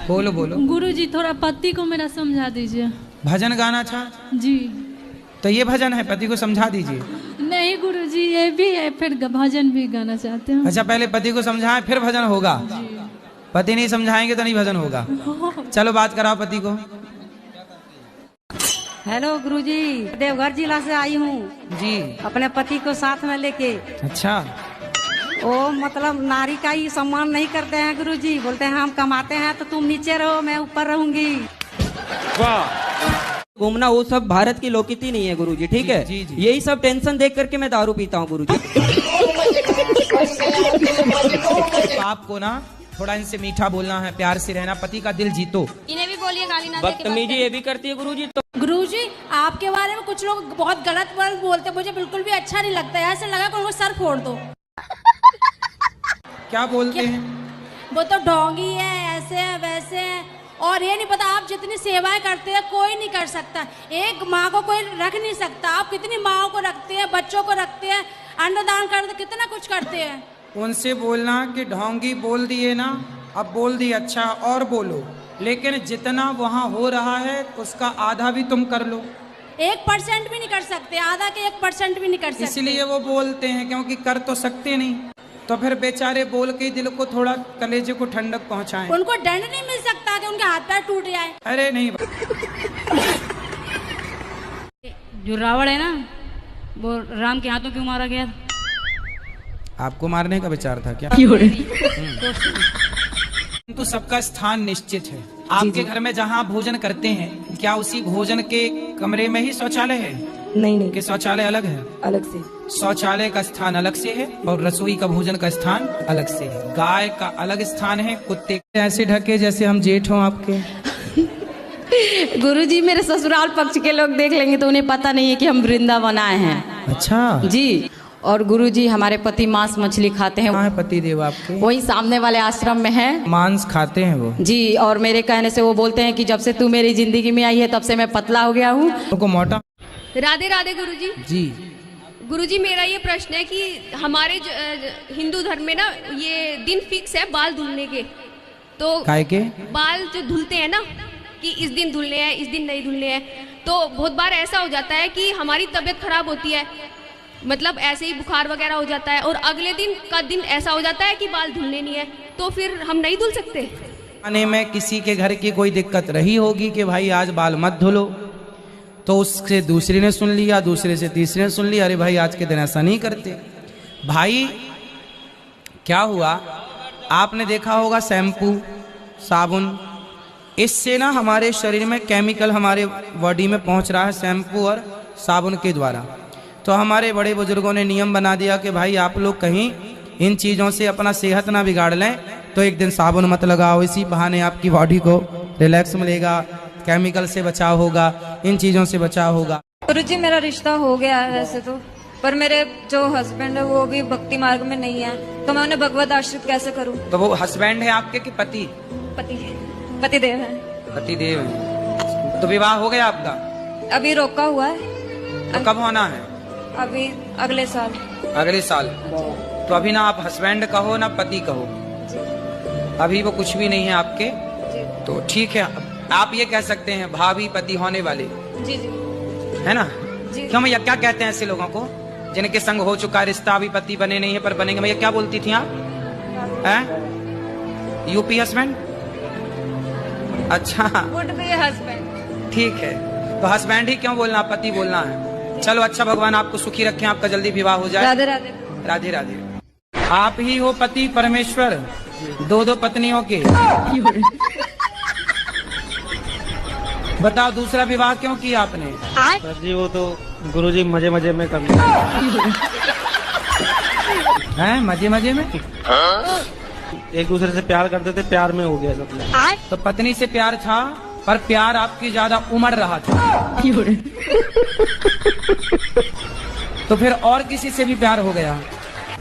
बोलो बोलो। गुरुजी थोड़ा पति को मेरा समझा दीजिए। भजन गाना था जी। तो ये भजन है, पति को समझा दीजिए। नहीं गुरुजी, ये भी है, फिर भजन भी गाना चाहते हैं। अच्छा, पहले पति को समझाएं फिर भजन होगा। पति नहीं समझाएंगे तो नहीं भजन होगा। चलो बात कराओ पति को। हेलो गुरुजी, देवघर जिला से आई हूँ जी। अपने पति को साथ में लेके। अच्छा, वो मतलब नारी का ही सम्मान नहीं करते हैं गुरुजी, बोलते हैं हम कमाते हैं तो तुम नीचे रहो, मैं ऊपर रहूंगी। वाह, घूमना वो सब भारत की लोकनीति नहीं है गुरुजी, ठीक है? जी, जी। यही सब टेंशन देख करके मैं दारू पीता हूँ गुरुजी। आपको ना थोड़ा इनसे मीठा बोलना है, प्यार से रहना, पति का दिल जीतो। इन्हें भी बोलिए गाली ना दे के बात बदतमीजी ये भी करती है गुरुजी। तो गुरुजी आपके बारे में कुछ लोग बहुत गलत वर्ड बोलते हैं, मुझे बिल्कुल भी अच्छा नहीं लगता है। ऐसे लगा कि उनको सर फोड़ दो। क्या बोलते हैं? वो तो ढोंगी है, ऐसे है वैसे है, और ये नहीं पता आप जितनी सेवाएं करते हैं कोई नहीं कर सकता। एक माँ को कोई रख नहीं सकता। आप कितनी माँओं को रखते हैं, बच्चों को रखते हैं, अन्नदान करते, कितना कुछ करते हैं। उनसे बोलना कि ढोंगी बोल दिए ना, अब बोल दिए, अच्छा और बोलो, लेकिन जितना वहाँ हो रहा है उसका आधा भी तुम कर लो। 1% भी नहीं कर सकते, आधा के 1% भी नहीं कर सकते। इसलिए वो बोलते हैं, क्योंकि कर तो सकते नहीं। तो फिर बेचारे बोल के दिल को थोड़ा, कलेजे को ठंडक पहुंचाएं। उनको दंड नहीं मिल सकता कि उनके हाथ पैर टूट जाए। अरे नहीं, जो रावण है ना, वो राम के हाथों क्यों मारा गया? आपको मारने का विचार था क्या? तो सबका स्थान निश्चित है। आपके घर में जहाँ भोजन करते हैं, क्या उसी भोजन के कमरे में ही शौचालय है? नहीं कि शौचालय अलग है? अलग से। शौचालय का स्थान अलग से है और रसोई का भोजन का स्थान अलग से है। गाय का अलग स्थान है, कुत्ते ऐसे ढके जैसे हम जेठ हों आपके। गुरुजी मेरे ससुराल पक्ष के लोग देख लेंगे तो उन्हें पता नहीं है कि हम वृंदावन आए हैं। अच्छा जी। और गुरुजी हमारे पति मांस मछली खाते हैं। कहाँ है पति देव आपके? वही सामने वाले आश्रम में है। मांस खाते हैं वो? जी। और मेरे कहने से वो बोलते हैं कि जब से तू मेरी जिंदगी में आई है तब से मैं पतला हो गया हूँ। उनको मोटा। राधे राधे गुरुजी। जी। गुरुजी मेरा ये प्रश्न है कि हमारे हिंदू धर्म में ना ये दिन फिक्स है बाल धुलने के, तो काय के बाल जो धुलते हैं ना कि इस दिन धुलने हैं, इस दिन नहीं धुलने हैं, तो बहुत बार ऐसा हो जाता है कि हमारी तबीयत खराब होती है, मतलब ऐसे ही बुखार वगैरह हो जाता है, और अगले दिन का दिन ऐसा हो जाता है कि बाल धुलने नहीं है, तो फिर हम नहीं धुल सकते। आने में किसी के घर की कोई दिक्कत रही होगी कि भाई आज बाल मत धुलो, तो उससे दूसरी ने सुन लिया, दूसरे से तीसरे ने सुन लिया, अरे भाई आज के दिन ऐसा नहीं करते। भाई क्या हुआ आपने देखा होगा शैम्पू, साबुन, इससे ना हमारे शरीर में केमिकल हमारे बॉडी में पहुंच रहा है शैम्पू और साबुन के द्वारा। तो हमारे बड़े बुजुर्गों ने नियम बना दिया कि भाई आप लोग कहीं इन चीज़ों से अपना सेहत ना बिगाड़ लें, तो एक दिन साबुन मत लगाओ, इसी बहाने आपकी बॉडी को रिलैक्स मिलेगा, केमिकल से बचाव होगा, इन चीज़ों से बचाव होगा। गुरुजी मेरा रिश्ता हो गया है वैसे तो, पर मेरे जो हस्बैंड है वो भी भक्ति मार्ग में नहीं है, तो मैं उन्हें भगवत आश्रित कैसे करूं? तो वो हस्बैंड है आपके कि पति? पति देव है। पति देव है। तो विवाह हो गया आपका? अभी रोका हुआ है। तो कब होना है? अभी अगले साल। अगले साल। तो अभी ना आप हस्बैंड कहो ना पति कहो, अभी वो कुछ भी नहीं है आपके। तो ठीक है, आप ये कह सकते हैं भाभी पति होने वाले। जी जी। है ना? जी। क्यों भैया, क्या कहते हैं ऐसे लोगों को जिनके संग हो चुका रिश्ता, अभी पति बने नहीं है पर बनेंगे? भैया क्या बोलती थी आप? हैं? UP husband? अच्छा हस्बैंड। ठीक है, तो हस्बैंड ही क्यों बोलना, पति बोलना है। चलो अच्छा, भगवान आपको सुखी रखें, आपका जल्दी विवाह हो जाए। राधे राधे। राधे राधे। आप ही हो पति परमेश्वर, दो दो पत्नियों के। बताओ दूसरा विवाह क्यों किया आपने? सर जी वो तो गुरुजी मजे मजे में कर लिया। हैं? मजे मजे में? एक दूसरे से प्यार करते थे, प्यार में हो गया सब। तो पत्नी से प्यार था, पर प्यार आपकी ज्यादा उमड़ रहा था। तो फिर और किसी से भी प्यार हो गया।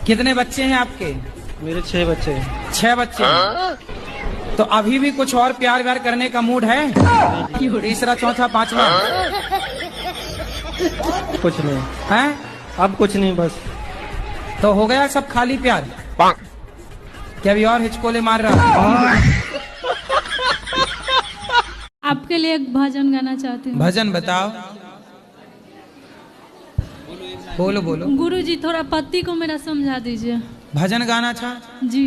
कितने बच्चे हैं आपके? मेरे 6 बच्चे हैं। 6 बच्चे हैं। तो अभी भी कुछ और प्यार व्यार करने का मूड है? तीसरा, चौथा, पांचवा? कुछ नहीं है? अब कुछ नहीं, बस। तो हो गया सब खाली प्यार? क्या अभी और हिचकोले मार रहा? आपके लिए एक भजन गाना चाहती हूँ। भजन बताओ। बोलो बोलो। गुरुजी थोड़ा पति को मेरा समझा दीजिए। भजन गाना था जी।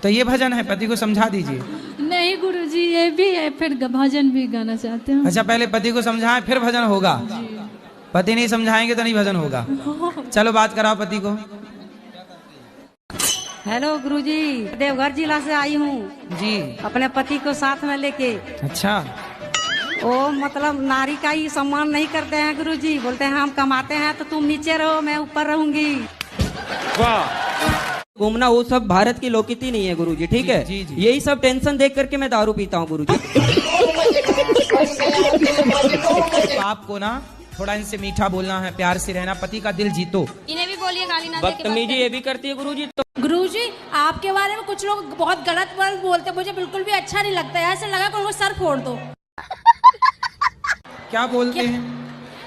तो ये भजन है, पति को समझा दीजिए। नहीं गुरुजी, ये भी है, फिर भजन भी गाना चाहते हैं। अच्छा, पहले पति को समझाएं फिर भजन होगा। पति नहीं समझाएंगे तो नहीं भजन होगा। चलो बात कराओ पति को। हेलो गुरुजी, देवघर जिला से आई हूँ जी, अपने पति को साथ में लेके। अच्छा। वो मतलब नारी का ही सम्मान नहीं करते हैं गुरुजी, बोलते हैं हम कमाते हैं तो तुम नीचे रहो, मैं ऊपर रहूंगी। वाह। घूमना वो सब भारत की लोकनीति नहीं है गुरुजी, ठीक है? जी, जी। यही सब टेंशन देख करके मैं दारू पीता हूँ गुरुजी। आपको ना थोड़ा इनसे मीठा बोलना है, प्यार से रहना, पति का दिल जीतो। इन्हें भी बोलिए गाली ना दे के बदतमीजी ये भी करती है गुरुजी। तो गुरुजी आपके बारे में कुछ लोग बहुत गलत वर्ड बोलते, मुझे बिल्कुल भी अच्छा नहीं लगता है। ऐसे लगा कि उनको सर फोड़ दो। क्या बोलते हैं?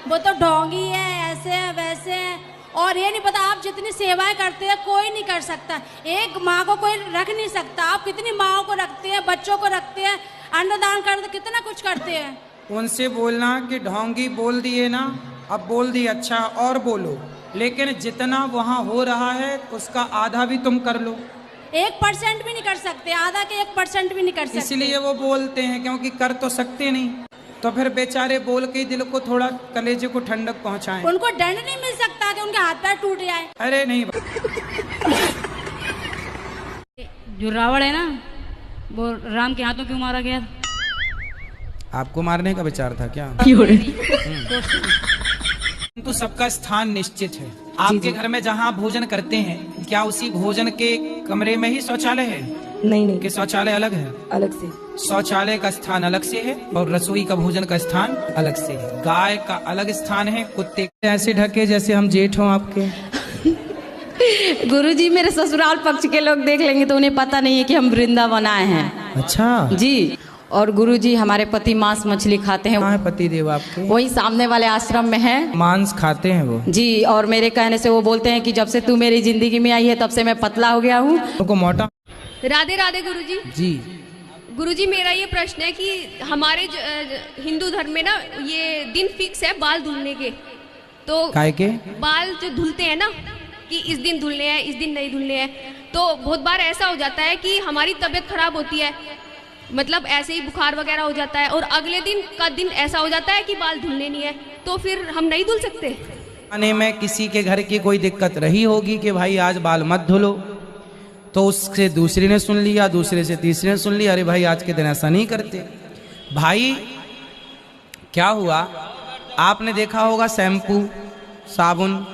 वो तो ढोंगी है, ऐसे है वैसे है, और ये नहीं पता आप जितनी सेवाएं करते हैं कोई नहीं कर सकता। एक माँ को कोई रख नहीं सकता। आप कितनी माँओं को रखते हैं, बच्चों को रखते हैं, अन्नदान करते, कितना कुछ करते हैं। उनसे बोलना कि ढोंगी बोल दिए ना, अब बोल दिए, अच्छा और बोलो, लेकिन जितना वहाँ हो रहा है उसका आधा भी तुम कर लो। 1% भी नहीं कर सकते, आधा के 1% भी नहीं कर सकते। इसलिए वो बोलते हैं, क्योंकि कर तो सकते नहीं। तो फिर बेचारे बोल के दिल को थोड़ा, कलेजे को ठंडक पहुंचाएं। उनको दंड नहीं मिल सकता कि उनके हाथ पैर टूट जाए? अरे नहीं। जो रावण है ना, वो राम के हाथों क्यों मारा गया? आपको मारने का विचार था क्या? तो सबका स्थान निश्चित है। आपके घर में जहाँ भोजन करते हैं, क्या उसी भोजन के कमरे में ही शौचालय है? नहीं कि शौचालय अलग है? अलग से। शौचालय का स्थान अलग से है और रसोई का भोजन का स्थान अलग से है। गाय का अलग स्थान है, कुत्ते ऐसे ढके जैसे हम जेठ हों आपके। गुरुजी मेरे ससुराल पक्ष के लोग देख लेंगे तो उन्हें पता नहीं है कि हम वृंदावन आए हैं। अच्छा जी। और गुरुजी हमारे पति मांस मछली खाते हैं। कहाँ है पति देव आपके? वही सामने वाले आश्रम में है। मांस खाते हैं वो? जी। और मेरे कहने से वो बोलते हैं कि जब से तू मेरी जिंदगी में आई है तब से मैं पतला हो गया हूँ। उनको मोटा। राधे राधे गुरुजी। जी। गुरुजी मेरा ये प्रश्न है कि हमारे हिंदू धर्म में ना ये दिन फिक्स है बाल धुलने के, तो काय के बाल जो धुलते हैं ना कि इस दिन धुलने हैं, इस दिन नहीं धुलने हैं, तो बहुत बार ऐसा हो जाता है कि हमारी तबीयत खराब होती है, मतलब ऐसे ही बुखार वगैरह हो जाता है, और अगले दिन का दिन ऐसा हो जाता है कि बाल धुलने नहीं है, तो फिर हम नहीं धुल सकते? आने में किसी के घर की कोई दिक्कत रही होगी कि भाई आज बाल मत धुलो, तो उससे दूसरी ने सुन लिया, दूसरे से तीसरे ने सुन लिया, अरे भाई आज के दिन ऐसा नहीं करते। भाई क्या हुआ, आपने देखा होगा शैम्पू, साबुन,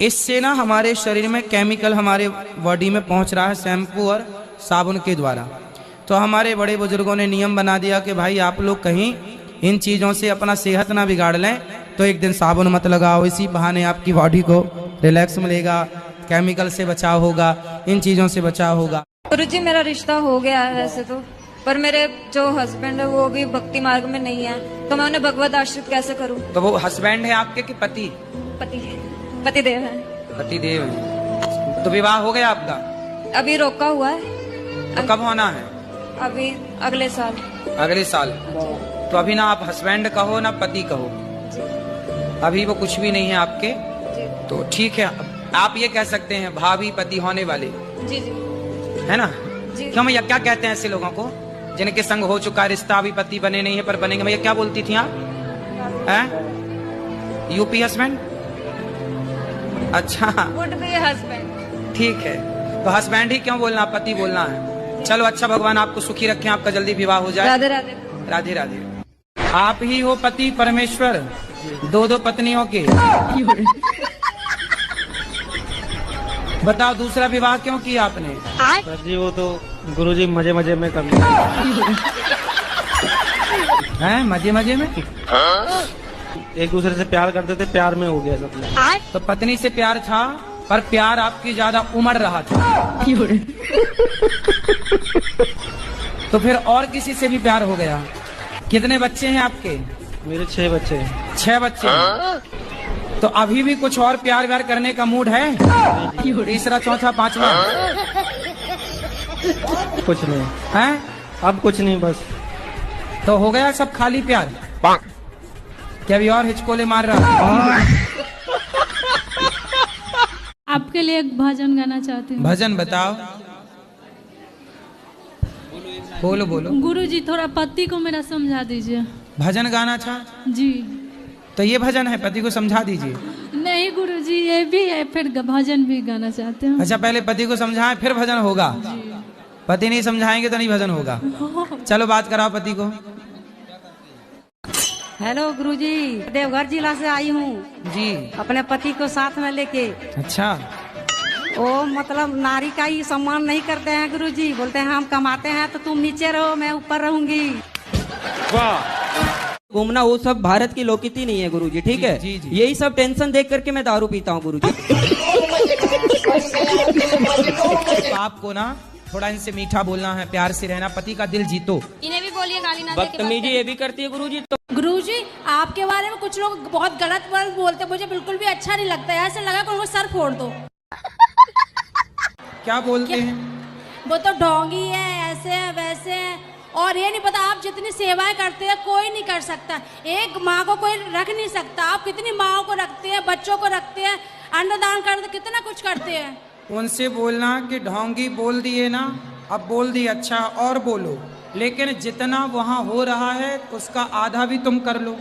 इससे ना हमारे शरीर में केमिकल हमारे बॉडी में पहुंच रहा है शैम्पू और साबुन के द्वारा। तो हमारे बड़े बुजुर्गों ने नियम बना दिया कि भाई आप लोग कहीं इन चीज़ों से अपना सेहत ना बिगाड़ लें, तो एक दिन साबुन मत लगाओ, इसी बहाने आपकी बॉडी को रिलैक्स मिलेगा, केमिकल से बचाव होगा, इन चीज़ों से बचाव होगा। गुरुजी मेरा रिश्ता हो गया है वैसे तो, पर मेरे जो हस्बैंड है वो भी भक्ति मार्ग में नहीं है, तो मैं उन्हें भगवत आश्रित कैसे करूं? तो वो हस्बैंड है आपके कि पति? पतिदेव है। पतिदेव है। तो विवाह हो गया आपका? अभी रोका हुआ है। तो कब होना है? अभी अगले साल। अगले साल। तो अभी ना आप हस्बैंड कहो ना पति कहो, अभी वो कुछ भी नहीं है आपके। तो ठीक है, आप ये कह सकते हैं भाभी पति होने वाले। जी जी, है ना? क्यों भैया, क्या कहते हैं ऐसे लोगों को जिनके संग हो चुका रिश्ता, अभी पति बने नहीं है पर बनेंगे? भैया क्या बोलती थी आप? UP husband? अच्छा हस्बैंड। ठीक है, तो हस्बैंड ही क्यों बोलना, पति बोलना है। चलो अच्छा, भगवान आपको सुखी रखें, आपका जल्दी विवाह हो जाए। राधे राधे। राधे राधे। आप ही हो पति परमेश्वर, दो दो पत्नियों के। बताओ दूसरा विवाह क्यों किया आपने? सर जी वो तो गुरुजी मजे मजे में कर लिया। हैं मजे मजे में? एक दूसरे से प्यार करते थे, प्यार में हो गया सब। तो पत्नी से प्यार था, पर प्यार आपकी ज्यादा उमड़ रहा था। तो फिर और किसी से भी प्यार हो गया। कितने बच्चे हैं आपके? मेरे 6 बच्चे हैं। 6 बच्चे हैं। तो अभी भी कुछ और प्यार व्यार करने का मूड है? तीसरा, चौथा, पांचवा? कुछ नहीं है, अब कुछ नहीं, बस। तो हो गया सब खाली प्यार? क्या अभी और हिचकोले मार रहा? आपके लिए एक भजन गाना चाहती हूँ। भजन बताओ। बोलो बोलो। गुरुजी थोड़ा पति को मेरा समझा दीजिए। भजन गाना था जी। तो ये भजन है, पति को समझा दीजिए। नहीं गुरुजी, ये भी है, फिर भजन भी गाना चाहते हैं। अच्छा, पहले पति को समझाएं फिर भजन होगा। पति नहीं समझाएंगे तो नहीं भजन होगा। चलो बात कराओ पति को। हेलो गुरुजी, देवघर जिला से आई हूँ जी, अपने पति को साथ में लेके। अच्छा। वो मतलब नारी का ही सम्मान नहीं करते हैं गुरुजी, बोलते हैं हम कमाते हैं तो तुम नीचे रहो, मैं ऊपर रहूंगी। घूमना वो सब भारत की लोकनीति नहीं है गुरुजी, ठीक है? जी, जी। यही सब टेंशन देख करके मैं दारू पीता हूँ गुरुजी। आपको ना थोड़ा इनसे मीठा बोलना है, प्यार से रहना, पति का दिल जीतो। इन्हें भी बोलिए गाली ना बदतमीजी ये भी करती है गुरुजी। तो गुरुजी आपके बारे में कुछ लोग बहुत गलत वर्ड बोलते हैं, मुझे बिल्कुल भी अच्छा नहीं लगता है। ऐसे लगा कि उनको सर फोड़ दो। क्या बोलते हैं? वो तो ढोंगी है, ऐसे है वैसे है, और ये नहीं पता आप जितनी सेवाएं करते हैं कोई नहीं कर सकता। एक माँ को कोई रख नहीं सकता। आप कितनी माँओं को रखते हैं, बच्चों को रखते हैं, अन्नदान करते, कितना कुछ करते हैं। उनसे बोलना कि ढोंगी बोल दिए ना, अब बोल दिए, अच्छा और बोलो, लेकिन जितना वहाँ हो रहा है उसका आधा भी तुम कर लो।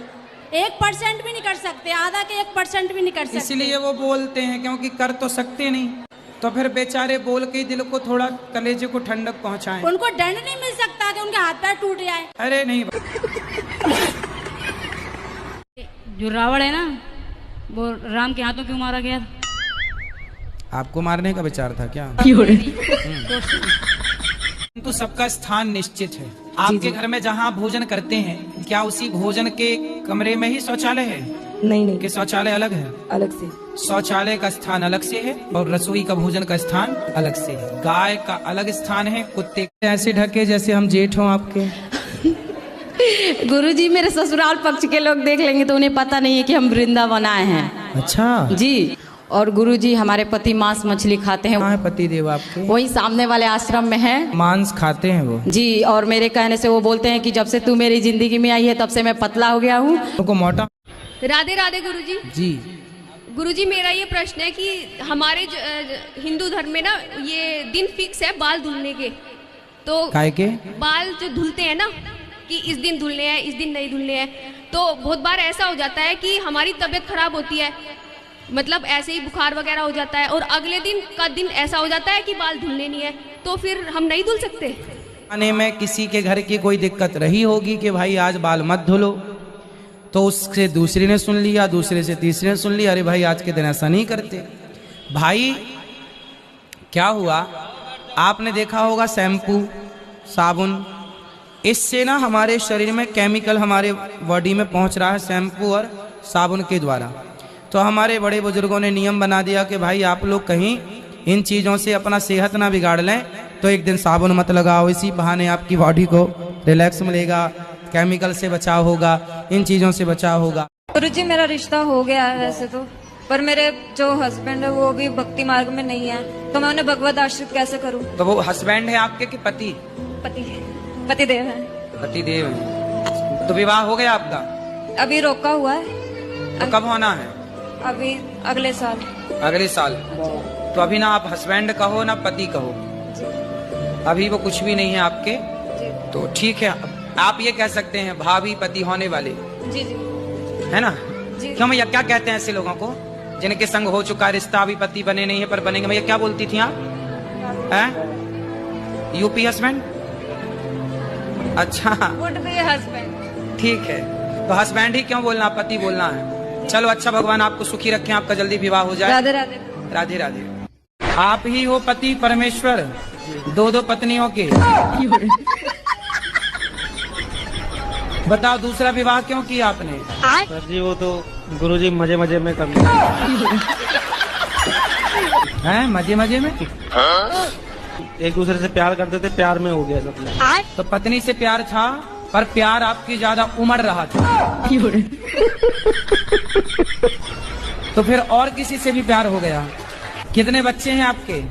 1% भी नहीं कर सकते, आधा के 1% भी नहीं कर सकते। इसलिए वो बोलते हैं, क्योंकि कर तो सकते नहीं। तो फिर बेचारे बोल के दिल को थोड़ा, कलेजे को ठंडक पहुंचाएं। उनको दंड नहीं मिल सकता कि उनके हाथ पैर टूट जाए। अरे नहीं, जो रावण है ना, वो राम के हाथों क्यों मारा गया? आपको मारने का विचार था क्या? तो सबका स्थान निश्चित है। आपके घर में जहाँ भोजन करते हैं, क्या उसी भोजन के कमरे में ही शौचालय है? नहीं कि शौचालय अलग है? अलग से। शौचालय का स्थान अलग से है और रसोई का भोजन का स्थान अलग से है। गाय का अलग स्थान है, कुत्ते ऐसे ढके जैसे हम जेठ हों आपके। गुरुजी मेरे ससुराल पक्ष के लोग देख लेंगे तो उन्हें पता नहीं है कि हम वृंदावन आए हैं। अच्छा जी। और गुरुजी हमारे पति मांस मछली खाते हैं। कहाँ है पति देव आपके? वही सामने वाले आश्रम में है। मांस खाते हैं वो? जी। और मेरे कहने से वो बोलते हैं कि जब से तू मेरी जिंदगी में आई है तब से मैं पतला हो गया हूँ। उनको मोटा। राधे राधे गुरुजी। जी गुरुजी, मेरा ये प्रश्न है कि हमारे हिंदू धर्म में ना ये दिन फिक्स है बाल धुलने के, तो काय के बाल जो धुलते हैं ना कि इस दिन धुलने हैं, इस दिन नहीं धुलने हैं, तो बहुत बार ऐसा हो जाता है कि हमारी तबीयत खराब होती है, मतलब ऐसे ही बुखार वगैरह हो जाता है और अगले दिन का दिन ऐसा हो जाता है कि बाल धुलने नहीं है, तो फिर हम नहीं धुल सकते। आने में किसी के घर की कोई दिक्कत रही होगी कि भाई आज बाल मत धुलो, तो उससे दूसरी ने सुन लिया, दूसरे से तीसरे ने सुन लिया, अरे भाई आज के दिन ऐसा नहीं करते। भाई क्या हुआ, आपने देखा होगा शैम्पू साबुन, इससे ना हमारे शरीर में केमिकल हमारे बॉडी में पहुंच रहा है शैम्पू और साबुन के द्वारा। तो हमारे बड़े बुजुर्गों ने नियम बना दिया कि भाई आप लोग कहीं इन चीज़ों से अपना सेहत ना बिगाड़ लें, तो एक दिन साबुन मत लगाओ, इसी बहाने आपकी बॉडी को रिलैक्स मिलेगा, केमिकल से बचाव होगा, इन चीज़ों से बचाव होगा। गुरुजी मेरा रिश्ता हो गया है वैसे तो, पर मेरे जो हस्बैंड है वो भी भक्ति मार्ग में नहीं है, तो मैं उन्हें भगवत आश्रित कैसे करूं? तो वो हस्बैंड है आपके कि पति? पति देव है। पति देव है। तो विवाह हो गया आपका? अभी रोका हुआ है। तो कब होना है? अभी अगले साल। अगले साल। तो अभी ना आप हस्बैंड कहो ना पति कहो, अभी वो कुछ भी नहीं है आपके, तो ठीक है, आप ये कह सकते हैं भाभी पति होने वाले। जी जी। है ना? जी। क्यों भैया, क्या कहते हैं ऐसे लोगों को जिनके संग हो चुका रिश्ता, अभी पति बने नहीं है पर बनेंगे? भैया क्या बोलती थी आप? हैं? UP husband? अच्छा हस्बैंड। ठीक है, तो हस्बैंड ही क्यों बोलना, पति बोलना है। चलो अच्छा, भगवान आपको सुखी रखें, आपका जल्दी विवाह हो जाए। राधे राधे। राधे राधे। आप ही हो पति परमेश्वर, दो दो पत्नियों के। बताओ दूसरा विवाह क्यों किया आपने? सर जी वो तो गुरुजी मजे मजे में कर लिया। हैं मजे मजे में? एक दूसरे से प्यार करते थे, प्यार में हो गया सब। तो पत्नी से प्यार था, पर प्यार आपकी ज्यादा उमड़ रहा था। तो फिर और किसी से भी प्यार हो गया। कितने बच्चे हैं आपके?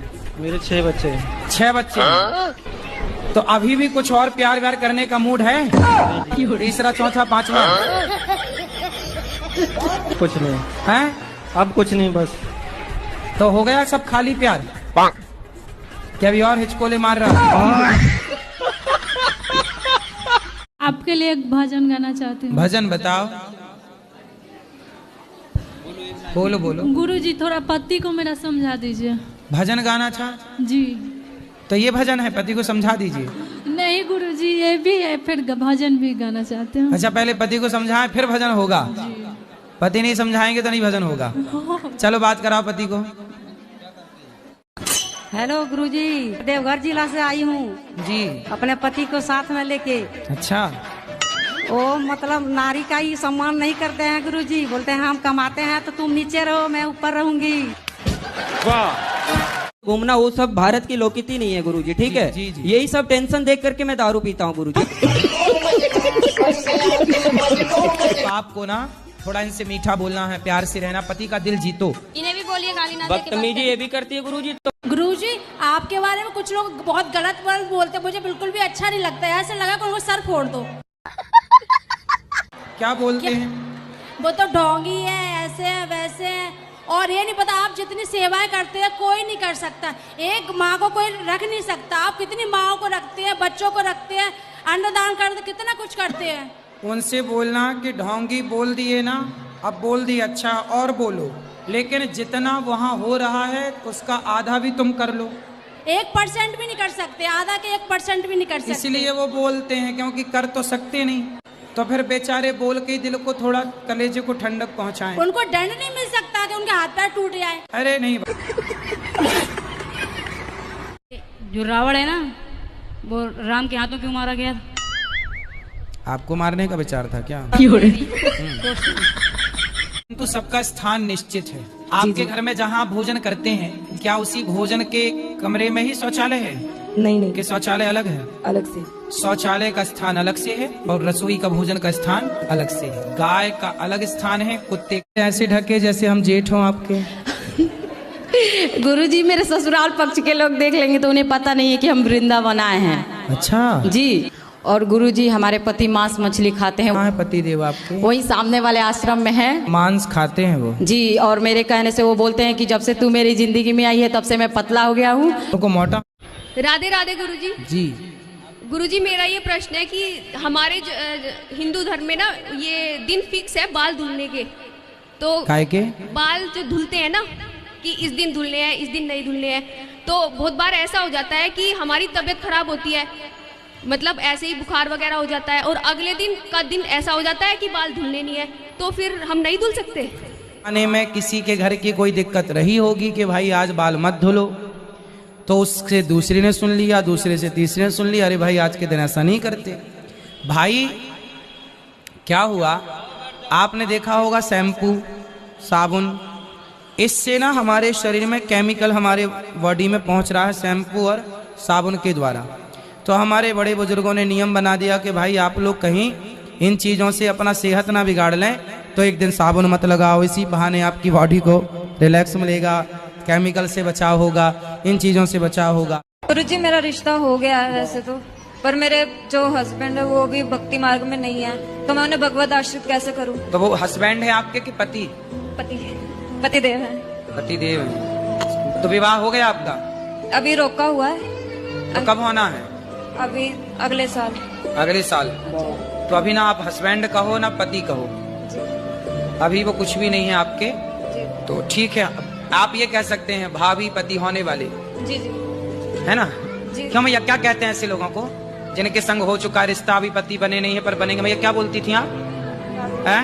मेरे 6 बच्चे हैं। 6 बच्चे हैं। तो अभी भी कुछ और प्यार व्यार करने का मूड है? तीसरा चौथा पांचवा? कुछ नहीं है, अब कुछ नहीं, बस। तो हो गया सब खाली प्यार? क्या अभी और हिचकोले मार रहा? आपके लिए एक भजन गाना चाहती हूँ। भजन बताओ। बोलो बोलो। गुरुजी थोड़ा पति को मेरा समझा दीजिए। भजन गाना था जी। तो ये भजन है, पति को समझा दीजिए। नहीं गुरुजी, ये भी है, फिर भजन भी गाना चाहते हैं। अच्छा, पहले पति को समझाएं फिर भजन होगा। पति नहीं समझाएंगे तो नहीं भजन होगा। चलो बात कराओ पति को। हेलो गुरुजी, देवघर जिला से आई हूँ जी, अपने पति को साथ में लेके। अच्छा। वो मतलब नारी का ही सम्मान नहीं करते हैं गुरुजी, बोलते हैं हम कमाते हैं तो तुम नीचे रहो, मैं ऊपर रहूंगी। वाह, घूमना वो सब भारत की लोकनीति नहीं है गुरुजी, ठीक है? जी, जी। यही सब टेंशन देख करके मैं दारू पीता हूँ गुरुजी। आपको ना थोड़ा इनसे मीठा बोलना है, प्यार से रहना, पति का दिल जीतो। इन्हें भी बोलिए गाली ना दे के बदतमीजी ये भी करती है गुरुजी। तो गुरुजी आपके बारे में कुछ लोग बहुत गलत वर्ड बोलते हैं, मुझे बिल्कुल भी अच्छा नहीं लगता है। ऐसे लगा कि उनको सर फोड़ दो। क्या बोलते हैं? वो तो ढोंगी है, ऐसे है वैसे है, और ये नहीं पता आप जितनी सेवाएं करते हैं कोई नहीं कर सकता। एक माँ को कोई रख नहीं सकता। आप कितनी माँओं को रखते हैं, बच्चों को रखते हैं, अन्नदान करते, कितना कुछ करते हैं। उनसे बोलना कि ढोंगी बोल दिए ना, अब बोल दिए, अच्छा और बोलो, लेकिन जितना वहाँ हो रहा है उसका आधा भी तुम कर लो। 1% भी नहीं कर सकते, आधा के 1% भी नहीं कर सकते। इसलिए वो बोलते हैं, क्योंकि कर तो सकते नहीं, तो फिर बेचारे बोल के दिल को थोड़ा, कलेजे को ठंडक पहुंचाएं। उनको दंड नहीं मिल सकता कि उनके हाथ पैर टूट जाए। अरे नहीं, जो रावण है ना, वो राम के हाथों क्यों मारा गया? आपको मारने का विचार था क्या? तो सबका स्थान निश्चित है। आपके घर में जहाँ भोजन करते हैं, क्या उसी भोजन के कमरे में ही शौचालय है? नहीं कि शौचालय अलग है? अलग से। शौचालय का स्थान अलग से है और रसोई का भोजन का स्थान अलग से है। गाय का अलग स्थान है, कुत्ते ऐसे ढके जैसे हम जेठ हों आपके। गुरुजी मेरे ससुराल पक्ष के लोग देख लेंगे तो उन्हें पता नहीं है कि हम वृंदावन आए हैं। अच्छा जी। और गुरुजी हमारे पति मांस मछली खाते हैं। कहाँ है पति देव आपके? वही सामने वाले आश्रम में है। मांस खाते हैं वो? जी। और मेरे कहने से वो बोलते हैं कि जब से तू मेरी जिंदगी में आई है तब से मैं पतला हो गया हूँ। उनको मोटा। राधे राधे गुरुजी। जी गुरुजी, मेरा ये प्रश्न है कि हमारे हिंदू धर्म में ना ये दिन फिक्स है बाल धुलने के, तो काय के बाल जो धुलते हैं ना कि इस दिन धुलने हैं, इस दिन नहीं धुलने हैं, तो बहुत बार ऐसा हो जाता है कि हमारी तबीयत खराब होती है, मतलब ऐसे ही बुखार वगैरह हो जाता है और अगले दिन का दिन ऐसा हो जाता है कि बाल धुलने नहीं है, तो फिर हम नहीं धुल सकते। आने में किसी के घर की कोई दिक्कत रही होगी कि भाई आज बाल मत धुलो, तो उससे दूसरी ने सुन लिया, दूसरे से तीसरे ने सुन लिया, अरे भाई आज के दिन ऐसा नहीं करते। भाई क्या हुआ, आपने देखा होगा शैम्पू साबुन, इससे ना हमारे शरीर में केमिकल हमारे बॉडी में पहुंच रहा है शैम्पू और साबुन के द्वारा। तो हमारे बड़े बुजुर्गों ने नियम बना दिया कि भाई आप लोग कहीं इन चीज़ों से अपना सेहत ना बिगाड़ लें, तो एक दिन साबुन मत लगाओ, इसी बहाने आपकी बॉडी को रिलैक्स मिलेगा, केमिकल से बचाव होगा, इन चीज़ों से बचाव होगा। गुरुजी मेरा रिश्ता हो गया है वैसे तो, पर मेरे जो हस्बैंड है वो भी भक्ति मार्ग में नहीं है, तो मैं उन्हें भगवत आश्रित कैसे करूं? तो वो हस्बैंड है आपके कि पति? पति देव है। पति देव है। तो विवाह हो गया आपका? अभी रोका हुआ है। तो कब होना है? अभी अगले साल। अगले साल। तो अभी ना आप हस्बैंड कहो ना पति कहो, अभी वो कुछ भी नहीं है आपके, तो ठीक है, आप ये कह सकते हैं भाभी पति होने वाले। जी जी है ना? जी। क्यों भैया, क्या कहते हैं ऐसे लोगों को जिनके संग हो चुका रिश्ता, अभी पति बने नहीं है पर बनेंगे? भैया क्या बोलती थी आप? हैं?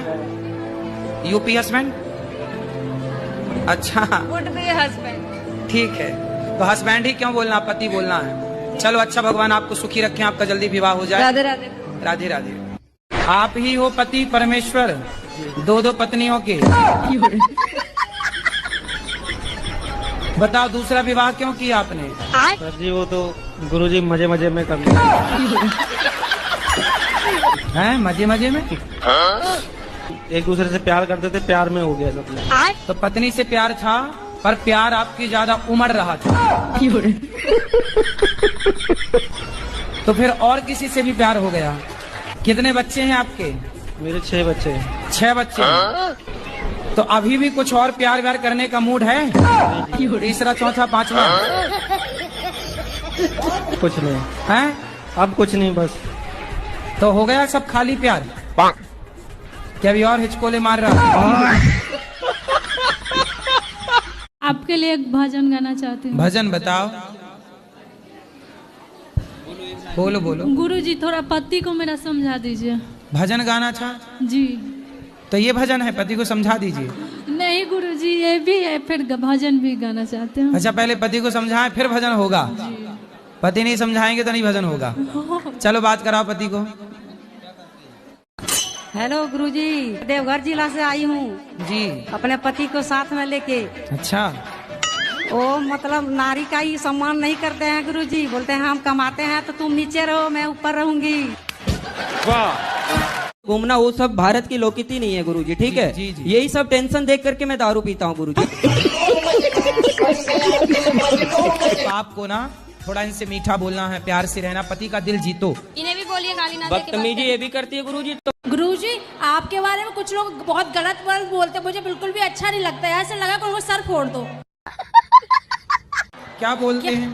UP husband? अच्छा वुड बी हस्बैंड। ठीक है, तो हस्बैंड ही क्यों बोलना, पति बोलना है। चलो अच्छा, भगवान आपको सुखी रखें, आपका जल्दी विवाह हो जाए। राधे राधे। राधे राधे। आप ही हो पति परमेश्वर, दो दो पत्नियों के। बताओ दूसरा विवाह क्यों किया आपने? सर जी वो तो गुरुजी मजे मजे में कर लिया। हैं मजे मजे में? एक दूसरे से प्यार करते थे, प्यार में हो गया सब लोग। तो पत्नी से प्यार था, पर प्यार आपकी ज्यादा उमड़ रहा था। तो फिर और किसी से भी प्यार हो गया। कितने बच्चे हैं आपके? मेरे 6 बच्चे हैं। 6 बच्चे हैं। तो अभी भी कुछ और प्यार व्यार करने का मूड है? तीसरा चौथा पांचवा? कुछ नहीं है, अब कुछ नहीं, बस। तो हो गया सब खाली प्यार? क्या अभी और हिचकोले मार रहा? आपके लिए एक भजन गाना चाहती हूँ। भजन बताओ। बोलो बोलो। गुरुजी थोड़ा पति को मेरा समझा दीजिए। भजन गाना था जी। तो ये भजन है, पति को समझा दीजिए। नहीं गुरुजी, ये भी है, फिर भजन भी गाना चाहते हैं। अच्छा, पहले पति को समझाएं फिर भजन होगा। पति नहीं समझाएंगे तो नहीं भजन होगा। चलो बात कराओ पति को। हेलो गुरुजी, देवघर जिला से आई हूँ जी। अपने पति को साथ में लेके। अच्छा, वो मतलब नारी का ही सम्मान नहीं करते हैं गुरुजी, बोलते हैं हम कमाते हैं तो तुम नीचे रहो, मैं ऊपर रहूंगी। घूमना वो सब भारत की लोकनीति नहीं है गुरुजी, ठीक है? जी, जी। यही सब टेंशन देख करके मैं दारू पीता हूँ गुरुजी। आपको ना थोड़ा इनसे मीठा बोलना है, प्यार से रहना, पति का दिल जीतो। इन्हें भी बोलिए गाली ना दे के बात बदतमीजी ये भी करती है गुरुजी। तो गुरुजी आपके बारे में कुछ लोग बहुत गलत वर्ड बोलते हैं, मुझे बिल्कुल भी अच्छा नहीं लगता है। ऐसे लगा कि उनको सर फोड़ दो। क्या बोलते हैं?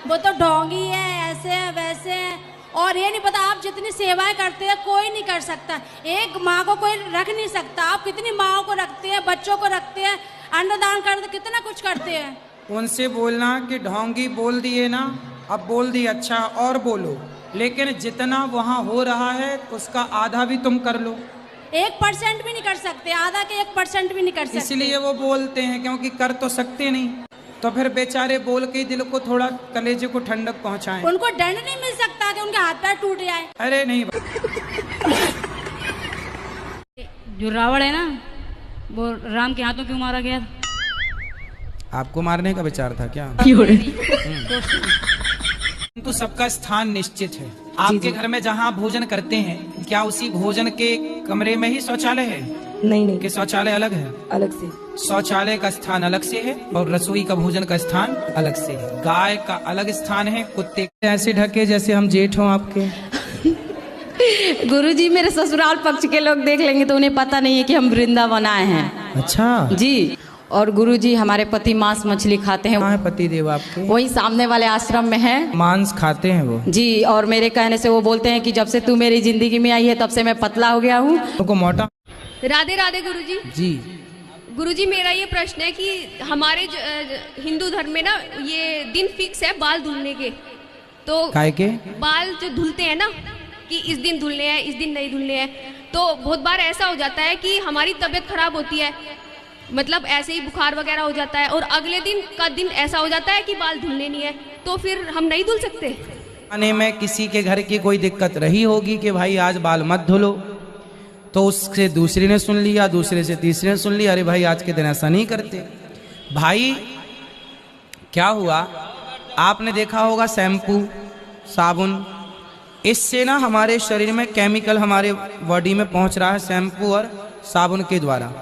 वो तो ढोंगी है, ऐसे है वैसे है, और ये नहीं पता आप जितनी सेवाएं करते हैं कोई नहीं कर सकता। एक माँ को कोई रख नहीं सकता। आप कितनी माँओं को रखते हैं, बच्चों को रखते हैं, अन्नदान करते, कितना कुछ करते हैं। उनसे बोलना कि ढोंगी बोल दिए ना, अब बोल दिए, अच्छा और बोलो, लेकिन जितना वहाँ हो रहा है उसका आधा भी तुम कर लो। 1% भी नहीं कर सकते, आधा के 1% भी नहीं कर सकते। इसलिए वो बोलते हैं, क्योंकि कर तो सकते नहीं, तो फिर बेचारे बोल के दिल को थोड़ा, कलेजे को ठंडक पहुंचाएं। उनको दंड नहीं मिल सकता कि उनके हाथ पैर टूट जाए। अरे नहीं, जो रावण है ना, वो राम के हाथों क्यों मारा गया? आपको मारने का विचार था क्या? तो सबका स्थान निश्चित है। आपके घर में जहाँ भोजन करते हैं, क्या उसी भोजन के कमरे में ही शौचालय है? नहीं कि शौचालय अलग है? अलग से। शौचालय का स्थान अलग से है और रसोई का भोजन का स्थान अलग से है। गाय का अलग स्थान है, कुत्ते ऐसे ढके जैसे हम जेठ हों आपके। गुरुजी मेरे ससुराल पक्ष के लोग देख लेंगे तो उन्हें पता नहीं है कि हम वृंदावन आए हैं। अच्छा जी। और गुरुजी हमारे पति मांस मछली खाते हैं। कहाँ है पति देव आपके? वही सामने वाले आश्रम में है। मांस खाते हैं वो? जी। और मेरे कहने से वो बोलते हैं कि जब से तू मेरी जिंदगी में आई है तब से मैं पतला हो गया हूँ। उनको मोटा। राधे राधे गुरुजी। जी। गुरुजी मेरा ये प्रश्न है कि हमारे हिंदू धर्म में ना ये दिन फिक्स है बाल धुलने के, तो काय के बाल जो धुलते हैं ना कि इस दिन धुलने हैं इस दिन नहीं धुलने हैं, तो बहुत बार ऐसा हो जाता है कि हमारी तबीयत खराब होती है, मतलब ऐसे ही बुखार वगैरह हो जाता है और अगले दिन का दिन ऐसा हो जाता है कि बाल धुलने नहीं है, तो फिर हम नहीं धुल सकते। आने में किसी के घर की कोई दिक्कत रही होगी कि भाई आज बाल मत धुलो, तो उससे दूसरी ने सुन लिया, दूसरे से तीसरे ने सुन लिया, अरे भाई आज के दिन ऐसा नहीं करते। भाई क्या हुआ, आपने देखा होगा शैम्पू साबुन, इससे ना हमारे शरीर में केमिकल हमारे बॉडी में पहुंच रहा है शैम्पू और साबुन के द्वारा।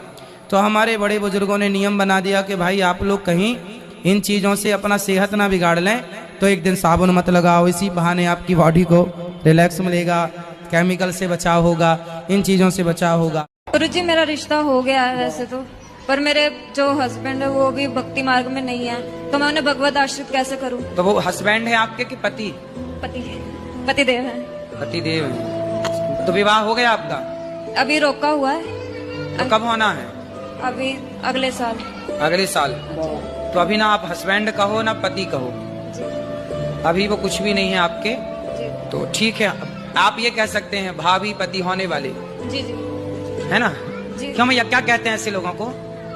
तो हमारे बड़े बुजुर्गों ने नियम बना दिया कि भाई आप लोग कहीं इन चीज़ों से अपना सेहत ना बिगाड़ लें, तो एक दिन साबुन मत लगाओ, इसी बहाने आपकी बॉडी को रिलैक्स मिलेगा, केमिकल से बचाव होगा, इन चीज़ों से बचाव होगा। गुरुजी मेरा रिश्ता हो गया है वैसे तो, पर मेरे जो हस्बैंड है वो भी भक्ति मार्ग में नहीं है, तो मैं उन्हें भगवत आश्रित कैसे करूं? तो वो हस्बैंड है आपके कि पति? पति देव है। पति देव है। तो विवाह हो गया आपका? अभी रोका हुआ है। तो कब होना है? अभी अगले साल। अगले साल। तो अभी ना आप हस्बैंड कहो ना पति कहो, अभी वो कुछ भी नहीं है आपके, तो ठीक है, आप ये कह सकते हैं भाभी पति होने वाले। जी जी। है ना? जी। क्यों भैया क्या कहते हैं ऐसे लोगों को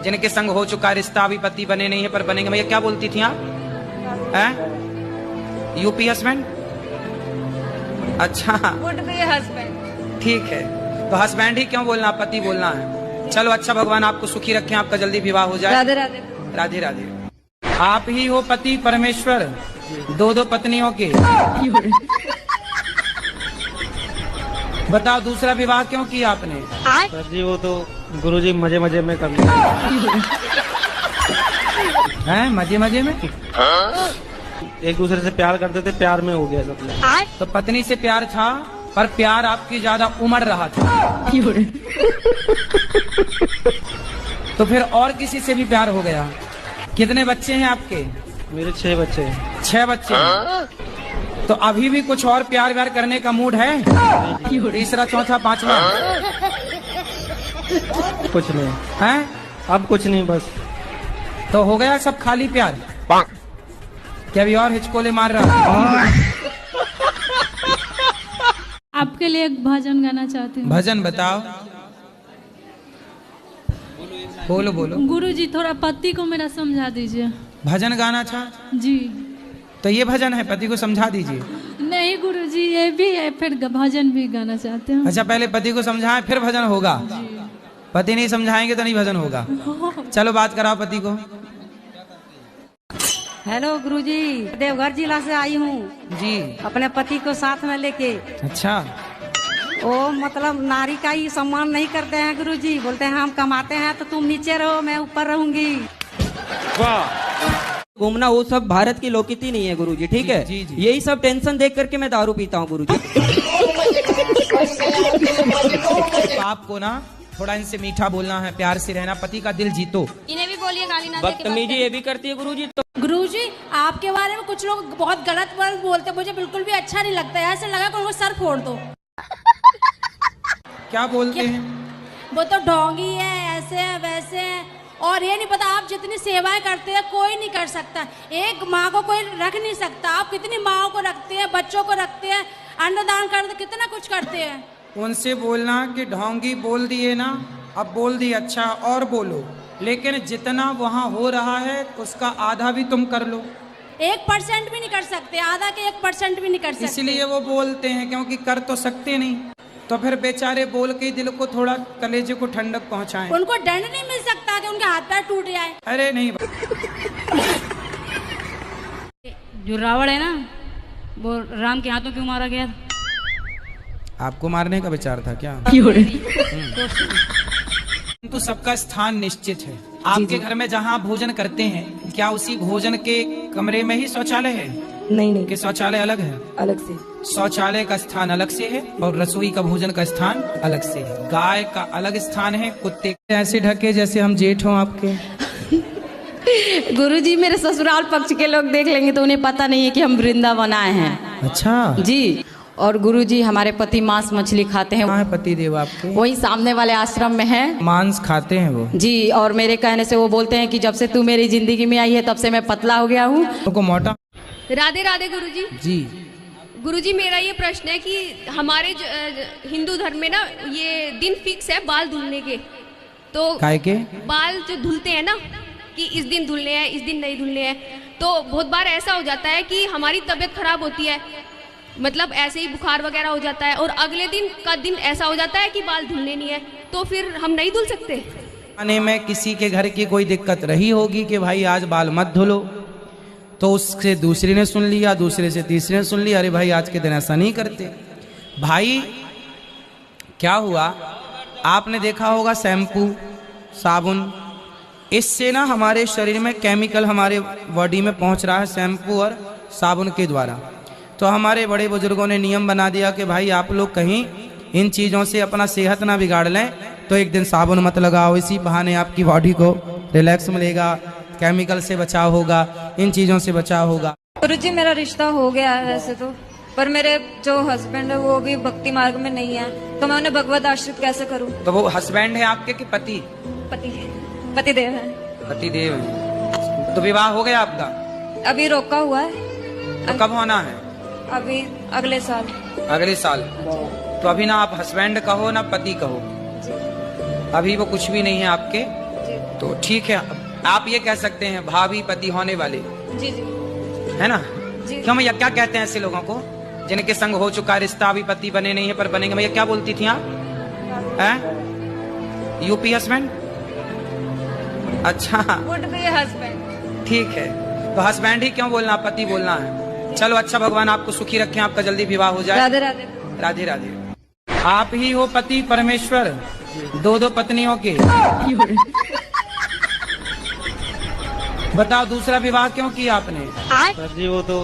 जिनके संग हो चुका रिश्ता, अभी पति बने नहीं है पर बनेंगे, भैया क्या बोलती थी आप? हैं? UP husband? अच्छा हस्बैंड। ठीक है, तो हस्बैंड ही क्यों बोलना, पति बोलना है। चलो अच्छा, भगवान आपको सुखी रखें, आपका जल्दी विवाह हो जाए। राधे राधे। राधे राधे। आप ही हो पति परमेश्वर, दो दो पत्नियों के। बताओ दूसरा विवाह क्यों किया आपने? सर जी वो तो गुरुजी मजे मजे में कर लिया। हैं मजे मजे में? एक दूसरे से प्यार करते थे, प्यार में हो गया सब। तो पत्नी से प्यार था पर प्यार आपकी ज्यादा उमड़ रहा था। तो फिर और किसी से भी प्यार हो गया। कितने बच्चे हैं आपके? मेरे 6 बच्चे हैं। 6 बच्चे हैं। तो अभी भी कुछ और प्यार व्यार करने का मूड है? तीसरा चौथा पांचवा? कुछ नहीं है, अब कुछ नहीं, बस तो हो गया सब खाली प्यार? क्या अभी और हिचकोले मार रहा? आपके लिए एक भजन गाना चाहती हूँ। भजन बताओ। बोलो बोलो। गुरुजी थोड़ा पति को मेरा समझा दीजिए। भजन गाना था जी। तो ये भजन है, पति को समझा दीजिए। नहीं गुरुजी ये भी है, फिर भजन भी गाना चाहते हैं। अच्छा पहले पति को समझाएं फिर भजन होगा? पति नहीं समझाएंगे तो नहीं भजन होगा। चलो बात कराओ पति को। हेलो गुरुजी, देवघर जिला से आई हूँ जी, अपने पति को साथ में लेके। अच्छा। वो मतलब नारी का ही सम्मान नहीं करते हैं गुरुजी, बोलते हैं हम कमाते हैं तो तुम नीचे रहो मैं ऊपर रहूंगी। वाह, घूमना वो सब भारत की लोकनीति नहीं है गुरुजी, ठीक है? जी, जी। यही सब टेंशन देख करके मैं दारू पीता हूँ गुरुजी। आपको ना थोड़ा इनसे मीठा बोलना है, प्यार से रहना, पति का दिल जीतो। इन्हें भी बोलिए गाली ना दे के बदतमीजी ये भी करती है गुरुजी। तो गुरुजी आपके बारे में कुछ लोग बहुत गलत वर्ड बोलते, मुझे बिल्कुल भी अच्छा नहीं लगता है। ऐसे लगा कि उनको सर फोड़ दो। क्या बोलते हैं? वो तो ढोंगी है, ऐसे है वैसे है, और ये नहीं पता आप जितनी सेवाएं करते हैं कोई नहीं कर सकता। एक माँ को कोई रख नहीं सकता। आप कितनी माँओं को रखते हैं, बच्चों को रखते हैं, अन्नदान करते, कितना कुछ करते हैं। उनसे बोलना कि ढोंगी बोल दिए ना, अब बोल दिए, अच्छा और बोलो, लेकिन जितना वहाँ हो रहा है उसका आधा भी तुम कर लो। 1% भी नहीं कर सकते, आधा के 1% भी नहीं कर सकते। इसलिए वो बोलते हैं, क्योंकि कर तो सकते नहीं, तो फिर बेचारे बोल के दिल को थोड़ा, कलेजे को ठंडक पहुंचाएं। उनको दंड नहीं मिल सकता कि उनके हाथ पैर टूट जाए? अरे नहीं। जो रावण है ना, वो राम के हाथों क्यों मारा गया? आपको मारने का विचार था क्या? तो सबका स्थान निश्चित है। आपके घर में जहाँ भोजन करते हैं, क्या उसी भोजन के कमरे में ही शौचालय है? नहीं कि शौचालय अलग है? अलग से। शौचालय का स्थान अलग से है और रसोई का भोजन का स्थान अलग से है। गाय का अलग स्थान है, कुत्ते ऐसे ढके जैसे हम जेठ हों आपके। गुरुजी मेरे ससुराल पक्ष के लोग देख लेंगे तो उन्हें पता नहीं है कि हम वृंदावन आए हैं। अच्छा जी। और गुरुजी हमारे पति मांस मछली खाते हैं। कहाँ है पति देव आपके? वही सामने वाले आश्रम में है। मांस खाते हैं वो? जी, और मेरे कहने से वो बोलते हैं कि जब से तू मेरी जिंदगी में आई है तब से मैं पतला हो गया हूँ। उनको मोटा। राधे राधे गुरुजी। जी गुरुजी, मेरा ये प्रश्न है कि हमारे हिंदू धर्म में ना ये दिन फिक्स है बाल धुलने के, तो काय के बाल जो धुलते हैं ना कि इस दिन धुलने हैं, इस दिन नहीं धुलने हैं, तो बहुत बार ऐसा हो जाता है कि हमारी तबीयत खराब होती है, मतलब ऐसे ही बुखार वगैरह हो जाता है, और अगले दिन का दिन ऐसा हो जाता है कि बाल धुलने नहीं है, तो फिर हम नहीं धुल सकते। आने में किसी के घर की कोई दिक्कत रही होगी कि भाई आज बाल मत धुलो, तो उससे दूसरी ने सुन लिया, दूसरे से तीसरे ने सुन लिया, अरे भाई आज के दिन ऐसा नहीं करते। भाई क्या हुआ, आपने देखा होगा शैम्पू साबुन, इससे ना हमारे शरीर में केमिकल हमारे बॉडी में पहुंच रहा है शैम्पू और साबुन के द्वारा। तो हमारे बड़े बुजुर्गों ने नियम बना दिया कि भाई आप लोग कहीं इन चीज़ों से अपना सेहत ना बिगाड़ लें, तो एक दिन साबुन मत लगाओ, इसी बहाने आपकी बॉडी को रिलैक्स मिलेगा, केमिकल से बचाव होगा, इन चीज़ों से बचाव होगा। गुरुजी मेरा रिश्ता हो गया है वैसे तो, पर मेरे जो हस्बैंड है वो भी भक्ति मार्ग में नहीं है, तो मैं उन्हें भगवत आश्रित कैसे करूं? तो वो हस्बैंड है आपके कि पति? पति देव है। पति देव है। तो विवाह हो गया आपका? अभी रोका हुआ है। तो कब होना है? अभी अगले साल। अगले साल। तो अभी ना आप हस्बैंड कहो ना पति कहो, अभी वो कुछ भी नहीं है आपके, तो ठीक है, आप ये कह सकते हैं भाभी पति होने वाले। जी जी, है ना? जी। क्यों भैया, क्या कहते हैं ऐसे लोगों को जिनके संग हो चुका रिश्ता, अभी पति बने नहीं है पर बनेंगे? भैया क्या बोलती थी आप? UP husband? अच्छा वुड बी हस्बैंड। ठीक है, तो हस्बैंड ही क्यों बोलना, पति बोलना है। चलो अच्छा, भगवान आपको सुखी रखें, आपका जल्दी विवाह हो जाए। राधे राधे। राधे राधे। आप ही हो पति परमेश्वर, दो दो पत्नियों के। बताओ दूसरा विवाह क्यों किया आपने? सर जी वो तो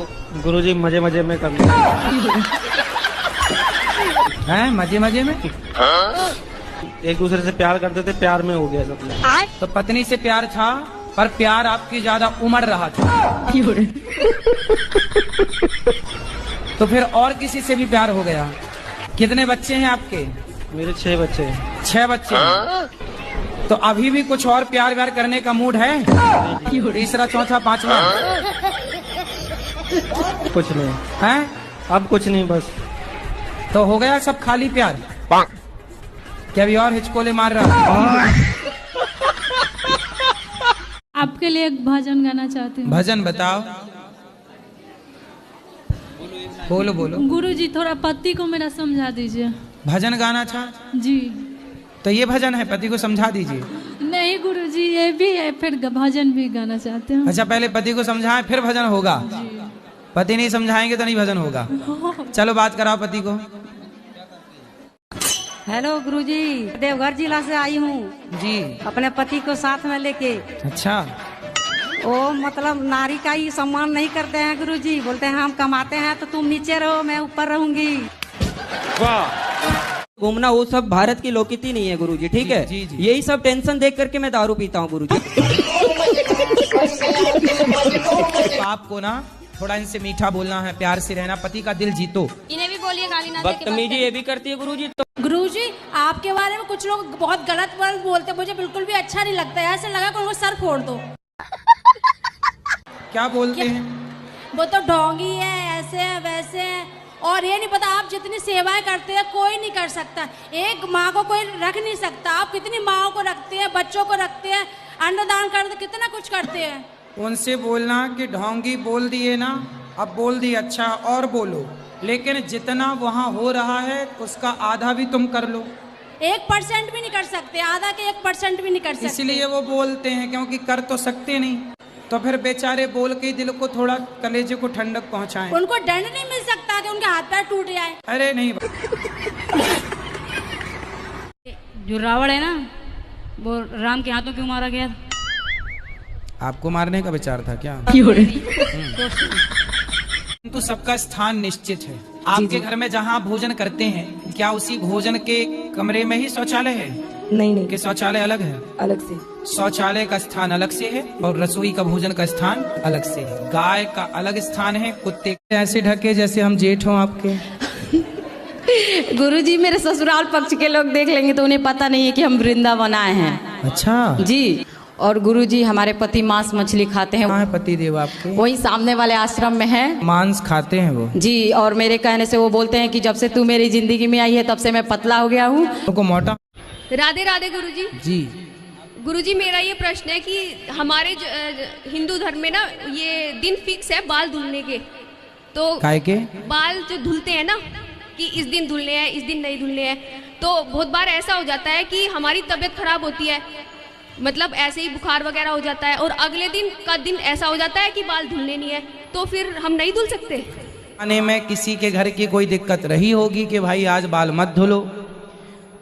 गुरुजी मजे मजे में कर लिया। हैं मजे मजे में? एक दूसरे से प्यार करते थे, प्यार में हो गया सब लोग। तो पत्नी से प्यार था, पर प्यार आपकी ज्यादा उमड़ रहा था। तो फिर और किसी से भी प्यार हो गया। कितने बच्चे हैं आपके? मेरे 6 बच्चे हैं। 6 बच्चे हैं। तो अभी भी कुछ और प्यार व्यार करने का मूड है? तीसरा चौथा पांचवा? कुछ नहीं है, अब कुछ नहीं, बस। तो हो गया सब खाली प्यार? क्या अभी और हिचकोले मार रहा? आपके लिए एक भजन गाना चाहती हूँ। भजन बताओ। बोलो बोलो। गुरुजी थोड़ा पति को मेरा समझा दीजिए। भजन गाना था जी। तो ये भजन है, पति को समझा दीजिए। नहीं गुरुजी, ये भी है, फिर भजन भी गाना चाहते हैं। अच्छा, पहले पति को समझाएं फिर भजन होगा। पति नहीं समझाएंगे तो नहीं भजन होगा। चलो बात कराओ पति को। हेलो गुरुजी, देवघर जिला से आई हूँ जी। अपने पति को साथ में लेके। अच्छा, वो मतलब नारी का ही सम्मान नहीं करते हैं गुरुजी, बोलते हैं हम कमाते हैं तो तुम नीचे रहो, मैं ऊपर रहूंगी। घूमना वो सब भारत की लोकनीति नहीं है गुरुजी, ठीक है? जी, जी। यही सब टेंशन देख करके मैं दारू पीता हूँ गुरुजी। आपको ना थोड़ा इनसे मीठा बोलना है, प्यार से रहना, पति का दिल जीतो। इन्हें भी बोलिए गाली ना दे के बात बदतमीजी ये भी करती है गुरुजी। तो गुरुजी आपके बारे में कुछ लोग बहुत गलत वर्ड बोलते हैं, मुझे बिल्कुल भी अच्छा नहीं लगता है। ऐसे लगा कि उनको सर फोड़ दो। क्या बोलते हैं? वो तो ढोंगी है, ऐसे है वैसे है, और ये नहीं पता आप जितनी सेवाएं करते हैं कोई नहीं कर सकता। एक माँ को कोई रख नहीं सकता। आप कितनी माँओं को रखते हैं, बच्चों को रखते हैं, अन्नदान करते, कितना कुछ करते हैं। उनसे बोलना कि ढोंगी बोल दिए ना, अब बोल दिए, अच्छा और बोलो, लेकिन जितना वहाँ हो रहा है उसका आधा भी तुम कर लो। 1% भी नहीं कर सकते, आधा के 1% भी नहीं कर सकते। इसलिए वो बोलते हैं, क्योंकि कर तो सकते नहीं, तो फिर बेचारे बोल के दिल को थोड़ा, कलेजे को ठंडक पहुंचाएं। उनको दंड नहीं मिल सकता कि उनके हाथ पैर टूट जाए। अरे नहीं, जो रावण है ना, वो राम के हाथों क्यों मारा गया? आपको मारने का विचार था क्या? तो सबका स्थान निश्चित है। आपके घर में जहाँ आप भोजन करते हैं, क्या उसी भोजन के कमरे में ही शौचालय है? नहीं कि शौचालय अलग है? अलग से। शौचालय का स्थान अलग से है और रसोई का भोजन का स्थान अलग से है। गाय का अलग स्थान है, कुत्ते ऐसे ढके जैसे हम जेठ हों आपके। गुरुजी मेरे ससुराल पक्ष के लोग देख लेंगे तो उन्हें पता नहीं है कि हम वृंदावन आए हैं। अच्छा जी। और गुरुजी हमारे पति मांस मछली खाते हैं। कहाँ है पति देव आपके? वही सामने वाले आश्रम में है। मांस खाते हैं वो? जी। और मेरे कहने से वो बोलते हैं कि जब से तू मेरी जिंदगी में आई है तब से मैं पतला हो गया हूँ। तो मोटा। राधे राधे गुरुजी। जी गुरुजी मेरा ये प्रश्न है कि हमारे हिंदू धर्म में ना ये दिन फिक्स है बाल धुलने के, तो काय के बाल जो धुलते हैं ना कि इस दिन धुलने हैं इस दिन नहीं धुलने हैं, तो बहुत बार ऐसा हो जाता है कि हमारी तबीयत खराब होती है, मतलब ऐसे ही बुखार वगैरह हो जाता है और अगले दिन का दिन ऐसा हो जाता है कि बाल धुलने नहीं है, तो फिर हम नहीं धुल सकते। आने में किसी के घर की कोई दिक्कत रही होगी कि भाई आज बाल मत धुलो,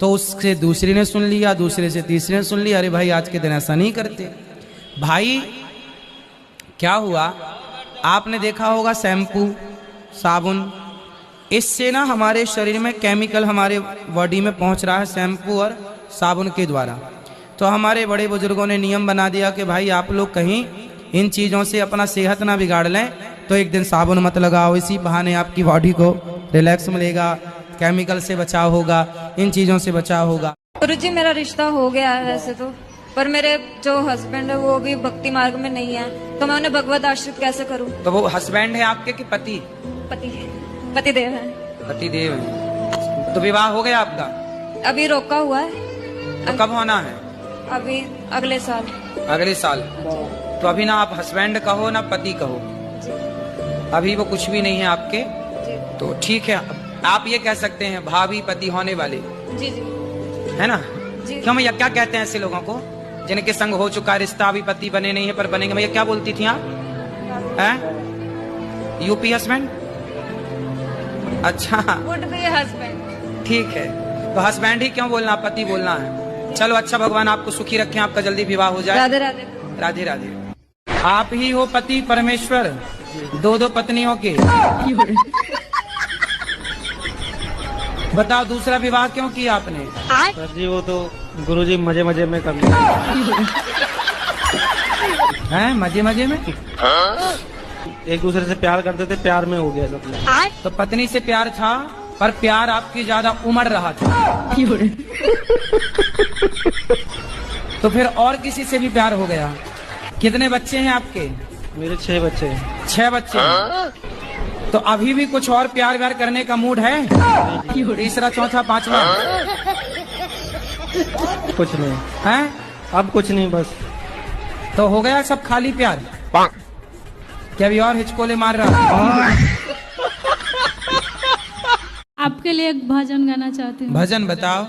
तो उससे दूसरी ने सुन लिया, दूसरे से तीसरे ने सुन लिया, अरे भाई आज के दिन ऐसा नहीं करते। भाई क्या हुआ, आपने देखा होगा शैम्पू साबुन, इससे ना हमारे शरीर में केमिकल हमारे बॉडी में पहुंच रहा है शैम्पू और साबुन के द्वारा। तो हमारे बड़े बुजुर्गों ने नियम बना दिया कि भाई आप लोग कहीं इन चीज़ों से अपना सेहत ना बिगाड़ लें, तो एक दिन साबुन मत लगाओ, इसी बहाने आपकी बॉडी को रिलैक्स मिलेगा, केमिकल से बचाव होगा, इन चीज़ों से बचाव होगा। गुरुजी मेरा रिश्ता हो गया है वैसे तो, पर मेरे जो हस्बैंड है वो भी भक्ति मार्ग में नहीं है, तो मैं उन्हें भगवत आश्रित कैसे करूं? तो वो हस्बैंड है आपके कि पति? पति देव है। पति देव है। तो विवाह हो गया आपका? अभी रोका हुआ है। तो कब होना है? अभी अगले साल। अगले साल। तो अभी ना आप हस्बैंड कहो ना पति कहो, अभी वो कुछ भी नहीं है आपके, तो ठीक है आप ये कह सकते हैं भाभी पति होने वाले। जी जी है ना? जी। क्यों भैया क्या कहते हैं ऐसे लोगों को जिनके संग हो चुका रिश्ता, अभी पति बने नहीं है पर बनेंगे? भैया क्या बोलती थी आप? हैं? UP husband? अच्छा हस्बैंड। ठीक है, तो हस्बैंड ही क्यों बोलना, पति बोलना है। चलो अच्छा, भगवान आपको सुखी रखें, आपका जल्दी विवाह हो जाए। राधे राधे। राधे राधे। आप ही हो पति परमेश्वर, दो दो पत्नियों के। बताओ दूसरा विवाह क्यों किया आपने? सर जी वो तो गुरुजी मजे मजे में कर लिया। हैं मजे मजे में? एक दूसरे से प्यार करते थे, प्यार में हो गया सब। तो पत्नी से प्यार था पर प्यार आपकी ज्यादा उमड़ रहा था। तो फिर और किसी से भी प्यार हो गया। कितने बच्चे हैं आपके? मेरे 6 बच्चे हैं। 6 बच्चे हैं। तो अभी भी कुछ और प्यार व्यार करने का मूड है? तीसरा चौथा पांचवा? कुछ नहीं है, अब कुछ नहीं, बस तो हो गया सब खाली प्यार? क्या अभी और हिचकोले मार रहा? आपके लिए एक भजन गाना चाहती हूँ। भजन बताओ।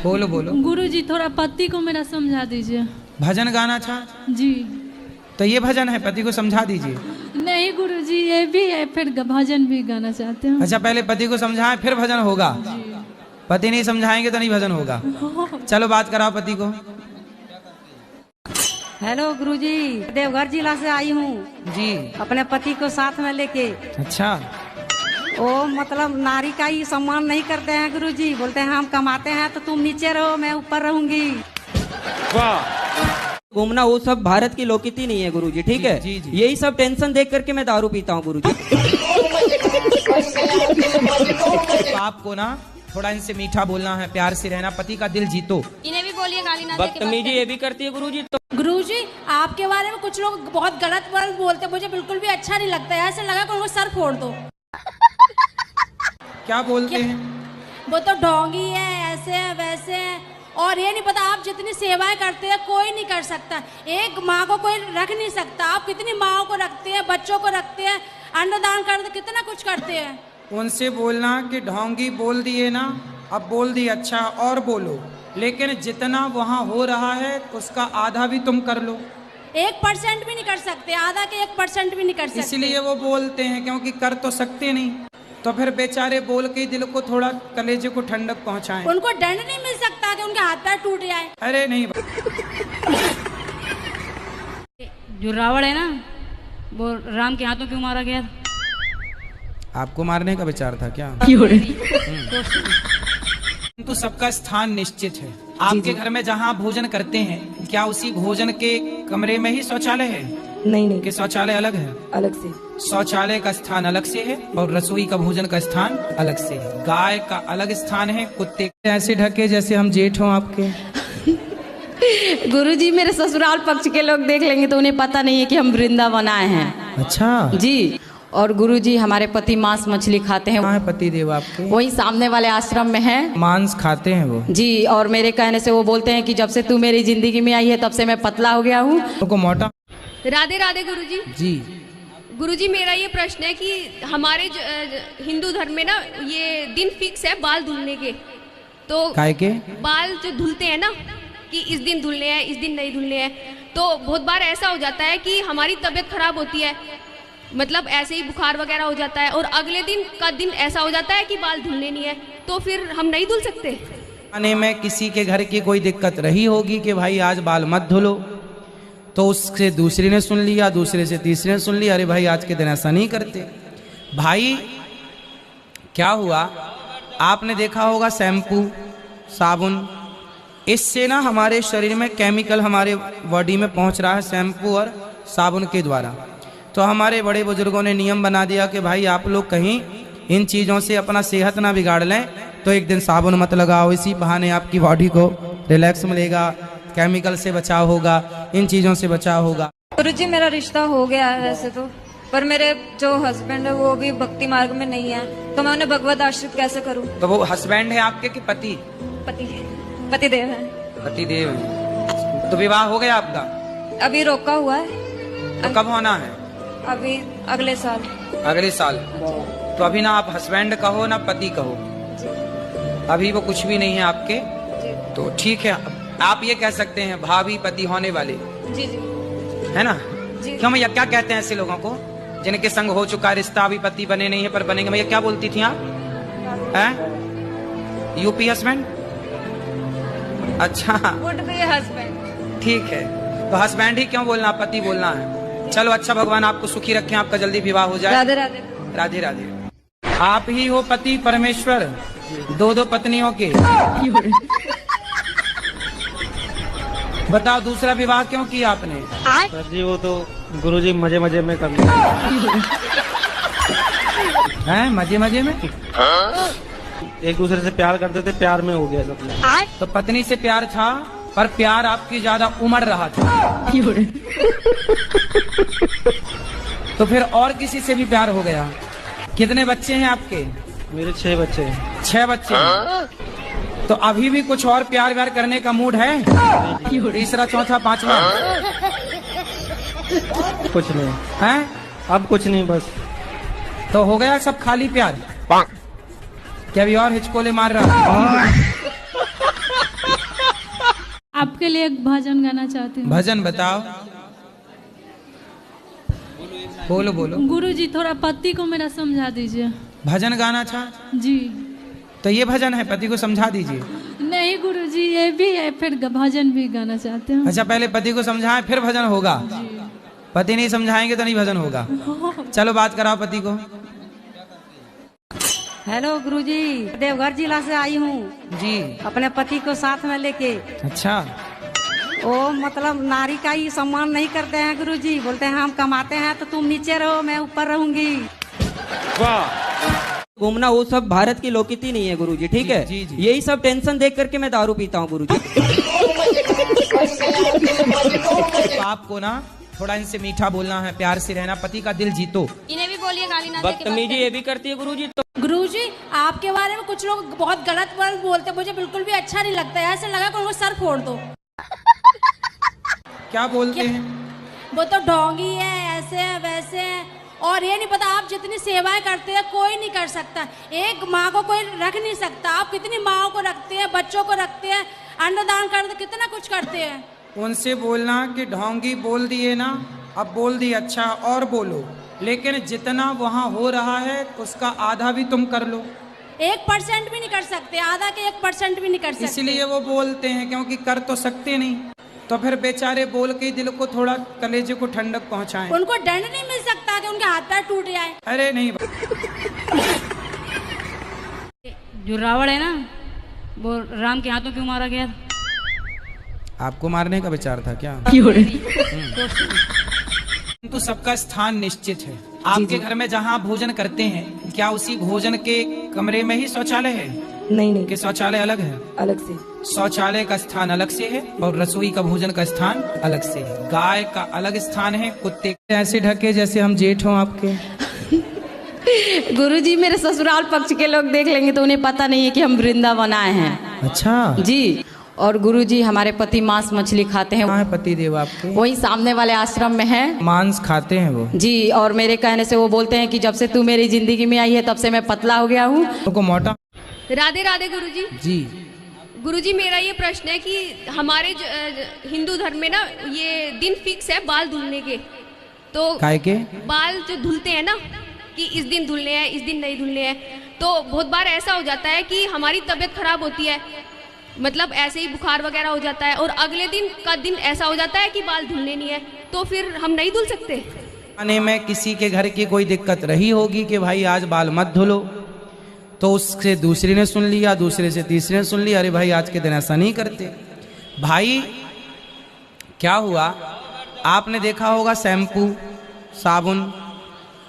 बोलो बोलो। गुरुजी थोड़ा पति को मेरा समझा दीजिए। भजन गाना था जी। तो ये भजन है, पति को समझा दीजिए। नहीं गुरुजी ये भी है, फिर भजन भी गाना चाहते हैं। अच्छा पहले पति को समझाएं फिर भजन होगा? पति नहीं समझाएंगे तो नहीं भजन होगा। चलो बात कराओ पति को। हेलो गुरुजी, देवघर जिला से आई हूँ जी। अपने पति को साथ में लेके। अच्छा। वो मतलब नारी का ही सम्मान नहीं करते हैं गुरुजी, बोलते हैं हम कमाते हैं तो तुम नीचे रहो मैं ऊपर रहूंगी। वाह। घूमना वो सब भारत की लोकनीति नहीं है गुरुजी, ठीक है? जी, जी। यही सब टेंशन देख करके मैं दारू पीता हूँ गुरुजी। आपको ना थोड़ा इनसे मीठा बोलना है, प्यार से रहना, पति का दिल जीतो। इन्हें भी बोलिए गाली ना दे के बदतमीजी ये भी करती है गुरुजी। तो गुरुजी आपके बारे में कुछ लोग बहुत गलत वर्ड बोलते हैं, मुझे बिल्कुल भी अच्छा नहीं लगता है। ऐसे लगा कि उनको सर फोड़ दो। क्या बोलते हैं? वो तो ढोंगी है, ऐसे है वैसे है, और ये नहीं पता आप जितनी सेवाएं करते हैं कोई नहीं कर सकता। एक माँ को कोई रख नहीं सकता। आप कितनी माँओं को रखते हैं, बच्चों को रखते हैं, अन्नदान करते, कितना कुछ करते हैं। उनसे बोलना कि ढोंगी बोल दिए ना, अब बोल दिए, अच्छा और बोलो, लेकिन जितना वहाँ हो रहा है उसका आधा भी तुम कर लो। 1% भी नहीं कर सकते, आधा के 1% भी नहीं कर सकते। इसलिए वो बोलते हैं क्योंकि कर तो सकते नहीं, तो फिर बेचारे बोल के दिल को थोड़ा, कलेजे को ठंडक पहुंचाएं। उनको दंड नहीं मिल सकता कि उनके हाथ पैर टूट जाए? अरे नहीं। जो रावण है ना, वो राम के हाथों क्यों मारा गया? आपको मारने का विचार था क्या? तो सबका स्थान निश्चित है। आपके घर में जहाँ भोजन करते हैं क्या उसी भोजन के कमरे में ही शौचालय है? नहीं नहीं। कि शौचालय अलग है? अलग से। शौचालय का स्थान अलग से है और रसोई का भोजन का स्थान अलग से है। गाय का अलग स्थान है, कुत्ते ऐसे ढके जैसे हम जेठ हों आपके। गुरुजी मेरे ससुराल पक्ष के लोग देख लेंगे तो उन्हें पता नहीं है कि हम वृंदावन आए हैं। अच्छा जी। और गुरुजी हमारे पति मांस मछली खाते हैं। कहाँ है पति देव आपके? वही सामने वाले आश्रम में है। मांस खाते हैं वो? जी। और मेरे कहने से वो बोलते हैं कि जब से तू मेरी जिंदगी में आई है तब से मैं पतला हो गया हूँ। उनको मोटा। राधे राधे गुरुजी। जी गुरुजी, मेरा ये प्रश्न है कि हमारे हिंदू धर्म में ना ये दिन फिक्स है बाल धुलने के, तो काय के बाल जो धुलते हैं ना कि इस दिन धुलने हैं, इस दिन नहीं धुलने हैं, तो बहुत बार ऐसा हो जाता है कि हमारी तबीयत खराब होती है, मतलब ऐसे ही बुखार वगैरह हो जाता है और अगले दिन का दिन ऐसा हो जाता है कि बाल धुलने नहीं है, तो फिर हम नहीं धुल सकते। आने में किसी के घर की कोई दिक्कत रही होगी कि भाई आज बाल मत धुलो, तो उससे दूसरी ने सुन लिया, दूसरे से तीसरे ने सुन लिया, अरे भाई आज के दिन ऐसा नहीं करते। भाई क्या हुआ, आपने देखा होगा शैम्पू साबुन, इससे ना हमारे शरीर में केमिकल हमारे बॉडी में पहुंच रहा है शैम्पू और साबुन के द्वारा। तो हमारे बड़े बुजुर्गों ने नियम बना दिया कि भाई आप लोग कहीं इन चीज़ों से अपना सेहत ना बिगाड़ लें, तो एक दिन साबुन मत लगाओ, इसी बहाने आपकी बॉडी को रिलैक्स मिलेगा, केमिकल से बचाव होगा, इन चीज़ों से बचाव होगा। गुरुजी मेरा रिश्ता हो गया है वैसे तो, पर मेरे जो हस्बैंड है वो भी भक्ति मार्ग में नहीं है, तो मैं उन्हें भगवत आश्रित कैसे करूं? तो वो हस्बैंड है आपके कि पति? पति देव है। पति देव है। तो विवाह हो गया आपका? अभी रोका हुआ है। तो कब होना है? अभी अगले साल। अगले साल। तो अभी ना आप हस्बैंड कहो ना पति कहो, अभी वो कुछ भी नहीं है आपके। तो ठीक है, आप ये कह सकते हैं भाभी पति होने वाले। जी जी। है ना? जी। क्यों भैया, क्या कहते हैं ऐसे लोगों को जिनके संग हो चुका रिश्ता, अभी पति बने नहीं है पर बनेंगे? भैया क्या बोलती थी आप? हैं? UP husband? अच्छा वुड बी हस्बैंड। ठीक है, तो हस्बैंड ही क्यों बोलना, पति बोलना है। चलो अच्छा, भगवान आपको सुखी रखें, आपका जल्दी विवाह हो जाए। राधे राधे। राधे राधे। आप ही हो पति परमेश्वर, दो दो पत्नियों के। बताओ दूसरा विवाह क्यों किया आपने? सर जी वो तो गुरुजी मजे मजे में कर लिया। हैं मजे मजे में? एक दूसरे से प्यार करते थे, प्यार में हो गया सब। तो पत्नी से प्यार था पर प्यार आपकी ज्यादा उमड़ रहा था। तो फिर और किसी से भी प्यार हो गया। कितने बच्चे हैं आपके? मेरे 6 बच्चे हैं। 6 बच्चे हैं। तो अभी भी कुछ और प्यार व्यार करने का मूड है? तीसरा चौथा पांचवा? कुछ नहीं है, अब कुछ नहीं, बस। तो हो गया सब खाली प्यार? क्या अभी और हिचकोले मार रहा? आपके लिए एक भजन गाना चाहती हूँ। भजन बताओ। बोलो बोलो। गुरुजी थोड़ा पति को मेरा समझा दीजिए। भजन गाना था जी। तो ये भजन है, पति को समझा दीजिए। नहीं गुरुजी, ये भी है, फिर भजन भी गाना चाहते हैं। अच्छा, पहले पति को समझाएं फिर भजन होगा। पति नहीं समझाएंगे तो नहीं भजन होगा। चलो बात कराओ पति को। हेलो गुरुजी, देवघर जिला से आई हूँ जी, अपने पति को साथ में लेके। अच्छा। वो मतलब नारी का ही सम्मान नहीं करते हैं गुरुजी, बोलते हैं हम कमाते हैं तो तुम नीचे रहो, मैं ऊपर रहूंगी। वाह। घूमना वो सब भारत की लोकनीति नहीं है गुरुजी, ठीक है? जी, जी। यही सब टेंशन देख करके मैं दारू पीता हूँ गुरुजी। आपको ना थोड़ा इनसे मीठा बोलना है, प्यार से रहना, पति का दिल जीतो। इन्हें भी बोलिए गाली ना दे के बात बदतमीजी ये भी करती है गुरुजी। तो गुरुजी आपके बारे में कुछ लोग बहुत गलत वर्ड बोलते हैं, मुझे बिल्कुल भी अच्छा नहीं लगता है। ऐसे लगा कि उनको सर फोड़ दो। क्या बोलते हैं? वो तो ढोंगी है, ऐसे है वैसे है, और ये नहीं पता आप जितनी सेवाएं करते हैं कोई नहीं कर सकता। एक माँ को कोई रख नहीं सकता। आप कितनी माँओं को रखते हैं, बच्चों को रखते हैं, अन्नदान करते, कितना कुछ करते हैं। उनसे बोलना कि ढोंगी बोल दिए ना, अब बोल दिए, अच्छा और बोलो, लेकिन जितना वहाँ हो रहा है उसका आधा भी तुम कर लो। 1% भी नहीं कर सकते, आधा के 1% भी नहीं कर सकते। इसलिए वो बोलते हैं, क्योंकि कर तो सकते नहीं, तो फिर बेचारे बोल के दिल को थोड़ा, कलेजे को ठंडक पहुंचाएं। उनको दंड नहीं मिल सकता कि उनके हाथ पैर टूट जाए? अरे नहीं। जो रावण है ना, वो राम के हाथों क्यों मारा गया? आपको मारने का विचार था क्या? तो सबका स्थान निश्चित है। आपके घर में जहाँ आप भोजन करते हैं, क्या उसी भोजन के कमरे में ही शौचालय है? नहीं कि शौचालय अलग है? अलग से। शौचालय का स्थान अलग से है और रसोई का भोजन का स्थान अलग से है। गाय का अलग स्थान है, कुत्ते ऐसे ढके जैसे हम जेठ हों आपके। गुरुजी मेरे ससुराल पक्ष के लोग देख लेंगे तो उन्हें पता नहीं है कि हम वृंदावन आए हैं। अच्छा जी। और गुरुजी हमारे पति मांस मछली खाते हैं। कहाँ है पति देव आपके? वही सामने वाले आश्रम में है। मांस खाते हैं वो? जी। और मेरे कहने से वो बोलते हैं कि जब से तू मेरी जिंदगी में आई है तब से मैं पतला हो गया हूँ। तो मोटा। राधे राधे गुरुजी। जी। गुरुजी मेरा ये प्रश्न है कि हमारे हिंदू धर्म में ना ये दिन फिक्स है बाल धुलने के, तो काय के बाल जो धुलते हैं ना कि इस दिन धुलने हैं, इस दिन नहीं धुलने हैं, तो बहुत बार ऐसा हो जाता है कि हमारी तबीयत खराब होती है, मतलब ऐसे ही बुखार वगैरह हो जाता है और अगले दिन का दिन ऐसा हो जाता है कि बाल धुलने नहीं है, तो फिर हम नहीं धुल सकते। आने में किसी के घर की कोई दिक्कत रही होगी कि भाई आज बाल मत धुलो, तो उससे दूसरी ने सुन लिया, दूसरे से तीसरे ने सुन लिया, अरे भाई आज के दिन ऐसा नहीं करते। भाई क्या हुआ, आपने देखा होगा शैम्पू साबुन,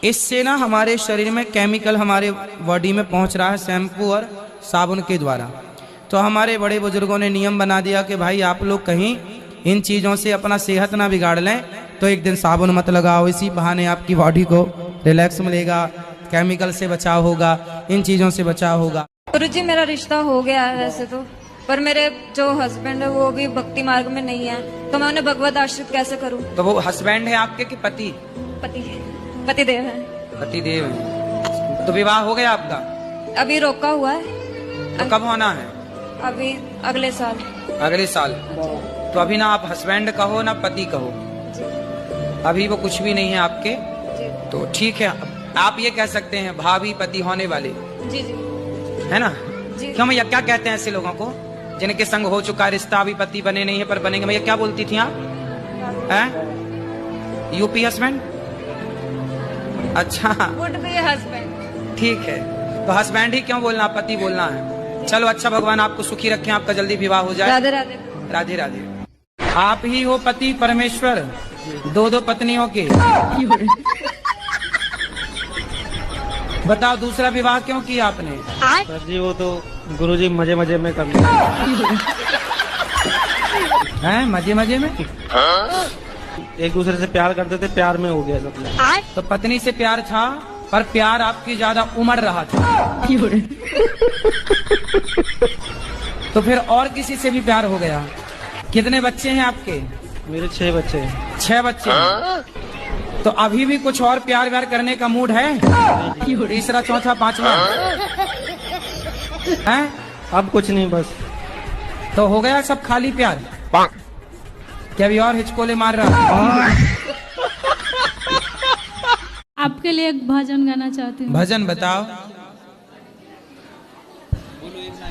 इससे ना हमारे शरीर में केमिकल हमारे बॉडी में पहुंच रहा है शैम्पू और साबुन के द्वारा। तो हमारे बड़े बुजुर्गों ने नियम बना दिया कि भाई आप लोग कहीं इन चीज़ों से अपना सेहत ना बिगाड़ लें, तो एक दिन साबुन मत लगाओ, इसी बहाने आपकी बॉडी को रिलैक्स मिलेगा, केमिकल से बचाव होगा, इन चीज़ों से बचाव होगा। गुरुजी मेरा रिश्ता हो गया है वैसे तो, पर मेरे जो हस्बैंड है वो भी भक्ति मार्ग में नहीं है, तो मैं उन्हें भगवत आश्रित कैसे करूं? तो वो हस्बैंड है आपके कि पति? पति देव है। पति देव है। तो विवाह हो गया आपका? अभी रोका हुआ है। तो कब होना है? अभी अगले साल। अगले साल। तो अभी ना आप हस्बैंड कहो ना पति कहो, अभी वो कुछ भी नहीं है आपके, तो ठीक है, आप ये कह सकते हैं भाभी पति होने वाले। जी जी। है ना? जी। क्यों भैया क्या कहते हैं ऐसे लोगों को जिनके संग हो चुका रिश्ता, अभी पति बने नहीं है पर बनेंगे, भैया क्या बोलती थी आप? हैं? UP husband? अच्छा हस्बैंड। ठीक है, तो हस्बैंड ही क्यों बोलना, पति बोलना है। चलो अच्छा, भगवान आपको सुखी रखें, आपका जल्दी विवाह हो जाए। राधे राधे। राधे राधे। आप ही हो पति परमेश्वर, दो दो पत्नियों के। बताओ दूसरा विवाह क्यों किया आपने? सर जी वो तो गुरुजी मजे मजे में कर लिया। हैं मजे मजे में? एक दूसरे से प्यार करते थे, प्यार में हो गया सब। तो पत्नी से प्यार था पर प्यार आपकी ज्यादा उमड़ रहा था। तो फिर और किसी से भी प्यार हो गया। कितने बच्चे हैं आपके? मेरे 6 बच्चे हैं। 6 बच्चे हैं। तो अभी भी कुछ और प्यार व्यार करने का मूड है? तीसरा चौथा पांचवा है? अब कुछ नहीं, बस तो हो गया सब खाली प्यार? क्या भी और हिचकोले मार रहा? आपके लिए एक भजन गाना चाहती हूँ। भजन बताओ।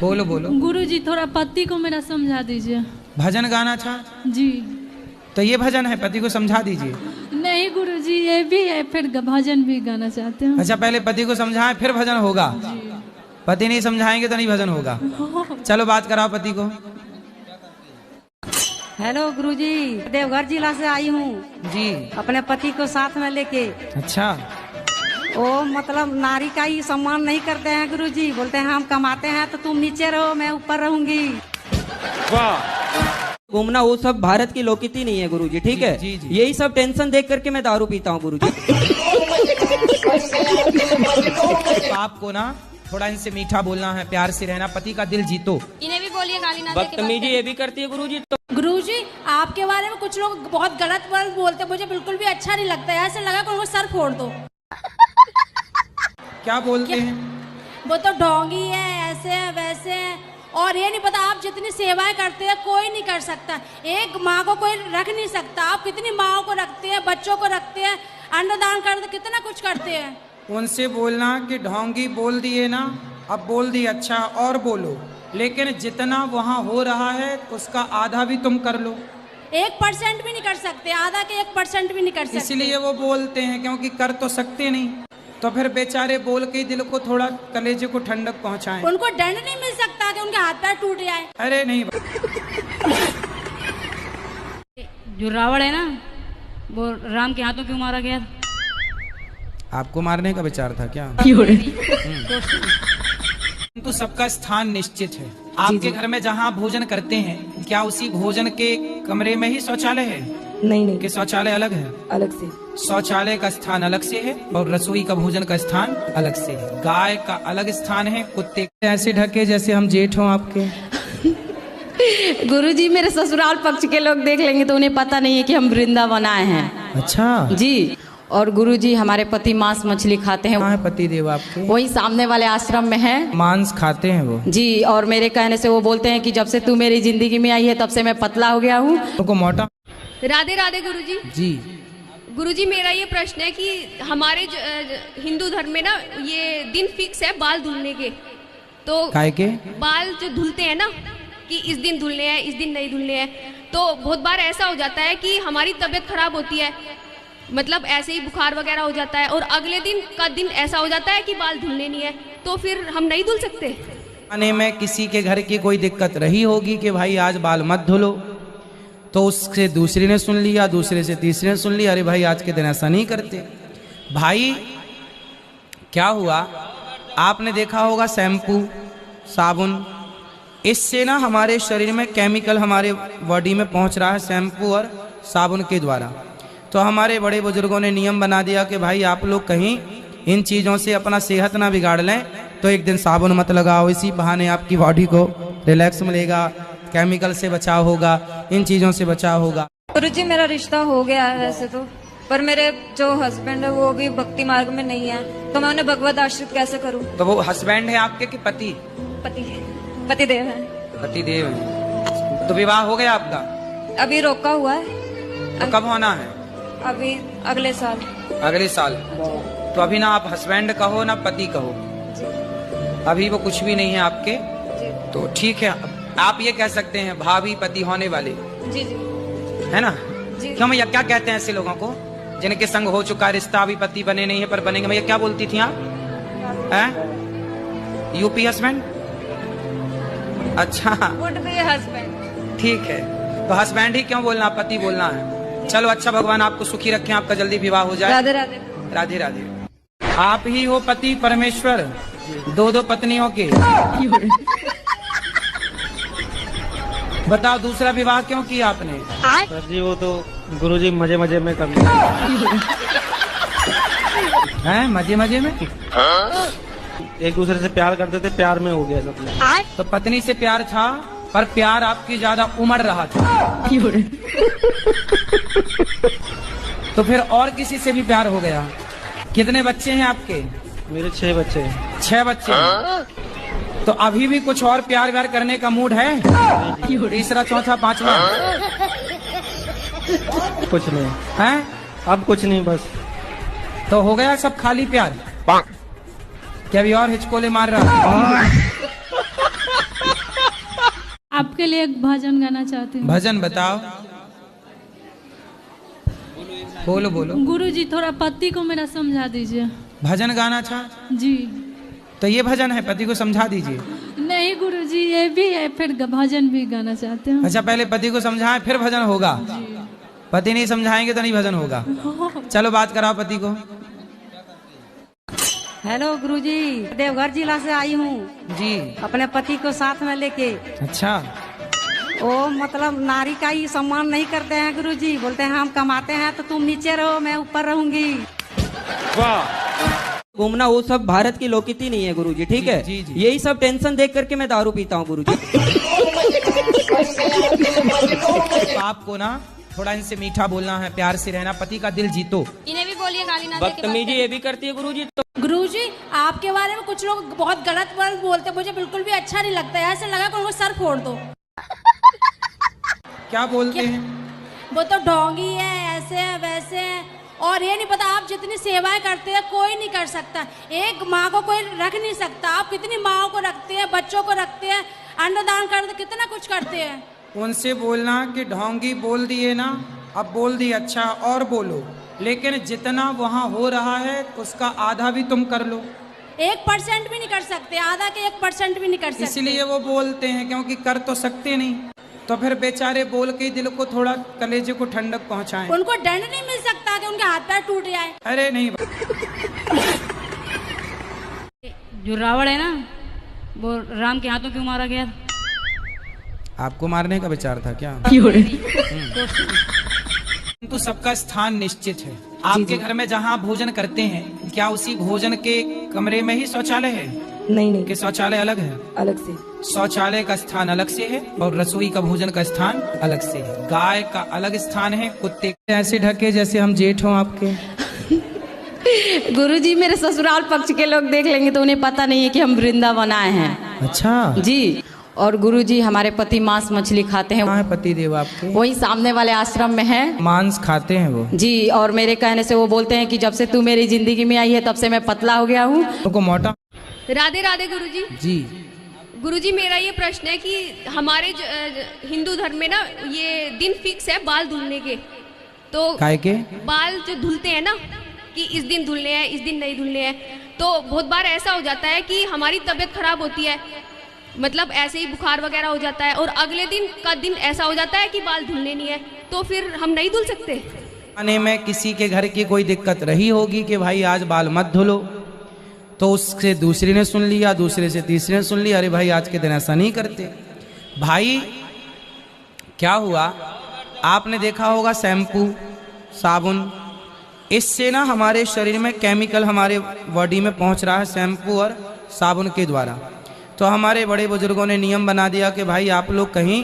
बोलो बोलो। गुरुजी थोड़ा पति को मेरा समझा दीजिए। भजन गाना था जी। तो ये भजन है, पति को समझा दीजिए। नहीं गुरुजी ये भी है, फिर भजन भी गाना चाहते हैं। अच्छा पहले पति को समझाएं फिर भजन होगा? पति नहीं समझाएंगे तो नहीं भजन होगा। चलो बात कराओ पति को। हेलो गुरुजी, देवघर जिला से आई हूँ जी। अपने पति को साथ में लेके। अच्छा। वो मतलब नारी का ही सम्मान नहीं करते हैं गुरुजी, बोलते हैं हम कमाते हैं तो तुम नीचे रहो मैं ऊपर रहूंगी। वाह। घूमना वो सब भारत की लोकनीति नहीं है गुरुजी, ठीक है? जी, जी। यही सब टेंशन देख करके मैं दारू पीता हूँ गुरुजी। आपको ना थोड़ा इनसे मीठा बोलना है, प्यार से रहना, पति का दिल जीतो। इन्हें भी बोलिए गाली ना। बदतमीजी ये भी करती है गुरुजी। तो गुरुजी आपके बारे में कुछ लोग बहुत गलत वर्ड बोलते, मुझे बिल्कुल भी अच्छा नहीं लगता है, ऐसे लगा कि उनको सर फोड़ दो। क्या बोलते हैं? वो तो ढोंगी है, ऐसे है वैसे है, और ये नहीं पता आप जितनी सेवाएं करते हैं कोई नहीं कर सकता। एक माँ को कोई रख नहीं सकता। आप कितनी माँओं को रखते हैं, बच्चों को रखते हैं, अन्नदान करते, कितना कुछ करते हैं। उनसे बोलना कि ढोंगी बोल दिए ना, अब बोल दिए, अच्छा और बोलो, लेकिन जितना वहाँ हो रहा है उसका आधा भी तुम कर लो। 1% भी नहीं कर सकते, आधा के 1% भी नहीं कर सकते। इसलिए वो बोलते हैं, क्योंकि कर तो सकते नहीं, तो फिर बेचारे बोल के दिल को थोड़ा, कलेजे को ठंडक पहुंचाएं। उनको दंड नहीं मिल सकता कि उनके हाथ पैर टूट जाए? अरे नहीं। जो रावण है ना वो राम के हाथों क्यों मारा गया? आपको मारने का विचार था क्या? तो सबका स्थान निश्चित है। आपके घर में जहाँ आप भोजन करते हैं, क्या उसी भोजन के कमरे में ही शौचालय है? नहीं कि शौचालय अलग है? अलग से। शौचालय का स्थान अलग से है और रसोई का भोजन का स्थान अलग से है। गाय का अलग स्थान है, कुत्ते ऐसे ढके जैसे हम जेठ हों आपके। गुरुजी मेरे ससुराल पक्ष के लोग देख लेंगे तो उन्हें पता नहीं है कि हम वृंदावन आए हैं। अच्छा जी। और गुरुजी हमारे पति मांस मछली खाते हैं। कहाँ है पति देव आपके? वही सामने वाले आश्रम में है। मांस खाते हैं वो? जी। और मेरे कहने से वो बोलते हैं कि जब से तू मेरी जिंदगी में आई है तब से मैं पतला हो गया हूँ। तो मोटा। राधे राधे गुरुजी। जी। गुरुजी मेरा ये प्रश्न है कि हमारे हिंदू धर्म में ना ये दिन फिक्स है बाल धुलने के, तो काय के बाल जो धुलते हैं ना कि इस दिन धुलने हैं, इस दिन नहीं धुलने हैं, तो बहुत बार ऐसा हो जाता है कि हमारी तबीयत खराब होती है, मतलब ऐसे ही बुखार वगैरह हो जाता है और अगले दिन का दिन ऐसा हो जाता है कि बाल धुलने नहीं है, तो फिर हम नहीं धुल सकते? आने में किसी के घर की कोई दिक्कत रही होगी कि भाई आज बाल मत धुलो, तो उससे दूसरी ने सुन लिया, दूसरे से तीसरे ने सुन लिया, अरे भाई आज के दिन ऐसा नहीं करते। भाई क्या हुआ, आपने देखा होगा शैम्पू साबुन, इससे ना हमारे शरीर में केमिकल हमारे बॉडी में पहुंच रहा है शैम्पू और साबुन के द्वारा। तो हमारे बड़े बुजुर्गों ने नियम बना दिया कि भाई आप लोग कहीं इन चीज़ों से अपना सेहत ना बिगाड़ लें, तो एक दिन साबुन मत लगाओ, इसी बहाने आपकी बॉडी को रिलैक्स मिलेगा, केमिकल से बचाव होगा, इन चीज़ों से बचाव होगा। गुरुजी मेरा रिश्ता हो गया है वैसे तो, पर मेरे जो हस्बैंड है वो भी भक्ति मार्ग में नहीं है, तो मैं उन्हें भगवत आश्रित कैसे करूं? तो वो हस्बैंड है आपके कि पति? पति देव है। पति देव है। तो विवाह हो गया आपका? अभी रोका हुआ है। तो कब होना है? अभी अगले साल। अगले साल। तो अभी ना आप हस्बैंड कहो ना पति कहो, अभी वो कुछ भी नहीं है आपके, तो ठीक है, आप ये कह सकते हैं भाभी पति होने वाले। जी जी। है ना? क्यों भैया क्या कहते हैं ऐसे लोगों को जिनके संग हो चुका रिश्ता, अभी पति बने नहीं है पर बनेंगे? भैया क्या बोलती थी आप? हैं? UP husband? अच्छा हस्बैंड। ठीक है, तो हस्बैंड ही क्यों बोलना, पति बोलना है। चलो अच्छा, भगवान आपको सुखी रखें, आपका जल्दी विवाह हो जाए। राधे राधे। राधे राधे। आप ही हो पति परमेश्वर, दो दो पत्नियों के। बताओ दूसरा विवाह क्यों किया आपने? सर जी वो तो गुरुजी मजे मजे में कर लिया। हैं मजे मजे में? एक दूसरे से प्यार करते थे, प्यार में हो गया सब। तो पत्नी से प्यार था पर प्यार आपकी ज्यादा उमड़ रहा था। तो फिर और किसी से भी प्यार हो गया। कितने बच्चे हैं आपके? मेरे 6 बच्चे हैं। 6 बच्चे हैं। तो अभी भी कुछ और प्यार व्यार करने का मूड है? तीसरा चौथा पांचवा? कुछ नहीं है, अब कुछ नहीं, बस तो हो गया सब खाली प्यार। क्या अभी और हिचकोले मार रहा? आपके लिए एक भजन गाना चाहती हूँ। भजन बताओ। बोलो बोलो। गुरुजी थोड़ा पति को मेरा समझा दीजिए। भजन गाना था जी। तो ये भजन है, पति को समझा दीजिए। नहीं गुरुजी ये भी है, फिर भजन भी गाना चाहते हैं। अच्छा पहले पति को समझाएं फिर भजन होगा? पति नहीं समझाएंगे तो नहीं भजन होगा। चलो बात कराओ पति को। हेलो गुरुजी, देवघर जिला से आई हूँ जी, अपने पति को साथ में लेके। अच्छा। वो मतलब नारी का ही सम्मान नहीं करते हैं गुरुजी, बोलते हैं हम कमाते हैं तो तुम नीचे रहो मैं ऊपर रहूंगी। वाह, घूमना वो सब भारत की लोकनीति नहीं है गुरुजी, ठीक है? जी, जी। यही सब टेंशन देख करके मैं दारू पीता हूँ गुरुजी। आपको ना थोड़ा इनसे मीठा बोलना है, प्यार से रहना, पति का दिल जीतो। इन्हें भी बोलिए गाली ना दे के बदतमीजी ये भी करती है गुरुजी। तो गुरुजी आपके बारे में कुछ लोग बहुत गलत वर्ड बोलते हैं, मुझे बिल्कुल भी अच्छा नहीं लगता है। ऐसे लगा कि उनको सर फोड़ दो। क्या बोलते हैं? वो तो ढोंगी है, ऐसे है वैसे है, और ये नहीं पता आप जितनी सेवाएं करते हैं कोई नहीं कर सकता। एक माँ को कोई रख नहीं सकता। आप कितनी माँओं को रखते हैं, बच्चों को रखते हैं, अन्नदान करते, कितना कुछ करते हैं। उनसे बोलना कि ढोंगी बोल दिए ना, अब बोल दिए, अच्छा और बोलो, लेकिन जितना वहाँ हो रहा है उसका आधा भी तुम कर लो। 1% भी नहीं कर सकते, आधा के 1% भी नहीं कर सकते। इसलिए वो बोलते हैं क्योंकि कर तो सकते नहीं। तो फिर बेचारे बोल के दिल को थोड़ा कलेजे को ठंडक पहुंचाएं। उनको दंड नहीं मिल सकता कि उनके हाथ पैर टूट जाए? अरे नहीं, जो रावण है ना, वो राम के हाथों क्यों मारा गया? आपको मारने का विचार था क्या? तो सबका स्थान निश्चित है। आपके घर में जहाँ भोजन करते हैं, क्या उसी भोजन के कमरे में ही शौचालय है? नहीं कि शौचालय अलग है? अलग से। शौचालय का स्थान अलग से है और रसोई का भोजन का स्थान अलग से है। गाय का अलग स्थान है, कुत्ते ऐसे ढके जैसे हम जेठ हों आपके। गुरुजी, मेरे ससुराल पक्ष के लोग देख लेंगे तो उन्हें पता नहीं है कि हम वृंदावन आए हैं। अच्छा जी। और गुरुजी, हमारे पति मांस मछली खाते हैं। कहाँ है पति देव आपके? वही सामने वाले आश्रम में है। मांस खाते हैं वो? जी। और मेरे कहने से वो बोलते हैं कि जब से तू मेरी जिंदगी में आई है तब से मैं पतला हो गया हूँ। उनको मोटा। राधे राधे गुरुजी। जी। गुरुजी, मेरा ये प्रश्न है कि हमारे हिंदू धर्म में ना ये दिन फिक्स है बाल धुलने के, तो काय के बाल जो धुलते हैं ना कि इस दिन धुलने हैं, इस दिन नहीं धुलने हैं, तो बहुत बार ऐसा हो जाता है कि हमारी तबीयत खराब होती है, मतलब ऐसे ही बुखार वगैरह हो जाता है और अगले दिन का दिन ऐसा हो जाता है कि बाल धुलने नहीं है, तो फिर हम नहीं धुल सकते? आने में किसी के घर की कोई दिक्कत रही होगी कि भाई आज बाल मत धुलो, तो उससे दूसरी ने सुन लिया, दूसरे से तीसरे ने सुन लिया, अरे भाई आज के दिन ऐसा नहीं करते। भाई क्या हुआ, आपने देखा होगा शैम्पू, साबुन, इससे ना हमारे शरीर में केमिकल हमारे बॉडी में पहुंच रहा है शैम्पू और साबुन के द्वारा। तो हमारे बड़े बुजुर्गों ने नियम बना दिया कि भाई आप लोग कहीं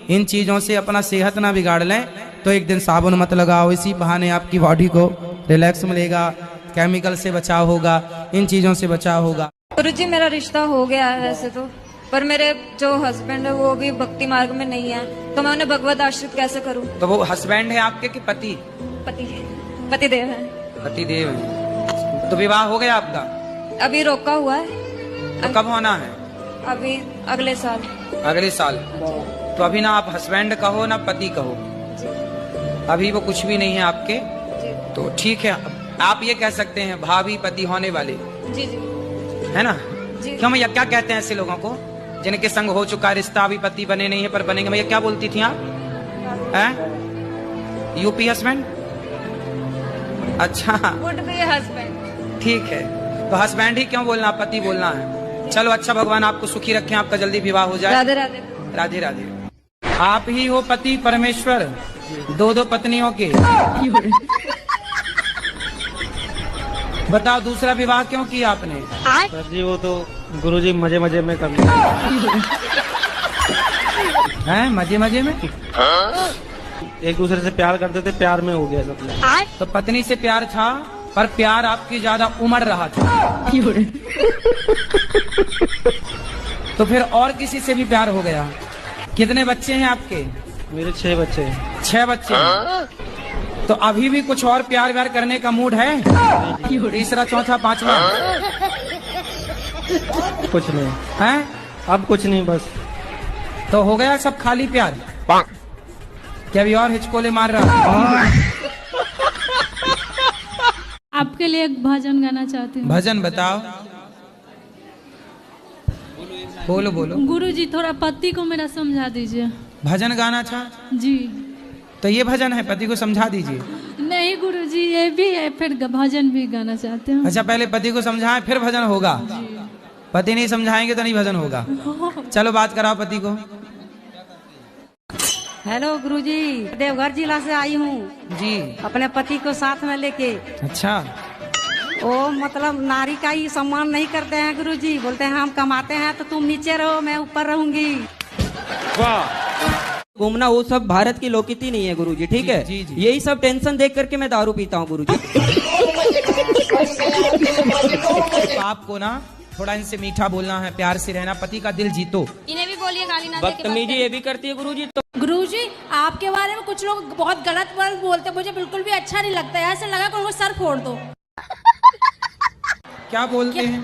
इन चीज़ों से अपना सेहत ना बिगाड़ लें, तो एक दिन साबुन मत लगाओ, इसी बहाने आपकी बॉडी को रिलैक्स मिलेगा, केमिकल से बचाव होगा, इन चीज़ों से बचाव होगा। गुरुजी, मेरा रिश्ता हो गया है वैसे तो, पर मेरे जो हस्बैंड है वो भी भक्ति मार्ग में नहीं है, तो मैं उन्हें भगवत आश्रित कैसे करूं? तो वो हस्बैंड है आपके कि पति? पति देव है। पति देव है। तो विवाह हो गया आपका? अभी रोका हुआ है। तो कब होना है? अभी अगले साल। अगले साल। तो अभी ना आप हस्बैंड कहो ना पति कहो, अभी वो कुछ भी नहीं है आपके, तो ठीक है, आप ये कह सकते हैं भाभी पति होने वाले। जी जी। है ना? जी। क्यों भैया, क्या कहते हैं ऐसे लोगों को जिनके संग हो चुका रिश्ता, अभी पति बने नहीं है पर बनेंगे? भैया क्या बोलती थी आप? UP husband? अच्छा हस्बैंड। ठीक है, तो हस्बैंड ही क्यों बोलना, पति बोलना है। चलो अच्छा, भगवान आपको सुखी रखें, आपका जल्दी विवाह हो जाए। राधे राधे। राधे राधे। आप ही हो पति परमेश्वर, दो दो पत्नियों के। बताओ दूसरा विवाह क्यों किया आपने? सर जी वो तो गुरुजी मजे मजे में कर लिया। हैं मजे मजे में? एक दूसरे से प्यार करते थे, प्यार में हो गया सब। तो पत्नी से प्यार था पर प्यार आपकी ज्यादा उमड़ रहा था। तो फिर और किसी से भी प्यार हो गया। कितने बच्चे हैं आपके? मेरे 6 बच्चे हैं। 6 बच्चे हैं। तो अभी भी कुछ और प्यार व्यार करने का मूड है? तीसरा चौथा पांचवा? कुछ नहीं है, अब कुछ नहीं, बस तो हो गया सब खाली प्यार? क्या अभी और हिचकोले मार रहा? आपके लिए एक भजन गाना चाहती हूँ। भजन बताओ। बोलो बोलो। गुरुजी, थोड़ा पति को मेरा समझा दीजिए। भजन गाना था जी। तो ये भजन है, पति को समझा दीजिए। नहीं गुरुजी, ये भी है, फिर भजन भी गाना चाहते हैं। अच्छा, पहले पति को समझाएं फिर भजन होगा। पति नहीं समझाएंगे तो नहीं भजन होगा। चलो बात कराओ पति को। हेलो गुरुजी, देवघर जिला से आई हूँ जी, अपने पति को साथ में लेके। अच्छा। वो मतलब नारी का ही सम्मान नहीं करते हैं गुरुजी, बोलते हैं हम कमाते हैं तो तुम नीचे रहो, मैं ऊपर रहूंगी। वाह, घूमना वो सब भारत की लोकनीति नहीं है गुरुजी, ठीक है? जी, जी। यही सब टेंशन देख करके मैं दारू पीता हूँ गुरुजी। तो आपको ना थोड़ा इनसे मीठा बोलना है, प्यार से रहना, पति का दिल जीतो। इन्हें भी बोलिए गाली ना बदतमीजी ये भी करती है गुरुजी। तो गुरुजी, आपके बारे में कुछ लोग बहुत गलत वर्ड बोलते, मुझे बिल्कुल भी अच्छा नहीं लगता है। ऐसे लगा कि उनको सर फोड़ दो। क्या बोलते हैं?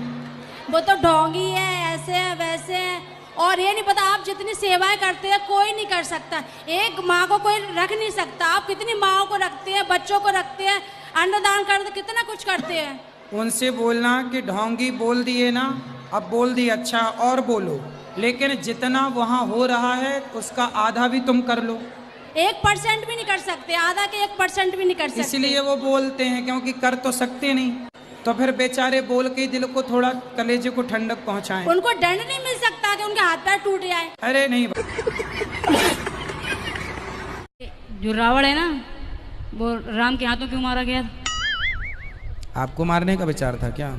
वो तो ढोंगी है, ऐसे है वैसे है, और ये नहीं पता आप जितनी सेवाएं करते हैं कोई नहीं कर सकता। एक माँ को कोई रख नहीं सकता। आप कितनी माँओं को रखते हैं, बच्चों को रखते हैं, अन्नदान करते, कितना कुछ करते हैं। उनसे बोलना कि ढोंगी बोल दिए ना, अब बोल दिए, अच्छा और बोलो। लेकिन जितना वहाँ हो रहा है उसका आधा भी तुम कर लो। 1% भी नहीं कर सकते, आधा के 1% भी नहीं कर सकते। इसलिए वो बोलते हैं, क्योंकि कर तो सकते नहीं, तो फिर बेचारे बोल के दिल को थोड़ा, कलेजे को ठंडक पहुंचाएं। उनको दंड नहीं मिल सकता कि उनके हाथ पैर टूट जाए? अरे नहीं, जो रावण है ना, वो राम के हाथों क्यों मारा गया था? आपको मारने का विचार था क्या?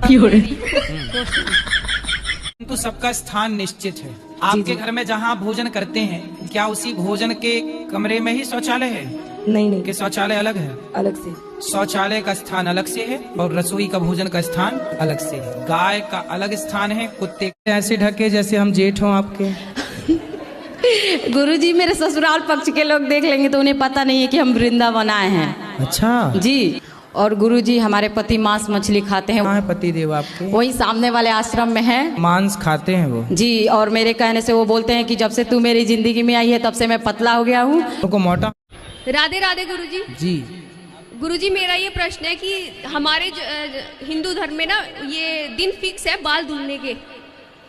तो सबका स्थान निश्चित है। आपके घर में जहाँ भोजन करते हैं, क्या उसी भोजन के कमरे में ही शौचालय है? नहीं कि शौचालय अलग है? अलग से। शौचालय का स्थान अलग से है और रसोई का भोजन का स्थान अलग से है। गाय का अलग स्थान है, कुत्ते ऐसे ढके जैसे हम जेठ हों आपके। गुरुजी, मेरे ससुराल पक्ष के लोग देख लेंगे तो उन्हें पता नहीं है कि हम वृंदावन आए हैं। अच्छा जी। और गुरुजी, हमारे पति मांस मछली खाते हैं। कहाँ है पति देव आपके? वही सामने वाले आश्रम में है। मांस खाते हैं वो? जी। और मेरे कहने से वो बोलते हैं कि जब से तू मेरी जिंदगी में आई है तब से मैं पतला हो गया हूँ। तो मोटा। राधे राधे गुरुजी। जी। गुरुजी, मेरा ये प्रश्न है कि हमारे हिंदू धर्म में ना ये दिन फिक्स है बाल धुलने के,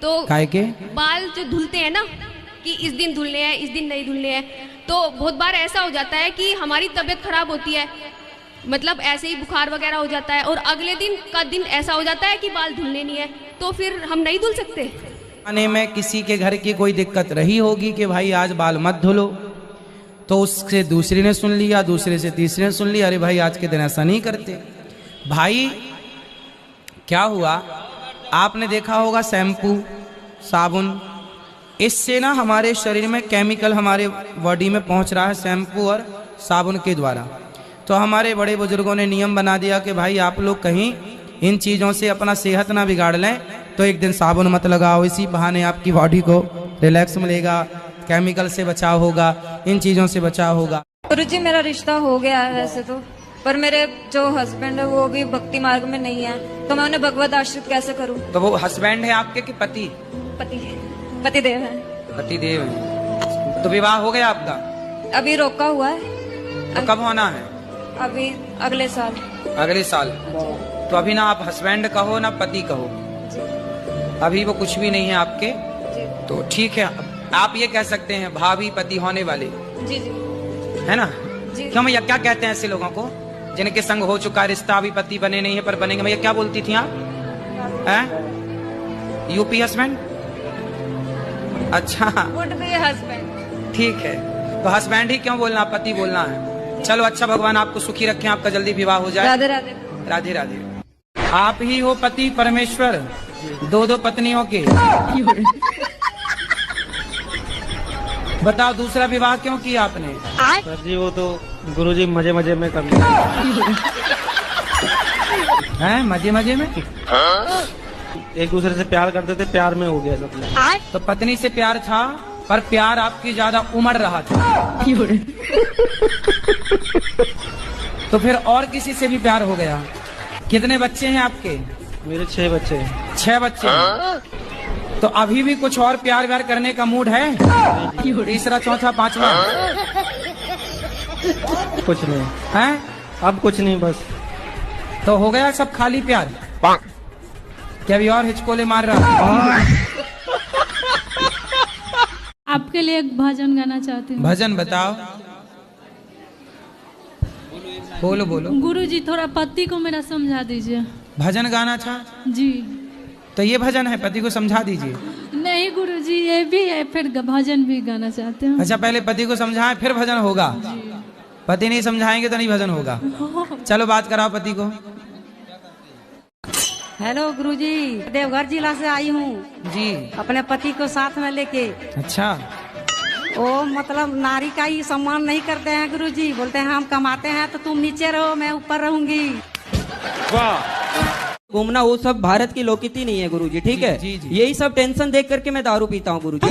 तो काय के बाल जो धुलते हैं ना कि इस दिन धुलने हैं, इस दिन नहीं धुलने हैं, तो बहुत बार ऐसा हो जाता है कि हमारी तबीयत खराब होती है, मतलब ऐसे ही बुखार वगैरह हो जाता है, और अगले दिन का दिन ऐसा हो जाता है कि बाल धुलने नहीं है, तो फिर हम नहीं धुल सकते? आने में किसी के घर की कोई दिक्कत रही होगी कि भाई आज बाल मत धुलो, तो उससे दूसरी ने सुन लिया, दूसरे से तीसरे ने सुन लिया, अरे भाई आज के दिन ऐसा नहीं करते। भाई क्या हुआ, आपने देखा होगा शैम्पू, साबुन, इससे ना हमारे शरीर में केमिकल हमारे बॉडी में पहुंच रहा है शैम्पू और साबुन के द्वारा। तो हमारे बड़े बुजुर्गों ने नियम बना दिया कि भाई आप लोग कहीं इन चीज़ों से अपना सेहत ना बिगाड़ लें, तो एक दिन साबुन मत लगाओ, इसी बहाने आपकी बॉडी को रिलैक्स मिलेगा, केमिकल से बचाव होगा, इन चीज़ों से बचाव होगा। गुरुजी, मेरा रिश्ता हो गया है वैसे तो, पर मेरे जो हस्बैंड है वो भी भक्ति मार्ग में नहीं है, तो मैं उन्हें भगवत आश्रित कैसे करूं? तो वो हस्बैंड है आपके कि पति? पति देव है। पति देव है। तो विवाह हो गया आपका? अभी रोका हुआ है। तो कब होना है? अभी अगले साल। अगले साल। तो अभी ना आप हस्बैंड कहो ना पति कहो, अभी वो कुछ भी नहीं है आपके। तो ठीक है, आप ये कह सकते हैं भाभी पति होने वाले। जी जी। है ना? जी। क्यों भैया, क्या कहते हैं ऐसे लोगों को जिनके संग हो चुका रिश्ता, अभी पति बने नहीं है पर बनेंगे? भैया क्या बोलती थी आप? हैं? UP husband? अच्छा हस्बैंड। ठीक है, तो हस्बैंड ही क्यों बोलना, पति बोलना है। चलो अच्छा, भगवान आपको सुखी रखें, आपका जल्दी विवाह हो जाए। राधे राधे। राधे राधे। आप ही हो पति परमेश्वर, दो दो पत्नियों के। बताओ दूसरा विवाह क्यों किया आपने? सर जी वो तो गुरुजी मजे मजे में कर लिया। हैं? मजे मजे में? एक दूसरे से प्यार करते थे, प्यार में हो गया सब। तो पत्नी से प्यार था, पर प्यार आपकी ज्यादा उमड़ रहा था। तो फिर और किसी से भी प्यार हो गया। कितने बच्चे हैं आपके? मेरे 6 बच्चे हैं। 6 बच्चे हैं। तो अभी भी कुछ और प्यार व्यार करने का मूड है? तीसरा, चौथा, पांचवा? कुछ नहीं है? अब कुछ नहीं, बस। तो हो गया सब खाली प्यार? क्या अभी और हिचकोले मार रहा? आपके लिए एक भजन गाना चाहती हूँ। भजन बताओ। बोलो बोलो। गुरुजी, थोड़ा पति को मेरा समझा दीजिए। भजन गाना था? जी। तो ये भजन है, पति को समझा दीजिए। नहीं गुरुजी, ये भी है, फिर भजन भी गाना चाहते हैं। अच्छा, पहले पति को समझाएं फिर भजन होगा। पति नहीं समझाएंगे तो नहीं भजन होगा। चलो बात कराओ पति को। हेलो गुरुजी, देवघर जिला से आई हूँ जी। अपने पति को साथ में लेके। अच्छा। वो मतलब नारी का ही सम्मान नहीं करते हैं गुरुजी, बोलते हैं हम कमाते हैं तो तुम नीचे रहो, मैं ऊपर रहूंगी। वाह। घूमना वो सब भारत की लोकनीति नहीं है गुरुजी, ठीक है? जी, जी। यही सब टेंशन देख करके मैं दारू पीता हूँ गुरुजी।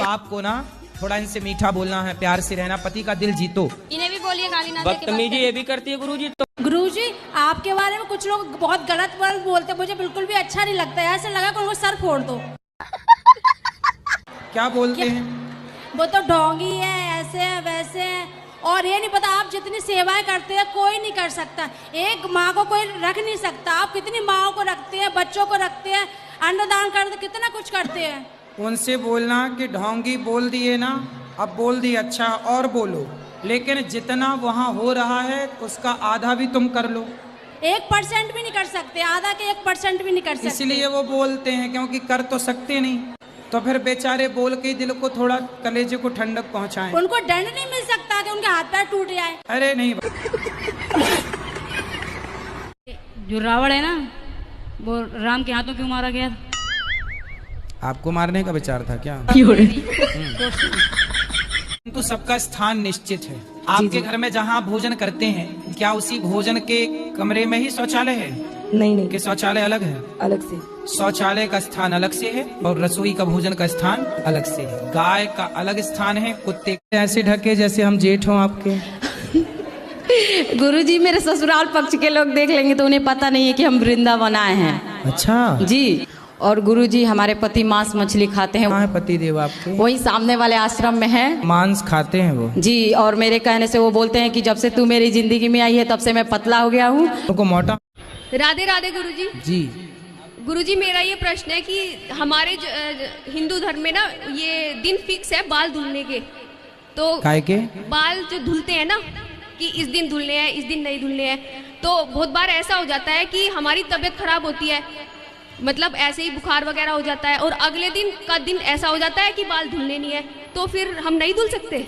आपको ना थोड़ा इनसे मीठा बोलना है, प्यार से रहना, पति का दिल जीतो। इन्हें भी बोलिए गाली ना दे के बदतमीजी ये भी करती है गुरुजी। तो गुरुजी, आपके बारे में कुछ लोग बहुत गलत वर्ड बोलते, मुझे बिल्कुल भी अच्छा नहीं लगता है। ऐसे लगा कि उनको सर फोड़ दो। क्या बोलते हैं? वो तो ढोंगी है, ऐसे है वैसे है, और ये नहीं पता आप जितनी सेवाएं करते हैं कोई नहीं कर सकता। एक माँ को कोई रख नहीं सकता। आप कितनी माँओं को रखते हैं, बच्चों को रखते हैं, अन्नदान करते, कितना कुछ करते हैं। उनसे बोलना कि ढोंगी बोल दिए ना, अब बोल दिए, अच्छा और बोलो, लेकिन जितना वहाँ हो रहा है उसका आधा भी तुम कर लो। 1% भी नहीं कर सकते, आधा के 1% भी नहीं कर सकते। इसलिए वो बोलते हैं, क्योंकि कर तो सकते नहीं, तो फिर बेचारे बोल के दिल को थोड़ा, कलेजे को ठंडक पहुंचाएं। उनको दंड नहीं मिल सकता कि उनके हाथ पैर टूट जाए। अरे नहीं, जो रावण है ना, वो राम के हाथों क्यों मारा गया? आपको मारने का विचार था क्या? तो सबका स्थान निश्चित है। आपके घर में जहाँ भोजन करते हैं, क्या उसी भोजन के कमरे में ही शौचालय है? नहीं कि शौचालय अलग है? अलग से। शौचालय का स्थान अलग से है और रसोई का भोजन का स्थान अलग से है। गाय का अलग स्थान है, कुत्ते ऐसे ढके जैसे हम जेठ हों आपके। गुरुजी, मेरे ससुराल पक्ष के लोग देख लेंगे तो उन्हें पता नहीं है कि हम वृंदावन आए हैं। अच्छा जी। और गुरुजी, हमारे पति मांस मछली खाते हैं। कहाँ है पति देव आपके? वही सामने वाले आश्रम में है। मांस खाते हैं वो? जी। और मेरे कहने से वो बोलते हैं कि जब से तू मेरी जिंदगी में आई है तब से मैं पतला हो गया हूँ। उनको मोटा। राधे राधे गुरुजी। जी गुरुजी, मेरा ये प्रश्न है कि हमारे हिंदू धर्म में ना ये दिन फिक्स है बाल धुलने के, तो काय के बाल जो धुलते हैं ना कि इस दिन धुलने हैं, इस दिन नहीं धुलने हैं, तो बहुत बार ऐसा हो जाता है कि हमारी तबीयत खराब होती है, मतलब ऐसे ही बुखार वगैरह हो जाता है, और अगले दिन का दिन ऐसा हो जाता है कि बाल धुलने नहीं है, तो फिर हम नहीं धुल सकते।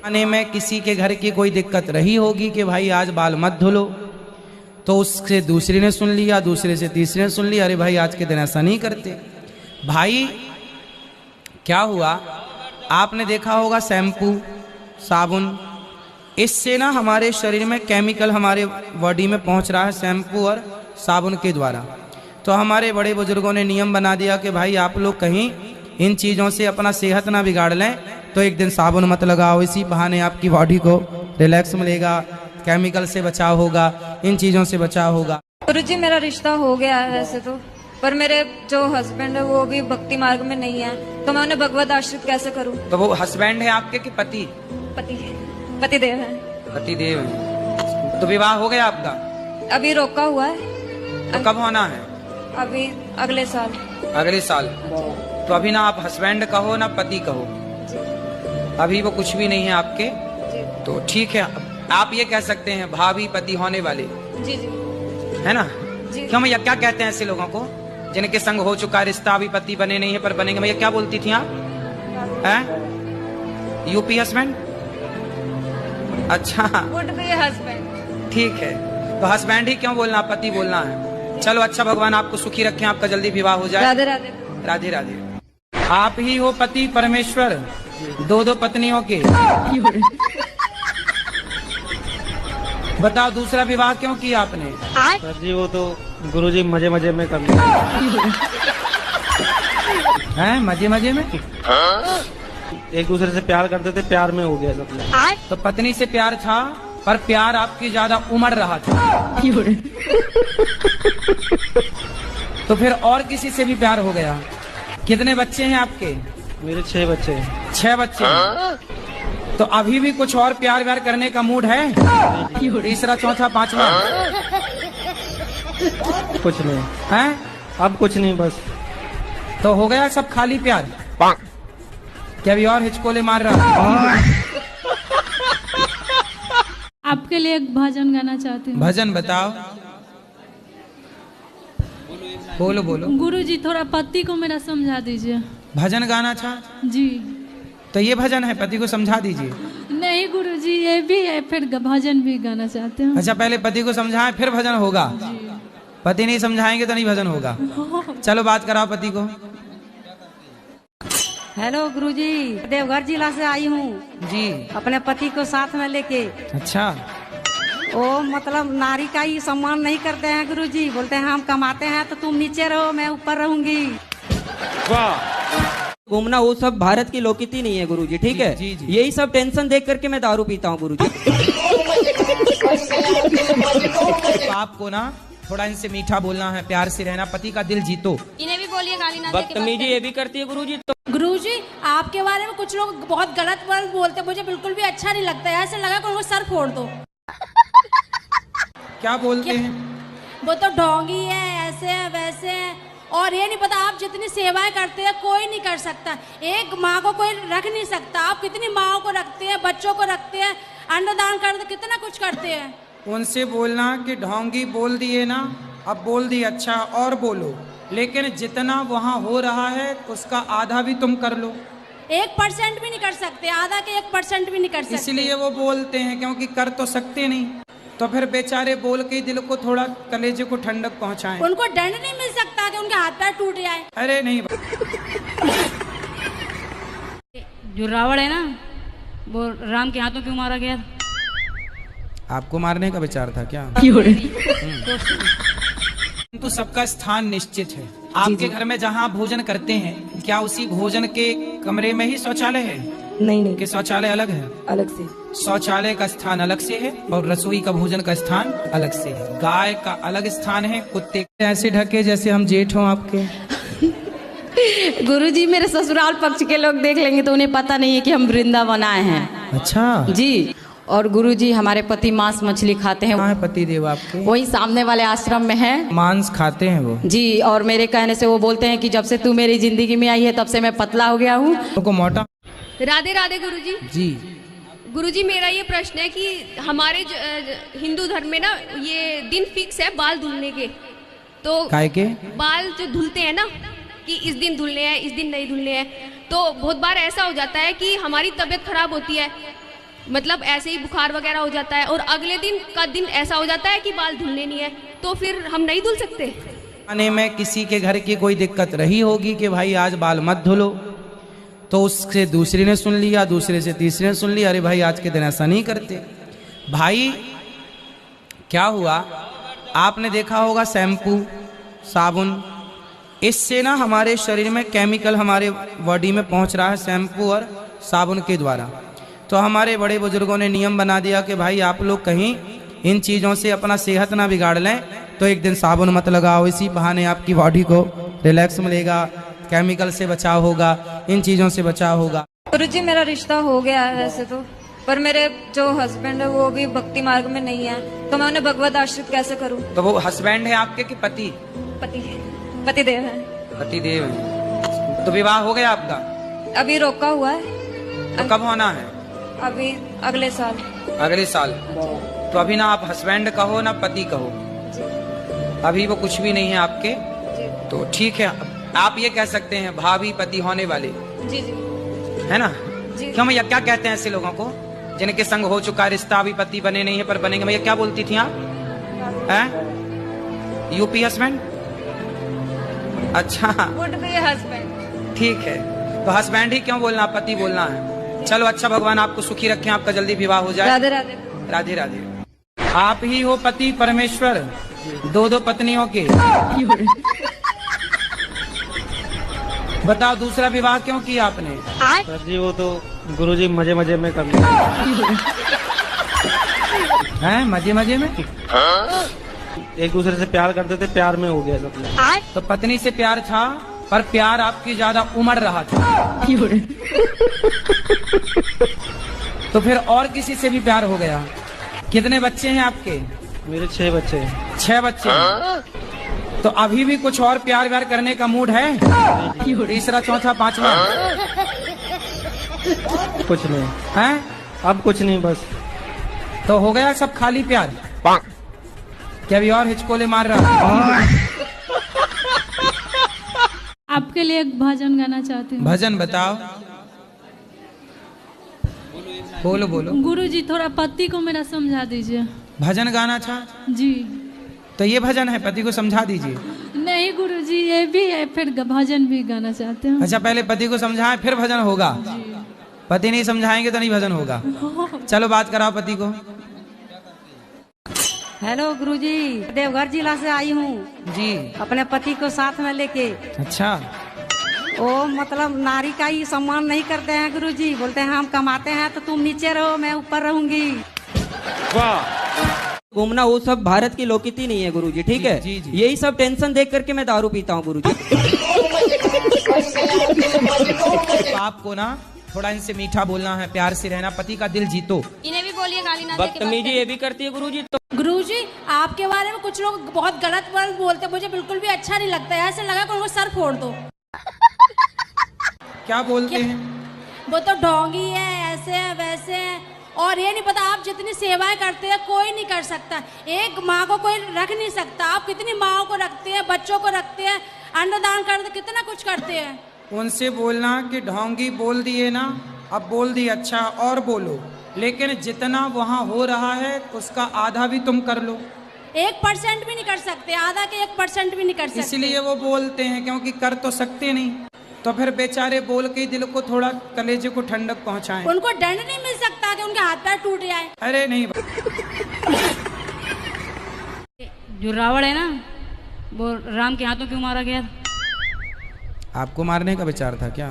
आने में किसी के घर की कोई दिक्कत रही होगी कि भाई आज बाल मत धुलो, तो उससे दूसरी ने सुन लिया, दूसरे से तीसरे ने सुन लिया, अरे भाई आज के दिन ऐसा नहीं करते। भाई क्या हुआ, आपने देखा होगा शैम्पू, साबुन, इससे ना हमारे शरीर में केमिकल हमारे बॉडी में पहुंच रहा है शैम्पू और साबुन के द्वारा। तो हमारे बड़े बुजुर्गों ने नियम बना दिया कि भाई आप लोग कहीं इन चीज़ों से अपना सेहत ना बिगाड़ लें, तो एक दिन साबुन मत लगाओ, इसी बहाने आपकी बॉडी को रिलैक्स मिलेगा, केमिकल से बचाव होगा, इन चीज़ों से बचाव होगा। गुरुजी, मेरा रिश्ता हो गया है वैसे तो, पर मेरे जो हस्बैंड है वो भी भक्ति मार्ग में नहीं है, तो मैं उन्हें भगवत आश्रित कैसे करूं? तो वो हस्बैंड है आपके कि पति? पति देव है। पति देव है। तो विवाह हो गया आपका? अभी रोका हुआ है। तो कब होना है? अभी अगले साल। अगले साल। तो अभी ना आप हस्बैंड कहो ना पति कहो, अभी वो कुछ भी नहीं है आपके, तो ठीक है, आप ये कह सकते हैं भाभी पति होने वाले। जी जी, है ना? जी। क्यों भैया, क्या कहते हैं ऐसे लोगों को जिनके संग हो चुका रिश्ता, अभी पति बने नहीं है पर बनेंगे? भैया क्या बोलती थी आप? हैं? UP husband? अच्छा, वुड बी हस्बैंड। ठीक है, तो हस्बैंड ही क्यों बोलना, पति बोलना है। चलो अच्छा, भगवान आपको सुखी रखें, आपका जल्दी विवाह हो जाए। राधे राधे। राधे राधे। आप ही हो पति परमेश्वर, दो दो पत्नियों के। बताओ दूसरा विवाह क्यों किया आपने? सर जी वो तो गुरुजी मजे मजे में कर लिया। हैं? मजे मजे में? एक दूसरे से प्यार करते थे, प्यार में हो गया सब लोग। तो पत्नी से प्यार था, पर प्यार आपकी ज्यादा उमड़ रहा था। तो फिर और किसी से भी प्यार हो गया। कितने बच्चे हैं आपके? मेरे 6 बच्चे हैं। 6 बच्चे हैं। तो अभी भी कुछ और प्यार व्यार करने का मूड है? तीसरा, चौथा, पांचवा? कुछ नहीं है? अब कुछ नहीं, बस तो हो गया सब खाली प्यार? क्या अभी और हिचकोले मार रहा? आपके लिए एक भजन गाना चाहती हूँ। भजन बताओ। बोलो बोलो। गुरुजी, थोड़ा पति को मेरा समझा दीजिए। भजन गाना था जी। तो ये भजन है, पति को समझा दीजिए। नहीं गुरुजी, ये भी है, फिर भजन भी गाना चाहते हैं। अच्छा, पहले पति को समझाएं फिर भजन होगा। पति नहीं समझाएंगे तो नहीं भजन होगा। चलो बात कराओ पति को। हेलो गुरुजी, देवघर जिला से आई हूँ जी, अपने पति को साथ में लेके। अच्छा, वो मतलब नारी का ही सम्मान नहीं करते हैं गुरुजी, बोलते हैं हम कमाते हैं तो तुम नीचे रहो, मैं ऊपर रहूंगी। घूमना वो सब भारत की लोकनीति नहीं है गुरुजी, ठीक है? जी, जी। यही सब टेंशन देख करके मैं दारू पीता हूँ गुरुजी। आपको ना थोड़ा इनसे मीठा बोलना है, प्यार से रहना, पति का दिल जीतो। इन्हें भी बोलिए, गाली ना दे के बात बदतमीजी करिए। ये भी करती है गुरुजी। तो गुरुजी आपके बारे में कुछ लोग बहुत गलत वर्ड बोलते हैं, मुझे बिल्कुल भी अच्छा नहीं लगता है। ऐसा लगा कि उनको सर फोड़ दो। क्या बोलते हैं? वो तो ढोंगी है, ऐसे है वैसे है, और ये नहीं पता आप जितनी सेवाएं करते हैं कोई नहीं कर सकता। एक माँ को कोई रख नहीं सकता। आप कितनी माँओं को रखते हैं, बच्चों को रखते हैं, अन्नदान करते, कितना कुछ करते हैं। उनसे बोलना कि ढोंगी बोल दिए ना, अब बोल दिए, अच्छा और बोलो, लेकिन जितना वहाँ हो रहा है उसका आधा भी तुम कर लो। 1% भी नहीं कर सकते, आधा के 1% भी नहीं कर सकते। इसलिए वो बोलते हैं, क्योंकि कर तो सकते नहीं, तो फिर बेचारे बोल के दिल को थोड़ा, कलेजे को ठंडक पहुंचाएं। उनको दंड नहीं मिल सकता कि उनके हाथ पैर टूट जाए। अरे नहीं, जो रावण है ना, वो राम के हाथों क्यों मारा गया था? आपको मारने का विचार था क्या? तो सबका स्थान निश्चित है। आपके घर में जहाँ भोजन करते हैं, क्या उसी भोजन के कमरे में ही शौचालय है? नहीं कि शौचालय अलग है? अलग से। शौचालय का स्थान अलग से है और रसोई का भोजन का स्थान अलग से है। गाय का अलग स्थान है, कुत्ते ऐसे ढके जैसे हम जेठ हों आपके। गुरुजी मेरे ससुराल पक्ष के लोग देख लेंगे तो उन्हें पता नहीं है कि हम वृंदावन आए हैं। अच्छा जी। और गुरुजी हमारे पति मांस मछली खाते हैं। कहाँ है पति देव आपके? वही सामने वाले आश्रम में है। मांस खाते हैं वो? जी। और मेरे कहने से वो बोलते हैं कि जब से तू मेरी जिंदगी में आई है तब से मैं पतला हो गया हूँ। तो मोटा। राधे राधे गुरुजी। जी। गुरुजी मेरा ये प्रश्न है कि हमारे हिंदू धर्म में ना ये दिन फिक्स है बाल धुलने के, तो काय के बाल जो धुलते हैं ना कि इस दिन धुलने हैं, इस दिन नहीं धुलने हैं, तो बहुत बार ऐसा हो जाता है कि हमारी तबीयत खराब होती है, मतलब ऐसे ही बुखार वगैरह हो जाता है, और अगले दिन का दिन ऐसा हो जाता है कि बाल धुलने नहीं है, तो फिर हम नहीं धुल सकते। आने में किसी के घर की कोई दिक्कत रही होगी कि भाई आज बाल मत धुलो, तो उससे दूसरी ने सुन लिया, दूसरे से तीसरे ने सुन लिया, अरे भाई आज के दिन ऐसा नहीं करते। भाई क्या हुआ, आपने देखा होगा शैम्पू, साबुन, इससे ना हमारे शरीर में केमिकल हमारे बॉडी में पहुंच रहा है शैम्पू और साबुन के द्वारा। तो हमारे बड़े बुजुर्गों ने नियम बना दिया कि भाई आप लोग कहीं इन चीज़ों से अपना सेहत ना बिगाड़ लें, तो एक दिन साबुन मत लगाओ, इसी बहाने आपकी बॉडी को रिलैक्स मिलेगा, केमिकल से बचाव होगा, इन चीज़ों से बचाव होगा। गुरुजी मेरा रिश्ता हो गया है वैसे तो, पर मेरे जो हस्बैंड है वो भी भक्ति मार्ग में नहीं है, तो मैं उन्हें भगवत आश्रित कैसे करूं? तो वो हस्बैंड है आपके कि पति? पति देव है। पति देव है। तो विवाह हो गया आपका? अभी रोका हुआ है। तो कब होना है? अभी अगले साल। अगले साल। तो अभी ना आप हस्बैंड कहो ना पति कहो, अभी वो कुछ भी नहीं है आपके, तो ठीक है, आप ये कह सकते हैं भाभी पति होने वाले। जी जी। है ना? जी। क्यों भैया, क्या कहते हैं ऐसे लोगों को जिनके संग हो चुका रिश्ता, अभी पति बने नहीं है पर बनेंगे? भैया क्या बोलती थी आप? हैं? UP husband? अच्छा हस्बैंड। ठीक है, तो हस्बैंड ही क्यों बोलना, पति बोलना है। चलो अच्छा, भगवान आपको सुखी रखें, आपका जल्दी विवाह हो जाए। राधे राधे। राधे राधे। आप ही हो पति परमेश्वर, दो दो पत्नियों के। बताओ दूसरा विवाह क्यों किया आपने? सर जी वो तो गुरुजी मजे मजे में कर लिया। हैं मजे मजे में? एक दूसरे से प्यार करते थे, प्यार में हो गया सब। तो पत्नी से प्यार था, पर प्यार आपकी ज्यादा उमड़ रहा था। तो फिर और किसी से भी प्यार हो गया। कितने बच्चे हैं आपके? मेरे 6 बच्चे हैं। 6 बच्चे हैं। तो अभी भी कुछ और प्यार व्यार करने का मूड है? तीसरा चौथा पांचवा? कुछ नहीं है, अब कुछ नहीं, बस। तो हो गया सब खाली प्यार? क्या अभी और हिचकोले मार रहा? आपके लिए एक भजन गाना चाहती हूँ। भजन बताओ। बोलो बोलो। गुरुजी थोड़ा पति को मेरा समझा दीजिए। भजन गाना था जी। तो ये भजन है, पति को समझा दीजिए। नहीं गुरुजी, ये भी है, फिर भजन भी गाना चाहते हैं। अच्छा, पहले पति को समझाएं फिर भजन होगा। पति नहीं समझाएंगे तो नहीं भजन होगा। चलो बात कराओ पति को। हेलो गुरुजी, देवघर जिला से आई हूँ जी। अपने पति को साथ में लेके। अच्छा। वो मतलब नारी का ही सम्मान नहीं करते हैं गुरुजी, बोलते हैं हम कमाते हैं तो तुम नीचे रहो, मैं ऊपर रहूंगी। वाह। घूमना वो सब भारत की लोकनीति नहीं है गुरुजी, ठीक है? यही सब टेंशन देख करके मैं दारू पीता हूँ गुरुजी। आपको ना थोड़ा इनसे मीठा बोलना है, प्यार से रहना, पति का दिल जीतो। इन्हें भी बोलिए गाली ना दे के बात बदतमीजी ये भी करती है गुरुजी। तो गुरुजी आपके बारे में कुछ लोग बहुत गलत वर्ड बोलते हैं, मुझे बिल्कुल भी अच्छा नहीं लगता है। ऐसे लगा कि उनको सर फोड़ दो। क्या बोलते हैं? वो तो ढोंगी है, ऐसे है वैसे है, और ये नहीं पता आप जितनी सेवाएं करते हैं कोई नहीं कर सकता। एक माँ को कोई रख नहीं सकता। आप कितनी माँओं को रखते हैं, बच्चों को रखते हैं, अन्नदान करते, कितना कुछ करते हैं। उनसे बोलना कि ढोंगी बोल दिए ना, अब बोल दिए, अच्छा और बोलो, लेकिन जितना वहाँ हो रहा है उसका आधा भी तुम कर लो। 1% भी नहीं कर सकते, आधा के 1% भी नहीं कर सकते। इसलिए वो बोलते हैं, क्योंकि कर तो सकते नहीं, तो फिर बेचारे बोल के दिल को थोड़ा, कलेजे को ठंडक पहुंचाएं। उनको दंड नहीं मिल सकता कि उनके हाथ पैर टूट जाए। अरे नहीं, जो रावण है ना, वो राम के हाथों क्यों मारा गया? आपको मारने का विचार था क्या?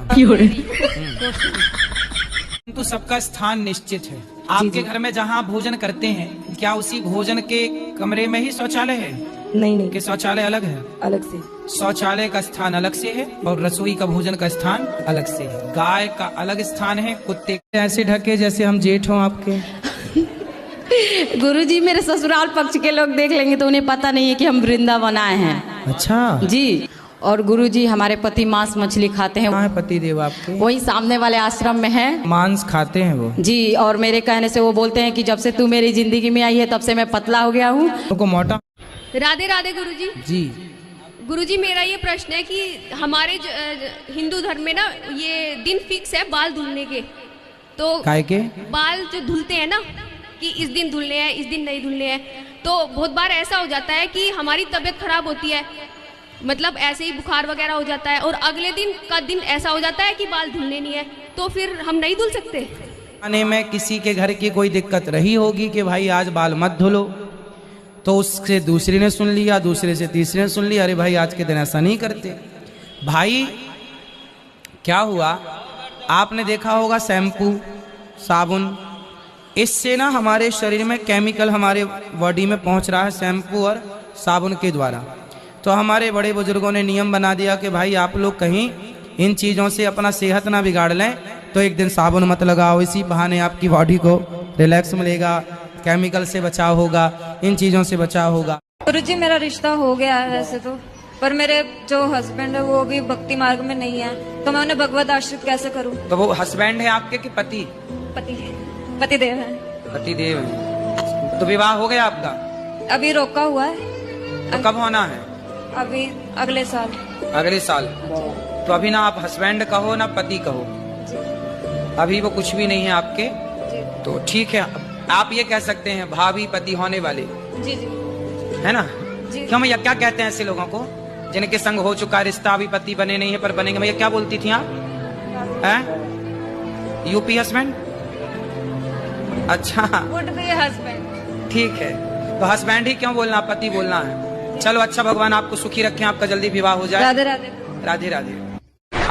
तो सबका स्थान निश्चित है। आपके घर में जहाँ भोजन करते हैं, क्या उसी भोजन के कमरे में ही शौचालय है? नहीं कि शौचालय अलग है? अलग से। शौचालय का स्थान अलग से है और रसोई का भोजन का स्थान अलग से है। गाय का अलग स्थान है, कुत्ते ऐसे ढके जैसे हम जेठ हों आपके। गुरुजी मेरे ससुराल पक्ष के लोग देख लेंगे तो उन्हें पता नहीं है कि हम वृंदावन आए हैं। अच्छा जी। और गुरुजी हमारे पति मांस मछली खाते हैं। कहाँ है पति देव आपके? वही सामने वाले आश्रम में है। मांस खाते हैं वो? जी। और मेरे कहने से वो बोलते हैं कि जब से तू मेरी जिंदगी में आई है तब से मैं पतला हो गया हूँ। तो मोटा। राधे राधे गुरुजी। जी। गुरुजी मेरा ये प्रश्न है कि हमारे हिंदू धर्म में ना ये दिन फिक्स है बाल धुलने के, तो काय के बाल जो धुलते हैं ना कि इस दिन धुलने हैं, इस दिन नहीं धुलने हैं, तो बहुत बार ऐसा हो जाता है कि हमारी तबीयत खराब होती है, मतलब ऐसे ही बुखार वगैरह हो जाता है, और अगले दिन का दिन ऐसा हो जाता है कि बाल धुलने नहीं है, तो फिर हम नहीं धुल सकते। आने में किसी के घर की कोई दिक्कत रही होगी कि भाई आज बाल मत धुलो, तो उससे दूसरी ने सुन लिया, दूसरे से तीसरे ने सुन लिया, अरे भाई आज के दिन ऐसा नहीं करते। भाई क्या हुआ, आपने देखा होगा शैम्पू, साबुन, इससे ना हमारे शरीर में केमिकल हमारे बॉडी में पहुंच रहा है शैम्पू और साबुन के द्वारा। तो हमारे बड़े बुजुर्गों ने नियम बना दिया कि भाई आप लोग कहीं इन चीज़ों से अपना सेहत ना बिगाड़ लें, तो एक दिन साबुन मत लगाओ, इसी बहाने आपकी बॉडी को रिलैक्स मिलेगा, केमिकल से बचाव होगा, इन चीज़ों से बचाव होगा। गुरुजी मेरा रिश्ता हो गया है वैसे तो, पर मेरे जो हस्बैंड है वो भी भक्ति मार्ग में नहीं है, तो मैं उन्हें भगवत आश्रित कैसे करूं? तो वो हस्बैंड है आपके कि पति? पति देव है। पति देव है। तो विवाह हो गया आपका? अभी रोका हुआ है। तो कब होना है? अभी अगले साल। अगले साल। तो अभी ना आप हस्बैंड कहो ना पति कहो, अभी वो कुछ भी नहीं है आपके, तो ठीक है, आप ये कह सकते हैं भाभी पति होने वाले। जी जी। है ना? जी। क्यों भैया, क्या कहते हैं ऐसे लोगों को जिनके संग हो चुका रिश्ता, अभी पति बने नहीं है पर बनेंगे? भैया क्या बोलती थी आप? हैं? UP husband? अच्छा वुड बी हस्बैंड। ठीक है, तो हस्बैंड ही क्यों बोलना, पति बोलना है। चलो अच्छा, भगवान आपको सुखी रखें, आपका जल्दी विवाह हो जाए। राधे राधे। राधे राधे।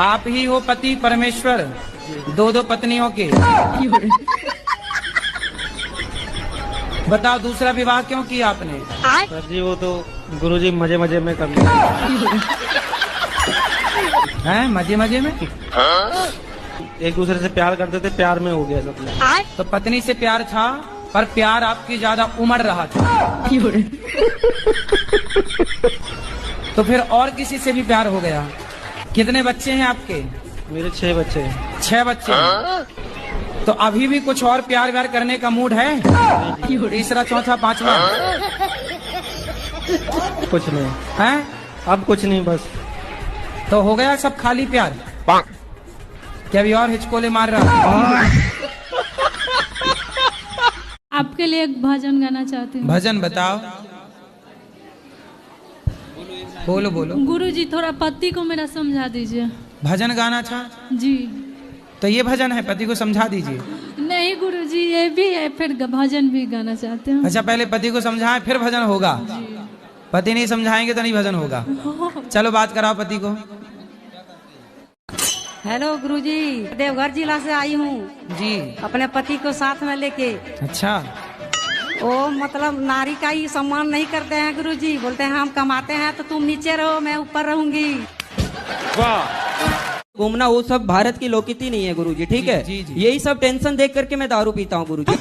आप ही हो पति परमेश्वर, दो दो पत्नियों के। बताओ दूसरा विवाह क्यों किया आपने? सर जी वो तो गुरुजी मजे मजे में कर लिया। हैं मजे मजे में? एक दूसरे से प्यार करते थे, प्यार में हो गया सब लोग। तो पत्नी से प्यार था, पर प्यार आपकी ज्यादा उमड़ रहा था। तो फिर और किसी से भी प्यार हो गया। कितने बच्चे हैं आपके? मेरे 6 बच्चे हैं। 6 बच्चे हैं। तो अभी भी कुछ और प्यार व्यार करने का मूड है? तीसरा चौथा पांचवा? कुछ नहीं है, अब कुछ नहीं, बस तो हो गया सब खाली प्यार? क्या अभी और हिचकोले मार रहा? आपके लिए एक भजन गाना चाहती हूँ। भजन बताओ। बोलो बोलो। गुरुजी थोड़ा पति को मेरा समझा दीजिए। भजन गाना था जी। तो ये भजन है, पति को समझा दीजिए। नहीं गुरुजी ये भी है, फिर भजन भी गाना चाहते हैं। अच्छा पहले पति को समझाएं फिर भजन होगा? पति नहीं समझाएंगे तो नहीं भजन होगा। चलो बात कराओ पति को। हेलो गुरुजी, देवघर जिला से आई हूँ जी, अपने पति को साथ में लेके। अच्छा। वो मतलब नारी का ही सम्मान नहीं करते हैं गुरुजी, बोलते हैं हम कमाते हैं तो तुम नीचे रहो, मैं ऊपर रहूंगी। घूमना वो सब भारत की लोकनीति नहीं है गुरुजी, ठीक है। जी, जी। यही सब टेंशन देख करके मैं दारू पीता हूँ गुरुजी।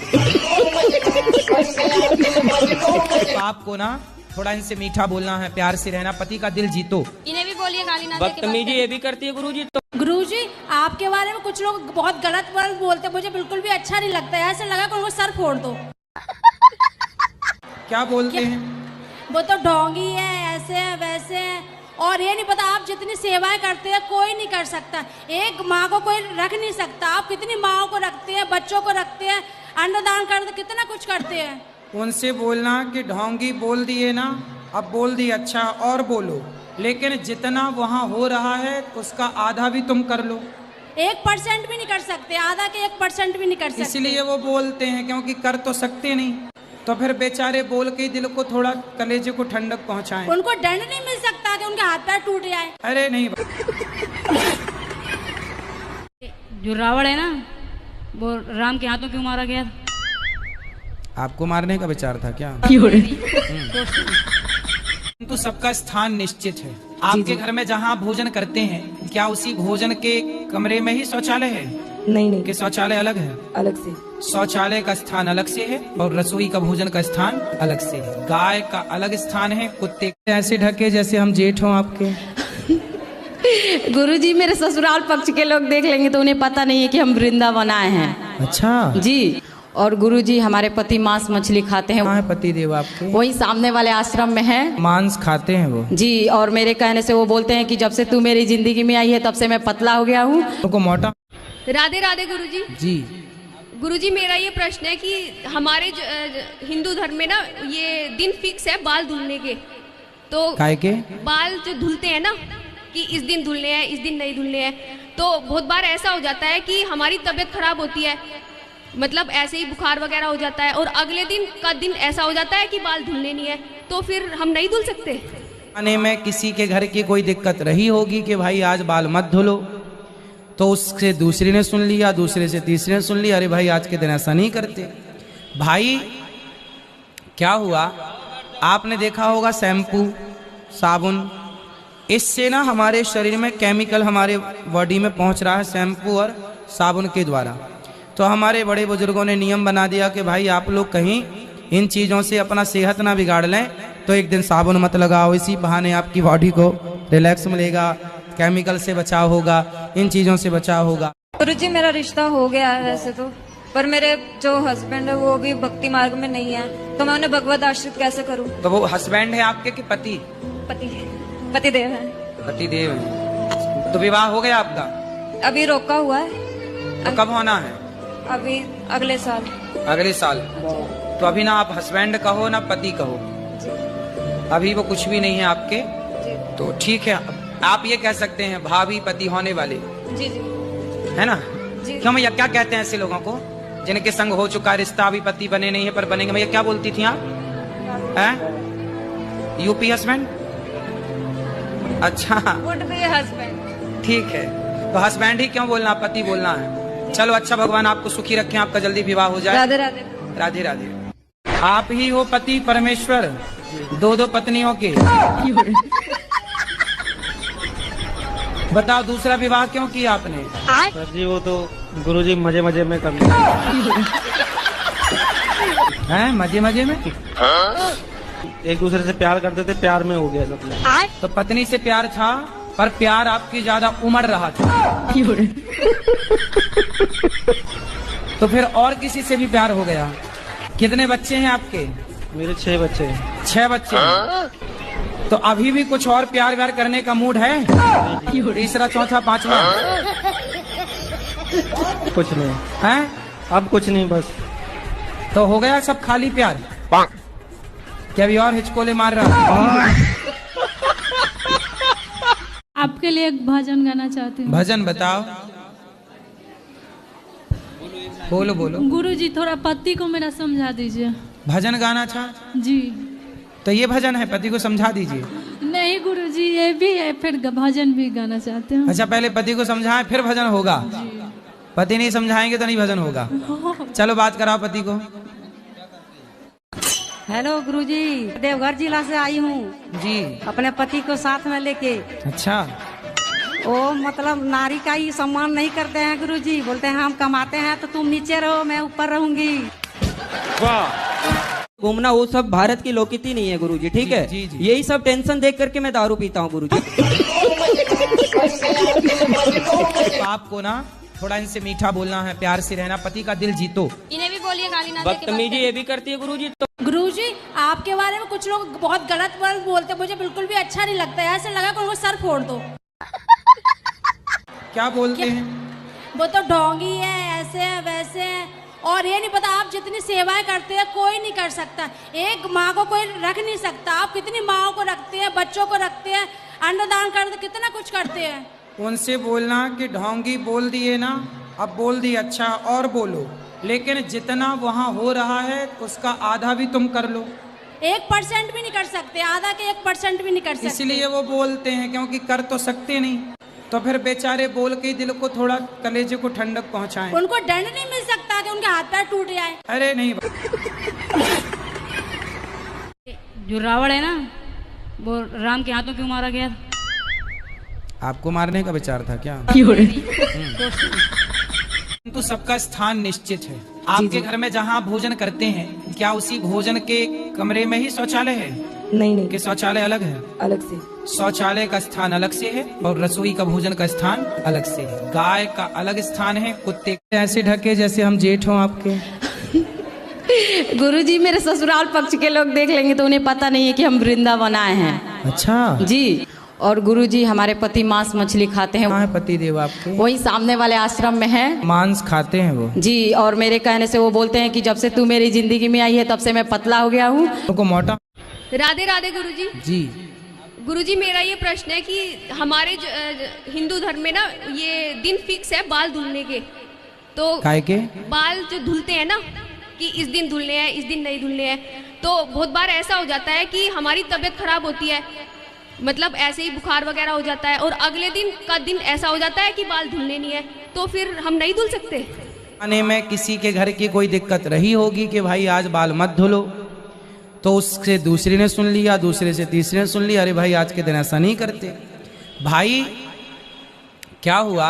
तो आपको ना थोड़ा इनसे मीठा बोलना है, प्यार से रहना, पति का दिल जीतो। इन्हें भी बोलिए गाली ना दे के बात बदतमीजी करें। ये भी करती है गुरुजी। तो गुरुजी आपके बारे में कुछ लोग बहुत गलत वर्ड बोलते हैं, मुझे बिल्कुल भी अच्छा नहीं लगता है। ऐसे लगा कि उनको सर फोड़ दो। क्या बोलते हैं? वो तो ढोंगी है, ऐसे है वैसे है, और ये नहीं पता आप जितनी सेवाएं करते हैं कोई नहीं कर सकता। एक माँ को कोई रख नहीं सकता। आप कितनी माँओं को रखते हैं, बच्चों को रखते हैं, अन्नदान करते, कितना कुछ करते हैं। उनसे बोलना कि ढोंगी बोल दिए ना, अब बोल दिए, अच्छा और बोलो, लेकिन जितना वहाँ हो रहा है उसका आधा भी तुम कर लो। 1% भी नहीं कर सकते, आधा के 1% भी नहीं कर सकते। इसलिए वो बोलते हैं, क्योंकि कर तो सकते नहीं, तो फिर बेचारे बोल के दिल को थोड़ा, कलेजे को ठंडक पहुंचाएं। उनको दंड नहीं मिल सकता कि उनके हाथ पैर टूट जाए। अरे नहीं, जो रावण है ना, वो राम के हाथों क्यों मारा गया? आपको मारने का विचार था क्या? तो सबका स्थान निश्चित है। आपके घर में जहाँ भोजन करते हैं, क्या उसी भोजन के कमरे में ही शौचालय है? नहीं कि शौचालय अलग है? अलग से। शौचालय का स्थान अलग से है और रसोई का भोजन का स्थान अलग से है। गाय का अलग स्थान है, कुत्ते ऐसे ढके जैसे हम जेठ हों आपके। गुरुजी मेरे ससुराल पक्ष के लोग देख लेंगे तो उन्हें पता नहीं है कि हम वृंदावन आए हैं। अच्छा जी। और गुरुजी हमारे पति मांस मछली खाते हैं। कहाँ है पति देव आपके? वही सामने वाले आश्रम में है। मांस खाते हैं वो? जी। और मेरे कहने से वो बोलते हैं कि जब से तू मेरी जिंदगी में आई है तब से मैं पतला हो गया हूँ। उनको मोटा। राधे राधे गुरुजी। जी गुरुजी मेरा ये प्रश्न है कि हमारे हिंदू धर्म में ना ये दिन फिक्स है बाल धुलने के, तो काय के बाल जो धुलते हैं ना कि इस दिन धुलने हैं, इस दिन नहीं धुलने हैं, तो बहुत बार ऐसा हो जाता है कि हमारी तबीयत खराब होती है, मतलब ऐसे ही बुखार वगैरह हो जाता है, और अगले दिन का दिन ऐसा हो जाता है कि बाल धुलने नहीं है, तो फिर हम नहीं धुल सकते। आने में किसी के घर की कोई दिक्कत रही होगी कि भाई आज बाल मत धुलो, तो उससे दूसरी ने सुन लिया, दूसरे से तीसरे ने सुन लिया, अरे भाई आज के दिन ऐसा नहीं करते। भाई क्या हुआ, आपने देखा होगा शैम्पू, साबुन, इससे ना हमारे शरीर में केमिकल हमारे बॉडी में पहुंच रहा है शैम्पू और साबुन के द्वारा। तो हमारे बड़े बुजुर्गों ने नियम बना दिया कि भाई आप लोग कहीं इन चीज़ों से अपना सेहत ना बिगाड़ लें, तो एक दिन साबुन मत लगाओ, इसी बहाने आपकी बॉडी को रिलैक्स मिलेगा, केमिकल से बचाव होगा, इन चीज़ों से बचाव होगा। गुरुजी मेरा रिश्ता हो गया है वैसे तो, पर मेरे जो हस्बैंड है वो भी भक्ति मार्ग में नहीं है, तो मैं उन्हें भगवत आश्रित कैसे करूं? तो वो हस्बैंड है आपके कि पति? पति देव है। पति देव है। तो विवाह हो गया आपका? अभी रोका हुआ है। तो कब होना है? अभी अगले साल। अगले साल। तो अभी ना आप हस्बैंड कहो ना पति कहो, अभी वो कुछ भी नहीं है आपके, तो ठीक है, आप ये कह सकते हैं भाभी पति होने वाले। जी जी। है ना? जी। क्यों भैया, क्या कहते हैं ऐसे लोगों को जिनके संग हो चुका रिश्ता, अभी पति बने नहीं है पर बनेंगे? भैया क्या बोलती थी आप? हैं? UP husband? अच्छा हस्बैंड। ठीक है, तो हस्बैंड ही क्यों बोलना, पति बोलना है। चलो अच्छा, भगवान आपको सुखी रखें, आपका जल्दी विवाह हो जाए। राधे राधे। राधे राधे। आप ही हो पति परमेश्वर, दो दो पत्नियों के। बताओ दूसरा विवाह क्यों किया आपने? सर जी वो तो गुरुजी मजे मजे में कर लिया। हैं मजे मजे में? एक दूसरे से प्यार करते थे, प्यार में हो गया सब। तो पत्नी से प्यार था, पर प्यार आपकी ज्यादा उमड़ रहा था। तो फिर और किसी से भी प्यार हो गया। कितने बच्चे हैं आपके? मेरे 6 बच्चे हैं। 6 बच्चे हैं। तो अभी भी कुछ और प्यार व्यार करने का मूड है? तीसरा चौथा पांचवा? कुछ नहीं है, अब कुछ नहीं, बस। तो हो गया सब खाली प्यार? क्या अभी और हिचकोले मार रहा? आपके लिए एक भजन गाना चाहती हूँ। भजन बताओ। बोलो बोलो। गुरुजी थोड़ा पति को मेरा समझा दीजिए। भजन गाना था जी। तो ये भजन है, पति को समझा दीजिए। नहीं गुरुजी, ये भी है, फिर भजन भी गाना चाहते हैं। अच्छा, पहले पति को समझाएं फिर भजन होगा। पति नहीं समझाएंगे तो नहीं भजन होगा। चलो बात कराओ पति को। हेलो गुरुजी, देवघर जिला से आई हूँ जी। अपने पति को साथ में लेके। अच्छा, वो मतलब नारी का ही सम्मान नहीं करते हैं गुरुजी। बोलते हैं हम कमाते हैं तो तुम नीचे रहो, मैं ऊपर रहूंगी। घूमना वो सब भारत की लोकनीति नहीं है गुरुजी, ठीक है। जी, जी। यही सब टेंशन देख करके मैं दारू पीता हूँ गुरुजी। आपको ना थोड़ा इनसे मीठा बोलना है, प्यार से रहना, पति का दिल जीतो। इन्हें भी बोलिए गाली ना दे के बात बदतमीजी ये भी करती है गुरुजी। तो गुरुजी आपके बारे में कुछ लोग बहुत गलत वर्ड बोलते हैं, मुझे बिल्कुल भी अच्छा नहीं लगता है। ऐसे लगा कि उनको सर फोड़ दो। क्या बोलते हैं? वो तो ढोंगी है, ऐसे है वैसे है, और ये नहीं पता आप जितनी सेवाएं करते हैं कोई नहीं कर सकता। एक माँ को कोई रख नहीं सकता। आप कितनी माँओं को रखते हैं, बच्चों को रखते हैं, अन्नदान करते, कितना कुछ करते हैं। उनसे बोलना कि ढोंगी बोल दिए ना, अब बोल दिए, अच्छा और बोलो, लेकिन जितना वहाँ हो रहा है उसका आधा भी तुम कर लो। 1% भी नहीं कर सकते, आधा के 1% भी नहीं कर सकते। इसलिए वो बोलते हैं, क्योंकि कर तो सकते नहीं, तो फिर बेचारे बोल के दिल को थोड़ा, कलेजे को ठंडक पहुंचाएं। उनको दंड नहीं मिल सकता कि उनके हाथ पैर टूट जाए। अरे नहीं, जो रावण है ना, वो राम के हाथों क्यों मारा गया? आपको मारने का विचार था क्या? तो सबका स्थान निश्चित है। आपके घर में जहाँ भोजन करते हैं, क्या उसी भोजन के कमरे में ही शौचालय है? नहीं कि शौचालय अलग है? अलग से। शौचालय का स्थान अलग से है और रसोई का भोजन का स्थान अलग से है। गाय का अलग स्थान है, कुत्ते ऐसे ढके जैसे हम जेठ हों आपके। गुरुजी मेरे ससुराल पक्ष के लोग देख लेंगे तो उन्हें पता नहीं है कि हम वृंदावन आए हैं। अच्छा जी। और गुरुजी हमारे पति मांस मछली खाते हैं। कहाँ है पति देव आपके? वही सामने वाले आश्रम में है। मांस खाते हैं वो? जी। और मेरे कहने से वो बोलते हैं कि जब से तू मेरी जिंदगी में आई है तब से मैं पतला हो गया हूँ। उनको मोटा। राधे राधे गुरुजी। जी गुरुजी मेरा ये प्रश्न है कि हमारे हिंदू धर्म में ना ये दिन फिक्स है बाल धुलने के, तो काय के बाल जो धुलते हैं ना कि इस दिन धुलने हैं, इस दिन नहीं धुलने हैं, तो बहुत बार ऐसा हो जाता है कि हमारी तबीयत खराब होती है, मतलब ऐसे ही बुखार वगैरह हो जाता है, और अगले दिन का दिन ऐसा हो जाता है कि बाल धुलने नहीं है, तो फिर हम नहीं धुल सकते। आने में किसी के घर की कोई दिक्कत रही होगी कि भाई आज बाल मत धुलो, तो उससे दूसरी ने सुन लिया, दूसरे से तीसरे ने सुन लिया, अरे भाई आज के दिन ऐसा नहीं करते। भाई क्या हुआ,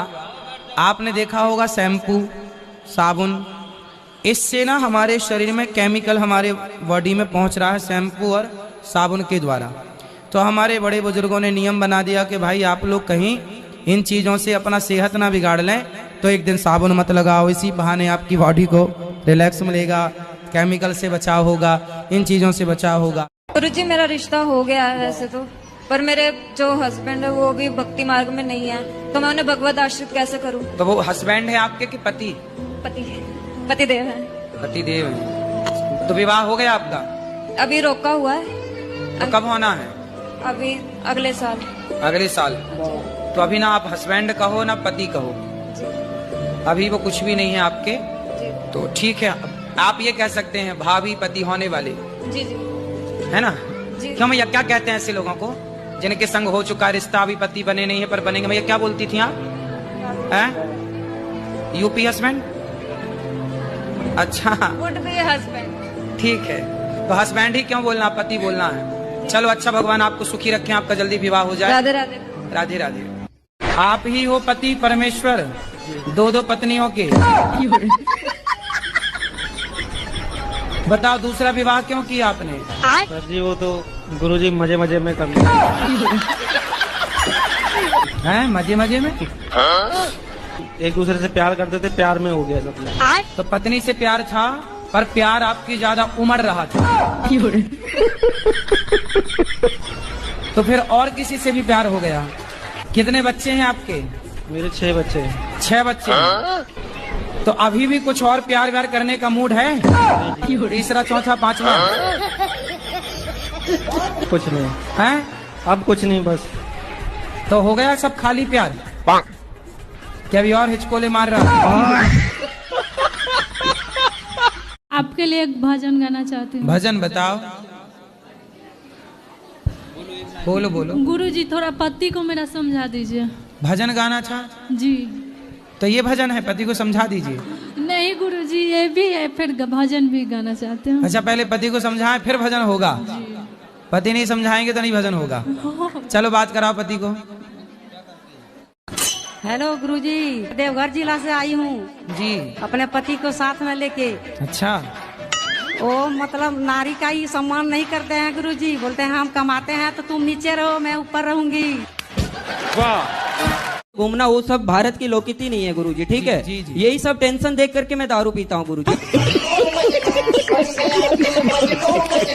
आपने देखा होगा शैम्पू, साबुन, इससे ना हमारे शरीर में केमिकल हमारे बॉडी में पहुंच रहा है शैम्पू और साबुन के द्वारा। तो हमारे बड़े बुजुर्गों ने नियम बना दिया कि भाई आप लोग कहीं इन चीज़ों से अपना सेहत ना बिगाड़ लें, तो एक दिन साबुन मत लगाओ, इसी बहाने आपकी बॉडी को रिलैक्स मिलेगा, केमिकल से बचाव होगा, इन चीज़ों से बचाव होगा। गुरुजी मेरा रिश्ता हो गया है वैसे तो, पर मेरे जो हस्बैंड है वो भी भक्ति मार्ग में नहीं है, तो मैं उन्हें भगवत आश्रित कैसे करूं? तो वो हस्बैंड है आपके कि पति? पति देव है। पति देव है। तो विवाह हो गया आपका? अभी रोका हुआ है। तो कब होना है? अभी अगले साल। अगले साल। तो अभी ना आप हस्बैंड कहो ना पति कहो, अभी वो कुछ भी नहीं है आपके, तो ठीक है, आप ये कह सकते हैं भाभी पति होने वाले। जी जी। है ना? जी। क्यों भैया, क्या कहते हैं ऐसे लोगों को जिनके संग हो चुका रिश्ता, अभी पति बने नहीं है पर बनेंगे? भैया क्या बोलती थी आप? UP husband? अच्छा वुड बी हस्बैंड। ठीक है, तो हस्बैंड ही क्यों बोलना, पति बोलना है। चलो अच्छा, भगवान आपको सुखी रखें, आपका जल्दी विवाह हो जाए। राधे राधे। राधे राधे। आप ही हो पति परमेश्वर, दो दो पत्नियों के। बताओ दूसरा विवाह क्यों किया आपने? सर जी वो तो गुरुजी मजे मजे में कर लिया। हैं मजे मजे में? एक दूसरे से प्यार करते थे, प्यार में हो गया सब लोग। तो पत्नी से प्यार था, पर प्यार आपकी ज्यादा उमड़ रहा था। तो फिर और किसी से भी प्यार हो गया। कितने बच्चे हैं आपके? मेरे 6 बच्चे हैं। 6 बच्चे हैं। तो अभी भी कुछ और प्यार व्यार करने का मूड है? तीसरा चौथा पांचवा? कुछ नहीं है, अब कुछ नहीं, बस तो हो गया सब खाली प्यार? क्या अभी और हिचकोले मार रहा? आपके लिए एक भजन गाना चाहती हूँ। भजन बताओ। बोलो बोलो। गुरुजी थोड़ा पति को मेरा समझा दीजिए। भजन गाना था जी। तो ये भजन है, पति को समझा दीजिए। नहीं गुरुजी ये भी है, फिर भजन भी गाना चाहते हैं। अच्छा पहले पति को समझाएं फिर भजन होगा। पति नहीं समझाएंगे तो नहीं भजन होगा। चलो बात कराओ पति को। हेलो गुरुजी, देवघर जिला से आई हूँ जी। अपने पति को साथ में लेके। अच्छा, वो मतलब नारी का ही सम्मान नहीं करते हैं गुरुजी, बोलते हैं हम कमाते हैं तो तुम नीचे रहो, मैं ऊपर रहूंगी। वाह, घूमना वो सब भारत की लोकनीति नहीं है गुरुजी, ठीक है। जी, जी। यही सब टेंशन देख करके मैं दारू पीता हूँ गुरुजी।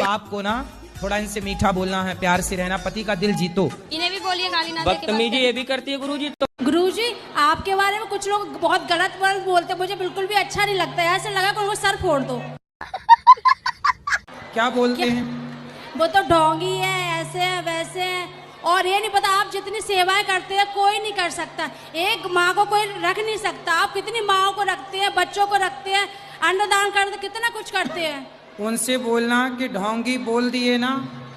आपको ना थोड़ा इनसे मीठा बोलना है, प्यार से रहना, पति का दिल जीतो। इन्हें भी बोलिए गाली ना दे के बात बदतमीजी ये भी करती है गुरुजी। तो गुरुजी आपके बारे में कुछ लोग बहुत गलत वर्ड बोलते, मुझे बिल्कुल भी अच्छा नहीं लगता है। ऐसे लगा कि उनको सर फोड़ दो। क्या बोलते हैं? वो तो ढोंगी है, ऐसे है वैसे है, और ये नहीं पता आप जितनी सेवाएं करते हैं कोई नहीं कर सकता। एक माँ को कोई रख नहीं सकता। आप कितनी माँओं को रखते हैं, बच्चों को रखते हैं, अन्नदान करते, कितना कुछ करते हैं। उनसे बोलना कि ढोंगी बोल दिए ना,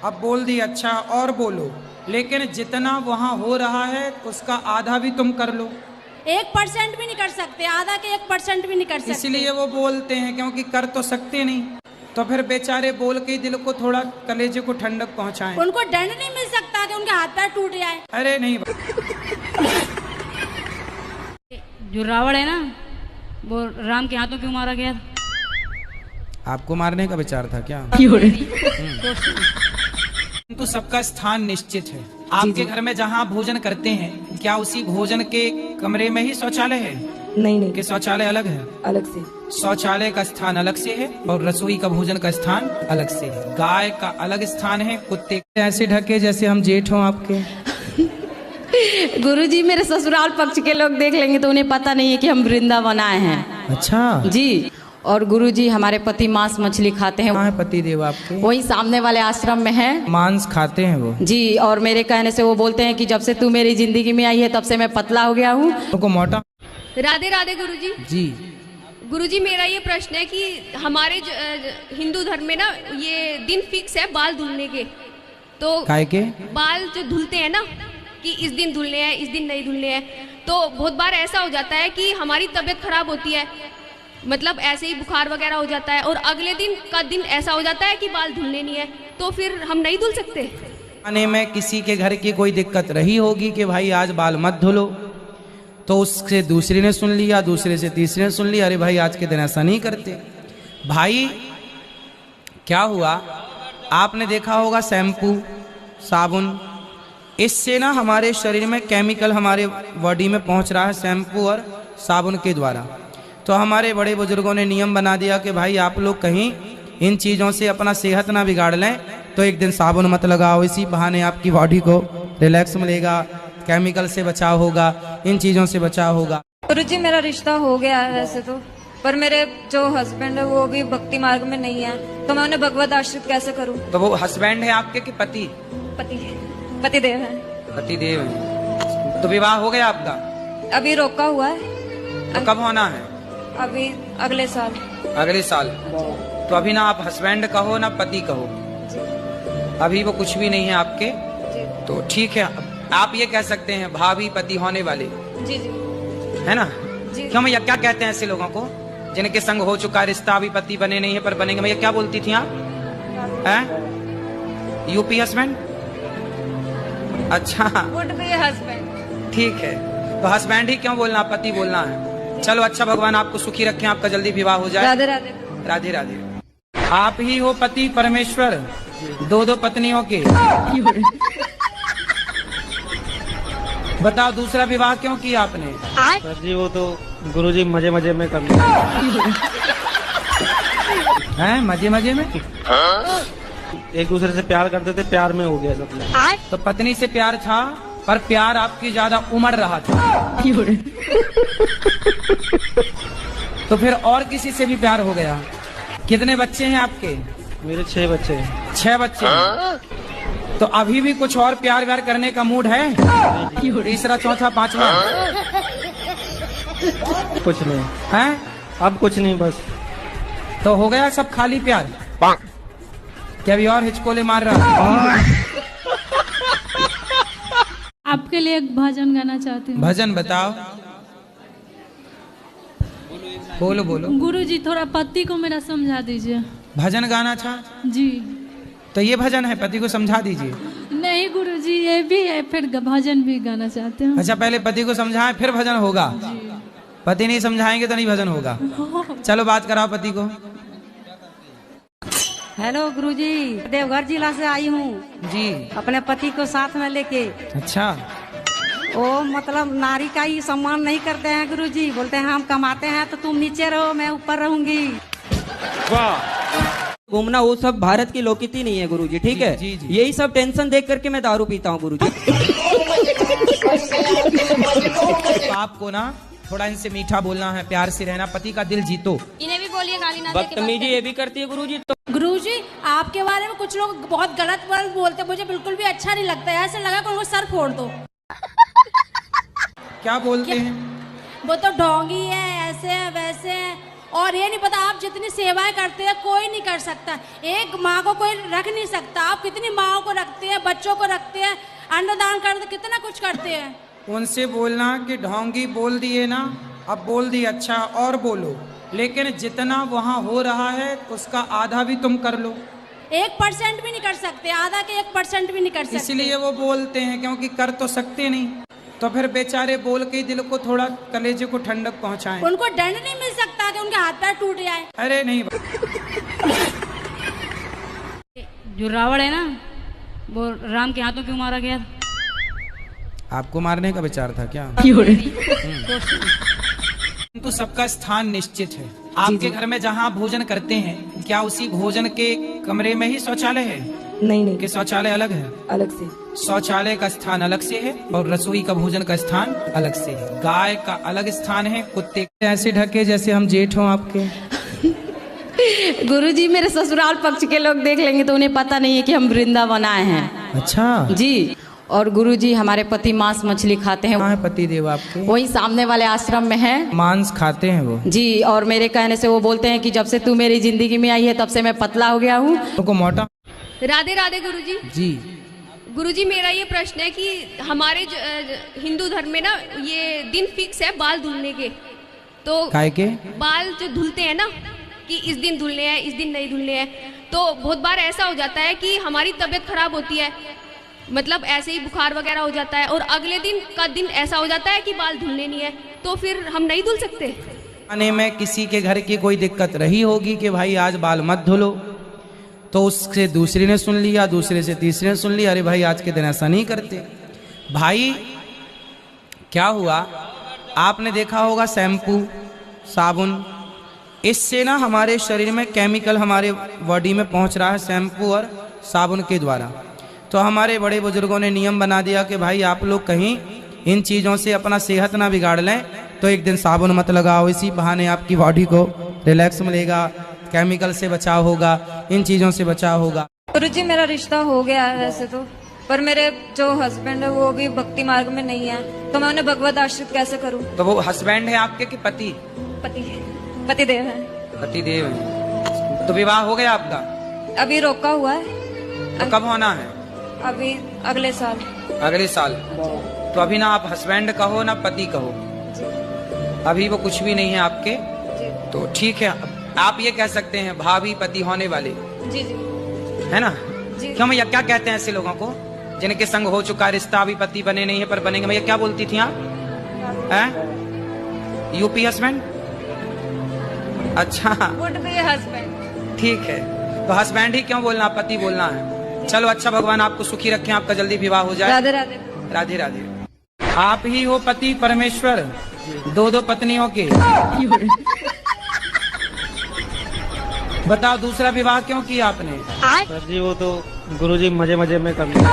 अब बोल दिए, अच्छा और बोलो, लेकिन जितना वहाँ हो रहा है उसका आधा भी तुम कर लो। 1% भी नहीं कर सकते, आधा के 1% भी नहीं कर सकते। इसलिए वो बोलते हैं, क्योंकि कर तो सकते नहीं, तो फिर बेचारे बोल के दिल को थोड़ा, कलेजे को ठंडक पहुंचाएं। उनको दंड नहीं मिल सकता कि उनके हाथ पैर टूट जाए। अरे नहीं, जो रावण है ना, वो राम के हाथों क्यों मारा गया? आपको मारने का विचार था क्या? तो सबका स्थान निश्चित है। आपके घर में जहाँ भोजन करते हैं, क्या उसी भोजन के कमरे में ही शौचालय है? नहीं कि शौचालय अलग है? अलग से। शौचालय का स्थान अलग से है और रसोई का भोजन का स्थान अलग से है। गाय का अलग स्थान है, कुत्ते ऐसे ढके जैसे हम जेठ हों आपके। गुरुजी मेरे ससुराल पक्ष के लोग देख लेंगे तो उन्हें पता नहीं है कि हम वृंदावन आए हैं। अच्छा जी। और गुरुजी हमारे पति मांस मछली खाते हैं। कहाँ है पति देव आपके? वही सामने वाले आश्रम में है। मांस खाते हैं वो? जी। और मेरे कहने से वो बोलते हैं कि जब से तू मेरी जिंदगी में आई है तब से मैं पतला हो गया हूँ। तो मोटा। राधे राधे गुरुजी। जी गुरुजी, मेरा ये प्रश्न है कि हमारे हिंदू धर्म में ना ये दिन फिक्स है बाल धुलने के, तो काय के बाल जो धुलते हैं ना कि इस दिन धुलने हैं, इस दिन नहीं धुलने हैं, तो बहुत बार ऐसा हो जाता है कि हमारी तबीयत खराब होती है, मतलब ऐसे ही बुखार वगैरह हो जाता है, और अगले दिन का दिन ऐसा हो जाता है कि बाल धुलने नहीं है, तो फिर हम नहीं धुल सकते। आने में किसी के घर की कोई दिक्कत रही होगी कि भाई आज बाल मत धुलो, तो उससे दूसरे ने सुन लिया, दूसरे से तीसरे ने सुन लिया, अरे भाई आज के दिन ऐसा नहीं करते। भाई क्या हुआ, आपने देखा होगा शैम्पू, साबुन, इससे ना हमारे शरीर में केमिकल हमारे बॉडी में पहुंच रहा है शैम्पू और साबुन के द्वारा। तो हमारे बड़े बुजुर्गों ने नियम बना दिया कि भाई आप लोग कहीं इन चीज़ों से अपना सेहत ना बिगाड़ लें, तो एक दिन साबुन मत लगाओ, इसी बहाने आपकी बॉडी को रिलैक्स मिलेगा, केमिकल से बचाव होगा, इन चीज़ों से बचाव होगा। गुरुजी मेरा रिश्ता हो गया है वैसे तो, पर मेरे जो हस्बैंड है वो भी भक्ति मार्ग में नहीं है, तो मैं उन्हें भगवत आश्रित कैसे करूं? तो वो हस्बैंड है आपके कि पति? पति देव है। पति देव है। तो विवाह हो गया आपका? अभी रोका हुआ है। तो कब होना है? अभी अगले साल। अगले साल। तो अभी ना आप हस्बैंड कहो ना पति कहो, अभी वो कुछ भी नहीं है आपके, तो ठीक है, आप ये कह सकते हैं भाभी पति होने वाले। जी जी। है ना? जी। क्यों भैया, क्या कहते हैं ऐसे लोगों को जिनके संग हो चुका रिश्ता, अभी पति बने नहीं है पर बनेंगे? भैया क्या बोलती थी आप? हैं? UP husband? अच्छा हस्बैंड। ठीक है, तो हस्बैंड ही क्यों बोलना, पति बोलना है। चलो अच्छा, भगवान आपको सुखी रखें, आपका जल्दी विवाह हो जाए। राधे राधे। राधे राधे। आप ही हो पति परमेश्वर, दो दो पत्नियों के। बताओ दूसरा विवाह क्यों किया आपने? सर जी वो तो गुरुजी मजे मजे में कर लिया। हैं मजे मजे में? एक दूसरे से प्यार करते थे, प्यार में हो गया सब। तो पत्नी से प्यार था, पर प्यार आपकी ज्यादा उमड़ रहा था। तो फिर और किसी से भी प्यार हो गया। कितने बच्चे हैं आपके? मेरे 6 बच्चे हैं। 6 बच्चे हैं। तो अभी भी कुछ और प्यार व्यार करने का मूड है? तीसरा चौथा पांचवा? कुछ नहीं है, अब कुछ नहीं, बस। तो हो गया सब खाली प्यार? क्या भी और हिचकोले मार रहा? आपके लिए एक भजन गाना चाहती हूँ। भजन बताओ। बोलो बोलो। गुरुजी थोड़ा पति को मेरा समझा दीजिए। भजन गाना था जी। तो ये भजन है, पति को समझा दीजिए। नहीं नहीं गुरुजी, ये भी है, फिर भजन भी गाना चाहते हैं। अच्छा, पहले पति को समझाएं फिर भजन होगा। पति नहीं समझाएंगे तो नहीं भजन होगा। चलो बात कराओ पति को। हेलो गुरुजी, देवघर जिला से आई हूँ जी। अपने पति को साथ में लेके। अच्छा, वो मतलब नारी का ही सम्मान नहीं करते हैं गुरुजी, बोलते हैं हम कमाते हैं तो तुम नीचे रहो, मैं ऊपर रहूंगी। घूमना वो सब भारत की लोकनीति नहीं है गुरुजी, ठीक है। जी, जी। यही सब टेंशन देख करके मैं दारू पीता हूँ गुरुजी। आपको ना थोड़ा इनसे मीठा बोलना है, प्यार से रहना, पति का दिल जीतो। इन्हें भी बोलिए गाली ना दे के बात बदतमीजी ये भी करती है गुरुजी। तो गुरुजी आपके बारे में कुछ लोग बहुत गलत वर्ड बोलते हैं, मुझे बिल्कुल भी अच्छा नहीं लगता है। ऐसे लगा कि उनको सर फोड़ दो। क्या बोलते हैं? वो तो ढोंगी है, ऐसे है वैसे है, और ये नहीं पता आप जितनी सेवाएं करते हैं कोई नहीं कर सकता। एक माँ को कोई रख नहीं सकता। आप कितनी माँओं को रखते हैं, बच्चों को रखते हैं, अन्नदान करते, कितना कुछ करते हैं। उनसे बोलना कि ढोंगी बोल दिए ना, अब बोल दिए, अच्छा और बोलो, लेकिन जितना वहाँ हो रहा है उसका आधा भी तुम कर लो। 1% भी नहीं कर सकते, आधा के 1% भी नहीं कर सकते। इसलिए वो बोलते हैं, क्योंकि कर तो सकते नहीं, तो फिर बेचारे बोल के दिल को थोड़ा, कलेजे को ठंडक पहुंचाएं। उनको दंड नहीं मिल सकता कि उनके हाथ पैर टूट जाए। अरे नहीं, जो रावण है ना, वो राम के हाथों क्यों मारा गया? आपको मारने का विचार था क्या? तो सबका स्थान निश्चित है। आपके घर में जहाँ भोजन करते हैं, क्या उसी भोजन के कमरे में ही शौचालय है? नहीं कि शौचालय अलग है? अलग से। शौचालय का स्थान अलग से है और रसोई का भोजन का स्थान अलग से है। गाय का अलग स्थान है, कुत्ते ऐसे ढके जैसे हम जेठ हों आपके। गुरुजी मेरे ससुराल पक्ष के लोग देख लेंगे तो उन्हें पता नहीं है कि हम वृंदावन आए हैं। अच्छा जी। और गुरुजी हमारे पति मांस मछली खाते हैं। कहाँ है पति देव आपके? वही सामने वाले आश्रम में है। मांस खाते हैं वो? जी। और मेरे कहने से वो बोलते हैं कि जब से तू मेरी जिंदगी में आई है तब से मैं पतला हो गया हूँ। उनको मोटा। राधे राधे गुरुजी। जी गुरुजी, मेरा ये प्रश्न है कि हमारे हिंदू धर्म में ना ये दिन फिक्स है बाल धुलने के, तो काय के बाल जो धुलते हैं ना कि इस दिन धुलने हैं, इस दिन नहीं धुलने हैं, तो बहुत बार ऐसा हो जाता है कि हमारी तबीयत खराब होती है, मतलब ऐसे ही बुखार वगैरह हो जाता है, और अगले दिन का दिन ऐसा हो जाता है कि बाल धुलने नहीं है, तो फिर हम नहीं धुल सकते। आने में किसी के घर की कोई दिक्कत रही होगी कि भाई आज बाल मत धुलो, तो उससे दूसरी ने सुन लिया, दूसरे से तीसरे ने सुन लिया, अरे भाई आज के दिन ऐसा नहीं करते। भाई क्या हुआ, आपने देखा होगा शैम्पू, साबुन, इससे ना हमारे शरीर में केमिकल हमारे बॉडी में पहुंच रहा है शैम्पू और साबुन के द्वारा। तो हमारे बड़े बुजुर्गों ने नियम बना दिया कि भाई आप लोग कहीं इन चीज़ों से अपना सेहत ना बिगाड़ लें, तो एक दिन साबुन मत लगाओ, इसी बहाने आपकी बॉडी को रिलैक्स मिलेगा, केमिकल से बचाव होगा, इन चीज़ों से बचाव होगा। गुरुजी मेरा रिश्ता हो गया है वैसे तो, पर मेरे जो हस्बैंड है वो भी भक्ति मार्ग में नहीं है, तो मैं उन्हें भगवत आश्रित कैसे करूं? तो वो हस्बैंड है आपके कि पति? पति देव है। पति देव है। तो विवाह हो गया आपका? अभी रोका हुआ है। तो कब होना है? अभी अगले साल। अगले साल। तो अभी ना आप हस्बैंड कहो ना पति कहो, अभी वो कुछ भी नहीं है आपके, तो ठीक है, आप ये कह सकते हैं भाभी पति होने वाले। जी जी। है ना? जी। क्यों भैया, क्या कहते हैं ऐसे लोगों को जिनके संग हो चुका रिश्ता, अभी पति बने नहीं है पर बनेंगे? भैया क्या बोलती थी आप? UP husband? अच्छा वुड बी हस्बैंड। ठीक है, तो हस्बैंड ही क्यों बोलना, पति बोलना है। चलो अच्छा, भगवान आपको सुखी रखें, आपका जल्दी विवाह हो जाए। राधे राधे। राधे राधे। आप ही हो पति परमेश्वर, दो दो पत्नियों के। बताओ दूसरा विवाह क्यों किया आपने? सर जी वो तो गुरुजी मजे मजे में कर लिया।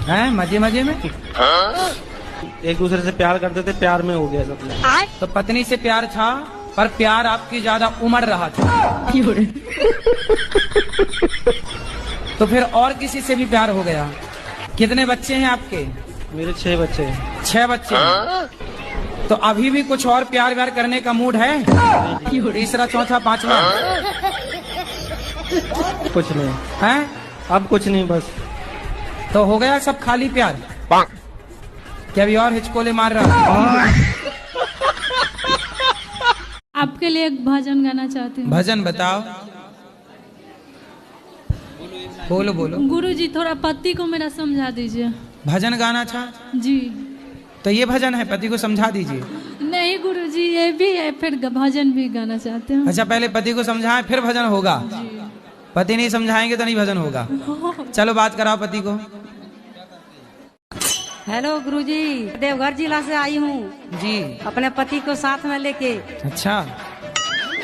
हैं मजे मजे में? एक दूसरे से प्यार करते थे, प्यार में हो गया सब। तो पत्नी से प्यार था, पर प्यार आपकी ज्यादा उमड़ रहा था। तो फिर और किसी से भी प्यार हो गया। कितने बच्चे हैं आपके? मेरे 6 बच्चे हैं। 6 बच्चे हैं। तो अभी भी कुछ और प्यार व्यार करने का मूड है? तीसरा चौथा पांचवा? कुछ नहीं है, अब कुछ नहीं, बस तो हो गया सब खाली प्यार? क्या अभी और हिचकोले मार रहा? आपके लिए एक भजन गाना चाहती हूँ। भजन बताओ। बोलो बोलो। गुरुजी थोड़ा पति को मेरा समझा दीजिए। भजन गाना था जी। तो ये भजन है, पति को समझा दीजिए। नहीं गुरुजी ये भी है, फिर भजन भी गाना चाहते हैं। अच्छा पहले पति को समझाएं फिर भजन होगा। पति नहीं समझाएंगे तो नहीं भजन होगा। चलो बात कराओ पति को। हेलो गुरुजी, देवघर जिला से आई हूँ जी। अपने पति को साथ में लेके। अच्छा।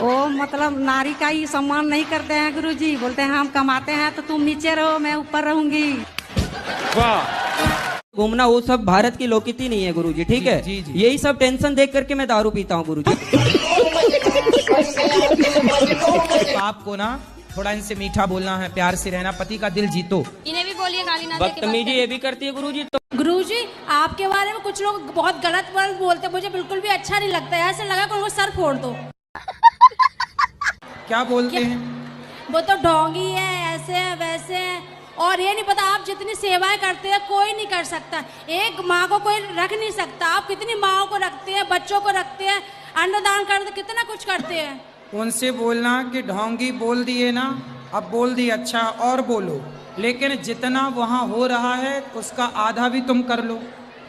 वो मतलब नारी का ही सम्मान नहीं करते हैं गुरुजी, बोलते हैं हम कमाते हैं तो तुम नीचे रहो मैं ऊपर रहूंगी। घूमना वो सब भारत की लोकनीति नहीं है गुरुजी, ठीक है। जी, जी। यही सब टेंशन देख करके मैं दारू पीता हूँ गुरुजी। आपको ना थोड़ा इनसे मीठा बोलना है, प्यार से रहना, पति का दिल जीतो। इन्हें भी बोलिए गाली ना दे के बात बदतमीजी ये भी करती है गुरुजी। तो गुरुजी आपके बारे में कुछ लोग बहुत गलत वर्ड बोलते, मुझे बिल्कुल भी अच्छा नहीं लगता है। ऐसे लगा कि उनको सर फोड़ दो। क्या बोलते हैं? वो तो ढोंगी है, ऐसे है वैसे है, और ये नहीं पता आप जितनी सेवाएं करते हैं कोई नहीं कर सकता। एक माँ को कोई रख नहीं सकता। आप कितनी माँओं को रखते हैं, बच्चों को रखते हैं, अन्नदान करते, कितना कुछ करते हैं। उनसे बोलना कि ढोंगी बोल दिए ना, अब बोल दिए, अच्छा और बोलो, लेकिन जितना वहाँ हो रहा है उसका आधा भी तुम कर लो।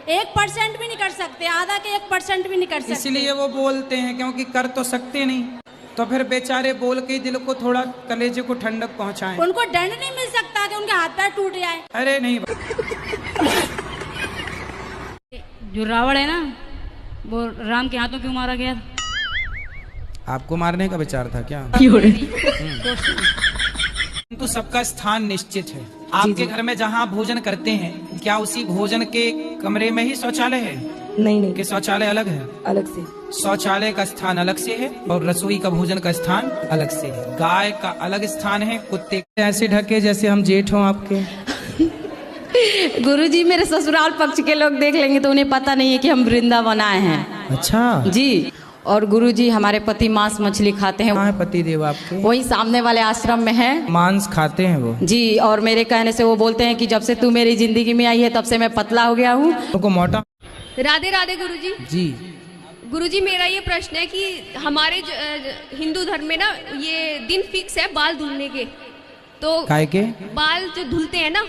1% भी नहीं कर सकते, आधा के 1% भी नहीं कर सकते। इसलिए वो बोलते हैं क्योंकि कर तो सकते नहीं, तो फिर बेचारे बोल के दिल को थोड़ा, कलेजे को ठंडक पहुंचाएं। उनको दंड नहीं मिल सकता कि उनके हाथ पैर टूट जाए। अरे नहीं। जो रावण है ना, वो राम के हाथों क्यों मारा गया? आपको मारने का विचार था क्या? तो सबका स्थान निश्चित है। आपके घर में जहाँ भोजन करते हैं, क्या उसी भोजन के कमरे में ही शौचालय है? नहीं कि शौचालय अलग है? अलग से। शौचालय का स्थान अलग से है और रसोई का भोजन का स्थान अलग से है। गाय का अलग स्थान है, कुत्ते ऐसे ढके जैसे हम जेठ हों आपके। गुरुजी मेरे ससुराल पक्ष के लोग देख लेंगे तो उन्हें पता नहीं है कि हम वृंदावन आए हैं। अच्छा जी। और गुरुजी हमारे पति मांस मछली खाते हैं। कहाँ है पति देव आपके? वही सामने वाले आश्रम में है। मांस खाते हैं वो? जी। और मेरे कहने से वो बोलते हैं कि जब से तू मेरी जिंदगी में आई है तब से मैं पतला हो गया हूँ। तो मोटा। राधे राधे गुरुजी। जी। गुरुजी मेरा ये प्रश्न है कि हमारे हिंदू धर्म में ना ये दिन फिक्स है बाल धुलने के, तो काय के बाल जो धुलते हैं ना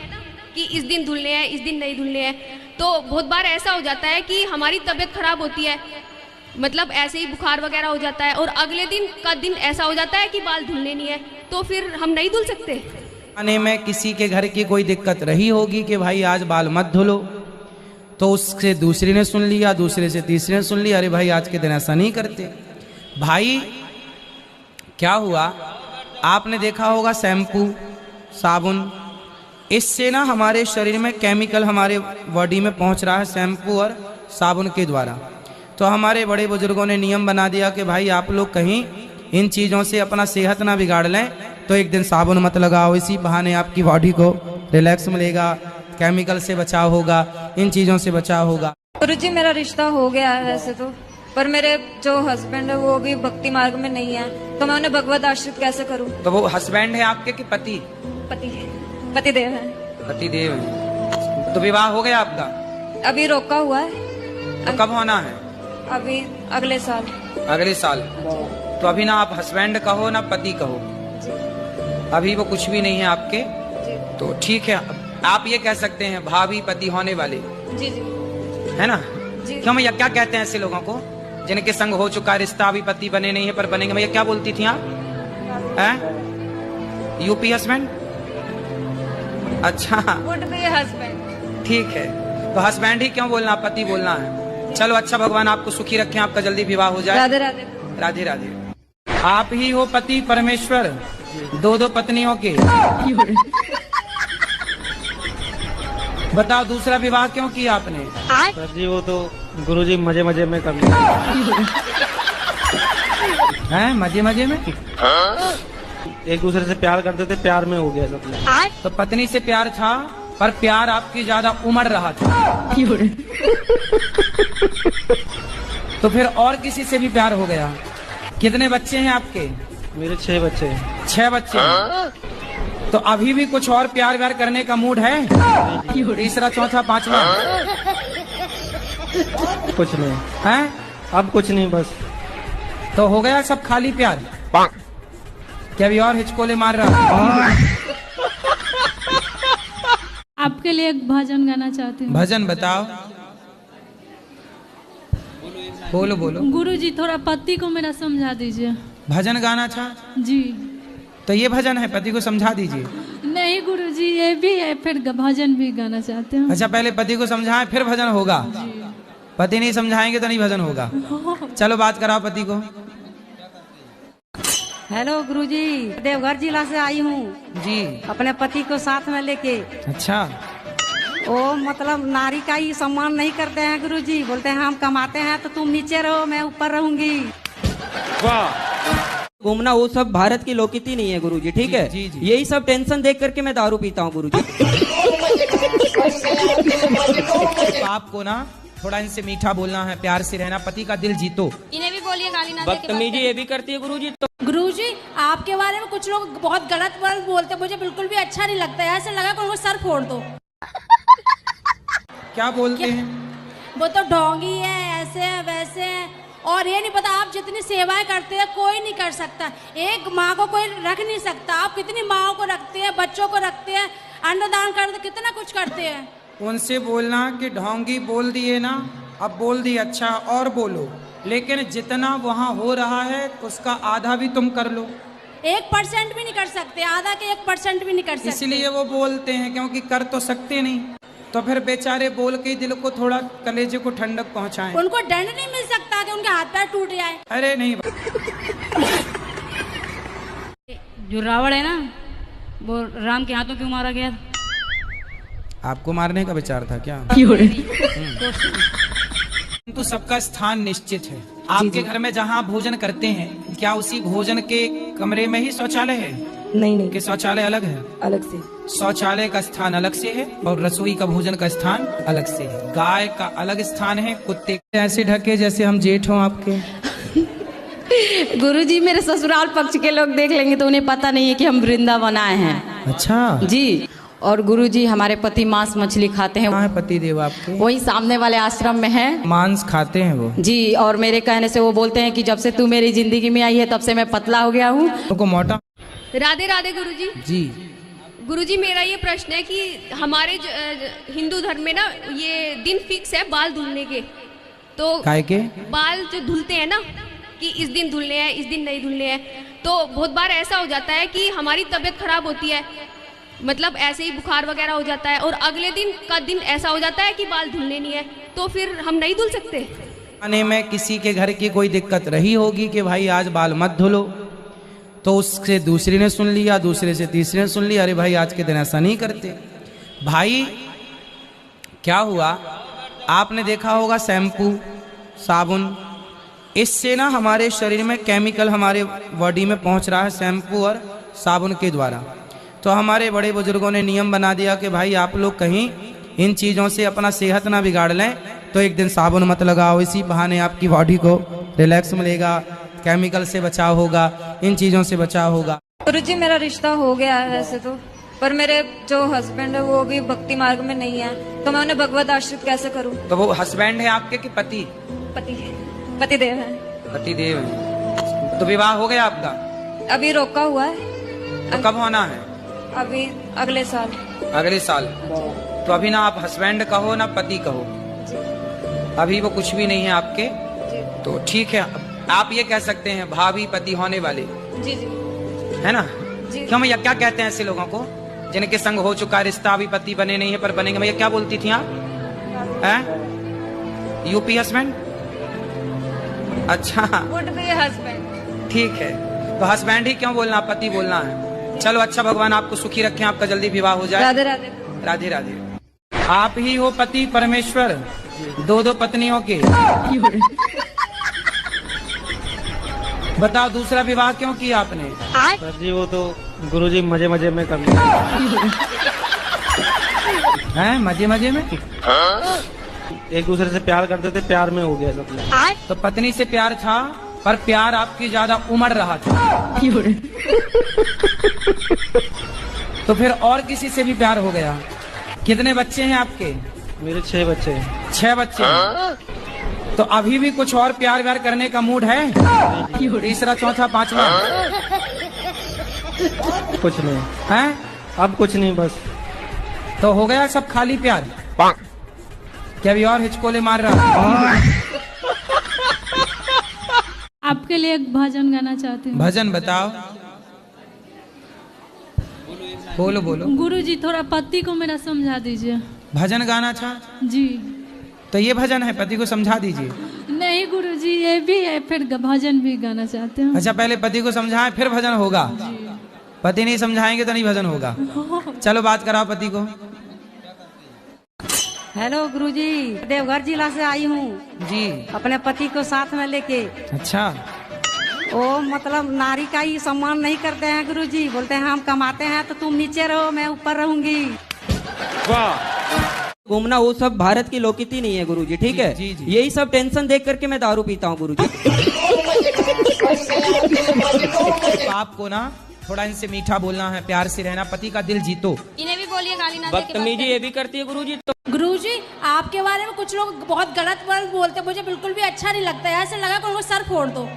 कि इस दिन धुलने हैं, इस दिन नहीं धुलने हैं, तो बहुत बार ऐसा हो जाता है कि हमारी तबीयत खराब होती है, मतलब ऐसे ही बुखार वगैरह हो जाता है, और अगले दिन का दिन ऐसा हो जाता है कि बाल धुलने नहीं है, तो फिर हम नहीं धुल सकते। आने में किसी के घर की कोई दिक्कत रही होगी कि भाई आज बाल मत धुलो, तो उससे दूसरी ने सुन लिया, दूसरे से तीसरे ने सुन लिया, अरे भाई आज के दिन ऐसा नहीं करते। भाई क्या हुआ, आपने देखा होगा शैम्पू, साबुन, इससे ना हमारे शरीर में केमिकल हमारे बॉडी में पहुंच रहा है शैम्पू और साबुन के द्वारा। तो हमारे बड़े बुजुर्गों ने नियम बना दिया कि भाई आप लोग कहीं इन चीज़ों से अपना सेहत ना बिगाड़ लें, तो एक दिन साबुन मत लगाओ, इसी बहाने आपकी बॉडी को रिलैक्स मिलेगा, केमिकल से बचाव होगा, इन चीज़ों से बचाव होगा। गुरुजी मेरा रिश्ता हो गया है वैसे तो, पर मेरे जो हस्बैंड है वो भी भक्ति मार्ग में नहीं है, तो मैं उन्हें भगवत आश्रित कैसे करूं? तो वो हस्बैंड है आपके कि पति? पति देव है। पति देव है। तो विवाह हो गया आपका? अभी रोका हुआ है। तो कब होना है? अभी अगले साल। अगले साल। तो अभी ना आप हस्बैंड कहो ना पति कहो, अभी वो कुछ भी नहीं है आपके। तो ठीक है, आप ये कह सकते हैं भाभी पति होने वाले। जी जी। है ना? क्यों भैया, क्या कहते हैं ऐसे लोगों को जिनके संग हो चुका रिश्ता, अभी पति बने नहीं है पर बनेंगे? भैया क्या बोलती थी आप? UP husband? अच्छा हस्बैंड। ठीक है, तो हस्बैंड ही क्यों बोलना, पति बोलना है। चलो अच्छा, भगवान आपको सुखी रखें, आपका जल्दी विवाह हो जाए। राधे राधे। राधे राधे। आप ही हो पति परमेश्वर, दो दो पत्नियों के। बताओ दूसरा विवाह क्यों किया आपने? सर जी वो तो गुरुजी मजे मजे में कर लिया। हैं मजे मजे में? एक दूसरे से प्यार करते थे, प्यार में हो गया सब। तो पत्नी से प्यार था, पर प्यार आपकी ज्यादा उमड़ रहा था। तो फिर और किसी से भी प्यार हो गया। कितने बच्चे हैं आपके? मेरे 6 बच्चे हैं। 6 बच्चे हैं। तो अभी भी कुछ और प्यार व्यार करने का मूड है? तीसरा, चौथा, पांचवा? कुछ नहीं है, अब कुछ नहीं, बस। तो हो गया सब खाली प्यार? क्या अभी और हिचकोले मार रहा? लिए एक भजन गाना चाहती हूँ। भजन बताओ, बोलो बोलो। गुरुजी थोड़ा पति को मेरा समझा दीजिए। भजन गाना था जी। तो ये भजन है, पति को समझा दीजिए। नहीं गुरुजी, ये भी है, फिर भजन भी गाना चाहते हैं। अच्छा, पहले पति को समझाएं फिर भजन होगा। पति नहीं समझाएंगे तो नहीं भजन होगा। चलो बात कराओ पति को। हेलो गुरुजी, देवघर जिला से आई हूँ जी। अपने पति को साथ में लेके। अच्छा, वो मतलब नारी का ही सम्मान नहीं करते हैं गुरुजी, बोलते हैं हम कमाते हैं तो तुम नीचे रहो, मैं ऊपर रहूंगी। घूमना वो सब भारत की लोकनीति नहीं है गुरुजी, ठीक है। जी, जी। यही सब टेंशन देख करके मैं दारू पीता हूँ गुरुजी। आपको ना थोड़ा इनसे मीठा बोलना है, प्यार से रहना, पति का दिल जीतो। इन्हें भी बोलिए गाली ना दे के बात बदतमीजी ये भी करती है गुरुजी। तो गुरुजी आपके बारे में कुछ लोग बहुत गलत वर्ड बोलते हैं, मुझे बिल्कुल भी अच्छा नहीं लगता है। ऐसे लगा कि उनको सर फोड़ दो। क्या बोलते हैं? वो तो ढोंगी है, ऐसे है वैसे है, और ये नहीं पता आप जितनी सेवाएं करते हैं कोई नहीं कर सकता। एक माँ को कोई रख नहीं सकता। आप कितनी माँओं को रखते हैं, बच्चों को रखते हैं, अन्नदान करते, कितना कुछ करते हैं। उनसे बोलना कि ढोंगी बोल दिए ना, अब बोल दिए, अच्छा और बोलो, लेकिन जितना वहाँ हो रहा है उसका आधा भी तुम कर लो। 1% भी नहीं कर सकते, आधा के 1% भी नहीं कर सकते। इसलिए वो बोलते हैं, क्योंकि कर तो सकते नहीं, तो फिर बेचारे बोल के दिल को थोड़ा, कलेजे को ठंडक पहुंचाएं। उनको दंड नहीं मिल सकता कि उनके हाथ पैर टूट जाए। अरे नहीं, जो रावण है ना, वो राम के हाथों क्यों मारा गया? आपको मारने का विचार था क्या? तो सबका स्थान निश्चित है। आपके घर में जहाँ भोजन करते हैं, क्या उसी भोजन के कमरे में ही शौचालय है? नहीं कि शौचालय अलग है? अलग से। शौचालय का स्थान अलग से है और रसोई का भोजन का स्थान अलग से है। गाय का अलग स्थान है, कुत्ते ऐसे ढके जैसे हम जेठ हों आपके। गुरुजी मेरे ससुराल पक्ष के लोग देख लेंगे तो उन्हें पता नहीं है कि हम वृंदावन आए हैं। अच्छा जी। और गुरुजी हमारे पति मांस मछली खाते हैं। कहाँ है पति देव आपके? वही सामने वाले आश्रम में है। मांस खाते हैं वो? जी। और मेरे कहने से वो बोलते हैं कि जब से तू मेरी जिंदगी में आई है तब से मैं पतला हो गया हूँ। उनको मोटा। राधे राधे गुरुजी। जी। गुरुजी मेरा ये प्रश्न है कि हमारे हिंदू धर्म में ना ये दिन फिक्स है बाल धुलने के, तो काय के बाल जो धुलते हैं ना कि इस दिन धुलने हैं, इस दिन नहीं धुलने हैं, तो बहुत बार ऐसा हो जाता है कि हमारी तबीयत खराब होती है, मतलब ऐसे ही बुखार वगैरह हो जाता है, और अगले दिन का दिन ऐसा हो जाता है कि बाल धुलने नहीं है, तो फिर हम नहीं धुल सकते। आने में किसी के घर की कोई दिक्कत रही होगी कि भाई आज बाल मत धुलो, तो उससे दूसरी ने सुन लिया, दूसरे से तीसरे ने सुन लिया, अरे भाई आज के दिन ऐसा नहीं करते। भाई क्या हुआ, आपने देखा होगा शैम्पू, साबुन, इससे ना हमारे शरीर में केमिकल हमारे बॉडी में पहुंच रहा है शैम्पू और साबुन के द्वारा। तो हमारे बड़े बुजुर्गों ने नियम बना दिया कि भाई आप लोग कहीं इन चीज़ों से अपना सेहत ना बिगाड़ लें, तो एक दिन साबुन मत लगाओ, इसी बहाने आपकी बॉडी को रिलैक्स मिलेगा, केमिकल से बचाव होगा, इन चीज़ों से बचाव होगा। गुरुजी मेरा रिश्ता हो गया है वैसे तो, पर मेरे जो हस्बैंड है वो भी भक्ति मार्ग में नहीं है, तो मैं उन्हें भगवत आश्रित कैसे करूं? तो वो हस्बैंड है आपके कि पति? पति देव है। पति देव है। तो विवाह हो गया आपका? अभी रोका हुआ है। तो कब होना है? अभी अगले साल। अगले साल। तो अभी ना आप हस्बैंड कहो ना पति कहो, अभी वो कुछ भी नहीं है आपके, तो ठीक है, आप ये कह सकते हैं भाभी पति होने वाले। जी जी। है ना? जी। क्यों भैया, क्या कहते हैं ऐसे लोगों को जिनके संग हो चुका रिश्ता, अभी पति बने नहीं है पर बनेंगे? भैया क्या बोलती थी आप? UP husband? अच्छा वुड बी हस्बैंड। ठीक है, तो हस्बैंड ही क्यों बोलना, पति बोलना है। चलो अच्छा, भगवान आपको सुखी रखें, आपका जल्दी विवाह हो जाए। राधे राधे। राधे राधे। आप ही हो पति परमेश्वर, दो दो पत्नियों के। बताओ दूसरा विवाह क्यों किया आपने? सर जी वो तो गुरुजी मजे मजे में कर लिया। हैं मजे मजे में? एक दूसरे से प्यार करते थे, प्यार में हो गया सब। तो पत्नी से प्यार था, पर प्यार आपकी ज्यादा उमड़ रहा था। तो फिर और किसी से भी प्यार हो गया। कितने बच्चे हैं आपके? मेरे 6 बच्चे हैं। 6 बच्चे हैं। तो अभी भी कुछ और प्यार व्यार करने का मूड है? तीसरा चौथा पांचवा? कुछ नहीं है? अब कुछ नहीं, बस तो हो गया सब खाली प्यार? क्या अभी और हिचकोले मार रहा? आपके लिए एक भजन गाना चाहती हूँ। भजन बताओ। बोलो बोलो। गुरुजी थोड़ा पति को मेरा समझा दीजिए। भजन गाना था जी। तो ये भजन है, पति को समझा दीजिए। नहीं गुरुजी, ये भी है, फिर भजन भी गाना चाहते हैं। अच्छा, पहले पति को समझाएं फिर भजन होगा। पति नहीं समझाएंगे तो नहीं भजन होगा। चलो बात कराओ पति को। हेलो गुरुजी, देवघर जिला से आई हूँ जी। अपने पति को साथ में लेके। अच्छा। वो मतलब नारी का ही सम्मान नहीं करते हैं गुरुजी, बोलते हैं हम कमाते हैं तो तुम नीचे रहो, मैं ऊपर रहूंगी। वाह। घूमना वो सब भारत की लोकनीति नहीं है गुरुजी, ठीक है? जी, जी। यही सब टेंशन देख करके मैं दारू पीता हूँ गुरुजी। आपको ना थोड़ा इनसे मीठा बोलना है, प्यार से रहना, पति का दिल जीतो। इन्हें भी बोलिए गाली ना दे के बात बदतमीजी ये भी करती है गुरुजी। तो गुरुजी आपके बारे में कुछ लोग बहुत गलत वर्ड बोलते, मुझे बिल्कुल भी अच्छा नहीं लगता है। ऐसे लगा कि उनको सर फोड़ दो।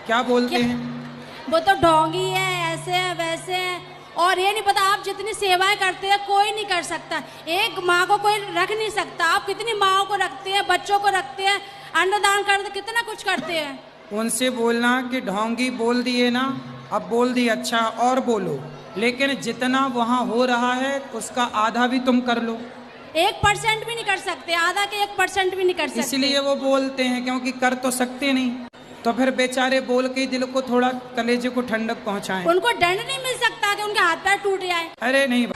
क्या बोलते हैं? वो तो ढोंगी है, ऐसे है वैसे है, और ये नहीं पता आप जितनी सेवाएं करते हैं कोई नहीं कर सकता। एक माँ को कोई रख नहीं सकता। आप कितनी माँओं को रखते हैं, बच्चों को रखते हैं, अन्नदान करते, कितना कुछ करते हैं। उनसे बोलना कि ढोंगी बोल दिए ना, अब बोल दिए, अच्छा और बोलो, लेकिन जितना वहाँ हो रहा है उसका आधा भी तुम कर लो। 1% भी नहीं कर सकते, आधा के 1% भी नहीं कर सकते। इसलिए वो बोलते हैं, क्योंकि कर तो सकते नहीं, तो फिर बेचारे बोल के दिल को थोड़ा, कलेजे को ठंडक पहुंचाएं। उनको दंड नहीं मिल सकता कि उनके हाथ पैर टूट जाए? अरे नहीं।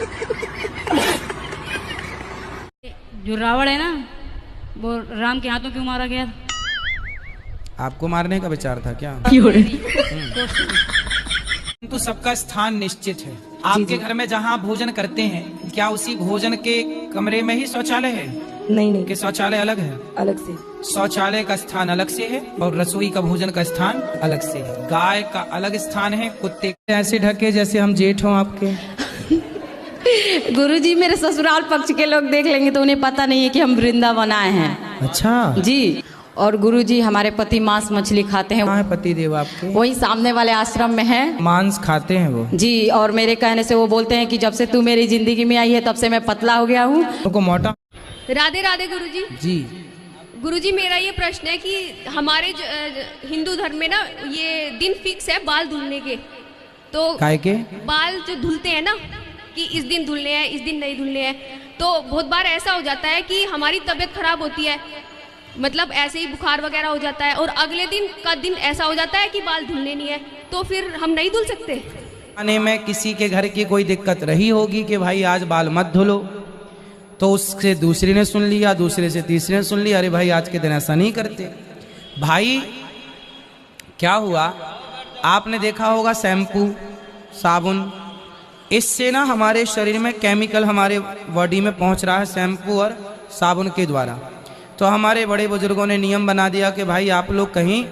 जो रावण है ना, वो राम के हाथों क्यों मारा गया? आपको मारने का विचार था क्या? तो सबका स्थान निश्चित है। आपके घर में जहाँ भोजन करते हैं, क्या उसी भोजन के कमरे में ही शौचालय है? नहीं नहीं, कि शौचालय अलग है? अलग से। शौचालय का स्थान अलग से है और रसोई का भोजन का स्थान अलग से है। गाय का अलग स्थान है, कुत्ते ऐसे ढके जैसे हम जेठ हों आपके। गुरुजी मेरे ससुराल पक्ष के लोग देख लेंगे तो उन्हें पता नहीं है कि हम वृंदावन आए हैं। अच्छा जी। और गुरुजी हमारे पति मांस मछली खाते हैं। कहाँ है पति देव आपके? वही सामने वाले आश्रम में है। मांस खाते हैं वो? जी। और मेरे कहने से वो बोलते हैं कि जब से तू मेरी जिंदगी में आई है तब से मैं पतला हो गया हूँ। तो मोटा। राधे राधे गुरुजी। जी। गुरुजी मेरा ये प्रश्न है कि हमारे हिंदू धर्म में ना ये दिन फिक्स है बाल धुलने के, तो काय के बाल जो धुलते हैं ना कि इस दिन धुलने हैं, इस दिन नहीं धुलने हैं, तो बहुत बार ऐसा हो जाता है कि हमारी तबीयत खराब होती है, मतलब ऐसे ही बुखार वगैरह हो जाता है, और अगले दिन का दिन ऐसा हो जाता है कि बाल धुलने नहीं है, तो फिर हम नहीं धुल सकते? आने में किसी के घर की कोई दिक्कत रही होगी कि भाई आज बाल मत धुलो, तो उससे दूसरी ने सुन लिया, दूसरे से तीसरे ने सुन लिया, अरे भाई आज के दिन ऐसा नहीं करते। भाई क्या हुआ, आपने देखा होगा शैम्पू, साबुन, इससे ना हमारे शरीर में केमिकल हमारे बॉडी में पहुंच रहा है शैम्पू और साबुन के द्वारा। तो हमारे बड़े बुजुर्गों ने नियम बना दिया कि भाई आप लोग कहीं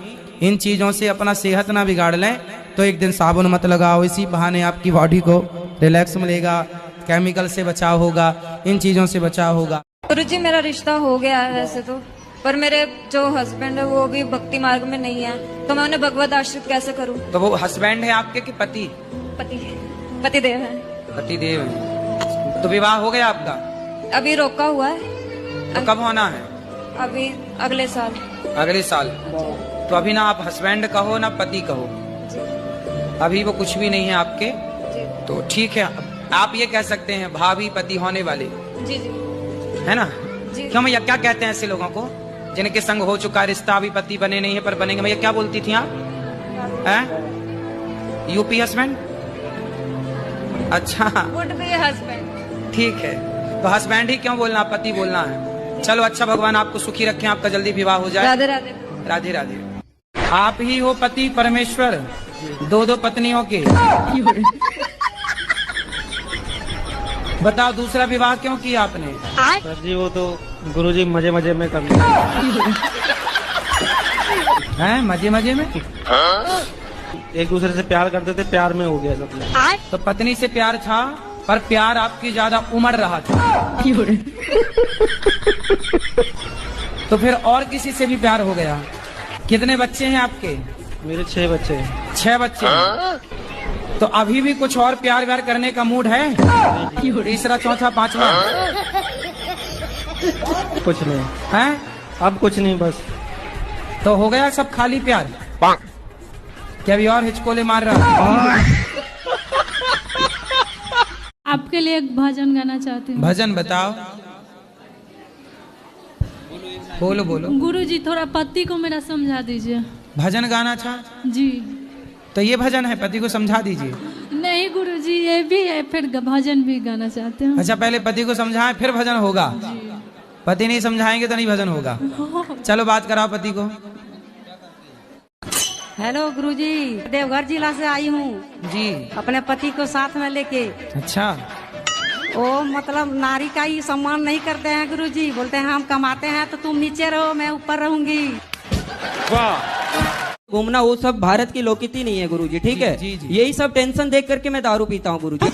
इन चीज़ों से अपना सेहत ना बिगाड़ लें, तो एक दिन साबुन मत लगाओ, इसी बहाने आपकी बॉडी को रिलैक्स मिलेगा, केमिकल से बचाव होगा, इन चीज़ों से बचाव होगा। गुरुजी मेरा रिश्ता हो गया है वैसे तो, पर मेरे जो हस्बैंड है वो भी भक्ति मार्ग में नहीं है, तो मैं उन्हें भगवत आश्रित कैसे करूं? तो वो हस्बैंड है आपके कि पति? पति देव है। पति देव है। तो विवाह हो गया आपका? अभी रोका हुआ है। तो कब होना है? अभी अगले साल। अगले साल। तो अभी ना आप हस्बैंड कहो ना पति कहो, अभी वो कुछ भी नहीं है आपके, तो ठीक है, आप ये कह सकते हैं भाभी पति होने वाले। जी जी। है ना? जी। क्यों भैया, क्या कहते हैं ऐसे लोगों को जिनके संग हो चुका रिश्ता, अभी पति बने नहीं है पर बनेंगे? भैया क्या बोलती थी आप? UP husband? अच्छा हस्बैंड। ठीक है, तो हस्बैंड ही क्यों बोलना, पति बोलना है। चलो अच्छा, भगवान आपको सुखी रखें, आपका जल्दी विवाह हो जाए। राधे राधे। राधे राधे। आप ही हो पति परमेश्वर, दो दो पत्नियों के। बताओ दूसरा विवाह क्यों किया आपने? सर जी वो तो गुरुजी मजे मजे में कर लिया। हैं मजे मजे में? एक दूसरे से प्यार करते थे, प्यार में हो गया सब। तो पत्नी से प्यार था, पर प्यार आपकी ज्यादा उमड़ रहा था। तो फिर और किसी से भी प्यार हो गया। कितने बच्चे हैं आपके? मेरे 6 बच्चे हैं। 6 बच्चे हैं। तो अभी भी कुछ और प्यार व्यार करने का मूड है? तीसरा, चौथा, पांचवा? कुछ नहीं है? अब कुछ नहीं, बस तो हो गया सब खाली प्यार? क्या अभी और हिचकोले मार रहा? आपके लिए एक भजन गाना चाहती हूँ। भजन बताओ। बोलो बोलो। गुरुजी थोड़ा पति को मेरा समझा दीजिए। भजन गाना था जी। तो ये भजन है, पति को समझा दीजिए। नहीं गुरुजी, ये भी है, फिर भजन भी गाना चाहते हैं। अच्छा, पहले पति को समझाएं फिर भजन होगा। पति नहीं समझाएंगे तो नहीं भजन होगा। चलो बात कराओ पति को। हेलो गुरुजी, देवघर जिला से आई हूँ जी। अपने पति को साथ में लेके। अच्छा। वो मतलब नारी का ही सम्मान नहीं करते हैं गुरुजी, बोलते हैं हम कमाते हैं तो तुम नीचे रहो, मैं ऊपर रहूंगी। घूमना वो सब भारत की लोकनीति नहीं है गुरुजी, ठीक है? जी, जी। यही सब टेंशन देख करके मैं दारू पीता हूँ गुरुजी।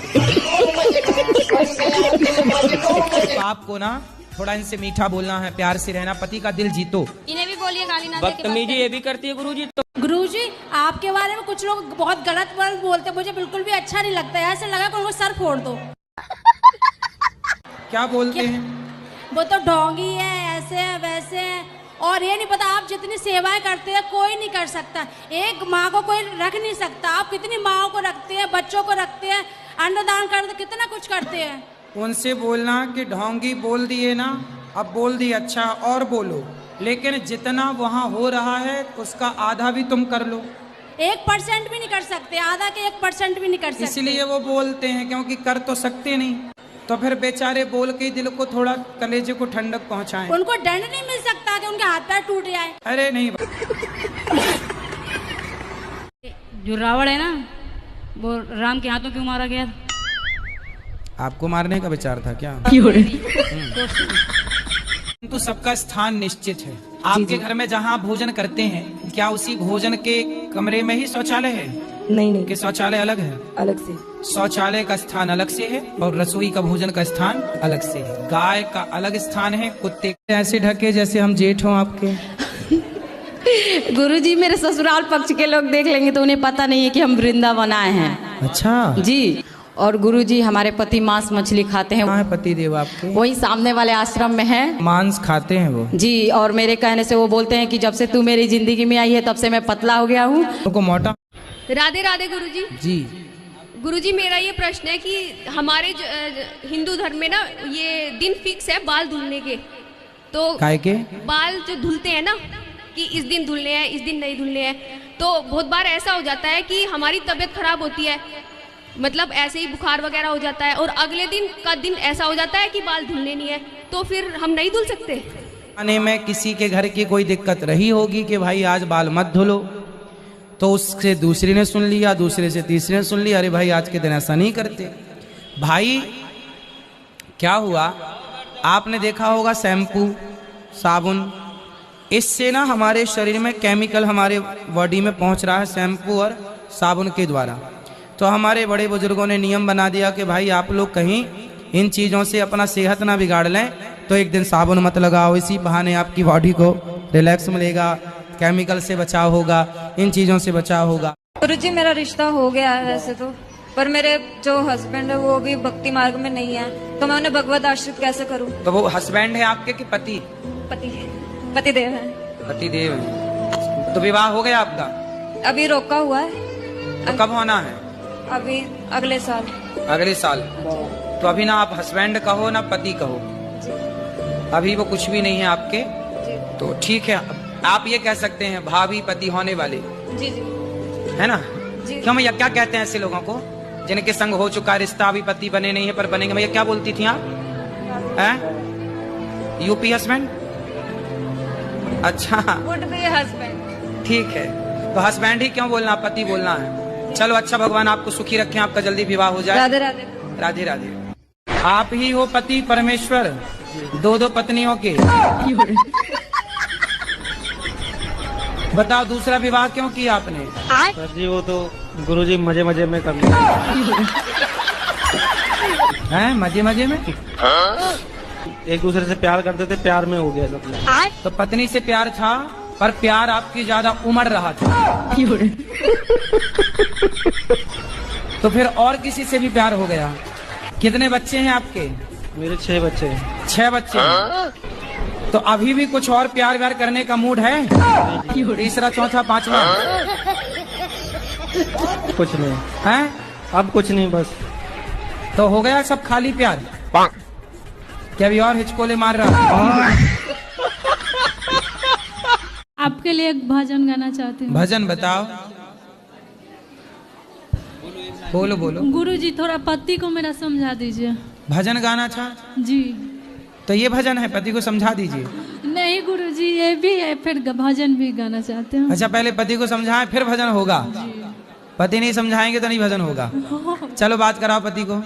आपको ना थोड़ा इनसे मीठा बोलना है, प्यार से रहना, पति का दिल जीतो। इन्हें भी बोलिए गाली ना दे के बात बदतमीजी ये भी करती है गुरुजी। तो गुरुजी आपके बारे में कुछ लोग बहुत गलत वर्ड बोलते हैं, मुझे बिल्कुल भी अच्छा नहीं लगता है। ऐसे लगा कि उनको सर फोड़ दो। क्या बोलते हैं? वो तो ढोंगी है, ऐसे है वैसे है, और ये नहीं पता आप जितनी सेवाएं करते हैं कोई नहीं कर सकता। एक माँ को कोई रख नहीं सकता। आप कितनी माँओं को रखते हैं, बच्चों को रखते हैं, अन्नदान करते, कितना कुछ करते हैं। उनसे बोलना कि ढोंगी बोल दिए ना, अब बोल दिए, अच्छा और बोलो, लेकिन जितना वहाँ हो रहा है उसका आधा भी तुम कर लो। 1% भी नहीं कर सकते, आधा के 1% भी नहीं कर सकते। इसलिए वो बोलते हैं, क्योंकि कर तो सकते नहीं, तो फिर बेचारे बोल के दिल को थोड़ा, कलेजे को ठंडक पहुंचाएं। उनको दंड नहीं मिल सकता कि उनके हाथ पैर टूट जाए? अरे नहीं। जो रावण है ना, वो राम के हाथों क्यों मारा गया? आपको मारने का विचार था क्या? तो सबका स्थान निश्चित है। आपके घर में जहाँ भोजन करते हैं, क्या उसी भोजन के कमरे में ही शौचालय है? नहीं कि शौचालय अलग है? अलग से। शौचालय का स्थान अलग से है और रसोई का भोजन का स्थान अलग से है। गाय का अलग स्थान है, कुत्ते ऐसे ढके जैसे हम जेठ हों आपके। गुरुजी मेरे ससुराल पक्ष के लोग देख लेंगे तो उन्हें पता नहीं है कि हम वृंदावन आए हैं। अच्छा जी। और गुरुजी हमारे पति मांस मछली खाते हैं। कहाँ है पति देव आपके? वही सामने वाले आश्रम में है। मांस खाते हैं वो? जी। और मेरे कहने से वो बोलते हैं कि जब से तू मेरी जिंदगी में आई है तब से मैं पतला हो गया हूँ। उनको मोटा। राधे राधे गुरुजी। जी। गुरुजी मेरा ये प्रश्न है कि हमारे हिंदू धर्म में ना ये दिन फिक्स है बाल धुलने के, तो काय के बाल जो धुलते हैं ना कि इस दिन धुलने हैं, इस दिन नहीं धुलने हैं, तो बहुत बार ऐसा हो जाता है कि हमारी तबीयत खराब होती है, मतलब ऐसे ही बुखार वगैरह हो जाता है, और अगले दिन का दिन ऐसा हो जाता है कि बाल धुलने नहीं है, तो फिर हम नहीं धुल सकते? आने में किसी के घर की कोई दिक्कत रही होगी कि भाई आज बाल मत धुलो, तो उससे दूसरी ने सुन लिया, दूसरे से तीसरे ने सुन लिया, अरे भाई आज के दिन ऐसा नहीं करते। भाई क्या हुआ, आपने देखा होगा शैम्पू, साबुन, इससे ना हमारे शरीर में केमिकल हमारे बॉडी में पहुंच रहा है शैम्पू और साबुन के द्वारा। तो हमारे बड़े बुजुर्गों ने नियम बना दिया कि भाई आप लोग कहीं इन चीज़ों से अपना सेहत ना बिगाड़ लें, तो एक दिन साबुन मत लगाओ, इसी बहाने आपकी बॉडी को रिलैक्स मिलेगा, केमिकल से बचाव होगा, इन चीज़ों से बचाव होगा। गुरुजी मेरा रिश्ता हो गया है वैसे तो, पर मेरे जो हस्बैंड है वो भी भक्ति मार्ग में नहीं है, तो मैं उन्हें भगवत आश्रित कैसे करूं? तो वो हस्बैंड है आपके कि पति? पति देव है। पति देव है। तो विवाह हो गया आपका? अभी रोका हुआ है। तो कब होना है? अभी अगले साल। अगले साल। तो अभी ना आप हस्बैंड कहो ना पति कहो, अभी वो कुछ भी नहीं है आपके, तो ठीक है, आप ये कह सकते हैं भाभी पति होने वाले। जी जी। है ना? जी। क्यों भैया, क्या कहते हैं ऐसे लोगों को जिनके संग हो चुका रिश्ता, अभी पति बने नहीं है पर बनेंगे? भैया क्या बोलती थी आप? UP husband? अच्छा वुड बी हस्बैंड। ठीक है, तो हस्बैंड ही क्यों बोलना, पति बोलना है। चलो अच्छा, भगवान आपको सुखी रखें, आपका जल्दी विवाह हो जाए। राधे राधे। राधे राधे। आप ही हो पति परमेश्वर, दो दो पत्नियों के। बताओ दूसरा विवाह क्यों किया आपने? सर जी वो तो गुरुजी मजे मजे में कर लिया। हैं मजे मजे में? एक दूसरे से प्यार करते थे, प्यार में हो गया सब। तो पत्नी से प्यार था, पर प्यार आपकी ज्यादा उमड़ रहा था। तो फिर और किसी से भी प्यार हो गया? कितने बच्चे हैं आपके? मेरे 6 बच्चे हैं। 6 बच्चे हैं। तो अभी भी कुछ और प्यार व्यार करने का मूड है? तीसरा, चौथा, पांचवा? कुछ नहीं है? अब कुछ नहीं, बस। तो हो गया सब खाली प्यार? क्या अभी और हिचकोले मार रहा? आपके लिए एक भजन गाना चाहती हूँ। भजन बताओ। बोलो बोलो। गुरुजी थोड़ा पति को मेरा समझा दीजिए। भजन गाना था जी। तो ये भजन है, पति को समझा दीजिए। नहीं गुरुजी, ये भी है, फिर भजन भी गाना चाहते हैं। अच्छा, पहले पति को समझाएं फिर भजन होगा। पति नहीं समझाएंगे तो नहीं भजन होगा। चलो बात कराओ पति को।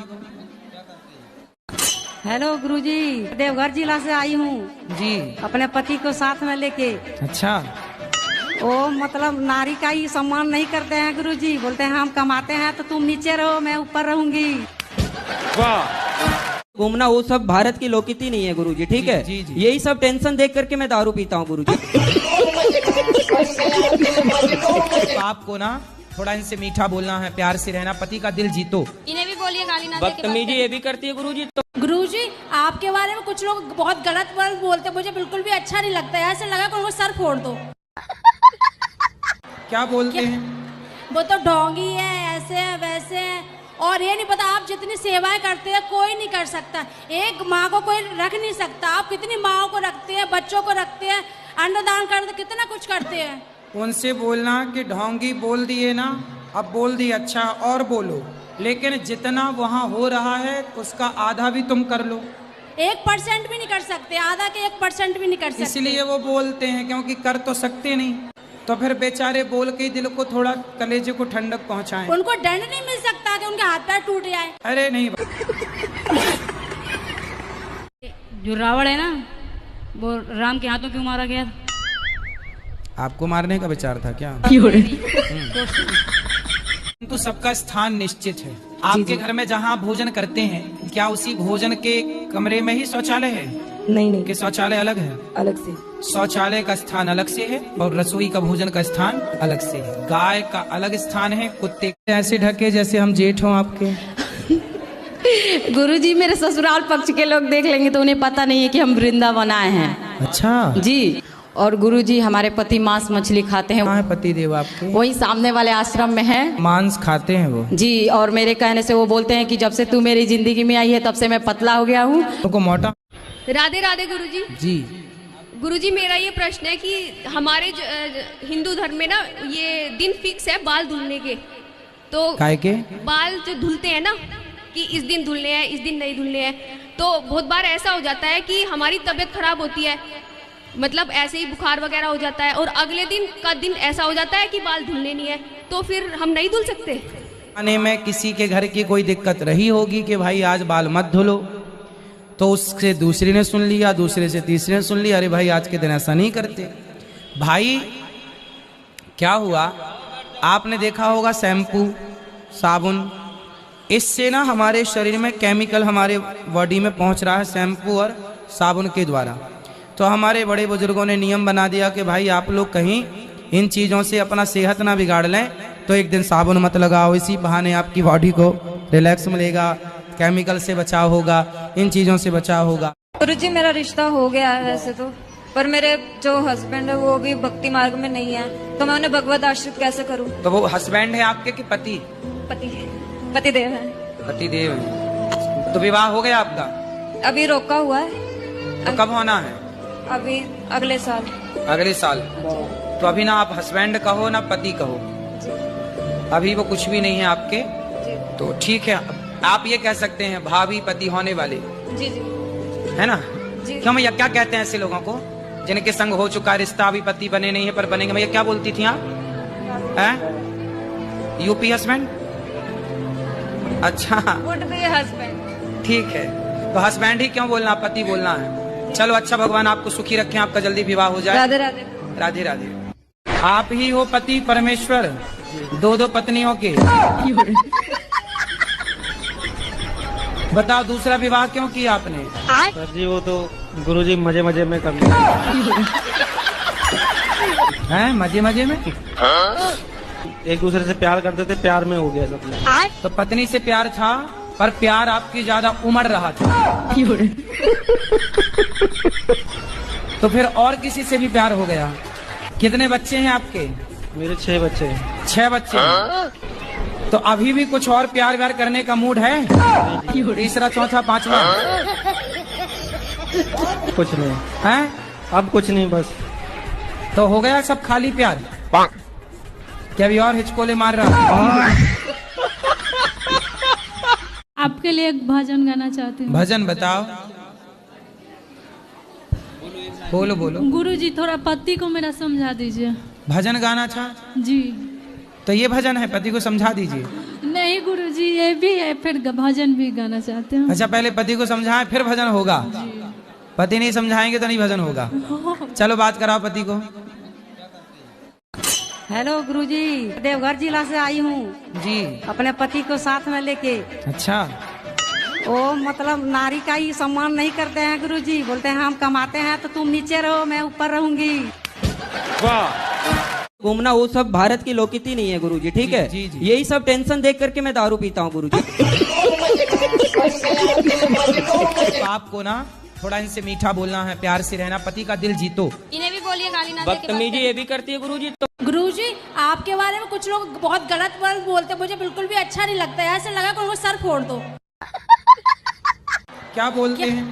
हेलो गुरुजी, देवघर जिला से आई हूँ जी। अपने पति को साथ में लेके। अच्छा। वो मतलब नारी का ही सम्मान नहीं करते हैं गुरुजी। बोलते हैं हम कमाते हैं तो तुम नीचे रहो, मैं ऊपर रहूंगी। वाह। घूमना वो सब भारत की लोकनीति नहीं है गुरुजी, ठीक है? जी, जी। यही सब टेंशन देख करके मैं दारू पीता हूँ गुरुजी। आपको ना थोड़ा इनसे मीठा बोलना है, प्यार से रहना, पति का दिल जीतो। इन्हें भी बोलिए गाली ना दे के बात बदतमीजी ये भी करती है गुरुजी। तो गुरुजी आपके बारे में कुछ लोग बहुत गलत वर्ड बोलते, मुझे बिल्कुल भी अच्छा नहीं लगता है। ऐसे लगा कि उनको सर फोड़ दो। क्या बोलते हैं? वो तो ढोंगी है, ऐसे है वैसे है, और ये नहीं पता आप जितनी सेवाएं करते हैं कोई नहीं कर सकता। एक माँ को कोई रख नहीं सकता। आप कितनी माँओं को रखते हैं, बच्चों को रखते हैं, अन्नदान करते, कितना कुछ करते हैं। उनसे बोलना कि ढोंगी बोल दिए ना, अब बोल दिए, अच्छा और बोलो, लेकिन जितना वहाँ हो रहा है उसका आधा भी तुम कर लो। 1% भी नहीं कर सकते, आधा के 1% भी नहीं कर सकते। इसलिए वो बोलते हैं, क्योंकि कर तो सकते नहीं। तो फिर बेचारे बोल के दिल को थोड़ा, कलेजे को ठंडक पहुंचाएं। उनको दंड नहीं मिल सकता कि उनके हाथ पैर टूट जाए? अरे नहीं। जो रावण है ना, वो राम के हाथों क्यों मारा गया? आपको मारने का विचार था क्या? तो सबका स्थान निश्चित है। आपके घर में जहाँ भोजन करते हैं, क्या उसी भोजन के कमरे में ही शौचालय है? नहीं कि शौचालय अलग है? अलग से। शौचालय का स्थान अलग से है और रसोई का भोजन का स्थान अलग से है। गाय का अलग स्थान है, कुत्ते ऐसे ढके जैसे हम जेठ हों आपके। गुरुजी मेरे ससुराल पक्ष के लोग देख लेंगे तो उन्हें पता नहीं है कि हम वृंदावन आए हैं। अच्छा जी। और गुरुजी हमारे पति मांस मछली खाते हैं। कहाँ है पति देव आपके? वही सामने वाले आश्रम में है। मांस खाते हैं वो? जी। और मेरे कहने से वो बोलते हैं कि जब से तू मेरी जिंदगी में आई है तब से मैं पतला हो गया हूँ। तो मोटा। राधे राधे गुरुजी। जी। गुरुजी मेरा ये प्रश्न है कि हमारे हिंदू धर्म में ना ये दिन फिक्स है बाल धुलने के। तो काय के? बाल जो धुलते हैं ना कि इस दिन धुलने हैं, इस दिन नहीं धुलने हैं, तो बहुत बार ऐसा हो जाता है कि हमारी तबीयत खराब होती है, मतलब ऐसे ही बुखार वगैरह हो जाता है, और अगले दिन का दिन ऐसा हो जाता है कि बाल धुलने नहीं है, तो फिर हम नहीं धुल सकते? आने में किसी के घर की कोई दिक्कत रही होगी कि भाई आज बाल मत धुलो, तो उससे दूसरी ने सुन लिया, दूसरे से तीसरे ने सुन लिया, अरे भाई आज के दिन ऐसा नहीं करते। भाई क्या हुआ, आपने देखा होगा शैम्पू, साबुन, इससे ना हमारे शरीर में केमिकल हमारे बॉडी में पहुंच रहा है शैम्पू और साबुन के द्वारा। तो हमारे बड़े बुजुर्गों ने नियम बना दिया कि भाई आप लोग कहीं इन चीज़ों से अपना सेहत ना बिगाड़ लें, तो एक दिन साबुन मत लगाओ, इसी बहाने आपकी बॉडी को रिलैक्स मिलेगा, केमिकल से बचाव होगा, इन चीज़ों से बचाव होगा। गुरुजी मेरा रिश्ता हो गया है वैसे तो, पर मेरे जो हस्बैंड है वो भी भक्ति मार्ग में नहीं है, तो मैं उन्हें भगवत आश्रित कैसे करूं? तो वो हस्बैंड है आपके कि पति? पति देव है। पति देव है। तो विवाह हो गया आपका? अभी रोका हुआ है। तो कब होना है? अभी अगले साल। अगले साल। तो अभी ना आप हस्बैंड कहो ना पति कहो, अभी वो कुछ भी नहीं है आपके। तो ठीक है, आप ये कह सकते हैं भाभी पति होने वाले। जी जी। है ना? जी। क्यों भैया, क्या कहते हैं ऐसे लोगों को जिनके संग हो चुका रिश्ता, अभी पति बने नहीं है पर बनेंगे? भैया क्या बोलती थी आप? हैं? UP husband? अच्छा हस्बैंड। ठीक है, तो हस्बैंड ही क्यों बोलना, पति बोलना है। चलो अच्छा, भगवान आपको सुखी रखें, आपका जल्दी विवाह हो जाए। राधे राधे। राधे राधे। आप ही हो पति परमेश्वर, दो दो पत्नियों के। बताओ दूसरा विवाह क्यों किया आपने? सर जी वो तो गुरुजी मजे मजे में कर लिया। हैं? मजे मजे में? एक दूसरे से प्यार करते थे, प्यार में हो गया सब कुछ। तो पत्नी से प्यार था, पर प्यार आपकी ज्यादा उमड़ रहा था। तो फिर और किसी से भी प्यार हो गया। कितने बच्चे हैं आपके? मेरे 6 बच्चे हैं। 6 बच्चे हैं। तो अभी भी कुछ और प्यार व्यार करने का मूड है? तीसरा, चौथा, पांचवा? कुछ नहीं है? अब कुछ नहीं, बस। तो हो गया सब खाली प्यार? क्या अभी और हिचकोले मार रहा? आपके लिए एक भजन गाना चाहती हूँ। भजन बताओ। बोलो बोलो। गुरुजी थोड़ा पति को मेरा समझा दीजिए। भजन गाना था जी। तो ये भजन है, पति को समझा दीजिए। नहीं गुरुजी, ये भी है, फिर भजन भी गाना चाहते हैं। अच्छा, पहले पति को समझाएं फिर भजन होगा। पति नहीं समझाएंगे तो नहीं भजन होगा। चलो बात कराओ पति को। हेलो गुरुजी, देवघर जिला से आई हूँ जी। अपने पति को साथ में लेके। अच्छा। वो मतलब नारी का ही सम्मान नहीं करते हैं गुरुजी। बोलते हैं हम कमाते हैं तो तुम नीचे रहो, मैं ऊपर रहूंगी। घूमना वो सब भारत की लोकनीति नहीं है गुरुजी, ठीक है। जी, जी। यही सब टेंशन देख करके मैं दारू पीता हूँ गुरुजी। आपको ना थोड़ा इनसे मीठा बोलना है, प्यार से रहना, पति का दिल जीतो। इन्हें भी बोलिए गाली ना दे के बात बदतमीजी ये भी करती है गुरुजी। तो गुरुजी आपके बारे में कुछ लोग बहुत गलत वर्ड बोलते हैं, मुझे बिल्कुल भी अच्छा नहीं लगता है। ऐसे लगा कि उनको सर फोड़ दो। क्या बोलते हैं?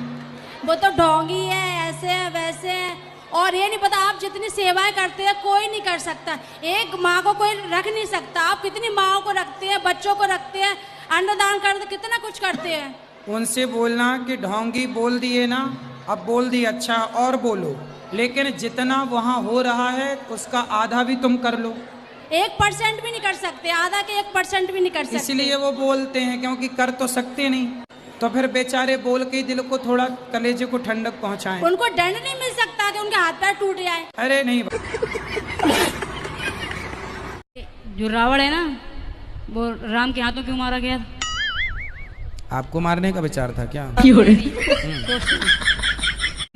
वो तो ढोंगी है, ऐसे है, वैसे है, और ये नहीं पता आप जितनी सेवाएं करते हैं कोई नहीं कर सकता। एक माँ को कोई रख नहीं सकता। आप कितनी माँओं को रखते हैं, बच्चों को रखते हैं, अन्नदान करते, कितना कुछ करते हैं। उनसे बोलना कि ढोंगी बोल दिए ना, अब बोल दिए, अच्छा और बोलो, लेकिन जितना वहाँ हो रहा है उसका आधा भी तुम कर लो। 1% भी नहीं कर सकते, आधा के 1% भी नहीं कर सकते। इसलिए वो बोलते हैं, क्योंकि कर तो सकते नहीं। तो फिर बेचारे बोल के दिल को थोड़ा, कलेजे को ठंडक पहुंचाएं। उनको दंड नहीं मिल सकता कि उनके हाथ पैर टूट जाए। अरे नहीं। जो रावण है ना, वो राम के हाथों क्यों मारा गया? आपको मारने का विचार था क्या?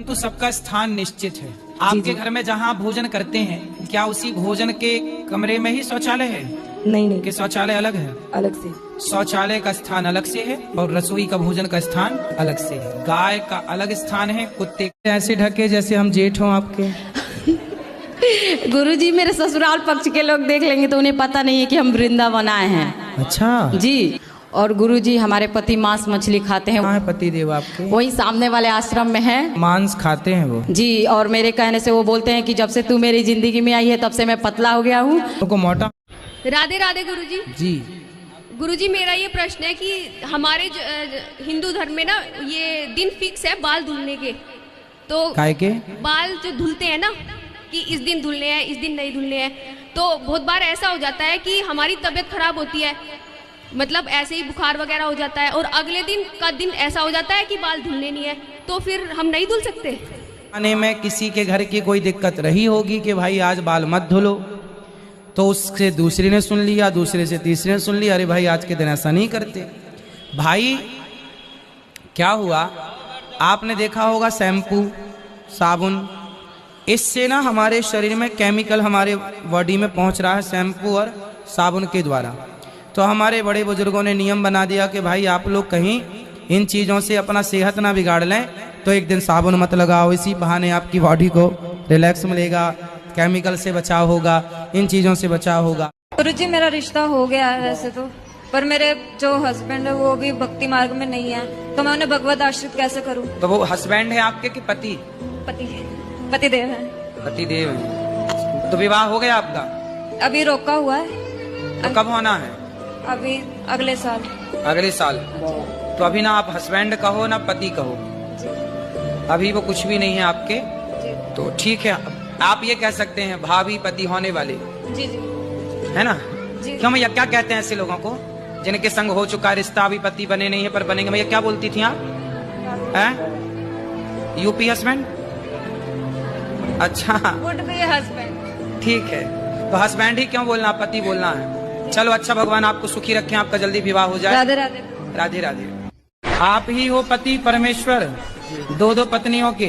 तो सबका स्थान निश्चित है। आपके घर में जहाँ भोजन करते हैं, क्या उसी भोजन के कमरे में ही शौचालय है? नहीं कि शौचालय अलग है? अलग से। शौचालय का स्थान अलग से है और रसोई का भोजन का स्थान अलग से है। गाय का अलग स्थान है, कुत्ते ऐसे ढके जैसे हम जेठ हों आपके। गुरुजी मेरे ससुराल पक्ष के लोग देख लेंगे तो उन्हें पता नहीं है कि हम वृंदावन आए हैं। अच्छा जी। और गुरुजी हमारे पति मांस मछली खाते हैं। कहाँ है पति देव आपके? वही सामने वाले आश्रम में है। मांस खाते हैं वो? जी। और मेरे कहने से वो बोलते हैं कि जब से तू मेरी जिंदगी में आई है तब से मैं पतला हो गया हूँ। तो मोटा। राधे राधे गुरुजी। जी। गुरुजी मेरा ये प्रश्न है कि हमारे हिंदू धर्म में ना ये दिन फिक्स है बाल धुलने के। तो काय के? बाल जो धुलते हैं ना कि इस दिन धुलने हैं, इस दिन नहीं धुलने हैं, तो बहुत बार ऐसा हो जाता है कि हमारी तबीयत खराब होती है, मतलब ऐसे ही बुखार वगैरह हो जाता है, और अगले दिन का दिन ऐसा हो जाता है कि बाल धुलने नहीं है, तो फिर हम नहीं धुल सकते। आने में किसी के घर की कोई दिक्कत रही होगी कि भाई आज बाल मत धुलो, तो उससे दूसरी ने सुन लिया, दूसरे से तीसरे ने सुन लिया, अरे भाई आज के दिन ऐसा नहीं करते। भाई क्या हुआ, आपने देखा होगा शैम्पू, साबुन, इससे ना हमारे शरीर में केमिकल हमारे बॉडी में पहुंच रहा है शैम्पू और साबुन के द्वारा। तो हमारे बड़े बुजुर्गों ने नियम बना दिया कि भाई आप लोग कहीं इन चीज़ों से अपना सेहत ना बिगाड़ लें, तो एक दिन साबुन मत लगाओ, इसी बहाने आपकी बॉडी को रिलैक्स मिलेगा, केमिकल से बचाव होगा, इन चीज़ों से बचाव होगा। गुरुजी मेरा रिश्ता हो गया है वैसे तो, पर मेरे जो हस्बैंड है वो भी भक्ति मार्ग में नहीं है, तो मैं उन्हें भगवत आश्रित कैसे करूं? तो वो हस्बैंड है आपके कि पति? पति देव है। पति देव है। तो विवाह हो गया आपका? अभी रोका हुआ है। तो कब होना है? अभी अगले साल। अगले साल। तो अभी ना आप हस्बैंड कहो ना पति कहो, अभी वो कुछ भी नहीं है आपके। तो ठीक है, आप ये कह सकते हैं भाभी पति होने वाले। जी जी। है ना? जी। क्यों भैया, क्या कहते हैं ऐसे लोगों को जिनके संग हो चुका रिश्ता, अभी पति बने नहीं है पर बनेंगे? भैया क्या बोलती थी आप? UP husband? अच्छा वुड बी हस्बैंड। ठीक है, तो हस्बैंड ही क्यों बोलना, पति बोलना है। चलो अच्छा, भगवान आपको सुखी रखें, आपका जल्दी विवाह हो जाए। राधे राधे। राधे राधे। आप ही हो पति परमेश्वर, दो दो पत्नियों के।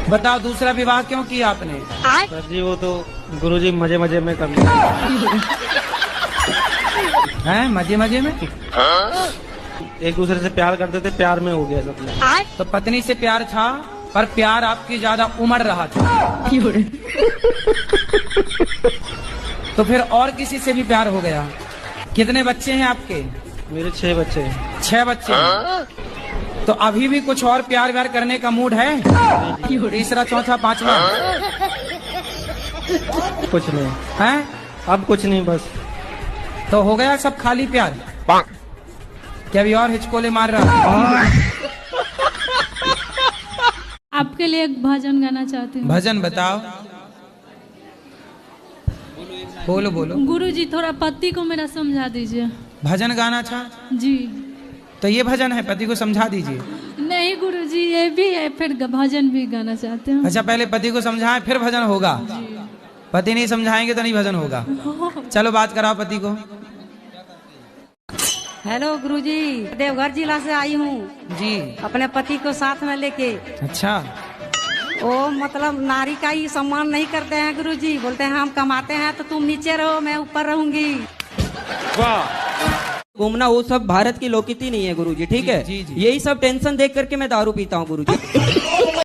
बताओ दूसरा विवाह क्यों किया आपने? सर जी वो तो गुरुजी मजे मजे में कर लिया। हैं मजे मजे में? एक दूसरे से प्यार करते थे, प्यार में हो गया सब कुछ। तो पत्नी से प्यार था पर प्यार आपकी ज्यादा उमड़ रहा था। तो फिर और किसी से भी प्यार हो गया। कितने बच्चे हैं आपके? मेरे 6 बच्चे हैं। 6 बच्चे हैं। तो अभी भी कुछ और प्यार व्यार करने का मूड है? तीसरा चौथा पांचवा? कुछ नहीं हैं? अब कुछ नहीं, बस तो हो गया सब खाली प्यार? क्या अभी और हिचकोले मार रहा है? आपके लिए एक भजन गाना चाहती हूँ। भजन बताओ। बोलो बोलो। गुरुजी थोड़ा पति को मेरा समझा दीजिए। भजन गाना था जी। तो ये भजन है, पति को समझा दीजिए। नहीं गुरुजी ये भी है, फिर भजन भी गाना चाहते हैं। अच्छा पहले पति को समझाएं फिर भजन होगा। पति नहीं समझाएंगे तो नहीं भजन होगा। चलो बात कराओ पति को। हेलो गुरुजी, देवघर जिला से आई हूँ जी। अपने पति को साथ में लेके। अच्छा। वो मतलब नारी का ही सम्मान नहीं करते हैं गुरुजी, बोलते हैं हम कमाते हैं तो तुम नीचे रहो मैं ऊपर रहूंगी। वाह। घूमना वो सब भारत की लोकनीति नहीं है गुरुजी, ठीक है? जी, जी, जी। यही सब टेंशन देख करके मैं दारू पीता हूँ गुरुजी।